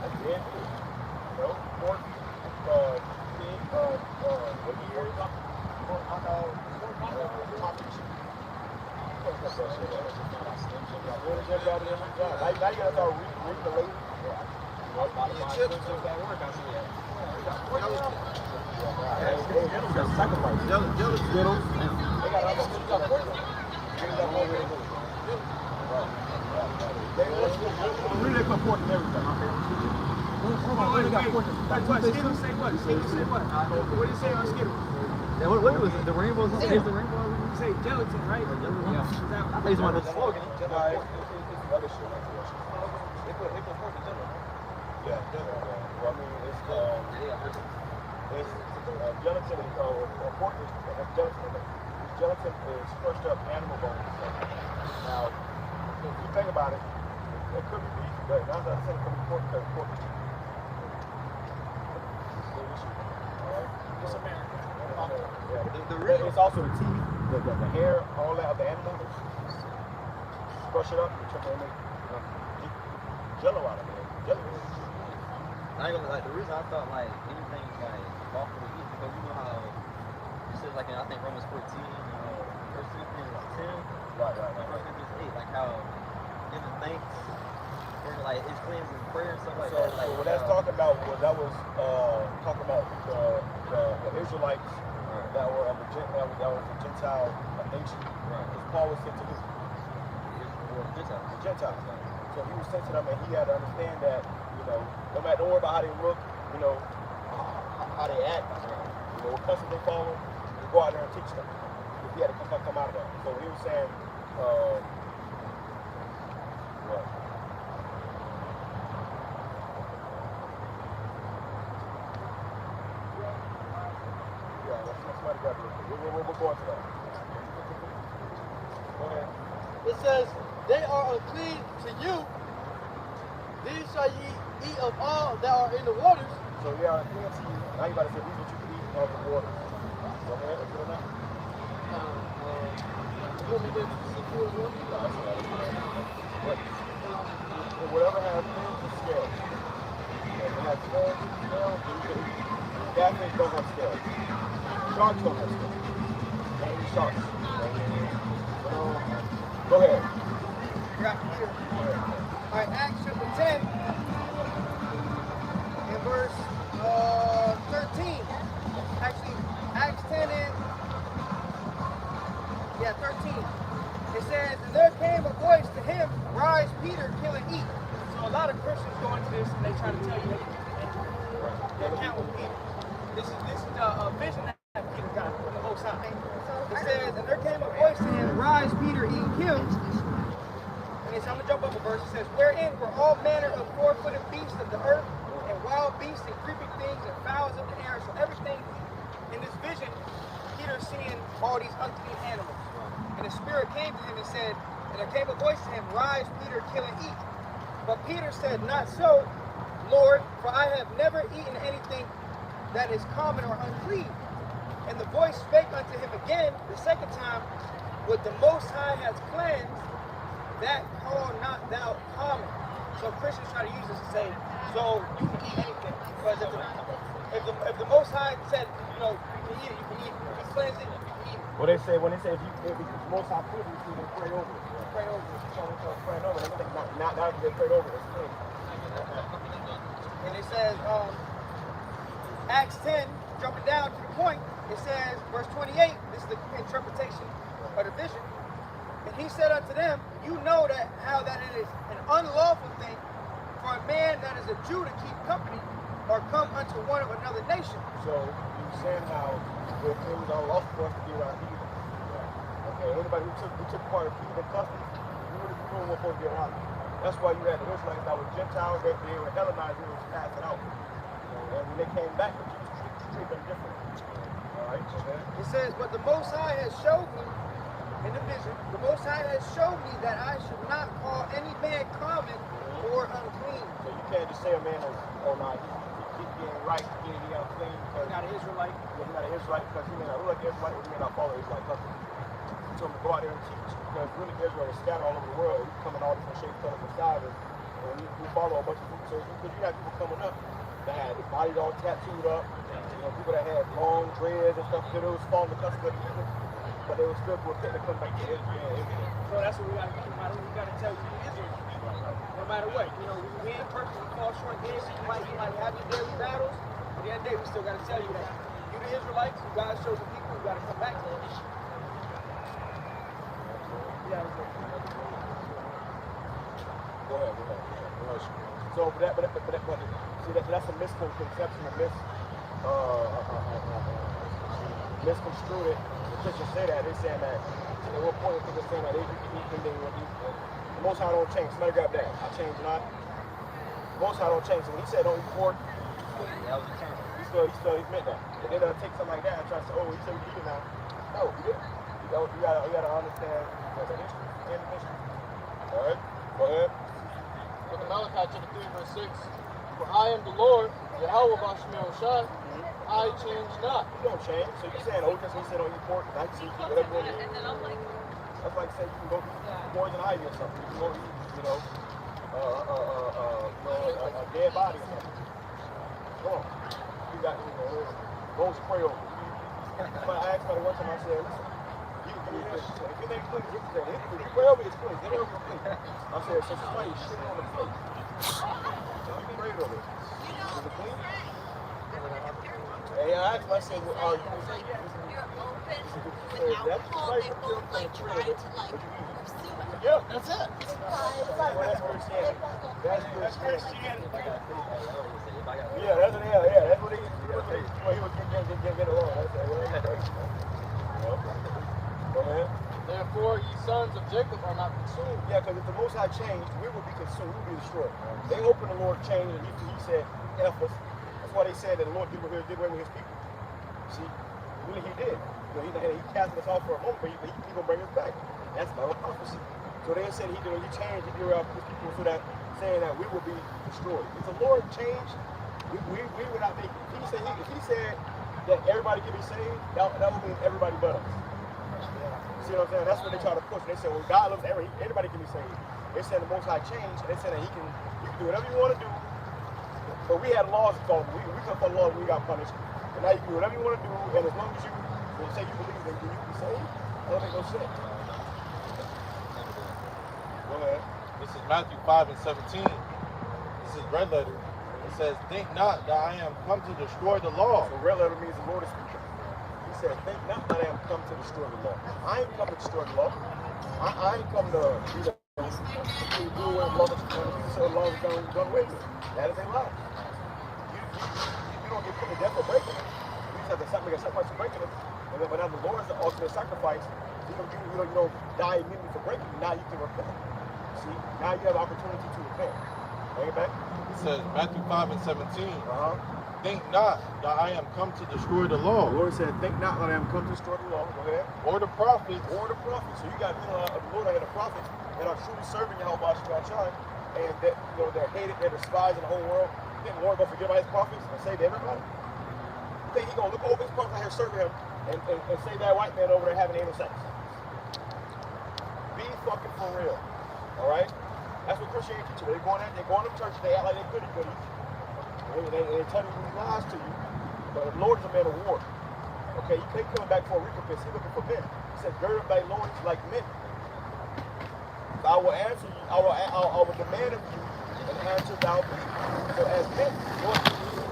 [SPEAKER 2] That's damn good. You know, pork, pig, what years? Now you gotta start reading the label. Really put pork in everything.
[SPEAKER 4] Skittles say what? Skittles say what? What did it say on Skittles?
[SPEAKER 11] What was it? The rainbow? Here's the rainbow?
[SPEAKER 4] You say gelatin, right?
[SPEAKER 11] Yeah. I thought you wanted the slogan.
[SPEAKER 2] It's other shit like that. They put pork in general. Yeah, general. Well, I mean, it's gelatin or pork is gelatin. Gelatin is crushed up animal bones. Now, if you think about it, it could be beef, but I'm not saying it could be pork because pork is cheap.
[SPEAKER 4] It's America.
[SPEAKER 2] Yeah, it's also the teeth, the hair, all that of the animal. Crush it up and try to make jello out of it. Jello.
[SPEAKER 11] I ain't gonna like the reason I thought like anything like lawful to eat because you know how it says like in I think Romans 14, First Corinthians 10,
[SPEAKER 2] Right.
[SPEAKER 11] First Corinthians 8, like how giving thanks for like it's cleansing prayer and stuff like that. Like,
[SPEAKER 2] what that's talking about was talking about the Israelites that were of the Gentile nation. Because Paul was sent to the Gentiles. So he was sent to them, and he had to understand that, no matter, don't worry about how they look, how they act, what customs they follow, you go out there and teach them. Because he had to come out of that. So he was saying, what? Somebody got it. We're going to that. Go ahead.
[SPEAKER 3] It says, they are unclean to you. These shall ye eat of all that are in the waters.
[SPEAKER 2] So they are unclean to you. Now you got to say, these what you can eat of the waters. Go ahead. Let's do it now.
[SPEAKER 3] You want me to see you as well?
[SPEAKER 2] Whatever has fins and scales. If it has fins and scales, then you can eat. Catfish don't have scales. Sharks don't have scales. Don't eat sharks. Go ahead.
[SPEAKER 4] Got here. All right, Acts chapter 10 and verse 13. Actually, Acts 10 and 13. It says, and there came a voice to him, rise, Peter, kill and eat. So a lot of Christians go into this and they try to tell you their account with Peter. This is a vision that Peter got from the Most High. It says, and there came a voice to him, rise, Peter, eat and kill. And I'm going to jump up a verse. It says, wherein were all manner of four-footed beasts of the earth, and wild beasts, and creeping things, and fowls of the air. So everything in this vision, Peter's seeing all these unclean animals. And the Spirit came to him and said, and there came a voice to him, rise, Peter, kill and eat. But Peter said, not so, Lord, for I have never eaten anything that is common or unclean. And the voice spake unto him again the second time, what the Most High has cleansed, that call not thou common. So Christians try to use this to say, so you can eat anything. Because if the Most High said, you know, you can eat it, you can eat it. If he cleansed it, you can eat it.
[SPEAKER 2] Well, they say when they say if the Most High cleanses it, you can pray over it.
[SPEAKER 4] Pray over it.
[SPEAKER 2] So praying over it. Not if they prayed over it. It's clean.
[SPEAKER 4] And it says, Acts 10, jumping down to the point, it says, verse 28, this is the interpretation of the vision. And he said unto them, you know that how that it is an unlawful thing for a man that is a Jew to keep company or come unto one of another nation.
[SPEAKER 2] So you're saying how it was unlawful for us to be around heathen. Okay, anybody who took part of heathen customs, you weren't supposed to be around them. That's why you had the Israelites that were Gentiles, they were Hellenized, they were passing out. And when they came back, the Jews treated them different. Alright, okay.
[SPEAKER 4] It says, but the Most High has showed me in the vision, the Most High has showed me that I should not call any man common or unclean.
[SPEAKER 2] So you can't just say a man is, oh no, he's being right, he unclean because
[SPEAKER 4] He's not an Israelite.
[SPEAKER 2] Yeah, he's not an Israelite because he may not look like Israelite, or he may not follow Israelite customs. So to go out there and teach, because really Israel is scattered all over the world. We come in all different shapes, colors, and sizes, and we follow a bunch of people. So because you have people coming up that had their bodies all tattooed up, you know, people that had long dreads and stuff, so they was following the customs of the people, but they were still repent and come back to Israel.
[SPEAKER 4] So that's what we got to do. We got to tell you who Israel is. No matter what, you know, we ain't perfect, we fall short. Yes, you might have your daily battles, but at the end of the day, we still got to tell you that you the Israelites, you God's chosen people, you got to come back to us. Yeah,
[SPEAKER 2] Go ahead. So, but see, that's a misconception, misconstrued it. The Christians say that, they're saying that, at one point, they're saying that they can eat them, they will eat them. The Most High don't change. Somebody grab that. I change not. The Most High don't change. So when he said don't eat pork, he meant that. And then take something like that and try to say, oh, he said we eat it now. No, he didn't. You gotta understand the history and the mystery. All right, go ahead.
[SPEAKER 7] Look at Malachi chapter 3, verse 6. For I am the Lord, Yahweh Bashmir Shai, I change not.
[SPEAKER 2] You don't change. So you're saying Old Testament said don't eat pork, I see whatever you want to eat. That's like saying you can go eat poison ivy or something. You can go eat, a dead body or something. Come on. You got, go spray over. I asked somebody one time, I said, listen, if your name clean, if you pray over, it's clean. Get over clean. I said, so somebody shit on the plate. You prayed over it. Is it clean? Hey, I asked him, I said, well, are you saying that's right? Yeah, that's it. Well, that's Christianity. That's Christianity. Yeah, that's what he was getting along. I said, well, go ahead.
[SPEAKER 7] Therefore, ye sons of Jacob are not consumed.
[SPEAKER 2] Yeah, because if the Most High changed, we would be consumed, we would be destroyed. They hoping the Lord changed, and he said, F us. That's why they said that the Lord did away with his people. See, really he did. He casted us off for a moment, but he will bring us back. That's not a prophecy. So they said he changed, he did his people so that, saying that we will be destroyed. If the Lord changed, we would not make it. If he said that everybody can be saved, that would mean everybody but us. See what I'm saying? That's what they try to push. They say, well, God loves everybody can be saved. They said the Most High changed, and they said that you can do whatever you want to do. But we had laws to follow. We couldn't follow laws when we got punished. And now you can do whatever you want to do, and as long as you say you believe that you can be saved, that don't make no sense. Go ahead.
[SPEAKER 7] This is Matthew 5 and 17. This is red letter. It says, think not that I am come to destroy the law.
[SPEAKER 2] So red letter means the Lord is speaking. He said, think not that I am come to destroy the law. I ain't come to destroy the law. I ain't come to do away with laws. So the laws are done away with. That is a lie. You don't get put to death for breaking it. You just have to make a sacrifice for breaking it. But now the Lord is the ultimate sacrifice. You don't die immediately for breaking it. Now you can repent. See? Now you have the opportunity to repent. Bring it back.
[SPEAKER 7] It says Matthew 5 and 17. Think not that I am come to destroy the law.
[SPEAKER 2] The Lord said, think not that I am come to destroy the law. Go ahead.
[SPEAKER 7] Or the prophets.
[SPEAKER 2] So you got the Lord and the prophets that are truly serving Yahweh Shai, and that they're hated, they're despised in the whole world. You think the Lord gonna forget about his prophets and save everybody? You think he's gonna look over his prophets out here serving him and save that white man over there having anal sex? Be fucking for real. Alright? That's what Christianity teaches. They go in the church, they act like they're goody goodies. They tell you these lies to you. But the Lord is a man of war. Okay, you can't come back for a recompense. He's looking for men. He said, gird up thy loins like men. So I will answer you, I will demand of you, and answer thou me. So as men, Lord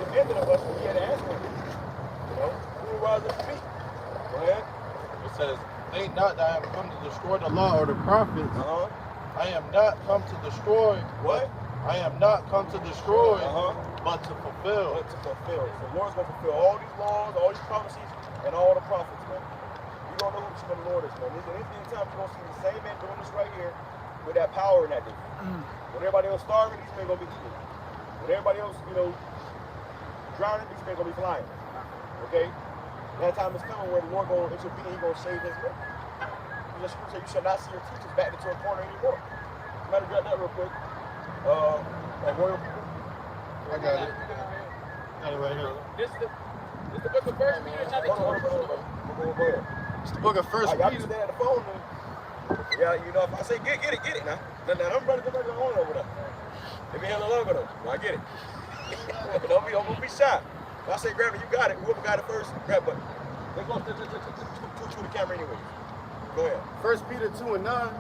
[SPEAKER 2] demanded of us, we had to answer him. You know, who would rather speak? Go ahead.
[SPEAKER 7] It says, think not that I am come to destroy the law or the prophets. I am not come to destroy.
[SPEAKER 2] What?
[SPEAKER 7] I am not come to destroy, but to
[SPEAKER 2] So
[SPEAKER 7] fulfill.
[SPEAKER 2] the Lord's going to fulfill all these laws, all these prophecies, and all the prophets, man. You don't know who the Son of the Lord is, man. Anytime you're going to see the same man doing this right here with that power in that day. When everybody else starving, these men going to be eating. When everybody else, drowning, these men going to be flying. Okay? That time is coming where the Lord going to intervene, He's going to save His men. The scripture says you shall not see your teachers back into a corner anymore. You might have got that real quick. Royal people.
[SPEAKER 7] I got it. Got it right here.
[SPEAKER 5] This is the book of First Peter, chapter 2.
[SPEAKER 2] Go ahead.
[SPEAKER 7] It's the book of First
[SPEAKER 2] Y'all
[SPEAKER 7] Peter.
[SPEAKER 2] can stay at the phone. Yeah, if I say get it now. Now I'm running on over there. They be a little longer though. Well, I get it. Don't be shy. If I say grab it, you got it. Whoever got it first, grab it. They go to the camera anyway. Go ahead.
[SPEAKER 7] 1 Peter 2:9.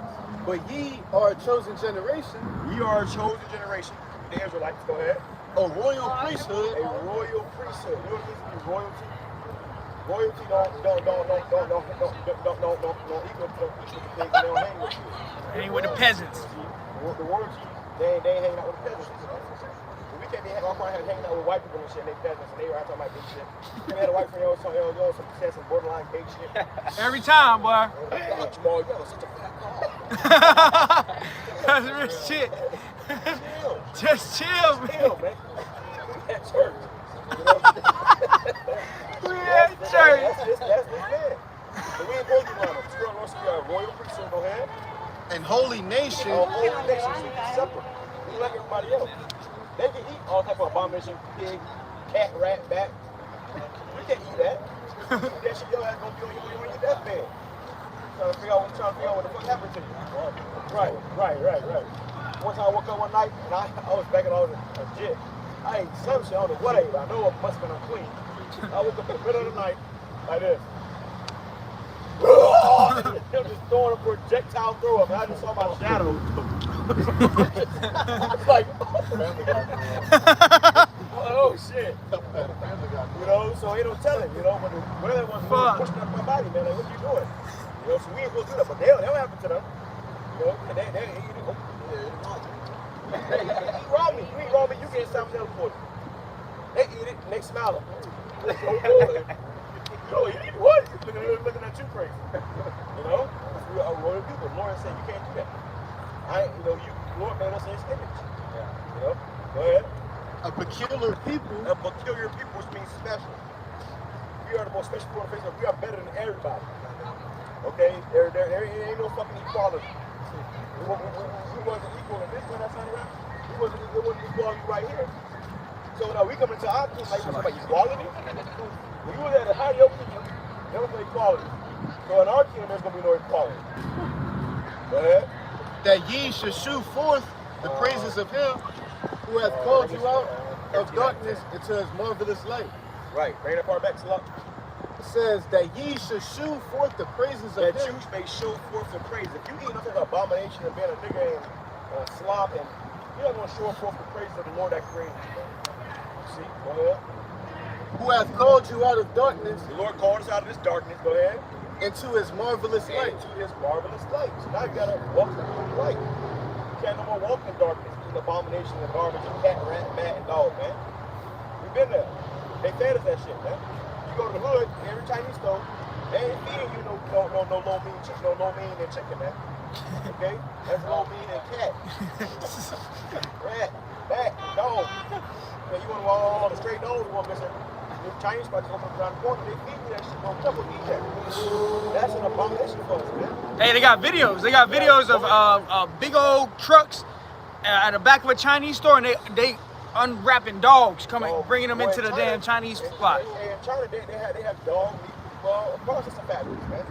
[SPEAKER 7] But ye are a chosen generation.
[SPEAKER 2] Ye are a chosen generation. The Israelites, go ahead.
[SPEAKER 7] A royal priesthood.
[SPEAKER 2] A royal priesthood. You know what it means to be royalty? Royalty don't equal to the pigs. They don't hang with you.
[SPEAKER 4] Hang with the peasants.
[SPEAKER 2] The royalty, they ain't hanging out with the peasants. We can't be hanging out with white people and shit, and they peasants, and they were talking about big shit. We had a white friend else on some borderline big shit.
[SPEAKER 4] Every time, boy.
[SPEAKER 2] Jamal, you got such a fat car.
[SPEAKER 4] That's real shit.
[SPEAKER 2] Chill.
[SPEAKER 4] Just chill, man.
[SPEAKER 2] Chill, man. We at church.
[SPEAKER 4] We at church.
[SPEAKER 2] That's this man. But we ain't supposed to be running. We're going to be a royal priesthood, go ahead.
[SPEAKER 7] And holy nation.
[SPEAKER 2] Holy nation, so we separate. We like everybody else. They can eat all type of abomination, pig, cat, rat, bat. We can't eat that. That shit, your ass gonna be on your deathbed. Trying to figure out what the fuck happened to you. Right. One time I woke up one night and I was back and I was a jit. I ate some shit, I don't know what I ate, but I know it must have been unclean. I woke up in the middle of the night like this. They were just throwing a projectile through up, and I just saw my shadow. I was like, oh shit. So ain't no telling, but whatever was pushing up my body, man, like, what you doing? So we ain't supposed to do that, but they'll happen to them. They eat it. They eat raw meat. You eat raw meat, you get something else for it. They eat it and they smell it. Yo, you eat what? Looking at you crazy. We are royal people. Lord said you can't do that. Lord made us in His image. Go ahead.
[SPEAKER 7] A peculiar people.
[SPEAKER 2] A peculiar people, which means special. We are the most special people on the face of the earth. We are better than everybody. Okay? There ain't no fucking equality. We wasn't equal in this one, that's not right. It wasn't equality right here. So now we come into our kingdom like we're talking about equality. When you was at a higher kingdom, there was no equality. So in our kingdom, there's going to be no equality. Go ahead.
[SPEAKER 7] That ye should shew forth the praises of Him who hath called you out of darkness into His marvelous light.
[SPEAKER 2] Right. Bring that part back, Slop.
[SPEAKER 7] It says that ye should shew forth the praises of Him.
[SPEAKER 2] That you may show forth the praise. If you eat nothing but abomination and being a nigga and slop, and you're not going to show forth the praise of the Lord that created you. See? Go ahead.
[SPEAKER 7] Who hath called you out of darkness.
[SPEAKER 2] The Lord called us out of this darkness. Go ahead.
[SPEAKER 7] Into His marvelous light.
[SPEAKER 2] Into His marvelous light. So now you got to walk in the light. You can't no more walk in darkness, eating abomination and garbage and cat, rat, bat, and dog, man. We've been there. They fed us that shit, man. You go to the hood, every Chinese store, they ain't feeding you no low mean chicken, no low mean and chicken, man. Okay? That's low mean and cat. Rat, bat, dog. Man, you want all the straight dogs, you want missing. Chinese spots open around the corner, they feed you that shit, don't come with eat that. That's an abomination for us, man.
[SPEAKER 4] Hey, they got videos. They got videos of big old trucks at the back of a Chinese store, and they unwrapping dogs, bringing them into the damn Chinese spot.
[SPEAKER 2] In China, they have dog meat, Well, processing factories, man.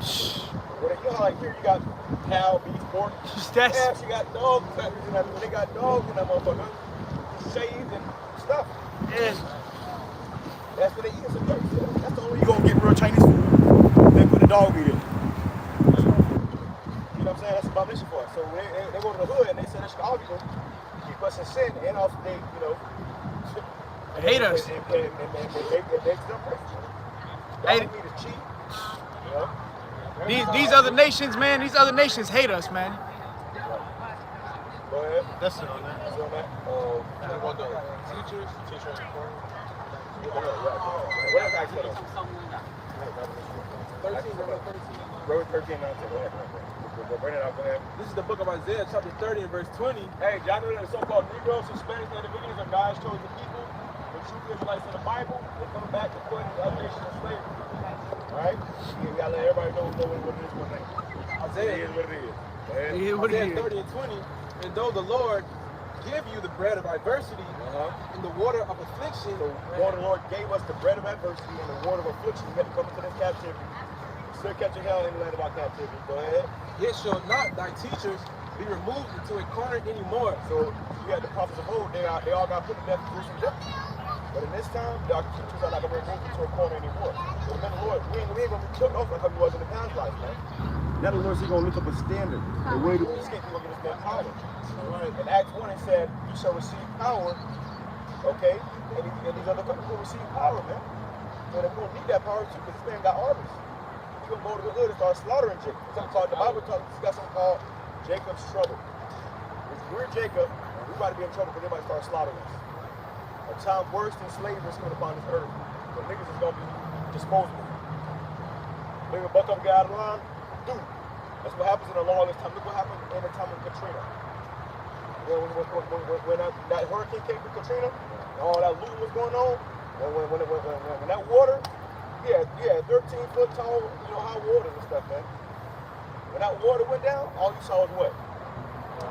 [SPEAKER 2] Well, you know how like here you got cow, beef, pork. Yeah, she got dog factories in that. They got dogs in that motherfucker. Shaved and stuff.
[SPEAKER 4] Yeah.
[SPEAKER 2] That's what they eat. Some dirt. That's the only way you gonna get real Chinese food. They put the dog meat in. You know what I'm saying? That's about mission for us. So they go to the hood and they say that all people keep us in sin and also they, you know,
[SPEAKER 4] They hate us.
[SPEAKER 2] And they still crazy. Dog meat is cheap. You know?
[SPEAKER 4] These other nations, man, these other nations hate us, man.
[SPEAKER 2] Go ahead.
[SPEAKER 7] That's it on that.
[SPEAKER 2] That's on that.
[SPEAKER 7] We want the teachers, teacher and important.
[SPEAKER 2] What else I said? 13. Romans 13, 19. Go ahead. Bring it out. Go ahead.
[SPEAKER 1] This is the book of Isaiah, chapter 30 and verse 20.
[SPEAKER 2] Hey, y'all know that the so-called Negroes, Hispanics, and individuals are God's chosen people. The true Israelites in the Bible, they're coming back to put the other nations in slavery. Right? You gotta let everybody know what it is, one thing. Isaiah is what it is.
[SPEAKER 1] Isaiah 30 and 20. And though the Lord give you the bread of adversity and the water of affliction.
[SPEAKER 2] So the Lord gave us the bread of adversity and the water of affliction. We had to come into this captivity. Still catching hell in the land of our captivity. Go ahead.
[SPEAKER 1] Yet shall not thy teachers be removed into a corner anymore.
[SPEAKER 2] So you had the prophets of old, they all got put to death through some death. But in this time, our teachers are not going to be removed into a corner anymore. So remember, Lord, we ain't going to be took off like we was in the past life, man. Now the Lord's going to lift up a standard. The way to escape, we're going to get this power. Right. In Acts 1, it said, you shall receive power, okay? And these other countries will receive power, man. So they're going to need that power too, because this man got armies. He's going to go to the hood and start slaughtering Jacob. Something called, the Bible talks, it's got something called Jacob's trouble. If we're Jacob, we're about to be in trouble because they might start slaughtering us. A time worse than slavery is coming upon this earth. The niggas is going to be disposable. Nigga buck up, get out of line, dude. That's what happens in a lawless time. Look what happened in the time of Katrina. When that hurricane came through Katrina, and all that looting was going on, when that water, yeah, 13-foot tall, you know, high water and stuff, man. When that water went down, all you saw was what?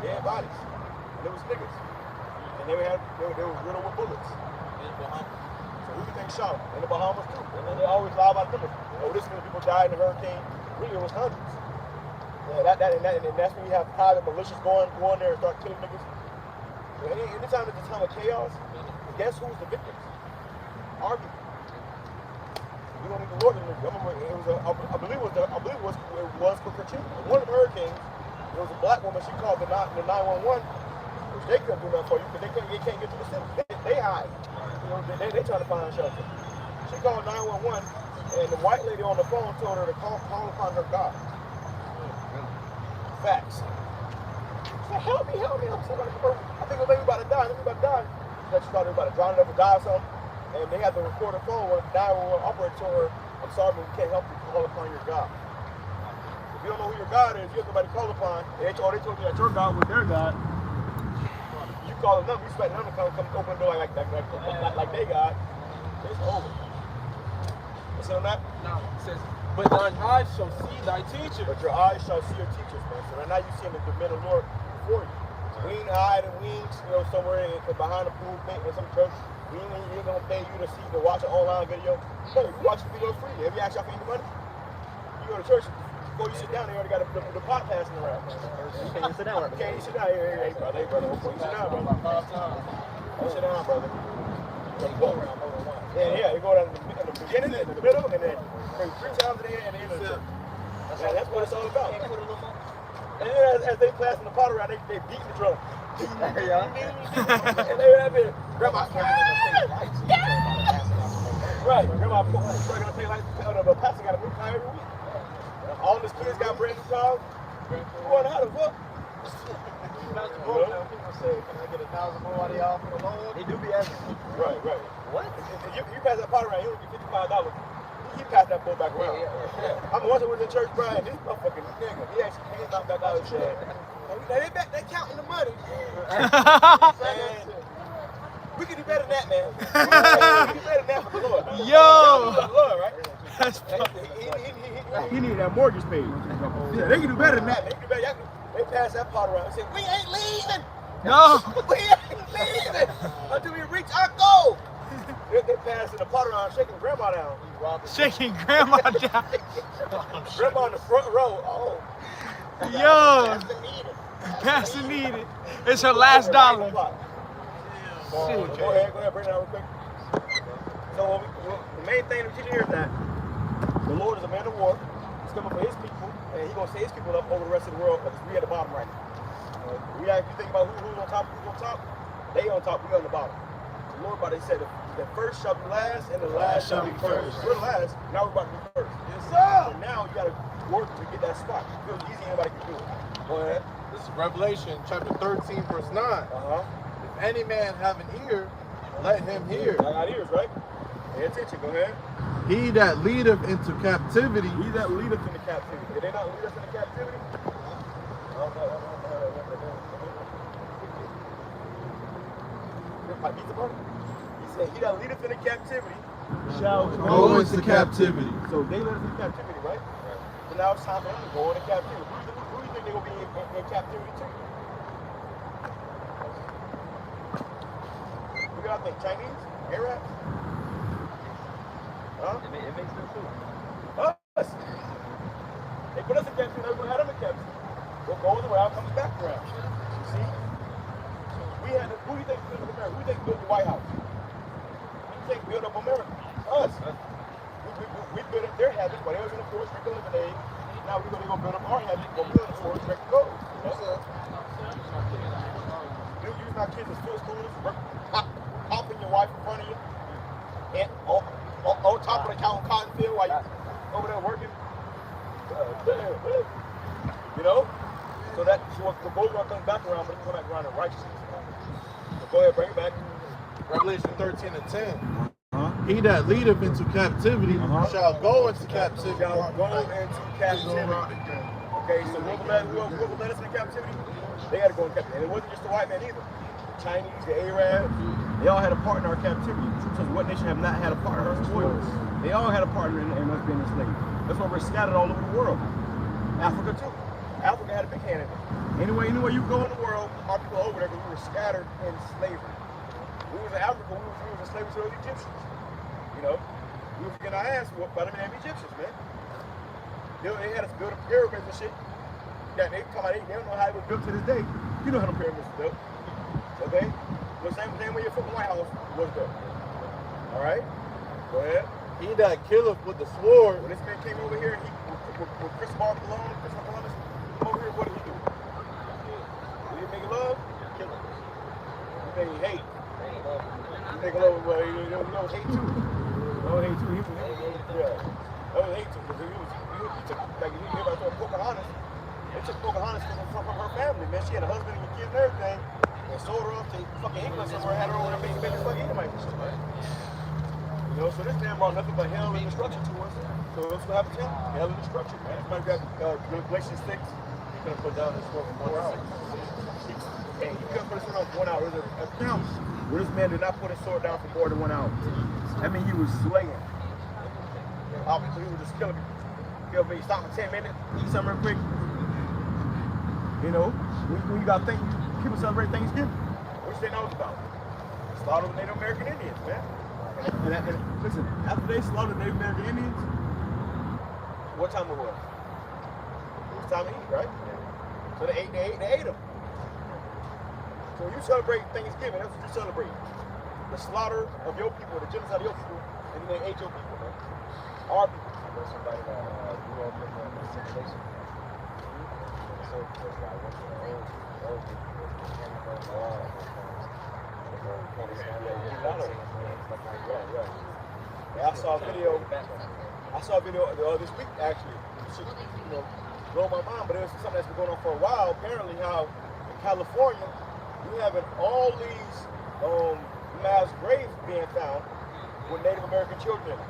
[SPEAKER 2] Dead bodies. And it was niggas. And they were riddled with bullets. In the Bahamas. So who do you think shot them? In the Bahamas too. And then they always lie about numbers. Oh, this many people died in the hurricane. Really, it was hundreds. Yeah, and that's when you have private militias going there and start killing niggas. So anytime there's a time of chaos, guess who's the victims? Our people. We don't need the Lord to live. I remember it was I believe it was for Katrina. One of the hurricanes, there was a black woman. She called the 911. They couldn't do nothing for you because they can't get to the city. They hide. You know, they trying to find shelter. She called 911, and the white lady on the phone told her to call upon her God. Facts. She said, help me. I think the baby about to die. She thought they were about to drown it up or die or something. And they had to record the phone when the 911 operator told her, I'm sorry, but we can't help you. Call upon your God. If you don't know who your God is, you have nobody to call upon. And they told you that your God was their God. You call them up, you expect them to come open the door like they got. It's over. What's on that?
[SPEAKER 1] No, it says, but thine eyes shall see thy teacher.
[SPEAKER 2] But your eyes shall see your teachers, man. So right now you see them as the men of the Lord before you. We ain't hiding wings, you know, somewhere behind the pool in some church. We ain't gonna pay you to see to watch an online video. No, you watch the video free. Have you asked y'all for any money? You go to church, before you sit down, they already got the pot passing around. You can't even sit down. You can't even sit down. Hey, brother. Before you sit down, brother. Sit down, brother. Yeah, you go down in the beginning, in the middle, and then maybe 3 times at the end, and then the that's what it's all about. And then as they passing the pot around, they beat the drum. And they have been, grandma, right, grandma, gonna pay like the pastor got a new car every week. All his kids got brand new cars. Going how the fuck?
[SPEAKER 3] People say, can I get 1,000 more out of y'all for the Lord?
[SPEAKER 11] They do be asking.
[SPEAKER 2] Right.
[SPEAKER 11] What?
[SPEAKER 2] If you pass that pot around, you only get $55. You pass that boy back around. I mean, once I was in church, Brian, this motherfucking nigga, he actually came back out and said, they counting the money. We can do better than that, man. We can do better than that for the Lord.
[SPEAKER 4] Yo!
[SPEAKER 2] For the Lord, right? He needed that mortgage paid. Yeah, they can do better than that. They pass that pot around and say, we ain't leaving.
[SPEAKER 4] No.
[SPEAKER 2] We ain't leaving until we reach our goal. They pass ass in the pot around shaking grandma down.
[SPEAKER 4] Shaking grandma down.
[SPEAKER 2] Grandma in the front row. Oh.
[SPEAKER 4] Yo. Pastor needed. It's her last dollar.
[SPEAKER 2] Go ahead, bring it out real quick. So the main thing to teach here is that the Lord is a man of war. He's coming for his people, and he's gonna set his people up over the rest of the world because we at the bottom right now. We actually think about who's on top, they on top, we on the bottom. The Lord about to say the first shall be last, and the last shall be first. We're the last, now we're about to be first. Yes, sir. So now you gotta work to get that spot. It feels easy, anybody can do it. Go ahead.
[SPEAKER 7] This is Revelation chapter 13, verse 9. If any man have an ear, let him hear.
[SPEAKER 2] I got ears, right? Pay attention, go ahead.
[SPEAKER 7] He that leadeth into captivity.
[SPEAKER 2] He that leadeth into captivity. Did they not lead us into captivity? He said, he that leadeth into captivity shall
[SPEAKER 7] Go into captivity.
[SPEAKER 2] So they led us into captivity, right? So now it's time for them to go into captivity. Who do you think they will be in captivity to? Who do y'all think? Chinese? Arabs? Huh?
[SPEAKER 11] It makes sense too.
[SPEAKER 2] Us. They put us in captivity, they're going to have them in captivity. We'll go the route, comes back around. You see? We had who do you think built America? Who do you think built the White House? Who do you think built up America? Us. We built up their habits while they was in the forest, drinking lemonade. Now we're going to go build up our habits, go build in the forest, drink gold. Yes, sir. You use our kids as footstools, popping your wife in front of you, and on top of the counting cotton field while you over there working. You know? So that the gold one comes back around, but it comes back around in righteousness. So go ahead, bring it back.
[SPEAKER 7] Revelation 13 and 10. He that leadeth into captivity shall go into captivity.
[SPEAKER 2] Shall go into captivity. Okay, so whoever led us into captivity, they had to go into captivity. And it wasn't just the white man either. The Chinese, the Arabs, they all had a part in our captivity. So what nation have not had a part in our spoils? They all had a partner in us being enslaved. That's why we're scattered all over the world. Africa too. Africa had a big hand in it. Anywhere you go in the world, our people over there, because we were scattered in slavery. We was in Africa, we was in slavery to those Egyptians. You know, we was getting our ass whooped by the damn Egyptians, man. They had us build up pyramids and shit. Yeah, they come out, they don't know how it was built to this day. You know how the pyramids were built. Okay? The same way your fucking White House was built. Alright? Go ahead.
[SPEAKER 7] He that killeth with the sword.
[SPEAKER 2] When this man came over here, with Christopher Columbus, over here, what did he do? Did he make love? Kill him. He made hate. He made love, well, you know, hate too. No, hate too. Yeah. That was hate too, because he took, like, he gave out to Pocahontas. They took Pocahontas from her family, man. She had a husband and kids and everything, and sold her off to fucking England somewhere, had her over there making fucking Edomites and shit, right? You know, so this man brought nothing but hell and destruction to us. So that's what happened to him. Hell and destruction, man. Everybody got Galatians 6. He couldn't put down this sword for 4 hours. And he couldn't put his sword down for 1 hour. There's a count where this man did not put his sword down for more than 1 hour. I mean, he was slaying. Obviously, he was just killing people. Kill me, stop for 10 minutes, eat something real quick. You know, when you got people celebrate Thanksgiving, which they know about. Slaughter the Native American Indians, man. And listen, after they slaughtered Native American Indians, what time it was? It was time to eat, right? So they ate them. So when you celebrate Thanksgiving, that's what you celebrate. The slaughter of your people, the genocide of your people, and then they ate your people, man. Our people.
[SPEAKER 11] There's somebody that grew up in the simulation. So it was like one of the old people was mechanical law.
[SPEAKER 2] Yeah, I saw a video this week actually. It blow my mind, but it was something that's been going on for a while. Apparently, how in California you having all these mass graves being found with Native American children in them.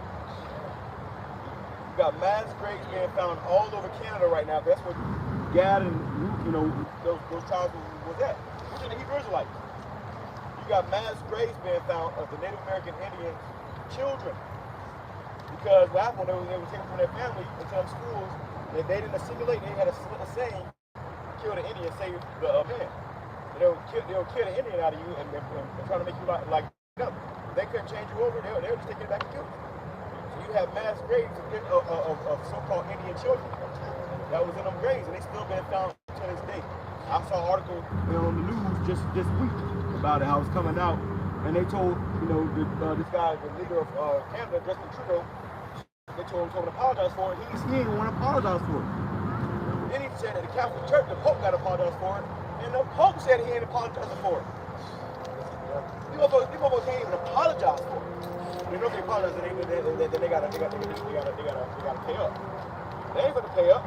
[SPEAKER 2] You got mass graves being found all over Canada right now. That's what Gad and those tribes was at. Which are the Hebrew Israelites. You got mass graves being found of the Native American Indian children. Because what happened when they were taken from their family into them schools, and they didn't assimilate, they had a saying, kill the Indian, save the man. They'll kill the Indian out of you and trying to make you like them. they couldn't change you over, they'll just take it back and kill you. So you have mass graves of so-called Indian children that was in them graves, and they still been found to this day. I saw an article on the news just this week about it, how it's coming out, and they told, this guy, the leader of Canada, Justin Trudeau, they told him to apologize for it. He didn't want to apologize for it. Then he said that the Catholic Church, the Pope, got to apologize for it, and the Pope said he ain't apologizing for it. People can't even apologize for it. They know if they apologize, then they gotta pay up. They ain't gonna pay up.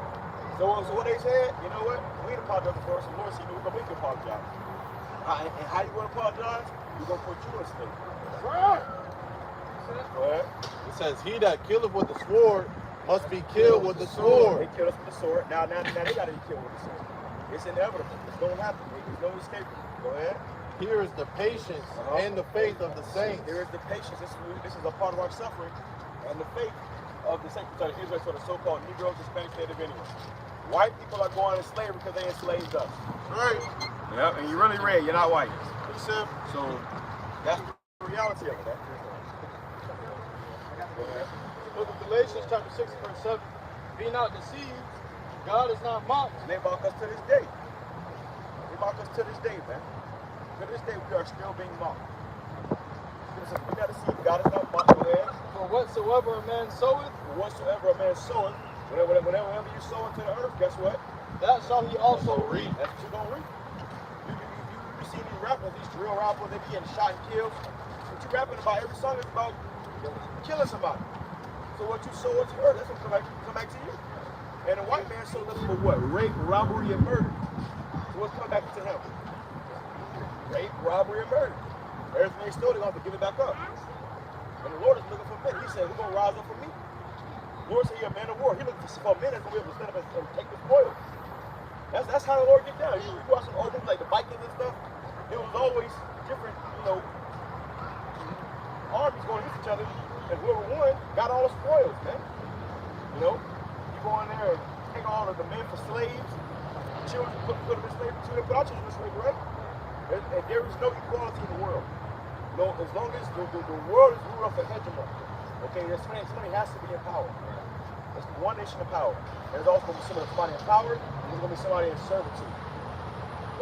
[SPEAKER 2] So what they said, you know what? We ain't apologizing for it. So Lord said, we're gonna make you apologize. And how you gonna apologize? We're gonna put you in state. Right. Go ahead.
[SPEAKER 7] It says, he that killeth with the sword must be killed with the sword.
[SPEAKER 2] They killed us with the sword. Now they gotta be killed with the sword. It's inevitable. It's gonna happen. There's no escaping. Go ahead.
[SPEAKER 7] Here is the patience and the faith of the saints.
[SPEAKER 2] Here is the patience. This is a part of our suffering and the faith of the saints. So the Israelites are the so-called Negroes, Hispanic, Native Indians. White people are going into slavery because they enslaved us.
[SPEAKER 7] Right.
[SPEAKER 2] Yep, and you're really red. You're not white.
[SPEAKER 7] Pretty simple.
[SPEAKER 2] So that's the reality of it.
[SPEAKER 3] Book of Galatians, chapter 6, verse 7. Be not deceived. God is not mocked.
[SPEAKER 2] And they mock us to this day. They mock us to this day, man. To this day, we are still being mocked. We got to see God is not mocked. Go ahead.
[SPEAKER 3] For whatsoever a man soweth,
[SPEAKER 2] whatsoever a man soweth, whenever you sow into the earth, guess what?
[SPEAKER 3] that shall he also reap.
[SPEAKER 2] That's what you're going to reap. You see these rappers, these drill rappers, they be getting shot and killed. What you rapping about, every song is about killing somebody. So what you sow into the earth, that's going to come back to you. And a white man sowed nothing but what? Rape, robbery, and murder. So what's coming back to him? Rape, robbery, and murder. Everything they stole, they're going to have to give it back up. And the Lord is looking for men. He said, we're going to rise up for me. The Lord said, you're a man of war. He looking for men that's going to be able to stand up and take the spoil. That's how the Lord get down. You watch some old movies like the Vikings and stuff. It was always different, armies going against each other. And whoever won got all the spoils, man. You go in there and take all of the men for slaves. Children, put them in slavery too. They put our children in slavery, right? And there is no equality in the world. No, as long as the world is ruled off a hegemon, okay, somebody has to be in power. There's one nation in power. There's also going to be somebody in power, and there's going to be somebody in servitude.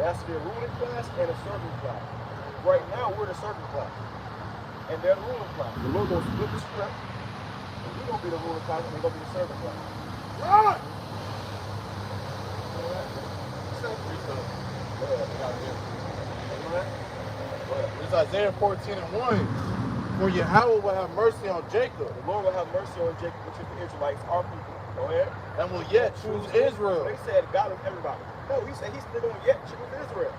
[SPEAKER 2] There has to be a ruling class and a serving class. Right now, we're the serving class, and they're the ruling class. The Lord going to split the script, and we're going to be the ruling class, and they're going to be the serving class. Right!
[SPEAKER 7] It's Isaiah 14:1. For Yahweh will have mercy on Jacob.
[SPEAKER 2] The Lord will have mercy on Jacob, which is the Israelites, our people. Go ahead.
[SPEAKER 7] And will yet choose Israel.
[SPEAKER 2] They said God is everybody. No, he said he's still going to yet choose Israel.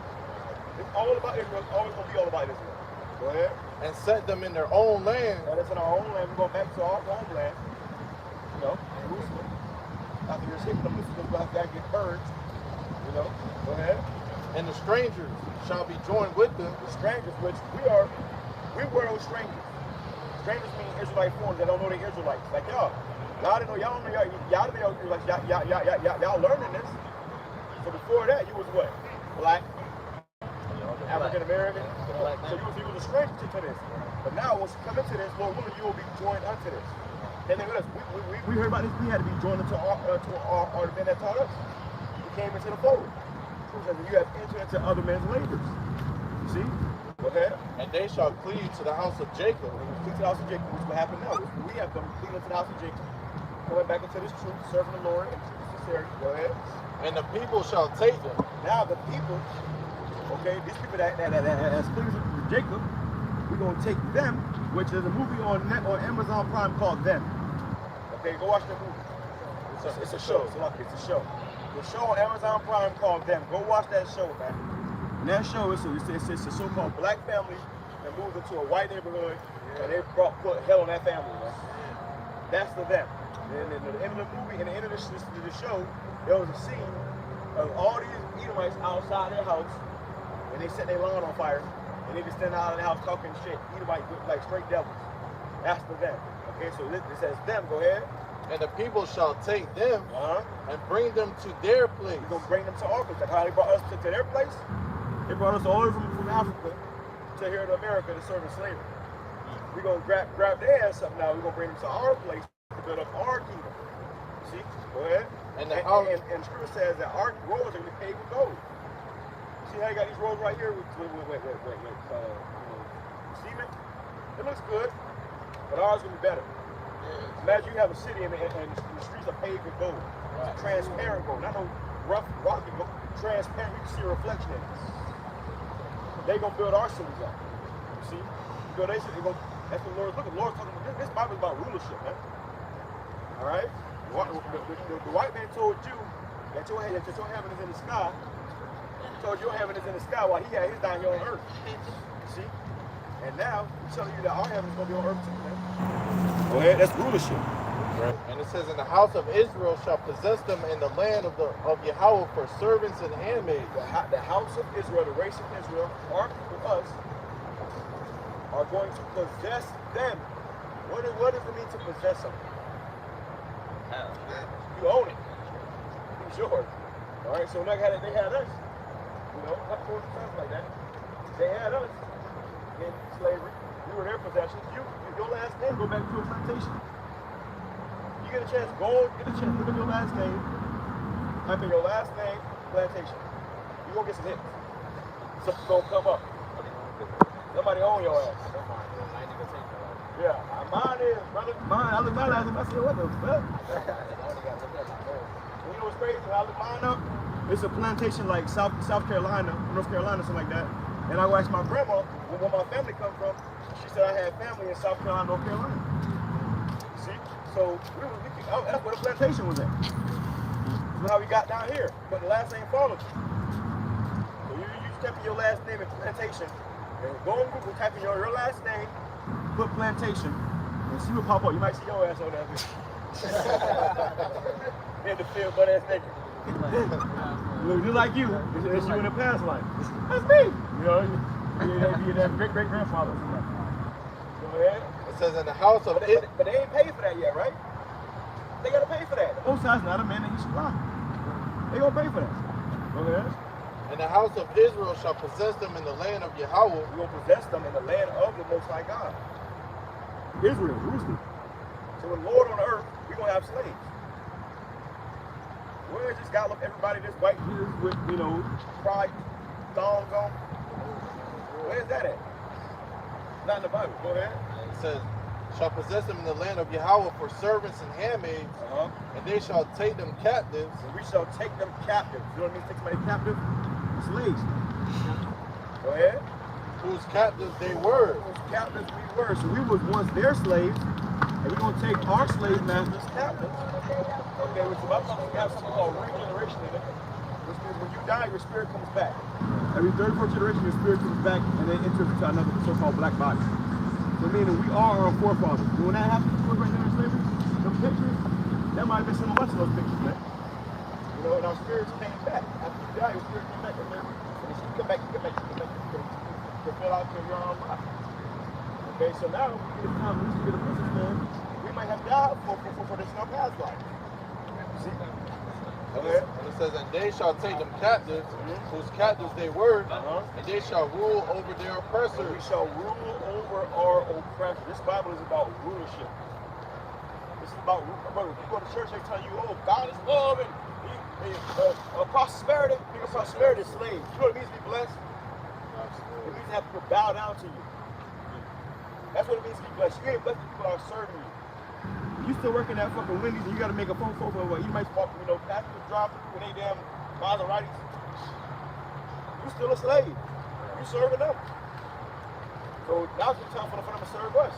[SPEAKER 2] It's all about Israel. It's always going to be all about Israel. Go ahead.
[SPEAKER 7] And set them in their own land.
[SPEAKER 2] That is in our own land. We go back to our homeland. Jerusalem. After you're sick, the Muslims go back and get purged. Go ahead.
[SPEAKER 7] And the strangers shall be joined with them.
[SPEAKER 2] The strangers, which we were those strangers. Strangers mean Israelite foreigners that don't know they're Israelites. Like y'all didn't know, y'all don't know y'all Israelites. Y'all learning this. So before that, you was what? Black, African American. So you was a stranger to this. But now, once you come into this, Lord willing, you will be joined unto this. And then with us, we heard about this. We had to be joined into our men that taught us. We came into the fold. You have entered into other men's labors. You see? Go ahead.
[SPEAKER 7] And they shall cleave to the house of Jacob.
[SPEAKER 2] Cleave to the house of Jacob, which will happen now. We have come cleave into the house of Jacob. Going back into this truth, serving the Lord in sincerity. Go ahead.
[SPEAKER 7] And the people shall take them.
[SPEAKER 2] Now the people, okay, these people that has cleaved to Jacob, we're going to take them, which is a movie on Amazon Prime called Them. Okay, go watch that movie. It's a show. It's a show. The show on Amazon Prime called Them. Go watch that show, man. And that show is a so-called black family that moved into a white neighborhood, and they put hell on that family, man. That's the Them. And at the end of the movie, and the end of the show, there was a scene of all these Edomites outside their house, and they set their lawn on fire, and they just stand out of the house talking shit. Edomites like straight devils. That's the Them. Okay, so it says Them. Go ahead.
[SPEAKER 7] And the people shall take them and bring them to their place.
[SPEAKER 2] We're going to bring them to our place. Like how they brought us to their place. They brought us all the way from Africa to here to America to serve in slavery. we're going to grab their ass up now. We're going to bring them to our place to build up our kingdom. See? Go ahead. And Scripture says that our roads are going to be paved with gold. See how you got these roads right here with cement? It looks good, but ours is going to be better. Imagine you have a city and the streets are paved with gold. Right. Transparent gold, not no rough, rocky gold. Transparent, you can see a reflection in it. They're going to build our cities up. See? That's the Lord's looking. The Lord's talking about this Bible is about rulership, man. All right? The white man told you that your heaven is in the sky. He told you your heaven is in the sky while he had his down here on earth. See? And now, he's telling you that our heaven is going to be on earth too, man. Go ahead, that's rulership.
[SPEAKER 7] Right. And it says, and the house of Israel shall possess them in the land of Yahweh for servants and handmaids.
[SPEAKER 2] The house of Israel, the race of Israel, our people, us, are going to possess them. What does it mean to possess them? You own it. It's yours. All right, so like they had us. You know, not for times like that. They had us in slavery. We were their possessions. Your last name go back to a plantation. You get a chance, look at your last name. Type in your last name, plantation. You gonna get some hits. Something's gonna come up. Somebody own your ass. Yeah, mine is, brother. I look my last name, I said, what the fuck? You know what's crazy? I look mine up. It's a plantation like South Carolina, North Carolina, something like that. And I asked my grandma where my family come from. She said I had family in South Carolina, North Carolina. See? So that's where the plantation was at. That's how we got down here. But the last name followed you. So you type in your last name in plantation. And go on Google, type in your last name, put plantation, and see what pop up. You might see your ass on that bitch. In the field, butt ass nigga. Look just like you. It's you in the past life. That's me. You know, you're that great-great-grandfather. Go ahead.
[SPEAKER 7] It says in the house of
[SPEAKER 2] Israel. But they ain't paid for that yet, right? They gotta pay for that. The Most High's not a man that he should lie. They gonna pay for that. Go ahead.
[SPEAKER 7] And the house of Israel shall possess them in the land of Yahweh.
[SPEAKER 2] We're gonna possess them in the land of the Most High God. Israel, Jerusalem. So when Lord on earth, we're gonna have slaves. Where is this guy look everybody this white Jesus with, pride thongs on? Where is that at? Not in the Bible. Go ahead.
[SPEAKER 7] It says, shall possess them in the land of Yahweh for servants and handmaids, and they shall take them captives.
[SPEAKER 2] And we shall take them captives. You know what I mean? Take somebody captive? Slaves. Go ahead.
[SPEAKER 7] Whose captives they were.
[SPEAKER 2] Whose captives we were. So we was once their slaves, and we're going to take our slave masters captives. Okay, which we have something called regeneration in it. Which means when you die, your spirit comes back. Every third, fourth generation, your spirit comes back and then enters into another so-called black body. So meaning we are our forefathers. When that happened to us right there in slavery, the pictures, that might have been some of us in those pictures, man. And our spirits came back. After you die, your spirit came back. And then you come back, to fill out your own life. Okay, so now we get a time to get a businessman. We might have died for this in our past life. See? Okay.
[SPEAKER 7] And it says, and they shall take them captives, whose captives they were, and they shall rule over their oppressors.
[SPEAKER 2] And we shall rule over our oppressors. This Bible is about rulership. This is about, when you go to church, they tell you, oh, God is love and prosperity. Because prosperity is slaves. You know what it means to be blessed? It means to have people bow down to you. That's what it means to be blessed. You ain't blessed if people are serving you. You still working at fucking Wendy's and you gotta make a phone call for what you might walk, passenger drop with they damn Maseratis. You still a slave. You serving them. So now's the time for them to serve us.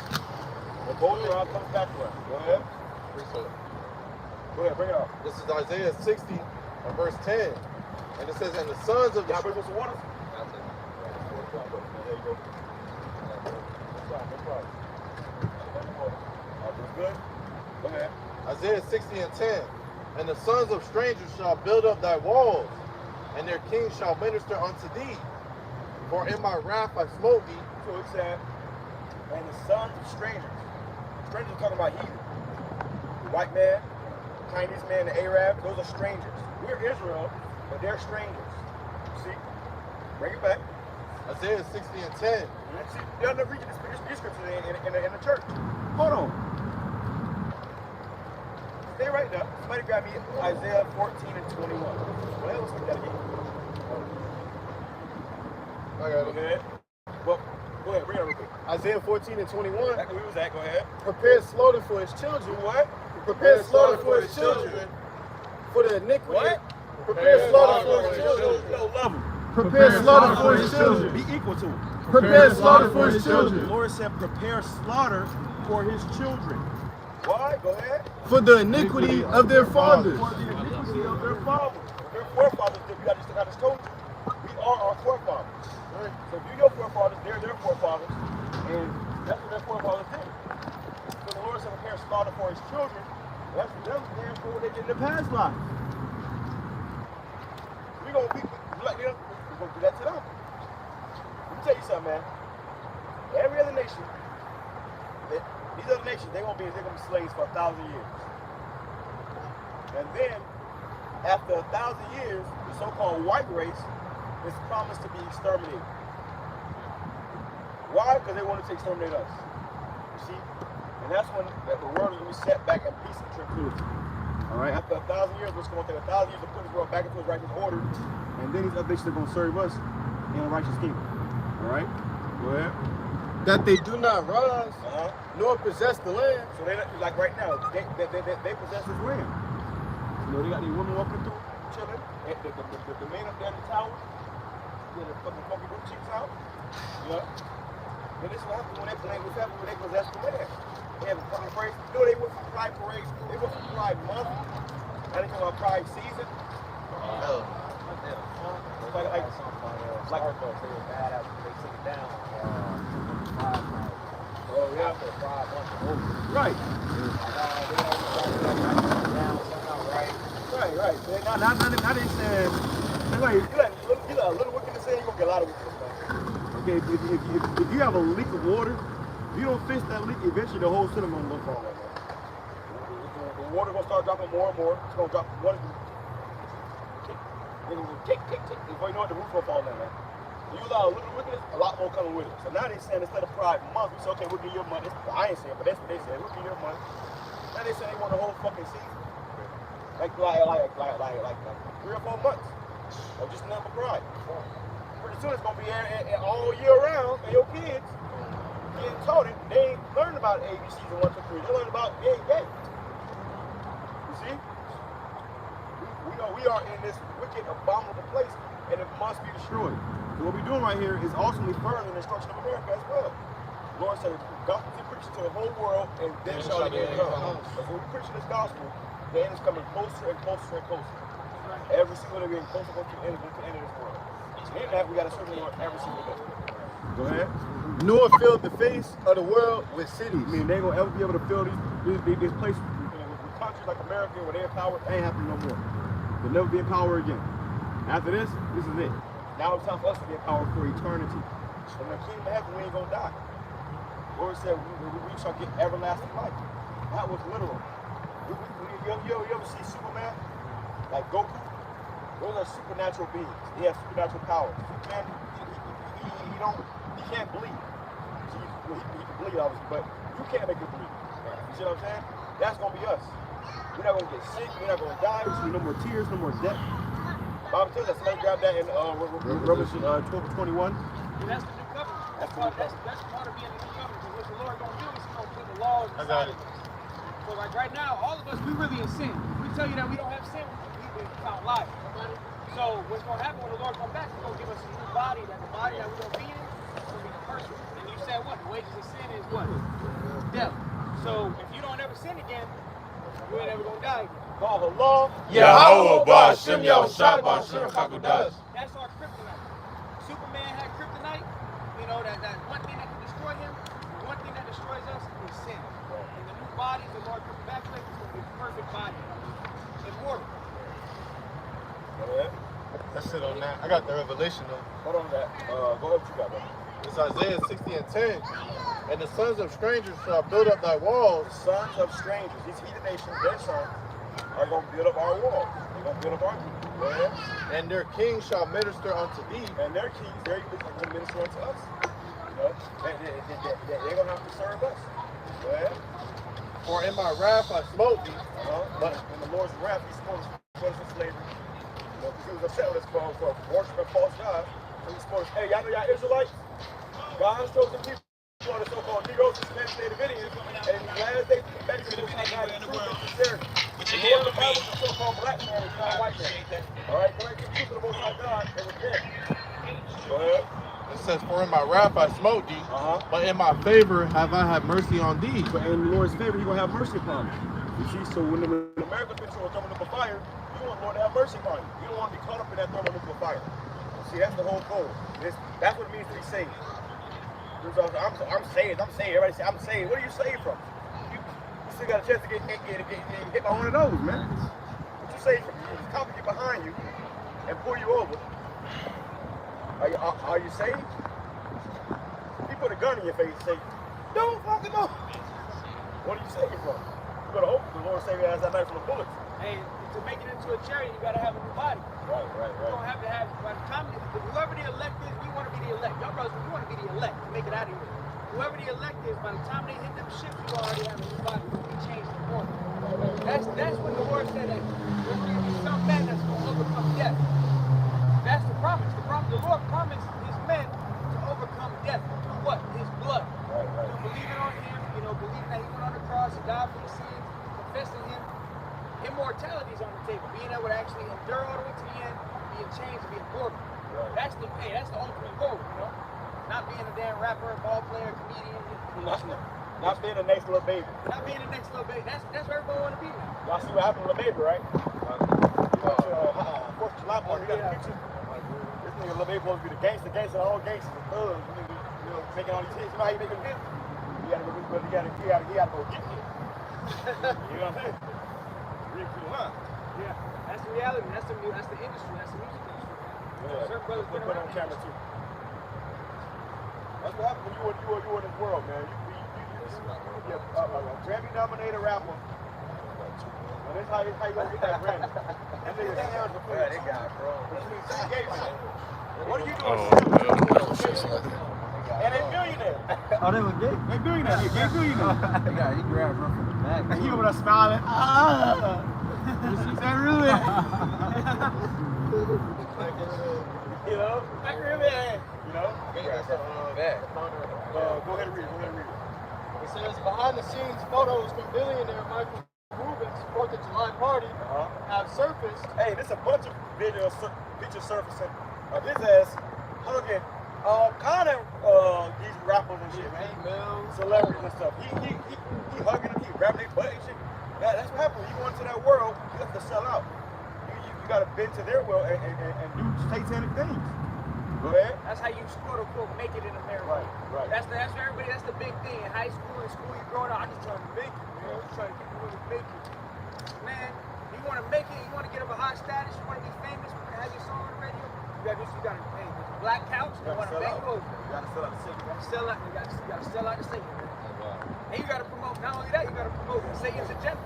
[SPEAKER 2] The goes around comes back to us. Go ahead. Go ahead, bring it up.
[SPEAKER 7] This is Isaiah 60 and verse 10. And it says, and the sons of the
[SPEAKER 2] bring us some water. There you go. No problem. Good. Go ahead.
[SPEAKER 7] Isaiah 60 and 10. And the sons of strangers shall build up thy walls, and their kings shall minister unto thee. For in my wrath I smote thee.
[SPEAKER 2] So it said, and the sons of strangers. Strangers are talking about heathen. The white man, Chinese man, the Arab, those are strangers. We're Israel, but they're strangers. See? Bring it back.
[SPEAKER 7] Isaiah 60 and 10.
[SPEAKER 2] See, they're not reading this these scriptures in the church. Hold on. Stay right there. Somebody grab me Isaiah 14 and 21. What else we gotta get?
[SPEAKER 10] I got
[SPEAKER 2] Go
[SPEAKER 10] it.
[SPEAKER 2] ahead. Well, go ahead, bring it real quick.
[SPEAKER 10] Isaiah 14 and 21.
[SPEAKER 2] Back where we was at, go ahead.
[SPEAKER 10] Prepare slaughter for his children.
[SPEAKER 2] What?
[SPEAKER 10] Prepare slaughter for his children. For the iniquity.
[SPEAKER 2] What?
[SPEAKER 10] Prepare slaughter for his children.
[SPEAKER 2] No level.
[SPEAKER 10] Prepare slaughter for his children.
[SPEAKER 2] Be equal to it.
[SPEAKER 10] Prepare slaughter for his children.
[SPEAKER 2] The Lord said, prepare slaughter for his children. Why? Go ahead.
[SPEAKER 10] For the iniquity of their fathers.
[SPEAKER 2] For the iniquity of their fathers. Their forefathers did. I just told you. We are our forefathers. Right? So if you're your forefathers, they're their forefathers. And that's what their forefathers did. So the Lord said, prepare slaughter for his children. That's what them preparing for what they did in the past life. We're going to be like them. We're going to do that to them. Let me tell you something, man. Every other nation, these other nations, they're gonna be slaves for 1,000 years. And then, after 1,000 years, the so-called white race is promised to be exterminated. Why? Because they wanted to exterminate us. You see? And that's when the world is gonna be set back in peace and tranquility. Alright, after 1,000 years, it's gonna take 1,000 years to put this world back into its righteous order, and then these other nations are gonna serve us in a righteous kingdom. Alright? Go ahead.
[SPEAKER 10] That they do not rise, nor possess the land.
[SPEAKER 2] So they like right now, they possess this land. You know, they got these women walking through, chilling. The men up there in the towers, the fucking funky boot cheeks out. Yeah. And this is what happens when they possess the land. They have a pride parade. You know, they went from Pride Parade. They went from Pride Month. Now they come on Pride Season. Like
[SPEAKER 11] they were bad after they took it down. After the Pride month was over.
[SPEAKER 2] Right. Right. Now they saying, you got a little wickedness in, you're going to get a lot of wickedness, man. Okay, if you have a leak of water, if you don't fix that leak, eventually the whole system is going to fall. The water going to start dropping more and more. It's going to drop one. Tick. Before you know it, the roof will fall in, man. You allow a little wickedness, a lot more coming with it. So now they're saying instead of Pride Month, we say, okay, we'll give you your money. I ain't saying, but that's what they said. We'll give you your money. Now they say they want the whole fucking season. Like 3 or 4 months of just nothing but pride. Pretty soon it's gonna be all year round, and your kids getting taught it. They ain't learning about ABCs and 1, 2, 3. They learn about gay. You see? We are in this wicked, abominable place, and it must be destroyed. So what we're doing right here is ultimately further the destruction of America as well. The Lord said, gospel is preached to the whole world, and then shall the end come. So when we preach this gospel, the end is coming closer and closer and closer. Every single day we're getting closer to the end of this world. In that, we got to serve the Lord every single day. Go ahead.
[SPEAKER 10] Nor fill the face of the world with cities.
[SPEAKER 2] I mean, they ain't gonna ever be able to fill these places, with countries like America where they're in power. They ain't happening no more. They'll never be in power again. After this is it. Now it's time for us to be in power for eternity. In the kingdom of heaven, we ain't gonna die. The Lord said we shall get everlasting life. That was literal. You ever see Superman? Like Goku? Those are supernatural beings. He has supernatural powers. Superman, he can't bleed. He can bleed, obviously, but you can't make it bleed. You see what I'm saying? That's gonna be us. We're not gonna get sick. We're not gonna die. There's no more tears, no more death. Bible tells us. Somebody grab that in Revelation 12:21.
[SPEAKER 4] That's the new covenant. That's part of being the new covenant. Because what the Lord gonna do is He's gonna put the laws inside of us. So like right now, all of us, we really in sin. We tell you that we don't have sin, we found life. So what's gonna happen when the Lord comes back? He's gonna give us a new body. That the body that we're gonna be in is gonna be perfect. And you said what? The wages of sin is what? Death. So if you don't ever sin again, you ain't ever gonna die again.
[SPEAKER 2] Allah.
[SPEAKER 1] Yahweh Ba'Shem Yahushua Ba'Shem Hakudash.
[SPEAKER 4] That's our kryptonite. Superman had kryptonite. You know, that one thing that can destroy him, the one thing that destroys us is sin. And the new bodies the Lord comes back with is going to be a perfect body. Immortal.
[SPEAKER 10] That's it on that. I got the revelation though.
[SPEAKER 2] Hold on to that. Go ahead, what you got, brother.
[SPEAKER 10] It's Isaiah 60 and 10. And the sons of strangers shall build up thy walls.
[SPEAKER 2] The sons of strangers, these heathen nations, their sons, are going to build up our walls. They're going to build up our people. Go ahead.
[SPEAKER 10] And their king shall minister unto thee.
[SPEAKER 2] And their kings, they're going to minister unto us. know, they're gonna have to serve us. Go ahead.
[SPEAKER 7] For in my wrath I smote thee.
[SPEAKER 2] But in the Lord's wrath, he smote us for slavery. You know, because he was upset with us for worshiping false gods. So he smote us. Hey, y'all know y'all Israelites? God's chosen people are the so-called Negroes, Hispanics, Native Indians, and in the last days, come back to the Most High God in truth and sincerity. The Lord of the Bible is the so-called black man is not a white man. All right, come back to the truth of the Most High God and repent. Go ahead.
[SPEAKER 7] It says, for in my wrath I smote thee, but in my favor have I had mercy on thee.
[SPEAKER 2] But in the Lord's favor, he's going to have mercy upon you. You see, so when America's picture of thermonuclear fire, you want the Lord to have mercy upon you. You don't want to be caught up in that thermonuclear fire. See, that's the whole goal. That's what it means to be saved. I'm saved. Everybody say, I'm saved. What are you saved from? You still got a chance to get hit by one of those, man. What you saved from? The cop get behind you and pull you over. Are you saved? He put a gun in your face and say, don't fucking know. What are you saved from? You better hope the Lord save your ass that night from the bullets.
[SPEAKER 4] Hey, to make it into a charity, you gotta have a new body.
[SPEAKER 2] Right.
[SPEAKER 4] You don't have to have, by the time, whoever the elect is, we want to be the elect. Y'all brothers, we want to be the elect to make it out of here. Whoever the elect is, by the time they hit them ships, you already have a new body. We changed the form. That's when the Lord said that there's going to be some men that's going to overcome death. That's the promise. The Lord promised his men to overcome death through what? His blood. Through believing on him, believing that he went on the cross and died for your sins, confessing him. Immortality is on the table. Being able to actually endure all the way to the end, being changed, and being immortal. That's the ultimate goal, Not being a damn rapper, ball player, comedian.
[SPEAKER 2] Not being the next little baby.
[SPEAKER 4] Not being the next little baby. That's where everyone want to be now.
[SPEAKER 2] Y'all see what happened to the baby, right? You went to 4th of July party, you got a picture. This nigga Lil Baby supposed to be the gangster, all gangsters, the thugs, making all these hits. You know how you make them hits? He gotta go get hit. You know what I'm saying? Really cool, huh?
[SPEAKER 4] Yeah, that's the reality. That's the industry. That's the music industry.
[SPEAKER 2] Yeah.
[SPEAKER 4] Certain brothers
[SPEAKER 2] put it on camera too. That's what happens when you in this world, man. You be a Grammy-nominated rapper. And that's how you gonna get that Grammy. That nigga sounds for free. They got bro. What are you doing? And they millionaires.
[SPEAKER 11] Oh, they were gay.
[SPEAKER 2] They billionaires. They gay billionaires.
[SPEAKER 11] He grabbed her from the back.
[SPEAKER 2] And he over there smiling. Is that really? You know? Back really. You know? Go ahead and read it.
[SPEAKER 3] It says, behind the scenes photos from billionaire Michael Rubin's 4th of July party have surfaced.
[SPEAKER 2] Hey, there's a bunch of pictures surfacing of his ass hugging all kind of these rappers and shit, man. Celebrities and stuff. He hugging them, he grabbing their butt and shit. That's what happens. When you go into that world, you have to sell out. You got to bend to their will and do satanic things. Go ahead.
[SPEAKER 4] That's how you quote unquote make it in America.
[SPEAKER 2] Right.
[SPEAKER 4] That's everybody. That's the big thing in high school. In school, you growing up. I'm just trying to make it, man. I'm just trying to get really make it. Man, you want to make it. You want to get up a high status. You want to be famous. Have your song on the radio. You gotta pay. There's a black couch. They want to make you over.
[SPEAKER 2] You got to sell out the city.
[SPEAKER 4] You got to sell out the Satan. And you got to promote. Not only that, you got to promote Satan's agenda.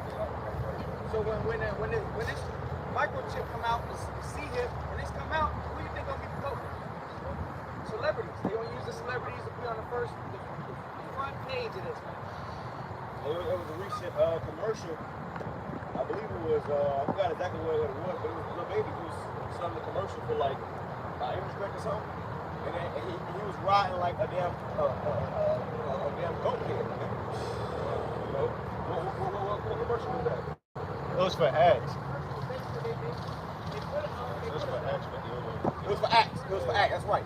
[SPEAKER 4] So when this microchip come out, the C hip, when this come out, who do you think gonna be promoting? Celebrities. They gonna use the celebrities to be on the front page of this, man.
[SPEAKER 2] It was a recent commercial. I believe it was, I forgot exactly what it was, but it was Lil Baby who was selling the commercial for like Amos Drake or something. And he was riding like a damn goat head. You know? What commercial was that? It was for ads. It was for acts. That's right.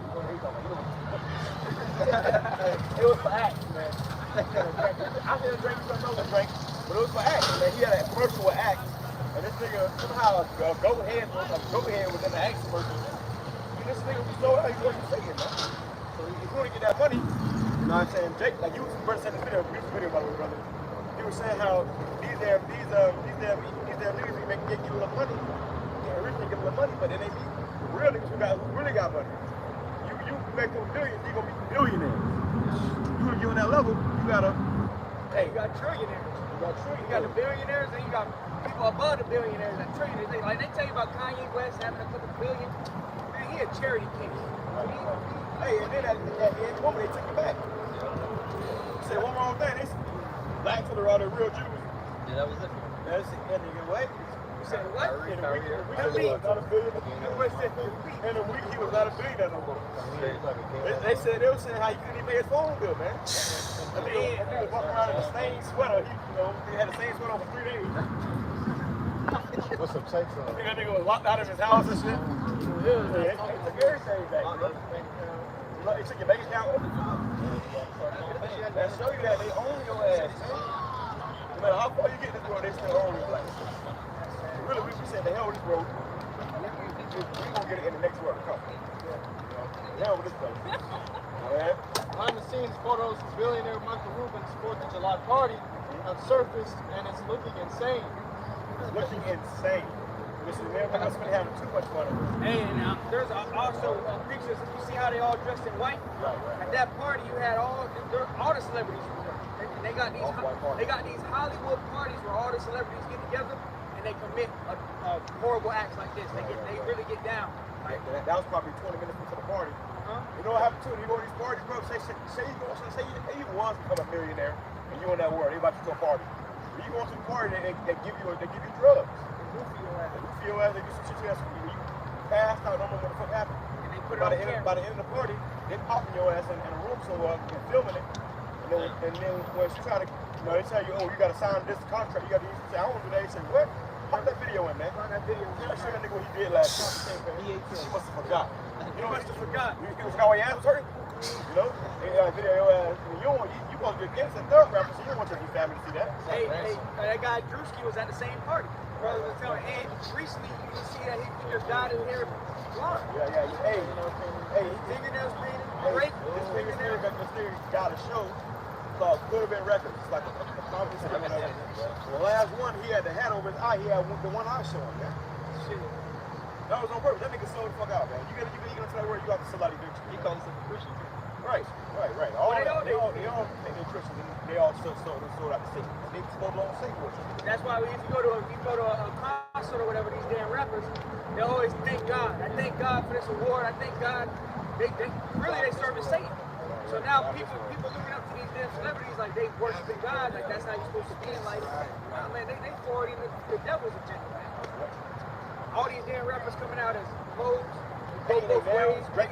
[SPEAKER 2] It was for acts, man. I didn't drink some drink, but it was for acts, man. He had a commercial with acts, and this nigga somehow a goat head was in the acts commercial. And this nigga was so he wasn't saying, man. So if you want to get that money, you know what I'm saying? Jake, like you was first in this music video by the way, brother. He was saying how these damn niggas get you a little money. Yeah, originally get a little money, but then they be real niggas who really got money. You make them billions, you gonna be billionaires. You wanna get on that level, you gotta.
[SPEAKER 4] Hey, you got trillionaires. You got the billionaires, and you got people above the billionaires and trillionaires. They tell you about Kanye West having a couple billion. Man, he a charity case.
[SPEAKER 2] Hey, and then at the end moment, they took it back. Said one wrong thing. They said, blacks are the real Jews.
[SPEAKER 11] Yeah, that was it.
[SPEAKER 2] That's it. And they get away.
[SPEAKER 4] You said what?
[SPEAKER 2] In a week, he was not a billionaire. In a week, he was not a billionaire no more. They were saying how he couldn't even pay his phone bill, man. And he was walking around in the same sweater. He had the same sweater for 3 days.
[SPEAKER 10] What's some checks on?
[SPEAKER 2] That nigga was locked out of his house and shit. Yeah, they took everything back. They took your bank account. That show you that they own your ass. No matter how far you get in this world, they still own your place. Really, we said the hell with this world. We gonna get it in the next world. Come. The hell with this place. Alright?
[SPEAKER 3] Behind the scenes photos of billionaire Michael Rubin's 4th of July party have surfaced, and it's looking insane.
[SPEAKER 2] It's looking insane. Listen, man, we must have been having too much fun over it.
[SPEAKER 4] Hey, and there's also pictures. You see how they all dressed in white?
[SPEAKER 2] Right.
[SPEAKER 4] At that party, you had all the celebrities were there. And they got these Hollywood parties where all the celebrities get together and they commit a horrible acts like this. They really get down.
[SPEAKER 2] Like, that was probably 20 minutes into the party. You know what happened too? You go to these parties, bro. Say you was become a millionaire and you in that world. They about to a party. When you go to the party, they give you drugs. They feel as they do some shit you you passed out, don't know what the fuck happened.
[SPEAKER 4] And they put it
[SPEAKER 2] by
[SPEAKER 4] on
[SPEAKER 2] the end of the party, they popping your ass in a room somewhere and filming it. And then when she try to, they tell you, oh, you got to sign this contract, you got to say, I don't do that. You say, what? Pop that video in, man. Pop that video. Yeah, show that nigga what he did last time. She must have forgot. You must have forgot. You forgot why your ass was hurting? You know? And video your ass. You supposed to be against a third rapper, so you don't want your family to see that.
[SPEAKER 4] Hey, that guy Drewski was at the same party. Brother was telling me, recently you can see that he just got in here blonde.
[SPEAKER 2] Yeah. Hey, his
[SPEAKER 4] fingernails painted,
[SPEAKER 2] great. This fingernail got a show called Could Have Been Records. It's like a competition. The last one, he had the hat over his eye. He had the one eye showing, man.
[SPEAKER 4] Shit.
[SPEAKER 2] That was on purpose. That nigga sold the fuck out, man. You gonna tell where you got to sell out eventually.
[SPEAKER 11] He calls himself a Christian.
[SPEAKER 2] Right. They all think they're Christians, and they all sold out the city. They still belong to Satan worship.
[SPEAKER 4] That's why if you go to a concert or whatever, these damn rappers, they always thank God. I thank God for this award. I thank God. They serving Satan. So now people looking up to these damn celebrities like they worshiping God, like that's how you're supposed to be in life. Nah, man, they forwarding the devil's agenda, man. All these damn rappers coming out as hoes, go both ways. Drake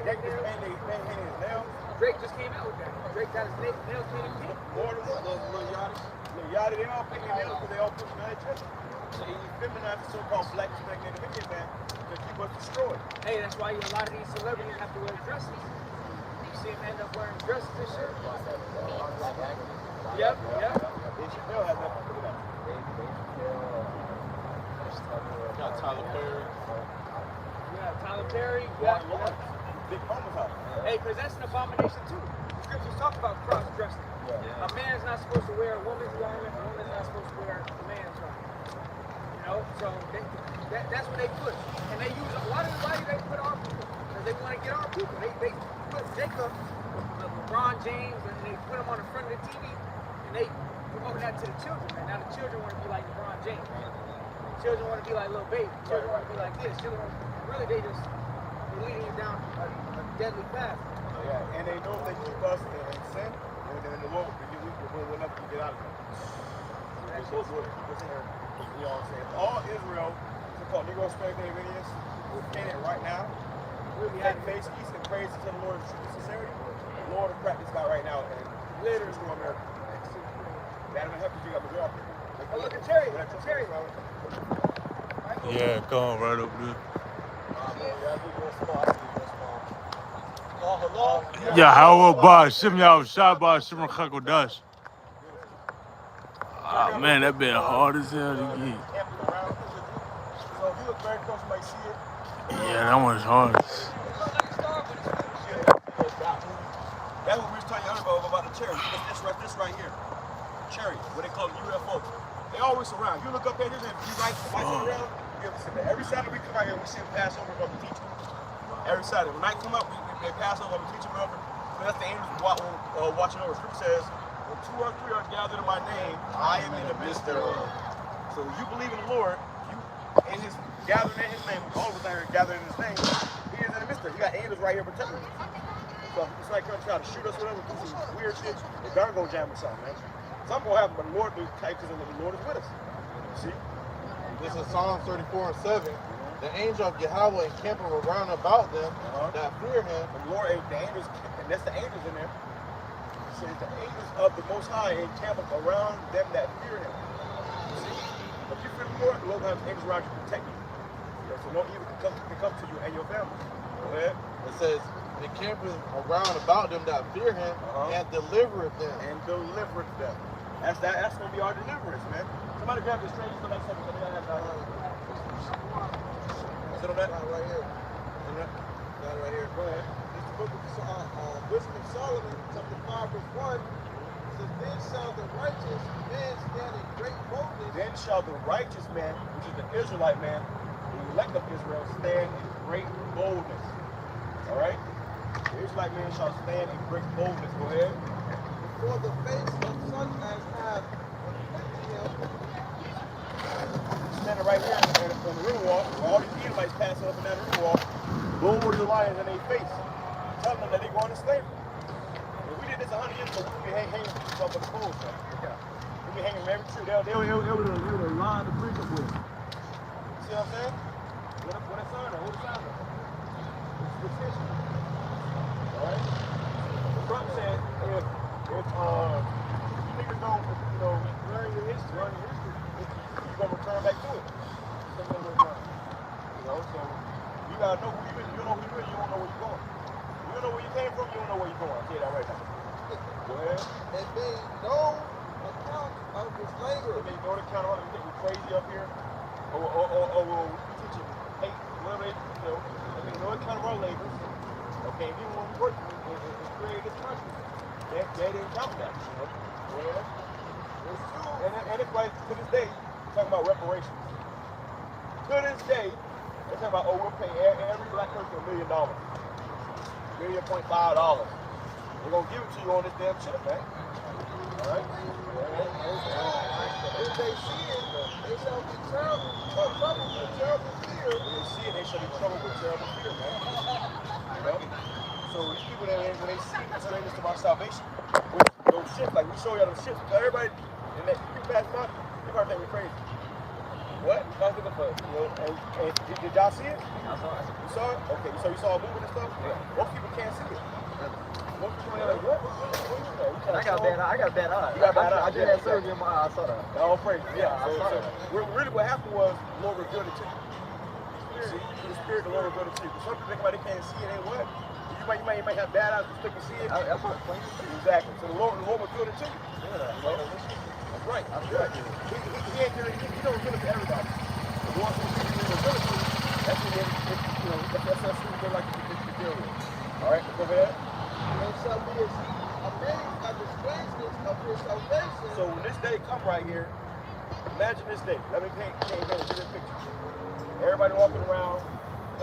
[SPEAKER 4] just came out with that. Drake got his nails painted pink.
[SPEAKER 2] More than one. Lil Yachty, they all paint their nails because they all pushing their chest. So he feminized the so-called black individual man to keep us destroyed.
[SPEAKER 4] Hey, that's why a lot of these celebrities have to wear dresses. You see them end up wearing dresses and shit. Yep.
[SPEAKER 2] They should know have nothing to do with that.
[SPEAKER 7] Got Tyler Perry.
[SPEAKER 4] Yeah, Tyler Perry.
[SPEAKER 2] Big Mama's house.
[SPEAKER 4] Hey, because that's an abomination too. Scriptures talk about cross-dressing. A man's not supposed to wear a woman's garment, a woman's not supposed to wear a man's garment. You know, so that's what they put. And they use, why do they put our people? Because they want to get our people. They put Jacob, LeBron James, and they put him on the front of the TV, and they promote that to the children. And now the children want to be like LeBron James. Children want to be like Lil Baby. Children want to be like this. Really, they just leading you down a deadly path.
[SPEAKER 2] Yeah, and they know if they keep us in sin, then the Lord will never get out of it. That's what's keep us in there. You know what I'm saying? All Israel, so-called Negro Hispanic Indians, will stand it right now. Really have face east and praise to the Lord of truth and sincerity. The Lord will crack this guy right now and literally screw America. Adam and Heifers, you got majority.
[SPEAKER 4] Oh, look at Terry.
[SPEAKER 1] Yeah, come right up there. Yeah, how about Shim Yaw Shabba Shimmer Kakodash? Ah, man, that been hard as hell to get.
[SPEAKER 2] So if you look very close, you might see it.
[SPEAKER 1] Yeah, that one's hard.
[SPEAKER 2] That's what we was telling you about the cherry. This right here. Cherry, what they call UFO. They always surround. You look up at this and you like around, every Saturday we come out here, we see them pass over from the teacher. Every Saturday. When night come up, they pass over from the teacher over. So that's the angels watching over. Scripture says, when 2 or 3 are gathered in my name, I am in the midst thereof. So you believe in the Lord, you in his gathering in his name, all of us are here gathered in his name, he is in the midst of it. You got angels right here protecting you. So stuff. It's like gonna try to shoot us, whatever, do some weird shit. The gun gonna jam or something, man. Something gonna happen, but the Lord do type because the Lord is with us. You see?
[SPEAKER 7] This is Psalms 34 and 7. The angel of Yahweh encampeth around about them that fear him.
[SPEAKER 2] The Lord, the angels, and that's the angels in there. It says the angels of the Most High encampeth around them that fear him. You see? If you fear the Lord will have angels around you to protect you. Yeah, so no evil can come to you and your family. Go ahead.
[SPEAKER 7] It says, encampeth around about them that fear him and delivereth them.
[SPEAKER 2] And delivereth them. That's gonna be our deliverance, man. Somebody grab the strangers on that subject. Sit on that right here.
[SPEAKER 10] That right here.
[SPEAKER 2] Go ahead.
[SPEAKER 10] It's the book of Wisdom of Solomon, chapter 5, verse 1. It says, then shall the righteous man stand in great boldness.
[SPEAKER 2] Then shall the righteous man, which is the Israelite man, the elect of Israel, stand in great boldness. All right? The Israelite man shall stand in great boldness. Go ahead.
[SPEAKER 10] Before the face of such as have afflicted him.
[SPEAKER 2] Standing right here on the river walk, all these Edomites passing up in that river walk, blowing the lions in their face, telling them that they're going to slavery. If we did this 100 years ago, we'd be hanging people up on the poles, man. We'd be hanging from every tree. They would line the creek up with us. See what I'm saying? What that sign? What the sign? It's history. All right? Trump said if niggas don't, learn your history, you're gonna return back to it. So you gotta know who you is. You don't know who you is, you don't know where you're going. You don't know where you came from, you don't know where you're going. I'll tell you that right now. Go ahead.
[SPEAKER 10] And made no account of his labor.
[SPEAKER 2] They know the count of it, think we're crazy up here. Or we'll teach them hate, whatever they know the count of our labors. Okay, even when we work and created this country, they didn't count that, Go ahead. It's true. And it's like, to this day, talking about reparations. To this day, they're talking about, we'll pay every black person $1 million. $1.5 million. We're going to give it to you on this damn shit, man. All right?
[SPEAKER 10] If they see it, they shall be troubled with terrible fear.
[SPEAKER 2] When they see it, they shall be troubled with terrible fear, man. So these people, when they see the straightness of our salvation, with those ships, like we show y'all those ships, everybody, and that people pass by, they probably think we're crazy. What? Did y'all see it?
[SPEAKER 11] I saw it.
[SPEAKER 2] You saw it? Okay, so you saw it moving and stuff? Yeah. Most people can't see it. Most people are like, what?
[SPEAKER 11] I got bad eyes.
[SPEAKER 2] You got bad eyes.
[SPEAKER 11] I did have surgery in my eye. I saw that.
[SPEAKER 2] All praise. Yeah.
[SPEAKER 11] So
[SPEAKER 2] really what happened was the Lord revealed it to you. See, through the Spirit, the Lord revealed it to you. Some people think about they can't see it, ain't what? You might have bad eyes, but you can see it.
[SPEAKER 11] That's what I'm saying.
[SPEAKER 2] Exactly. So the Lord revealed it to you. That's right. That's right. He don't reveal it to everybody. The one who reveal it to you, that's who they like to deal with. All right, go ahead.
[SPEAKER 10] And shall be amazed at the strangeness of his salvation.
[SPEAKER 2] So when this day come right here, imagine this day. Let me paint a vivid picture. Everybody walking around,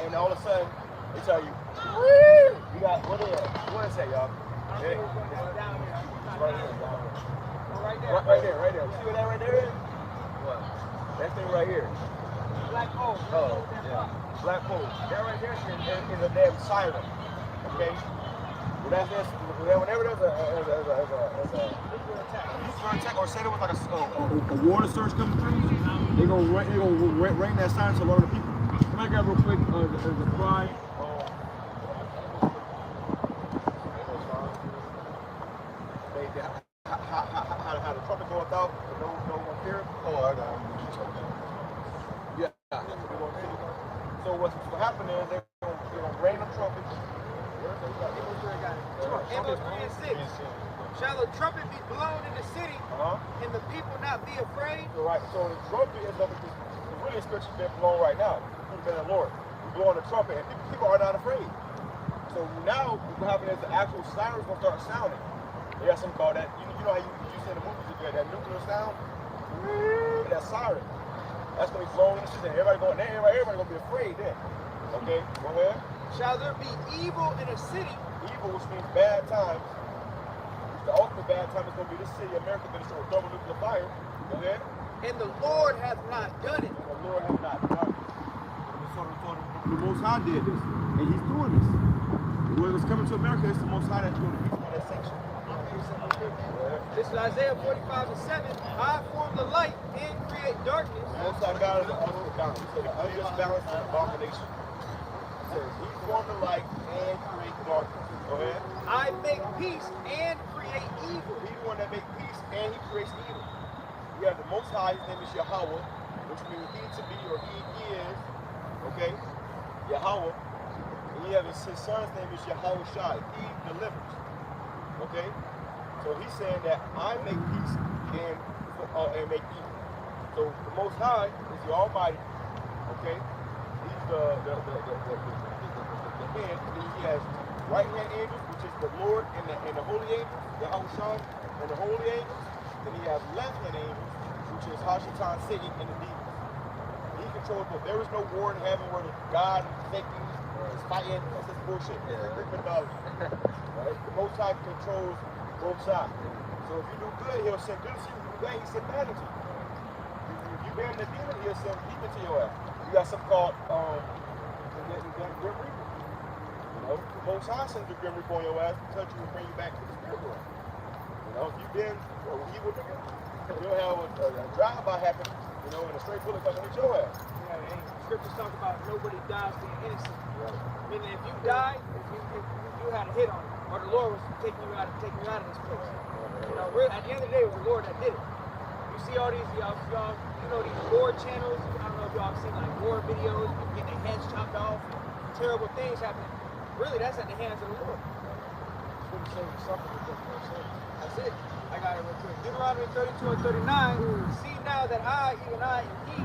[SPEAKER 2] and all of a sudden, they tell you, you got, what is that, y'all? Yeah. Right here. Right there. See what that right there is? What? That thing right here.
[SPEAKER 4] Black hole.
[SPEAKER 2] Oh, yeah. Black hole. That right there is a damn siren. Okay? Whenever there's a nuclear attack, or say there was like a water surge coming through, they're gonna ring that siren to a lot of the people. Can I grab real quick the cry? How the trumpet goeth out, but no one hear it. Oh, I got it. Yeah. So what's happening is they're gonna rain the trumpets.
[SPEAKER 4] Amos 3:6. Shall a trumpet be blown in the city, and the people not be afraid?
[SPEAKER 2] So, right. So the trumpet is really a spiritual being blown right now. People in the Lord. We're blowing the trumpet, and people are not afraid. So now what's happening is the actual sirens will start sounding. They got something called that. You know how you see in the movies, you get that nuclear sound? That siren. That's going to be blowing in the city. Everybody going there. Everybody going to be afraid then. Okay, go ahead.
[SPEAKER 4] Shall there be evil in a city?
[SPEAKER 2] Evil, which means bad times. The ultimate bad time is going to be this city, America, going to show a double nuclear fire. Go ahead.
[SPEAKER 4] And the Lord hath not done it.
[SPEAKER 2] And the Lord hath not done it. The Most High did this, and He's doing this. Whoever's coming to America, it's the Most High that's going to be that section.
[SPEAKER 4] This is Isaiah 45:7. I form the light and create darkness.
[SPEAKER 2] The Most High God is the ultimate balance. He said the unjust balance is an abomination. He says he formed the light and create darkness. Go ahead.
[SPEAKER 4] I make peace and create evil.
[SPEAKER 2] He's the one that makes peace and he creates evil. You have the Most High, his name is Yahweh, which means he to be or he is. Okay? Yahweh. And you have his son's name is Yahweh Shai. He delivers. Okay? So he's saying that I make peace and make evil. So the Most High is the Almighty. Okay? He's the head. And he has right hand angels, which is the Lord and the holy angels, Yahweh Shai, and the holy angels. And he has left hand angels, which is Hashatan, Satan, and the demons. He controls both. There is no war in heaven where God and Satan is fighting. That's just bullshit. Greek mythology. Right? The Most High controls both sides. So if you do good, he'll send good to you. If you do bad, he send bad to you. If you ban the demon, he'll send people to your ass. You got something called the Grim Reaper. You know, the Most High sends the Grim Reaper on your ass to touch you and bring you back to the spirit world. You know, if you've been evil nigga, you'll have a drive-by happen, you know, and a straight bullet coming at your ass.
[SPEAKER 4] Yeah, and scriptures talk about nobody dies being innocent.
[SPEAKER 2] Right.
[SPEAKER 4] Meaning if you die, if you had a hit on it, or the Lord was taking you out of this place. You know, at the end of the day, it was the Lord that did it. You see all these, y'all, you know, these war channels. I don't know if y'all seen like war videos, people getting their heads chopped off, terrible things happening. Really, that's at the hands of the Lord. That's it. I got it real quick. Deuteronomy 32 and 39. See now that I, even I, am He,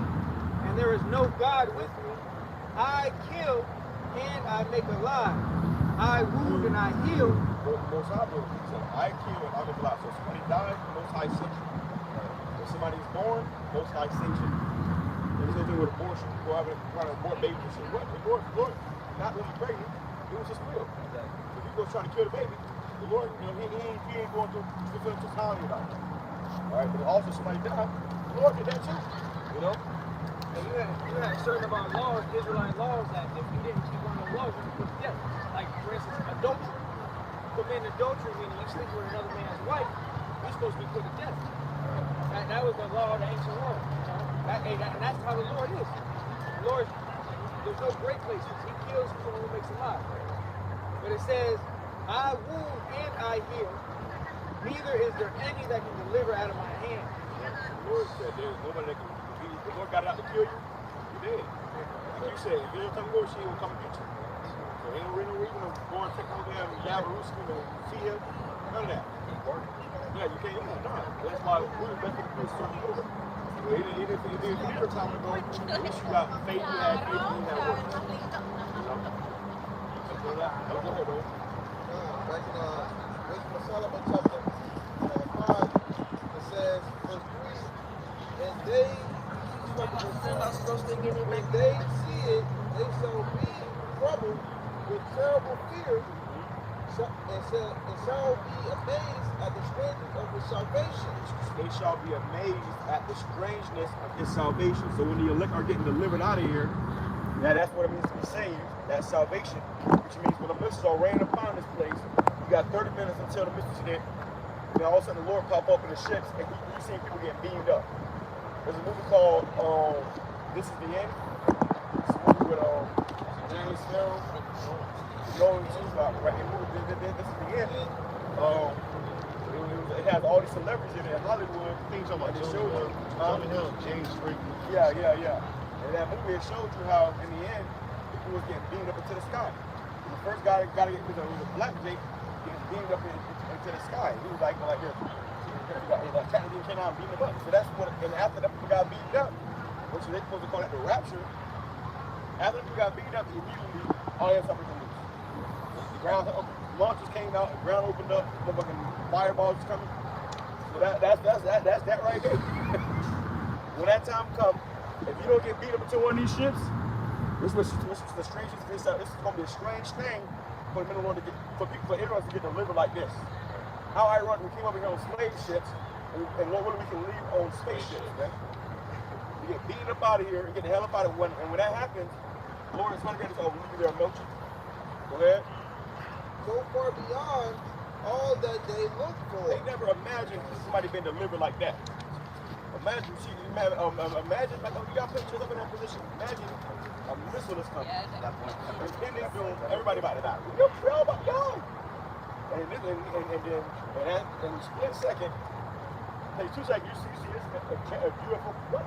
[SPEAKER 4] and there is no God with me. I kill and I make alive. I wound and I heal.
[SPEAKER 2] Most High do it. So I kill and I make alive. So somebody dies, Most High saves you. If somebody's born, Most High saves you. There's no thing with abortion. People trying to abort babies and shit. What? The Lord not really pregnant. It was His will. If people are trying to kill the baby, the Lord, you know, he ain't going to fulfill totality about it. All right, but also somebody died. The Lord did that too. You know.
[SPEAKER 4] And you had certain of our laws, Israelite laws, that if you didn't keep one of those laws, you could put to death. Like, for instance, adultery. Commit adultery, meaning you sleep with another man's wife, you're supposed to be put to death. That was the law of the ancient world. You know? And that's how the Lord is. The Lord, there's no great places. He kills someone who makes alive. But it says, I wound and I heal. Neither is there any that can deliver out of my hand.
[SPEAKER 2] The Lord said there's nobody that can. The Lord got it out to kill you, you're dead. Like you said, if you don't come go, she will come and get you. So ain't no reason to go and take no damn Yabaruski and see him. None of that. Yeah, you can't. Yeah, no. That's why we the best thing to do is serve the Lord. Even if you did a time ago, at least you got faith, you had faith, you had work. You know? Go ahead, bro.
[SPEAKER 10] Back in Wisdom of Solomon chapter 5, it says, verse 3, and they when they see it, they shall be troubled with terrible fear, and shall be amazed at the strangeness of his salvation.
[SPEAKER 2] They shall be amazed at the strangeness of his salvation. So when the elect are getting delivered out of here, that's what it means to be saved, that salvation, which means when the missiles are raining upon this place, you got 30 minutes until the missiles hit, and then all of a sudden the Lord pop up in the ships, and you're seeing people getting beamed up. There's a movie called This Is the End. It's a movie with James Sparrow. You know what I'm talking about, right? This Is the End. It has all these celebrities in it in Hollywood. Things on it shows you.
[SPEAKER 7] James Franklin.
[SPEAKER 2] Yeah. And that movie, it showed you how, in the end, people was getting beamed up into the sky. And the first guy got to get, it was a black Jake, getting beamed up into the sky. He was like this. Like trying to get came out and beat him up. So that's what, and after that people got beaten up, which they supposed to call that the rapture, after people got beaten up, immediately all that stuff was loose. The ground, launchers came out, the ground opened up, the fucking fireballs was coming. So that's that right there. When that time comes, if you don't get beat up into one of these ships, this is the strangest. This is going to be a strange thing for the middle world to get, for everyone to get delivered like this. How ironic we came over here on slave ships, and what we can leave on spaceships, man. You get beaten up out of here, and get the hell up out of it. And when that happens, Lord is going to get us over. Leave you there and melt you. Go ahead.
[SPEAKER 10] so far beyond all that they look for.
[SPEAKER 2] They never imagined somebody being delivered like that. Imagine, imagine like, you got pictures up in that position. Imagine a missile is coming. And then they do everybody about to die. You're about young. And then in a split second, take 2 seconds, you see this a UFO. What?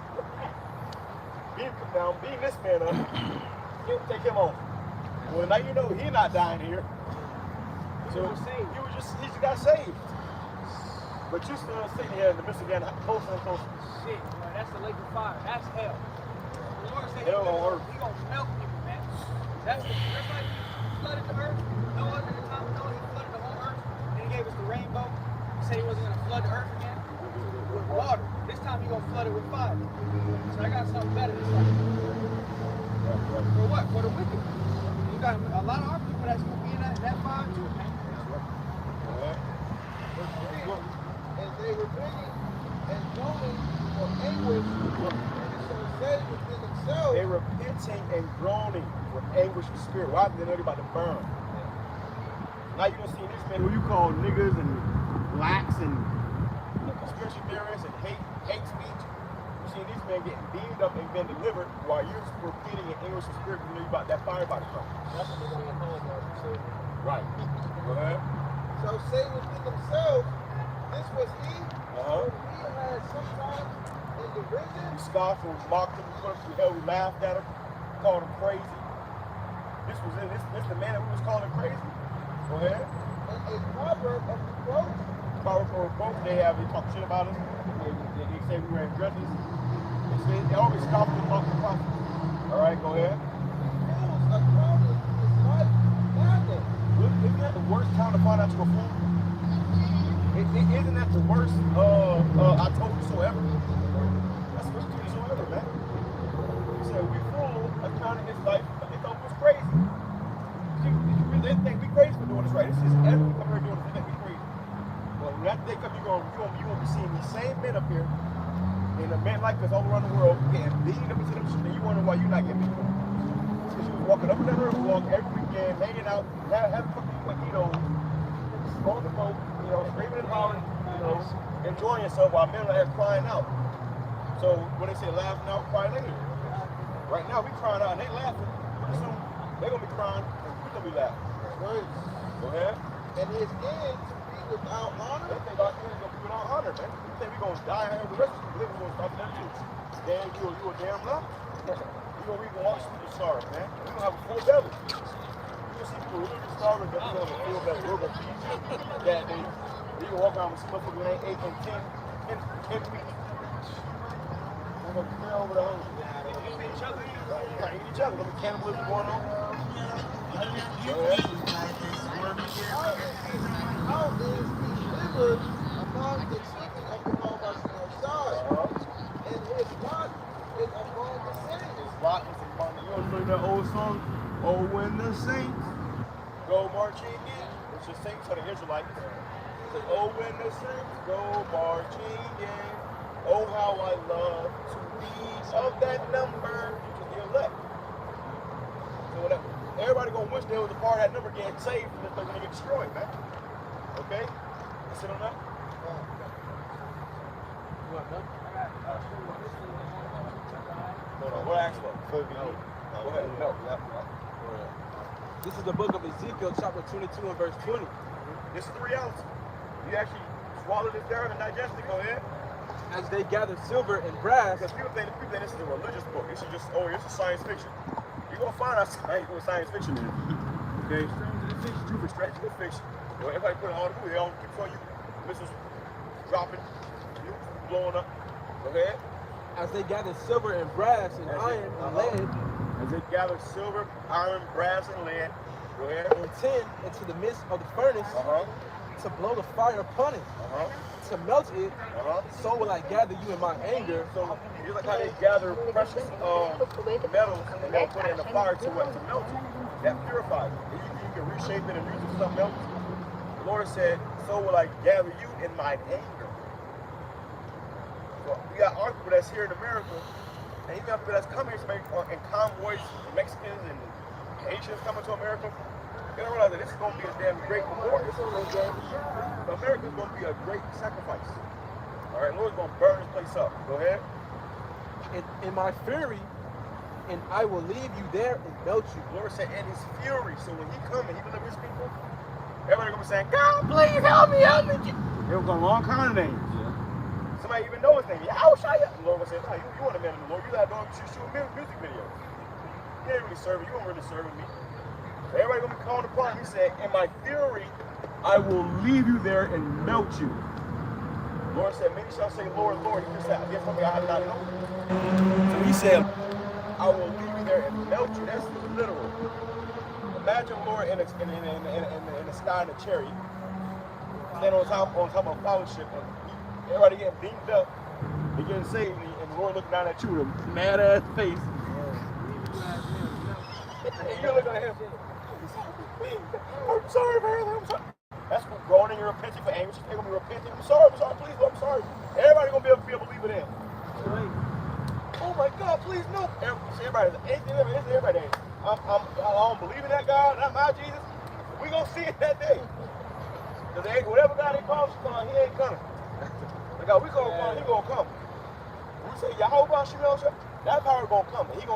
[SPEAKER 2] Beam come down, beam this man up. You take him on. Well, now you know he's not dying here. So he just got saved. But you still sitting here in the midst of getting closer and closer.
[SPEAKER 4] Shit, man, that's the lake of fire. That's hell. The Lord said
[SPEAKER 2] Hell on earth.
[SPEAKER 4] He gonna melt people, man. That's like he flooded the earth. No other time, no, he flooded the whole earth. Then he gave us the rainbow. He said he wasn't gonna flood the earth again with water. This time he gonna flood it with fire. So I got something better this time. For what? For the wicked. You got a lot of our people that's gonna be in that fire too, man.
[SPEAKER 10] And they were bringing and groaning for anguish, and it shall say within themselves.
[SPEAKER 2] They were repenting and groaning with anguish of spirit. Why? Because they're about to burn. Now you don't see these men who you call niggas and blacks and conspiracy theorists and hate speech. You see these men getting beamed up and been delivered while you're repeating in anguish of spirit because you know about that fire about to come.
[SPEAKER 10] That's what they're going to call it.
[SPEAKER 2] Right. Go ahead.
[SPEAKER 10] So say within themselves, this was he
[SPEAKER 2] Uh-huh.
[SPEAKER 10] whom we had sometimes in derision.
[SPEAKER 2] We scoffed and we mocked him, we put him through hell, we laughed at him, called him crazy. This the man that we was calling crazy. Go ahead.
[SPEAKER 10] And a proverb of reproach.
[SPEAKER 2] Proverb of reproach, they talk shit about us. They say we were in dresses. They always scoffed and mocked the prophet. All right, go ahead.
[SPEAKER 10] Fools accounted his life madness.
[SPEAKER 2] Isn't that the worst time to find out you're a fool? Isn't that the worst I told you so ever? That's the worst I told you so ever, man. He said, we fool accounting his life, but they thought it was crazy. They think we crazy for doing this right. This is everyone come here doing this, they think we crazy. Well, when that day comes, you're gonna be seeing these same men up here, and a man like this all around the world, getting beaten up into them shit, and you wonder why you're not getting beaten up. Because you was walking up and down the river walk every weekend, hanging out, having fucking mojitos, on the boat, screaming and hollering, enjoying yourself while men are there crying out. So when they say laughing out, crying later. Right now we crying out and they laughing. Pretty soon they're gonna be crying and we're gonna be laughing.
[SPEAKER 10] Right.
[SPEAKER 2] Go ahead.
[SPEAKER 10] And his end to be without honor.
[SPEAKER 2] They think our end is gonna be without honor, man. You think we're gonna die here? The rest of the living gonna stop them too. Damn, you a damn lie. We gonna walk through the stars, man. We gonna have a full belly. You see people really starving, but we're gonna feel that we're gonna feed you that day. You can walk around with some motherfuckers that ain't 8 and 10 weeks. We're gonna be over the hungry. Eat each other. Right, eat each other. There'll be cannibalism going on.
[SPEAKER 10] How is he delivered among the children of the Most High? And his lot is among the saints.
[SPEAKER 2] His lot is among the. You remember that old song? Oh, when the saints go marching in. It's the saints of the Israelites. It says, oh, when the saints go marching in. Oh, how I love to be of that number. Which is the elect. So whatever. Everybody gonna wish they was a part of that number getting saved from this they're gonna get destroyed, man. Okay? You sit on that? You want that? Hold on, what asked for? Go ahead. No.
[SPEAKER 1] This is the book of Ezekiel, chapter 22 and verse 20.
[SPEAKER 2] This is the reality. You actually swallow this down and digest it. Go ahead.
[SPEAKER 1] As they gather silver and brass.
[SPEAKER 2] Because people think this is a religious book. This is just, it's a science fiction. You're going to find out what science fiction is. Okay? Strange to the fiction, true, but strange to the fiction. Everybody put it on the movie. They all keep showing you missiles dropping, blowing up. Go ahead.
[SPEAKER 1] As they gather silver and brass and iron and lead.
[SPEAKER 2] As they gather silver, iron, brass, and lead. Go ahead.
[SPEAKER 1] And tin into the midst of the furnace to blow the fire upon it. To melt it, so will I gather you in my anger.
[SPEAKER 2] So just like how they gather precious metals and they'll put it in the fire to melt it. That purifies it. You can reshape it and use it for something else. The Lord said, so will I gather you in my anger. So we got our people that's here in America, and even people that's coming here in convoys, Mexicans and Haitians coming to America. You gotta realize that this is gonna be a damn great memorial. America's gonna be a great sacrifice. All right, Lord's gonna burn this place up. Go ahead.
[SPEAKER 1] In my fury, and I will leave you there and melt you.
[SPEAKER 2] Lord said, and his fury. So when he come and he deliver his people, everybody gonna be saying, God, please help me, help me. They were going all kind of names. Yeah. Somebody even know his name. Yahushua. The Lord was saying, no, you want a man of the Lord. You not doing shooting music videos. You ain't really serving. You don't really serving me. Everybody gonna be calling upon him. He said, in my fury, I will leave you there and melt you. The Lord said, many shall say, Lord, Lord. He just said, I guess something I have not known. So he said, I will leave you there and melt you. That's literal. Imagine Lord in the sky in a chariot, standing on top of a fellowship, and everybody getting beamed up, they getting saved, and the Lord looking down at you with a mad ass face. And you're looking at him. I'm sorry, man. I'm sorry. That's what groaning and repenting for anguish. They're gonna be repenting. I'm sorry, please, Lord, I'm sorry. Everybody gonna be able to leave it in. Oh my God, please no. Everybody, everybody. I don't believe in that God, not my Jesus. We gonna see it that day. Cause whatever God he calls, he ain't coming. The God we gonna come, he gonna come. We say Yahweh Shemel, that power gonna come. And he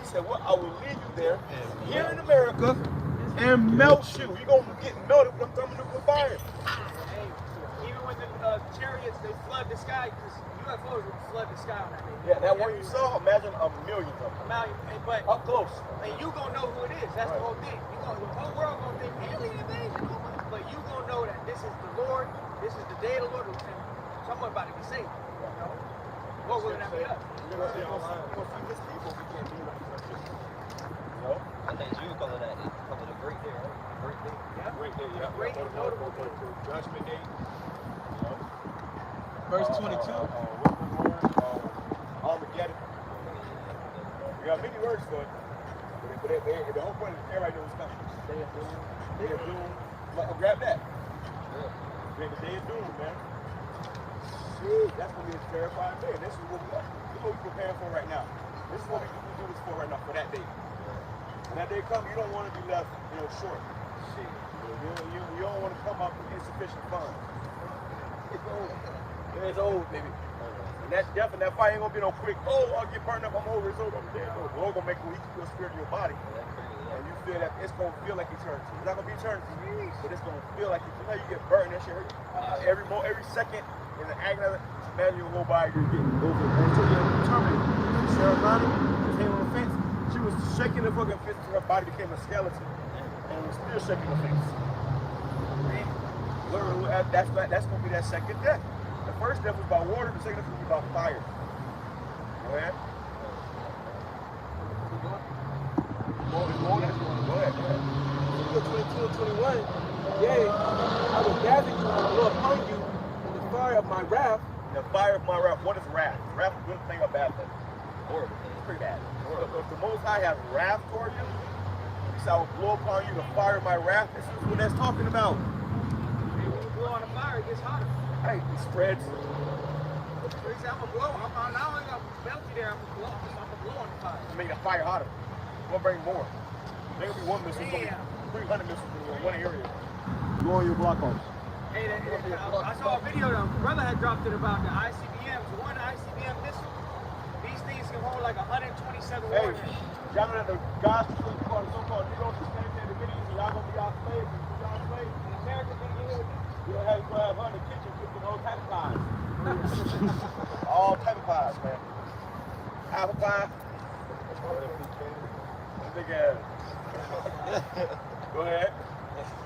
[SPEAKER 2] said, well, I will leave you there, here in America, and melt you. You gonna get melted with them thermonuclear fire.
[SPEAKER 4] Hey, even when the chariots, they flood the sky, because UFOs would flood the sky on that day.
[SPEAKER 2] Yeah, that one you saw, imagine a million of them.
[SPEAKER 4] But
[SPEAKER 2] up close.
[SPEAKER 4] And you gonna know who it is. That's the whole thing. The whole world gonna think alien invasion, but you gonna know that this is the Lord. This is the day of the Lord, and someone about to be saved. You know? What will that be us?
[SPEAKER 2] You're gonna see his people. We can't be like this. You know?
[SPEAKER 11] I think you call it that. You call it a great day, right? Great day.
[SPEAKER 2] Yeah. Great day. Yeah.
[SPEAKER 4] Great and notable day.
[SPEAKER 2] Judgment day. You know?
[SPEAKER 1] Verse 22.
[SPEAKER 2] Armageddon. We got many words for it. But the whole point is everybody knows what's coming. Day of doom. Grab that. Yeah. The day of doom, man. That's gonna be a terrifying day. This is what we're preparing for right now. This is what we do this for right now, for that day. When that day comes, you don't want to be left, short. You don't want to come up with insufficient funds. It's old. It's old, baby. And that death and that fire ain't gonna be no quick, I'll get burned up, I'm over, it's over, I'm dead. No, the Lord gonna make you keep your spirit in your body. And you feel that it's gonna feel like eternity. It's not gonna be eternity, but it's gonna feel like you know you get burned, that shit hurt you. Every second in the agony of it, imagine you go by, you're getting over until you're terminated. Sarah Ronnie was hanging on the fence. She was shaking the fucking fence until her body became a skeleton. And was still shaking the fence. Literally, that's gonna be that second death. The first death was by water, the second death was about fire. Go ahead. Go ahead.
[SPEAKER 1] 22 and 21. Yea, I will gather you and blow upon you in the fire of my wrath.
[SPEAKER 2] The fire of my wrath. What is wrath? Wrath is a good thing or bad thing? Horrible thing. It's pretty bad. If the Most High has wrath toward you, he said, I will blow upon you the fire of my wrath. This is what that's talking about.
[SPEAKER 4] When you blow on the fire, it gets hotter.
[SPEAKER 2] Hey, it spreads.
[SPEAKER 4] I'm gonna blow. I'm not only gonna melt you there, I'm gonna blow on the fire.
[SPEAKER 2] To make the fire hotter. We're gonna bring more. There's gonna be one missile. There's gonna be 300 missiles in one area. Go on your block off.
[SPEAKER 4] Hey, I saw a video that brother had dropped it about the ICBMs. One ICBM missile, these things can hold like 127 warheads.
[SPEAKER 2] Y'all know that the guys so-called Negroes who stand in the videos, and y'all gonna be our slaves. Y'all slaves.
[SPEAKER 4] And America's gonna get hit with this.
[SPEAKER 2] You don't have to grab her in the kitchen cooking all type of pies. All type of pies, man. Apple pie. Big ass. Go ahead.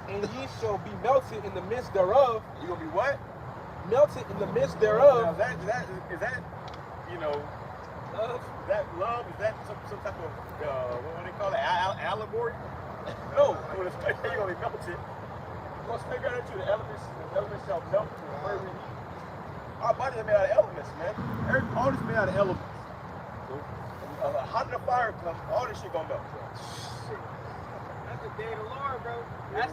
[SPEAKER 1] And ye shall be melted in the midst thereof.
[SPEAKER 2] You gonna be what?
[SPEAKER 1] Melted in the midst thereof.
[SPEAKER 2] Now is that love? Is that love? Is that some type of what do they call it? Allegory? No. When it's you're gonna be melted. Well, speak right into the elements. The elements shall melt to the fire we need. Our bodies are made out of elements, man. All this made out of elements. So, a hot enough fire comes, all this shit gonna melt.
[SPEAKER 4] That's the day of the Lord, bro. That's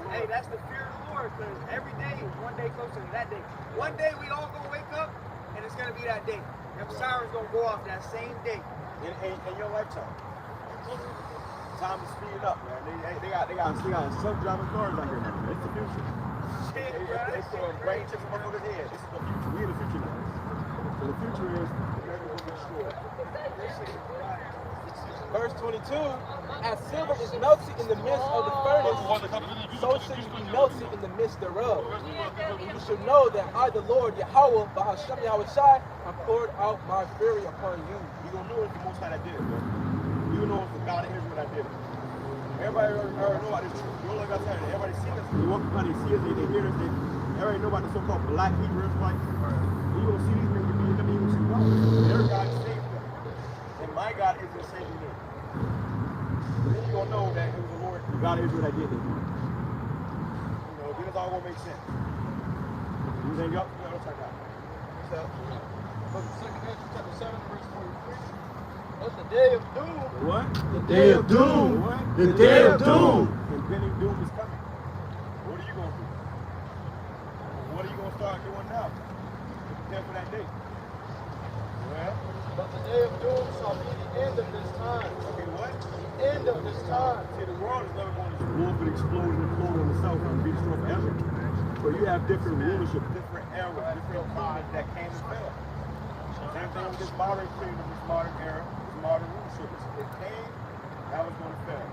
[SPEAKER 4] the fear of the Lord, because every day is one day closer to that day. One day we all gonna wake up, and it's gonna be that day. Them sirens gonna go off that same day.
[SPEAKER 2] In your lifetime. Time is speeding up, man. They got self-driving cars out here, man. It's the future. It's throwing brain chips in motherfuckers' head. This is the future. We in the future now. So the future is America will be destroyed.
[SPEAKER 1] Verse 22, as silver is melted in the midst of the furnace, so shall you be melted in the midst thereof. And you shall know that I, the Lord, Yahweh, Bahashem Yahweh Shai, have poured out my fury upon you.
[SPEAKER 2] You gonna know it's the Most High that did it, bro. You know it's the God of Israel that did it. Everybody already know about this truth. You know like I said, everybody see this. They walk by, they see us, they hear us, they everybody know about the so-called black Hebrew Israelites. You gonna see these men get beat up, you gonna see God. Their God saved them. And my God is the saving them. Then you gonna know that it was the Lord, the God of Israel that did it. You know, then it's all gonna make sense. You think y'all? Yeah, let's check out.
[SPEAKER 3] So, but the second Ezra chapter 7, verse 43. That's the day of doom.
[SPEAKER 2] What?
[SPEAKER 3] The day of doom.
[SPEAKER 2] What?
[SPEAKER 3] The day of doom.
[SPEAKER 2] Impending doom is coming. What are you gonna do? What are you gonna start doing now to prepare for that day? Well,
[SPEAKER 3] but the day of doom shall be the end of this time.
[SPEAKER 2] Okay, what?
[SPEAKER 3] The end of this time.
[SPEAKER 2] See, the world is never going to blow up and explode and implode on itself and be destroyed forever. But you have different rulership, different eras, different times that came and fell. Same thing with this modern kingdom, this modern era, this modern rulership. It came, now it's going to fail.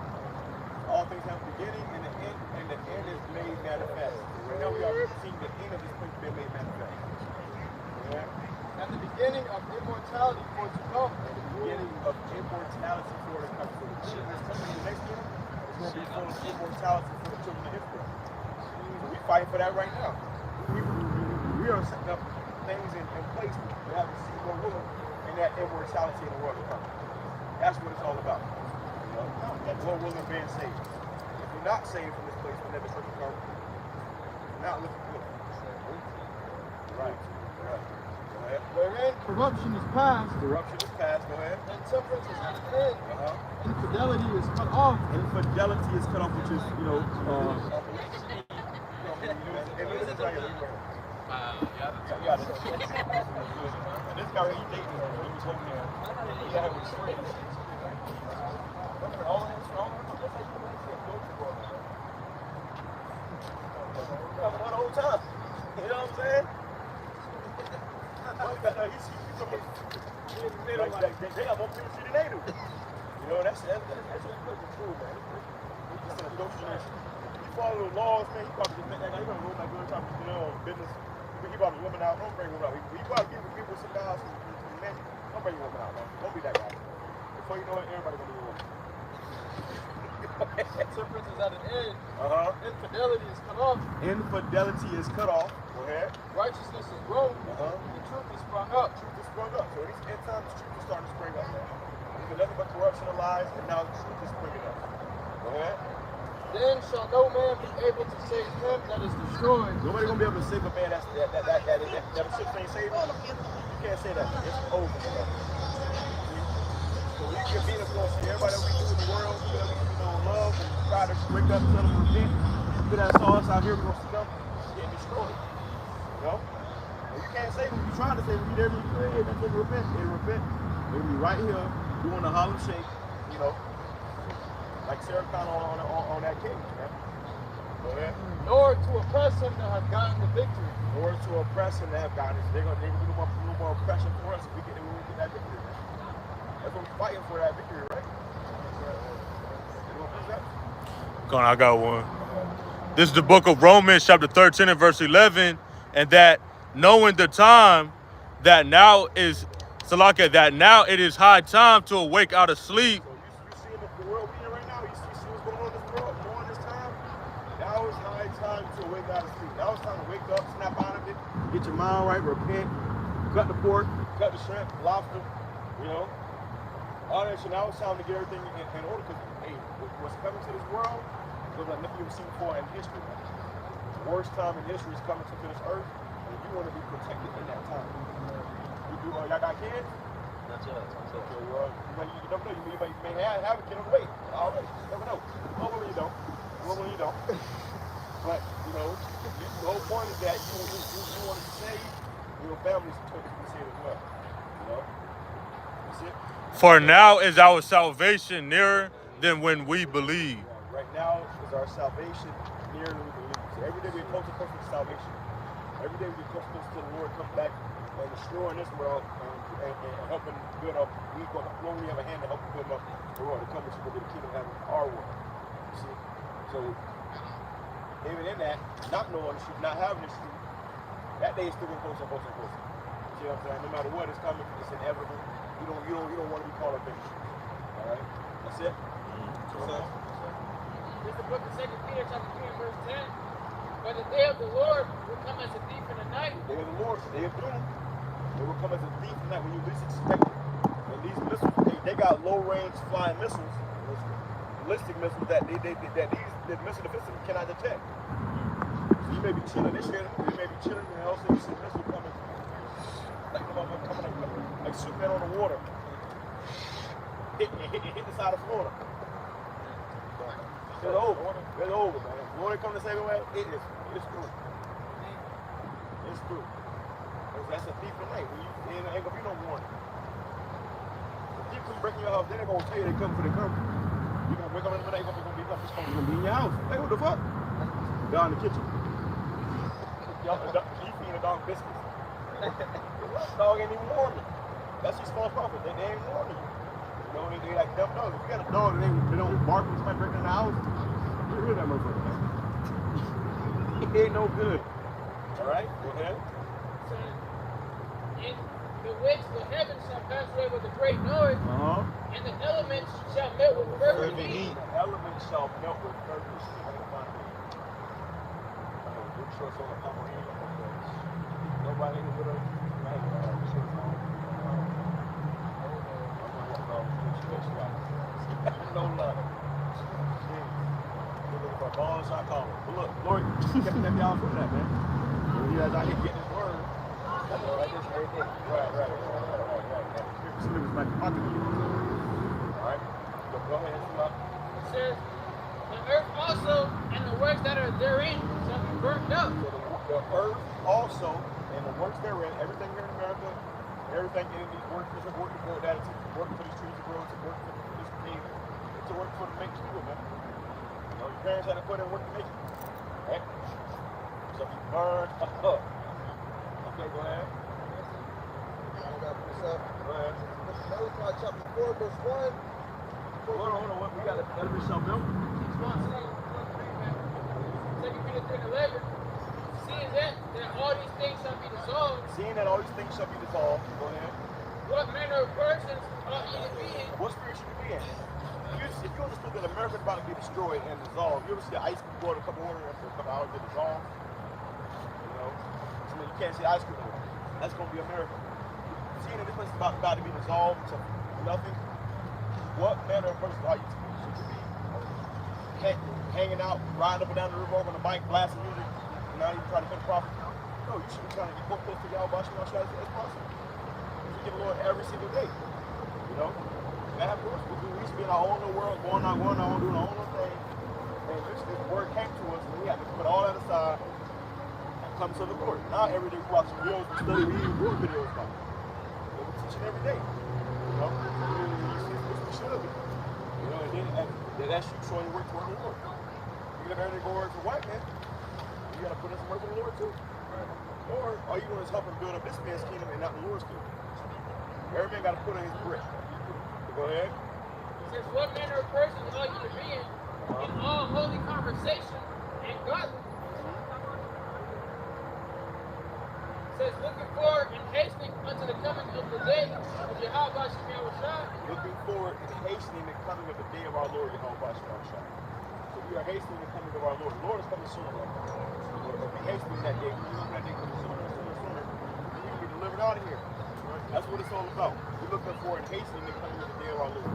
[SPEAKER 2] All things have a beginning and the end is made manifest. Right now we are seeing the end of this place being made manifest. Yeah?
[SPEAKER 3] And the beginning of immortality for to come.
[SPEAKER 2] And the beginning of immortality for the country. So the kingdom that's coming in the next year is going to be full of immortality for the children of Israel. So we fighting for that right now. We are setting up things in place to have a seat more room and that immortality in the world to come. That's what it's all about. You know, that Lord willing being saved. If you're not saved from this place when that destruction comes, you're not looking good. Right. Go ahead.
[SPEAKER 3] Wherein corruption is past.
[SPEAKER 2] Corruption is past. Go ahead.
[SPEAKER 3] And temperance is at an end. Infidelity is cut off.
[SPEAKER 2] Infidelity is cut off, which is, you know, this guy, he dated her. He was hoping there. He got her with friends. All his strong. Covered her the whole time. You know what I'm saying? They got more people than they do. You know, that's true, man. It's just an adulteration. You follow the laws, man, you probably just think that guy, you gonna go back good time, you know, business. You keep out the woman out, don't bring women out. You probably give people some guys, some men, don't bring your woman out, man. Don't be that guy. Before you know it, everybody gonna be a woman.
[SPEAKER 3] Temperance is at an end.
[SPEAKER 2] Infidelity is cut off. Infidelity is cut off. Go ahead.
[SPEAKER 3] Righteousness is grown. The truth is sprung up.
[SPEAKER 2] Truth is sprung up. So these end times, the truth is starting to spring up, man. There's nothing but corruption and lies, and now the truth is springing up. Go ahead.
[SPEAKER 3] Then shall no man be able to save him that is destroyed.
[SPEAKER 2] Nobody gonna be able to save a man that a ship ain't saved. You can't say that. It's over. So we can be the force. Everybody that we do in the world, that we love and try to wake up, tell them repent. People that saw us out here, we're gonna see them getting destroyed. You know? And you can't save them. You trying to save them. You never pray. They can repent. They repent. They'll be right here doing the Harlem Shake. You know, like Sarah Connor on that cake, man. Go ahead.
[SPEAKER 3] Nor to oppress him that have gotten the victory.
[SPEAKER 2] Nor to oppress him that have gotten it. They're gonna do a little more oppression for us if we get that victory, man. That's what we're fighting for, that victory, right?
[SPEAKER 12] Come on, I got one. This is the book of Romans, chapter 13 and verse 11, and that knowing the time that now is Salaka, that now it is high time to awake out of sleep.
[SPEAKER 2] So you see the world we in right now, you see what's going on in this world during this time? Now is high time to awake out of sleep. Now it's time to wake up, snap out of it, get your mind right, repent, cut the pork, cut the shrimp, lobster, you know. All that shit. Now it's time to get everything in order, because hey, what's coming to this world is like nothing you've seen before in history. The worst time in history is coming to this earth, and you want to be protected in that time. Y'all got kids?
[SPEAKER 11] Not yet.
[SPEAKER 2] Okay, well, you never know. You may have a kid on the way. All right, you never know. Well, when you don't. When you don't. But, you know, the whole point is that you want to be saved, your family's supposed to be saved as well. You know? That's it.
[SPEAKER 12] For now is our salvation nearer than when we believe.
[SPEAKER 2] Right now is our salvation nearer than we believe. So every day we're closer to salvation. Every day we're closer to the Lord coming back and destroying this world and helping build up. When we have a hand to help build up the world, to come to the kingdom of heaven, our world. You see? So even in that, not knowing the truth, not having the truth, that day is still getting closer and closer and closer. You see what I'm saying? No matter what is coming, it's inevitable. You don't want to be caught up in it. All right? That's it.
[SPEAKER 5] This is the book of 2 Peter chapter 3 and verse 10. But the day of the Lord will come as a thief in the night.
[SPEAKER 2] The day of the Lord, the day of doom, it will come as a thief in the night when you least expect it. And these missiles, they got low-range flying missiles, ballistic missiles that these missile defense systems cannot detect. So you may be chilling this year, you may be chilling, and also you see a missile coming like Superman on the water. Hit the side of Florida. It's over. It's over, man. Florida come to save away, it's through. It's through. That's a thief in the night. Ain't gonna be no warning. If you come breaking your house, then they're gonna tell you they come for the company. You're gonna wake up in the night, it's gonna be in your house. Hey, what the fuck? Down in the kitchen. You feeding a dog biscuits. Dog ain't even warning. That's just false prophet. They ain't warning you. You know, they like dumb dogs. If you got a dog and they don't bark when somebody breaking in the house, you're rid of that motherfucker, man. He ain't no good. Alright? Go ahead.
[SPEAKER 5] In the which the heavens shall pass away with a great noise, and the elements shall melt with fervent heat.
[SPEAKER 2] The elements shall melt with fervent heat. Nobody with us. No love. You're looking for a ball shot caller. But look, Lord, kept y'all from that, man. You guys out here getting his word. That's all right, this every day. Right. Some niggas like pocket you. Alright? Go ahead and come up.
[SPEAKER 5] It says, the earth also and the works that are therein shall be burnt up.
[SPEAKER 2] So the earth also and the works therein, everything here in America, everything in these works, it's working for that, it's working for these trees to grow, it's working for this team, it's working for the make people, man. You know, your parents had to put in work to make you. Right? So you burn up. Okay, go ahead.
[SPEAKER 10] I got this up.
[SPEAKER 2] Go ahead.
[SPEAKER 10] Malachi chapter 4, verse 1.
[SPEAKER 2] Hold on. We got to be something else.
[SPEAKER 5] 2 Peter 3 and 11. Seeing that all these things shall be dissolved.
[SPEAKER 2] Seeing that all these things shall be dissolved. Go ahead.
[SPEAKER 5] What manner of persons ought ye to be in?
[SPEAKER 2] What spirit should you be in? If you understood that America is about to be destroyed and dissolved, you ever see the ice cube go in a cup of water after a couple hours get dissolved? You know? So you can't see the ice cube anymore. That's going to be America. Seeing that this place is about to be dissolved to nothing, what manner of person are you to be? Should you be hanging out, riding up and down the river on a bike, blasting music, and now you're trying to make a profit? No, you should be trying to get more close to Yahweh as possible. You should give the Lord every single day. You know? That happens. We used to be in our own little world, going on, doing our own little thing. And this word came to us, and we had to put all that aside and come to the Lord. Now every day we watch videos, we study, we even read videos about it. We're teaching every day. You know? We should be. You know, and then that's you showing your work toward the Lord. You gotta earn your work for white man. You gotta put in some work for the Lord too. Right. Or all you doing is helping build up this man's kingdom and not the Lord's kingdom. Every man gotta put in his brick. Go ahead.
[SPEAKER 5] It says, what manner of persons ought you to be in all holy conversation and godliness. It says, looking forward and hastening unto the coming of the day of Yahweh Shai.
[SPEAKER 2] Looking forward and hastening the coming of the day of our Lord Yahweh Shai. So we are hastening the coming of our Lord. The Lord is coming sooner. If we hastening that day, we know that day coming sooner. We can be delivered out of here. That's what it's all about. We're looking for and hastening the coming of the day of our Lord.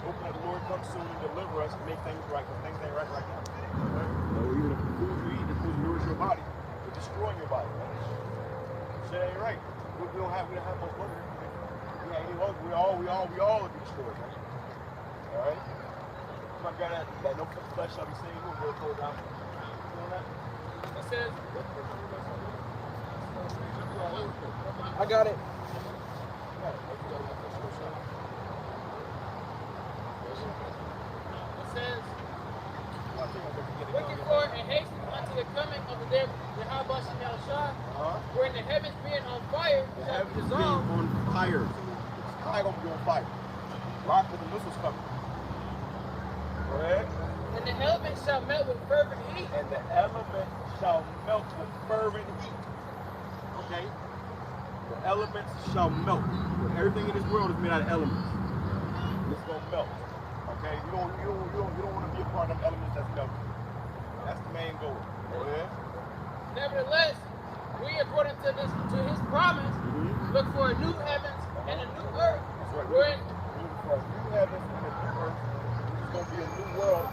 [SPEAKER 2] Hoping that the Lord comes soon and deliver us and make things right, because things ain't right now. Right? So even if the food you eat, the food nourish your body, it's destroying your body. Right? Shit ain't right. We don't have much money. We ain't any longer. We all will be destroyed. Right? All right. My God, that no flesh shall be seen. We'll go close down. You know that?
[SPEAKER 5] It says,
[SPEAKER 4] I got it.
[SPEAKER 2] heavens is
[SPEAKER 5] dissolved.
[SPEAKER 2] on fire. The sky gonna be on fire. Right with the missiles coming. Go ahead.
[SPEAKER 5] And the elements shall melt with fervent heat.
[SPEAKER 2] And the elements shall melt with fervent heat. Okay? The elements shall melt. Everything in this world is made out of elements. It's gonna melt. Okay? You don't want to be a part of them elements that's melting. That's the main goal. Go ahead.
[SPEAKER 5] Nevertheless, we, according to his promise, look for a new heavens and a new earth.
[SPEAKER 2] That's right.
[SPEAKER 5] Wherein
[SPEAKER 2] We're looking for a new heavens and a new earth. It's gonna be a new world.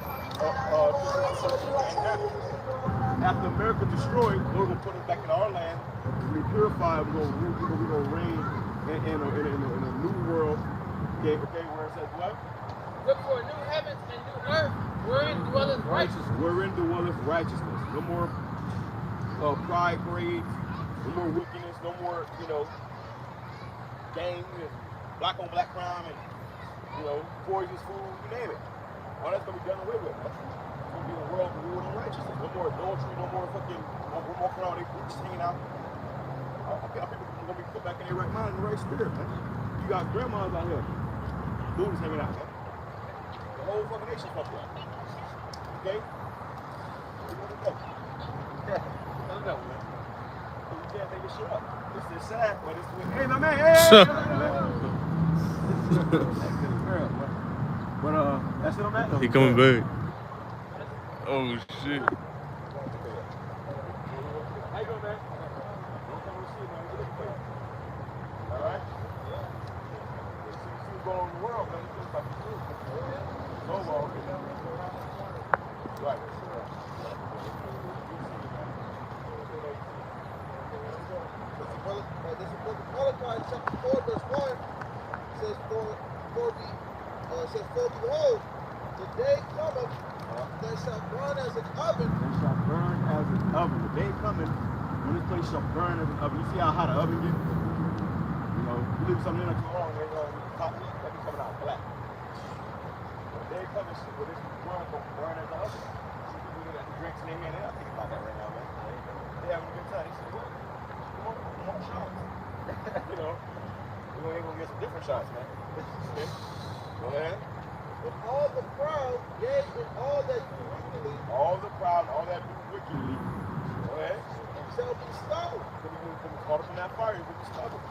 [SPEAKER 2] After America destroyed, Lord will put us back in our land. We purify. We're gonna reign in a new world. Okay, where it says what?
[SPEAKER 5] look for a new heavens and new earth, wherein dwelleth righteousness.
[SPEAKER 2] Wherein dwelleth righteousness. No more pride parades. No more wickedness. No more, gangs and black on black crime and poisonous food. You name it. All that's gonna be done away with. It's gonna be a world ruled in righteousness. No more adultery. No more fucking. We're walking around, they just hanging out. People are gonna be put back in their right mind, in the right spirit, man. You got grandmas out here. Dudes hanging out, man. The whole fucking nation fucked up. Okay? We're gonna go. Let's go, man. You can't make this shit up. It's sad, but it's hey, my man, hey! But that's it on that.
[SPEAKER 12] He coming back. Oh shit.
[SPEAKER 2] How you doing, man? Don't come to see, man. We're looking for you. All right? See what's going on in the world, man. You think about the truth. So well, right.
[SPEAKER 10] This is book of Malachi, chapter 4, verse 1. Says, for behold, the day cometh that shall burn as an oven.
[SPEAKER 2] They shall burn as an oven. The day coming when this place shall burn as an oven. You see how hot an oven gets? You leave something in there too long, they be coming out black. The day coming when this world will burn as an oven. See people got the drinks in their hand. They're not thinking about that right now, man. They're having a good time. They say, look, more shots. We're going to get some different shots, man. Go ahead.
[SPEAKER 10] And all the proud, yea, and all that do wickedly.
[SPEAKER 2] All the proud, all that do wickedly. Go ahead.
[SPEAKER 10] Shall be stoned.
[SPEAKER 2] Because we caught up in that fire, we'll be stubborn.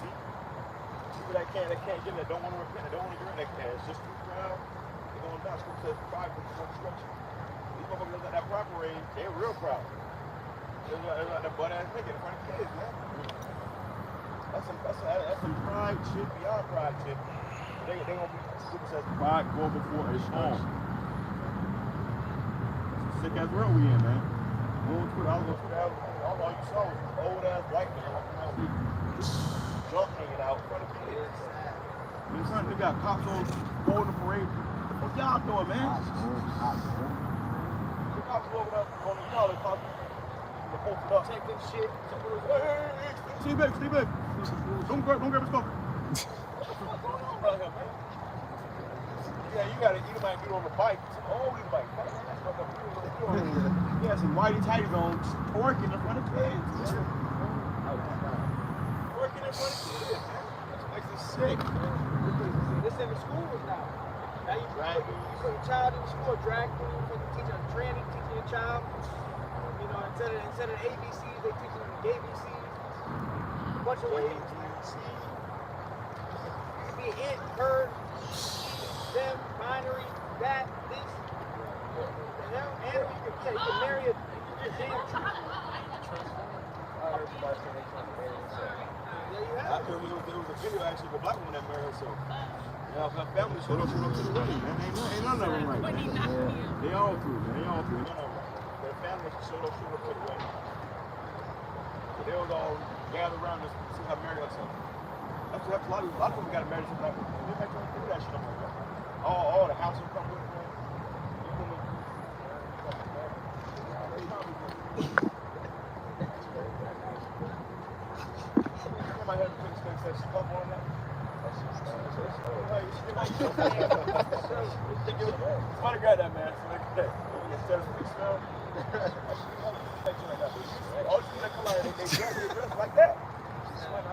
[SPEAKER 2] See? People that can't get in, that don't want to repent, that don't want to get in that it's just too proud. They're going down. Scripture says pride brings destruction. These motherfuckers at that pride parade, they're real proud. They're like that butt ass nigga in front of kids, man. That's some pride shit beyond pride shit. They gonna be, Scripture says pride go before a storm. Sick ass world we in, man. I was on Twitter, all you saw was old ass white man walking around with junk hanging out in front of kids. They got cops on going to parade. What y'all doing, man? The cops walking up on the collar, cops posted up.
[SPEAKER 4] Take this shit.
[SPEAKER 2] Hey, Steve baby. Don't grab his coffee. What the fuck going on, brother, man? Yeah, you gotta eat might get on the bike. Oh, the bike. He had some whitey tighties on, twerking in front of kids. Twerking in front of kids, man. That's makes me sick.
[SPEAKER 4] This in the schools now. Now you put a child in school, drag queen, teaching a tranny, teaching your child. Instead of ABCs, they teach them the ABCs. A bunch of wickedness, man. Be it, her, them, binary, that, this. The hell, and you can marry a damn tree. There you have it.
[SPEAKER 2] There was a video actually of a black woman that married herself. Her family showed up to the wedding, man. Ain't none of them right, man. They all through, man. They all through. None of them right. Their family showed up to the wedding. So they was all gathered around to see her marry herself. That's a lot of people got married to black women. They make them do that shit up like that. All the house will come with it, man. Somebody had to put his face she come on that. Somebody grab that, man. Instead of fixing them, all the people that come out, they dress like that.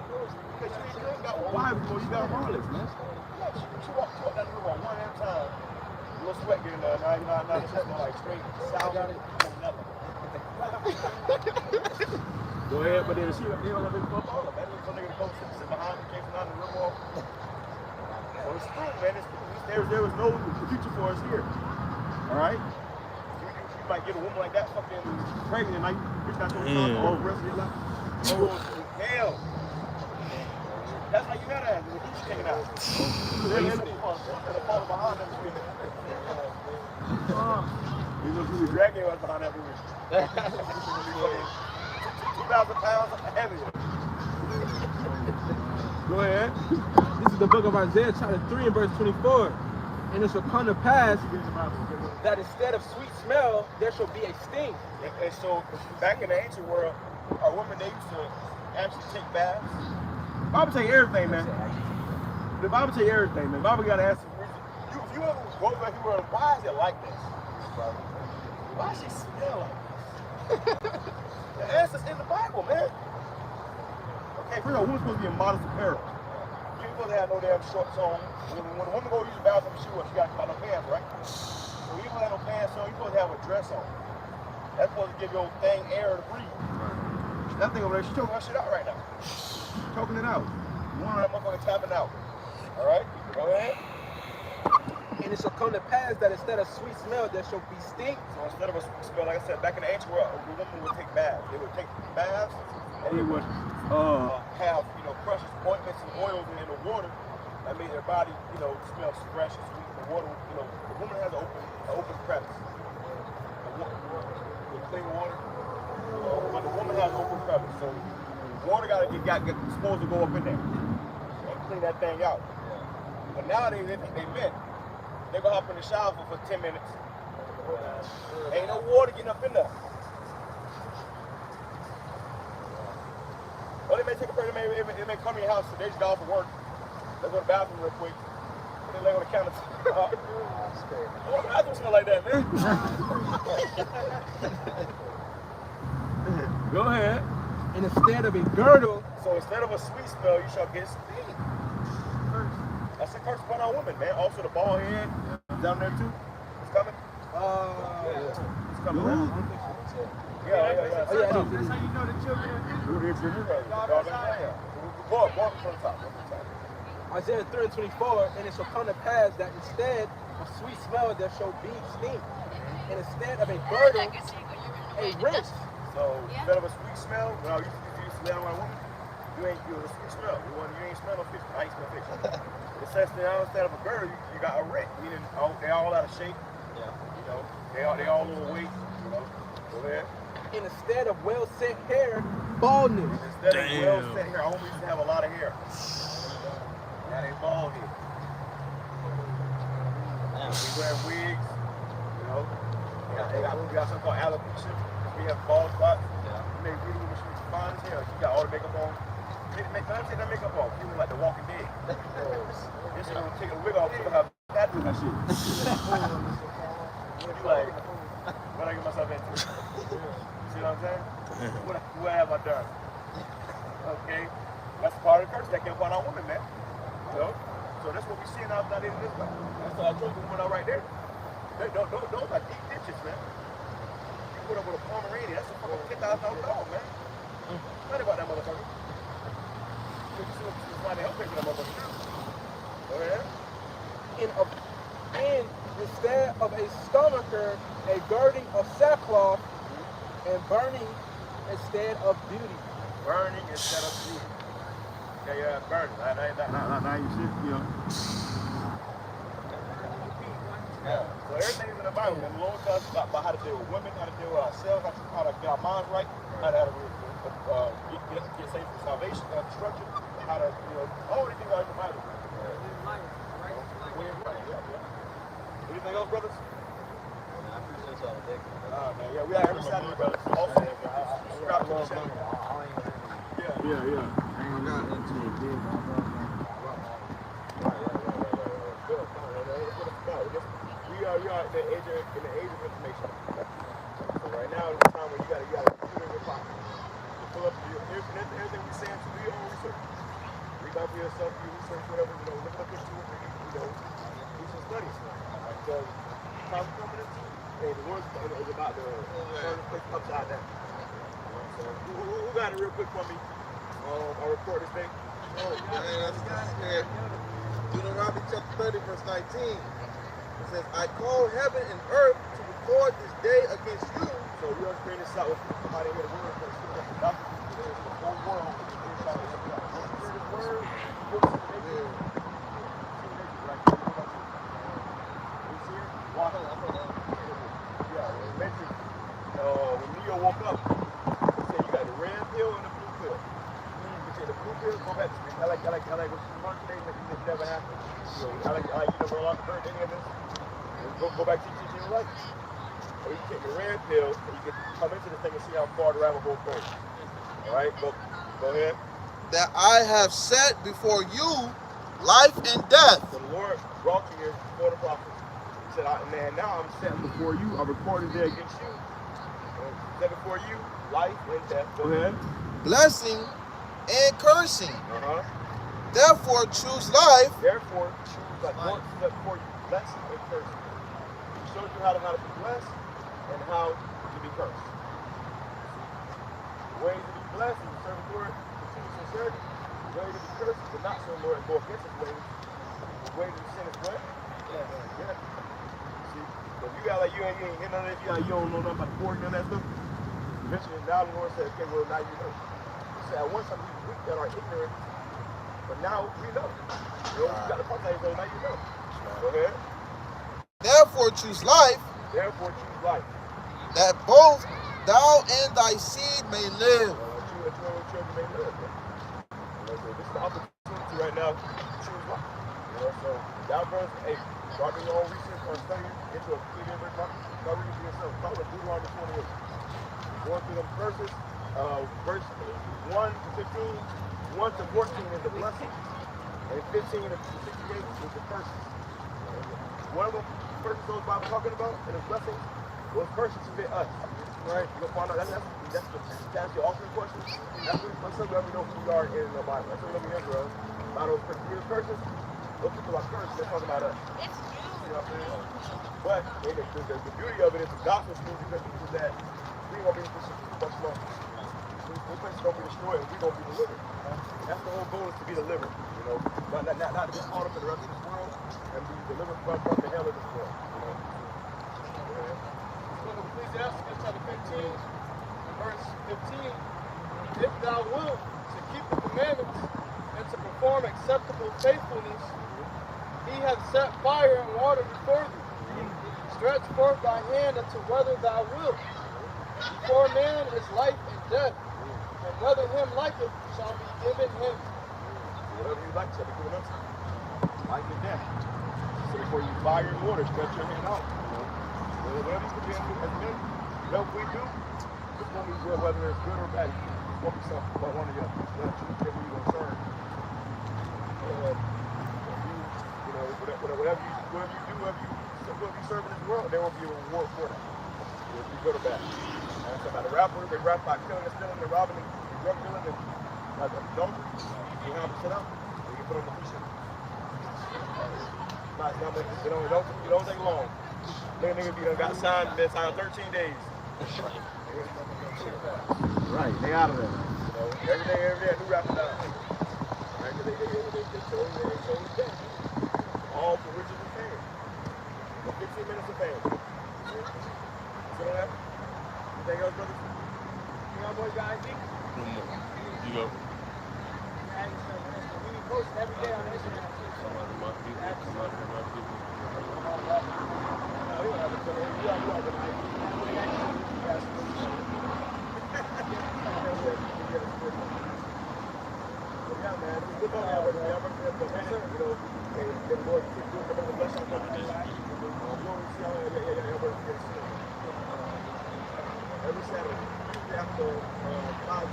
[SPEAKER 2] Because you ain't got wives before you got harlots, man. You walk down the river one at a time. A little sweat getting there. Now this is like straight south. Go ahead, but then she don't let me fuck all of that. Little nigga go sit behind me, chasing down the river walk. So it's true, man. It's true. There was no future for us here. All right? You might get a woman like that fucking pregnant, like you're not going to talk all the rest of your life. Oh, hell. That's how you had to have it. He's taking out. They're falling behind them. You know, you were dragging us behind that movie. 2,000 pounds heavier. Go ahead.
[SPEAKER 1] This is the book of Isaiah, chapter 3 and verse 24. And it shall come to pass that instead of sweet smell, there shall be a stink.
[SPEAKER 2] And so, back in the ancient world, our women, they used to actually take baths. The Bible tell you everything, man. The Bible tell you everything, man. The Bible got to ask some reason. If you ever go back and wonder, why is it like this? Why does she smell like this? The answer's in the Bible, man. Okay, first of all, woman's supposed to be in modest apparel. You ain't supposed to have no damn shorts on. When a woman go use the bathroom, she got to come out no pants, right? So you don't have no pants on, you're supposed to have a dress on. That's supposed to give your thing air to breathe. That thing over there, she's choking her shit out right now. Choking it out. One of that motherfucker tapping out. All right? Go ahead.
[SPEAKER 1] And it shall come to pass that instead of sweet smell, there shall be stink.
[SPEAKER 2] So instead of a sweet smell, like I said, back in the ancient world, the women would take baths. They would take baths, and they would have, precious ointments and oils in the water that made their body, smell fresh and sweet. The water, the woman has an open crevice. With clean water. But the woman has an open crevice, so water got supposed to go up in there and clean that thing out. But nowadays, they think they meant. They go hop in the shower for 10 minutes. Ain't no water getting up in there. Well, they may take a break. They may come to your house. So they just got off from work. They go to the bathroom real quick. They lay on the counter. What bathroom smell like that, man? Go ahead.
[SPEAKER 1] And instead of a girdle,
[SPEAKER 2] so instead of a sweet smell, you shall get stink. That's a curse upon our women, man. Also, the bald head down there too. It's coming. It's coming. Yeah.
[SPEAKER 4] That's how you know the children of Israel.
[SPEAKER 2] Go up from the top.
[SPEAKER 1] Isaiah 3 and 24, and it shall come to pass that instead of sweet smell, there shall be stink. And instead of a girdle, a rinse.
[SPEAKER 2] So instead of a sweet smell, when I used to lay on my woman, you a sweet smell. You ain't smell no fish. I ain't smell fish. It says that instead of a girdle, you got a wreck. Meaning they all out of shape. Yeah. They all overweight. Go ahead.
[SPEAKER 1] And instead of well set hair, baldness.
[SPEAKER 2] Instead of well set hair, I always used to have a lot of hair. Now they bald head. We wear wigs. We got something called alopecia. We have bald spots. You may really wish you was fine as hell. You got all the makeup on. Take that makeup off. You look like the Walking Dead. This shit gonna take a wig off. You gonna have tattoos and shit. You like, what I get myself into? See what I'm saying? What have I done? Okay. That's part of the curse that came upon our women, man. So that's what we see out there in this way. That's our children women out right there. Those are deep ditches, man. You put up with a Pomeranian, that's a fucking $10,000 dog, man. Think about that motherfucker. You see why they help pay for that motherfucker. Go ahead.
[SPEAKER 1] And instead of a stomacher, a girding of sackcloth, and burning instead of beauty.
[SPEAKER 2] Burning instead of beauty. Yeah, burning. Now you see, Yeah. So everything's in the Bible. And the Lord tells us about how to deal with women, how to deal with ourselves, how to get our minds right, how to get safe from salvation, destruction, how to, all these things are in the Bible. Anything else, brothers?
[SPEAKER 11] I appreciate y'all today.
[SPEAKER 2] Man, yeah, we are every Saturday, brothers. Also, subscribe to the channel. Yeah.
[SPEAKER 10] I got into it, dude.
[SPEAKER 2] We are in the age of information. So right now is the time where you gotta put it in your pocket. You pull up everything we saying to do your own research. read out for yourself, you research whatever, look into it, do some studies. Because time coming into, hey, the world is about to turn this place upside down. So, who got it real quick for me? I'll record this thing.
[SPEAKER 10] Oh, man, that's scared. Deuteronomy chapter 30, verse 19. It says, I call heaven and earth to record this day against you.
[SPEAKER 2] So we understand this out with somebody hear the word, but it's the doctor, the whole world. Hear this word, you'll see the nature. See the nature, right? You see it? Walk up. Yeah, the nature. When Neo woke up, he said you got the red pill and the blue pill. He said the blue pill, go back to me. I like what you learned today, like this never happened. I like you never heard any of this. Go back to teaching your life. Or you take the red pill and you can come into this thing and see how far the rabbit hole goes. All right, go ahead.
[SPEAKER 10] That I have set before you life and death.
[SPEAKER 2] So the Lord brought you here before the prophets. He said, man, now I'm setting before you. I'm recording there against you. Set before you life and death. Go ahead.
[SPEAKER 10] Blessing and cursing.
[SPEAKER 2] Uh-huh.
[SPEAKER 10] Therefore choose life.
[SPEAKER 2] Therefore choose like Lord set before you blessing and cursing. He showed you how to be blessed and how to be cursed. The way to be blessed is to serve the Lord with true sincerity. The way to be cursed is to not serve the Lord and go against his ways. The way to sin is what? Yeah. See, if you got like you ain't none of that, you don't know nothing about the pork and that stuff. Eventually now the Lord said, okay, well now you know. He said at one time we weak that are ignorant, but now we know. You got the part that now you know. Go ahead.
[SPEAKER 10] Therefore choose life.
[SPEAKER 2] Therefore choose life.
[SPEAKER 10] That both thou and thy seed may live.
[SPEAKER 2] You and your children may live. So this is the opportunity right now to choose life. So down verse 8. Start doing your own research or studying into a complete verse. Start reading for yourself. Start with Deuteronomy 28. Going through them verses, verse 1 to 15, 1 to 14 is the blessing, and 15 to 68 is the curses. One of them curses those Bible talking about, and the blessings, those curses fit us. Right? You'll find out that's your ultimate question. That's what we know who we are in the Bible. That's what we know Israel. By those curses, those people are cursed, they're talking about us. You know what I'm saying? But the beauty of it is the gospel is because that we ain't gonna be much longer. This place is gonna be destroyed and we're gonna be delivered. That's the whole goal, is to be delivered. Not to be caught up in the rest of this world and be delivered from the hell of this world.
[SPEAKER 3] Ecclesiastes chapter 15, verse 15. If thou wilt to keep the commandments and to perform acceptable faithfulness, he hath set fire and water before thee. Stretch forth thy hand unto whether thou wilt. Before man is life and death, and whether him liketh shall be given him.
[SPEAKER 2] Whatever you like shall be given unto you. Life and death. So before you fire and water, stretch your hand out. Whatever you can do as men, whatever we do, it's going to be good, whether it's good or bad. It's going to be something about one of you. You have to choose whatever you're going to serve. Whatever you do, whoever you serve in this world, there will be a reward for that. If you go to bad. And so about the rappers, they rap by killing and stealing and robbing and drug dealing and adultery. You have to sit up and you put on the t-shirt. It don't take long. Niggas be done got signed, been signed 13 days. Right, they out of there. Every day, a new rapper down. Right, because they show you dead. All for riches and fame. For 15 minutes of fame. See that? Anything else, brothers?
[SPEAKER 4] You know, boys, guys,
[SPEAKER 12] You go.
[SPEAKER 4] we post every day on Instagram.
[SPEAKER 2] Every Saturday, after 5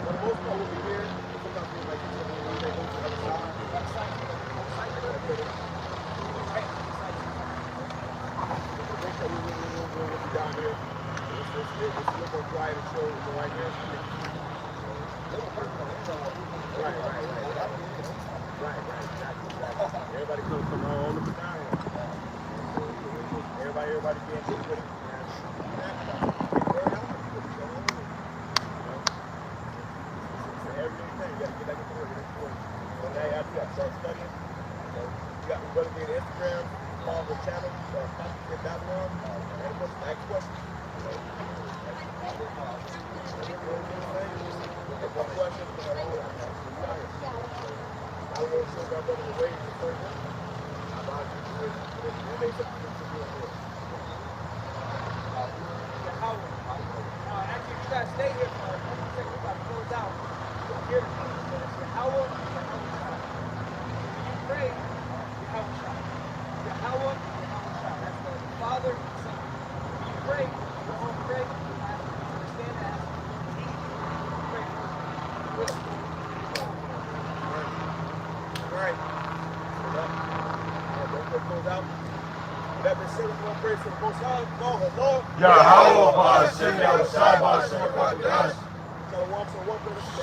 [SPEAKER 2] for the most part, we'll be here. Sometimes we like they go to the other side. We'll be down here. It's a little more quiet and chill right here. Exactly. Everybody comes from all over the town. Everybody getting good with it. Every thing, you gotta get back into work. So now you have to start studying. You got to go to Instagram, follow the channel, get that one, and ask questions.
[SPEAKER 4] Actually, you guys stay here for a second. We're about to close out. Here, Yahweh, when you pray, Yahweh Shah. Yahweh, Yahweh Shah. That's the Father and Son. When you pray, you won't pray. You have to understand that. Pray.
[SPEAKER 2] All right. Don't close out. That been said, we're going to pray for the Most High. Lord.
[SPEAKER 12] Yahweh Ba'ashem Yahushai Ba'ashem Qadash.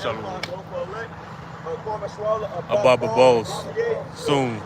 [SPEAKER 2] Shalom.
[SPEAKER 12] Ababa Bowls. Soon.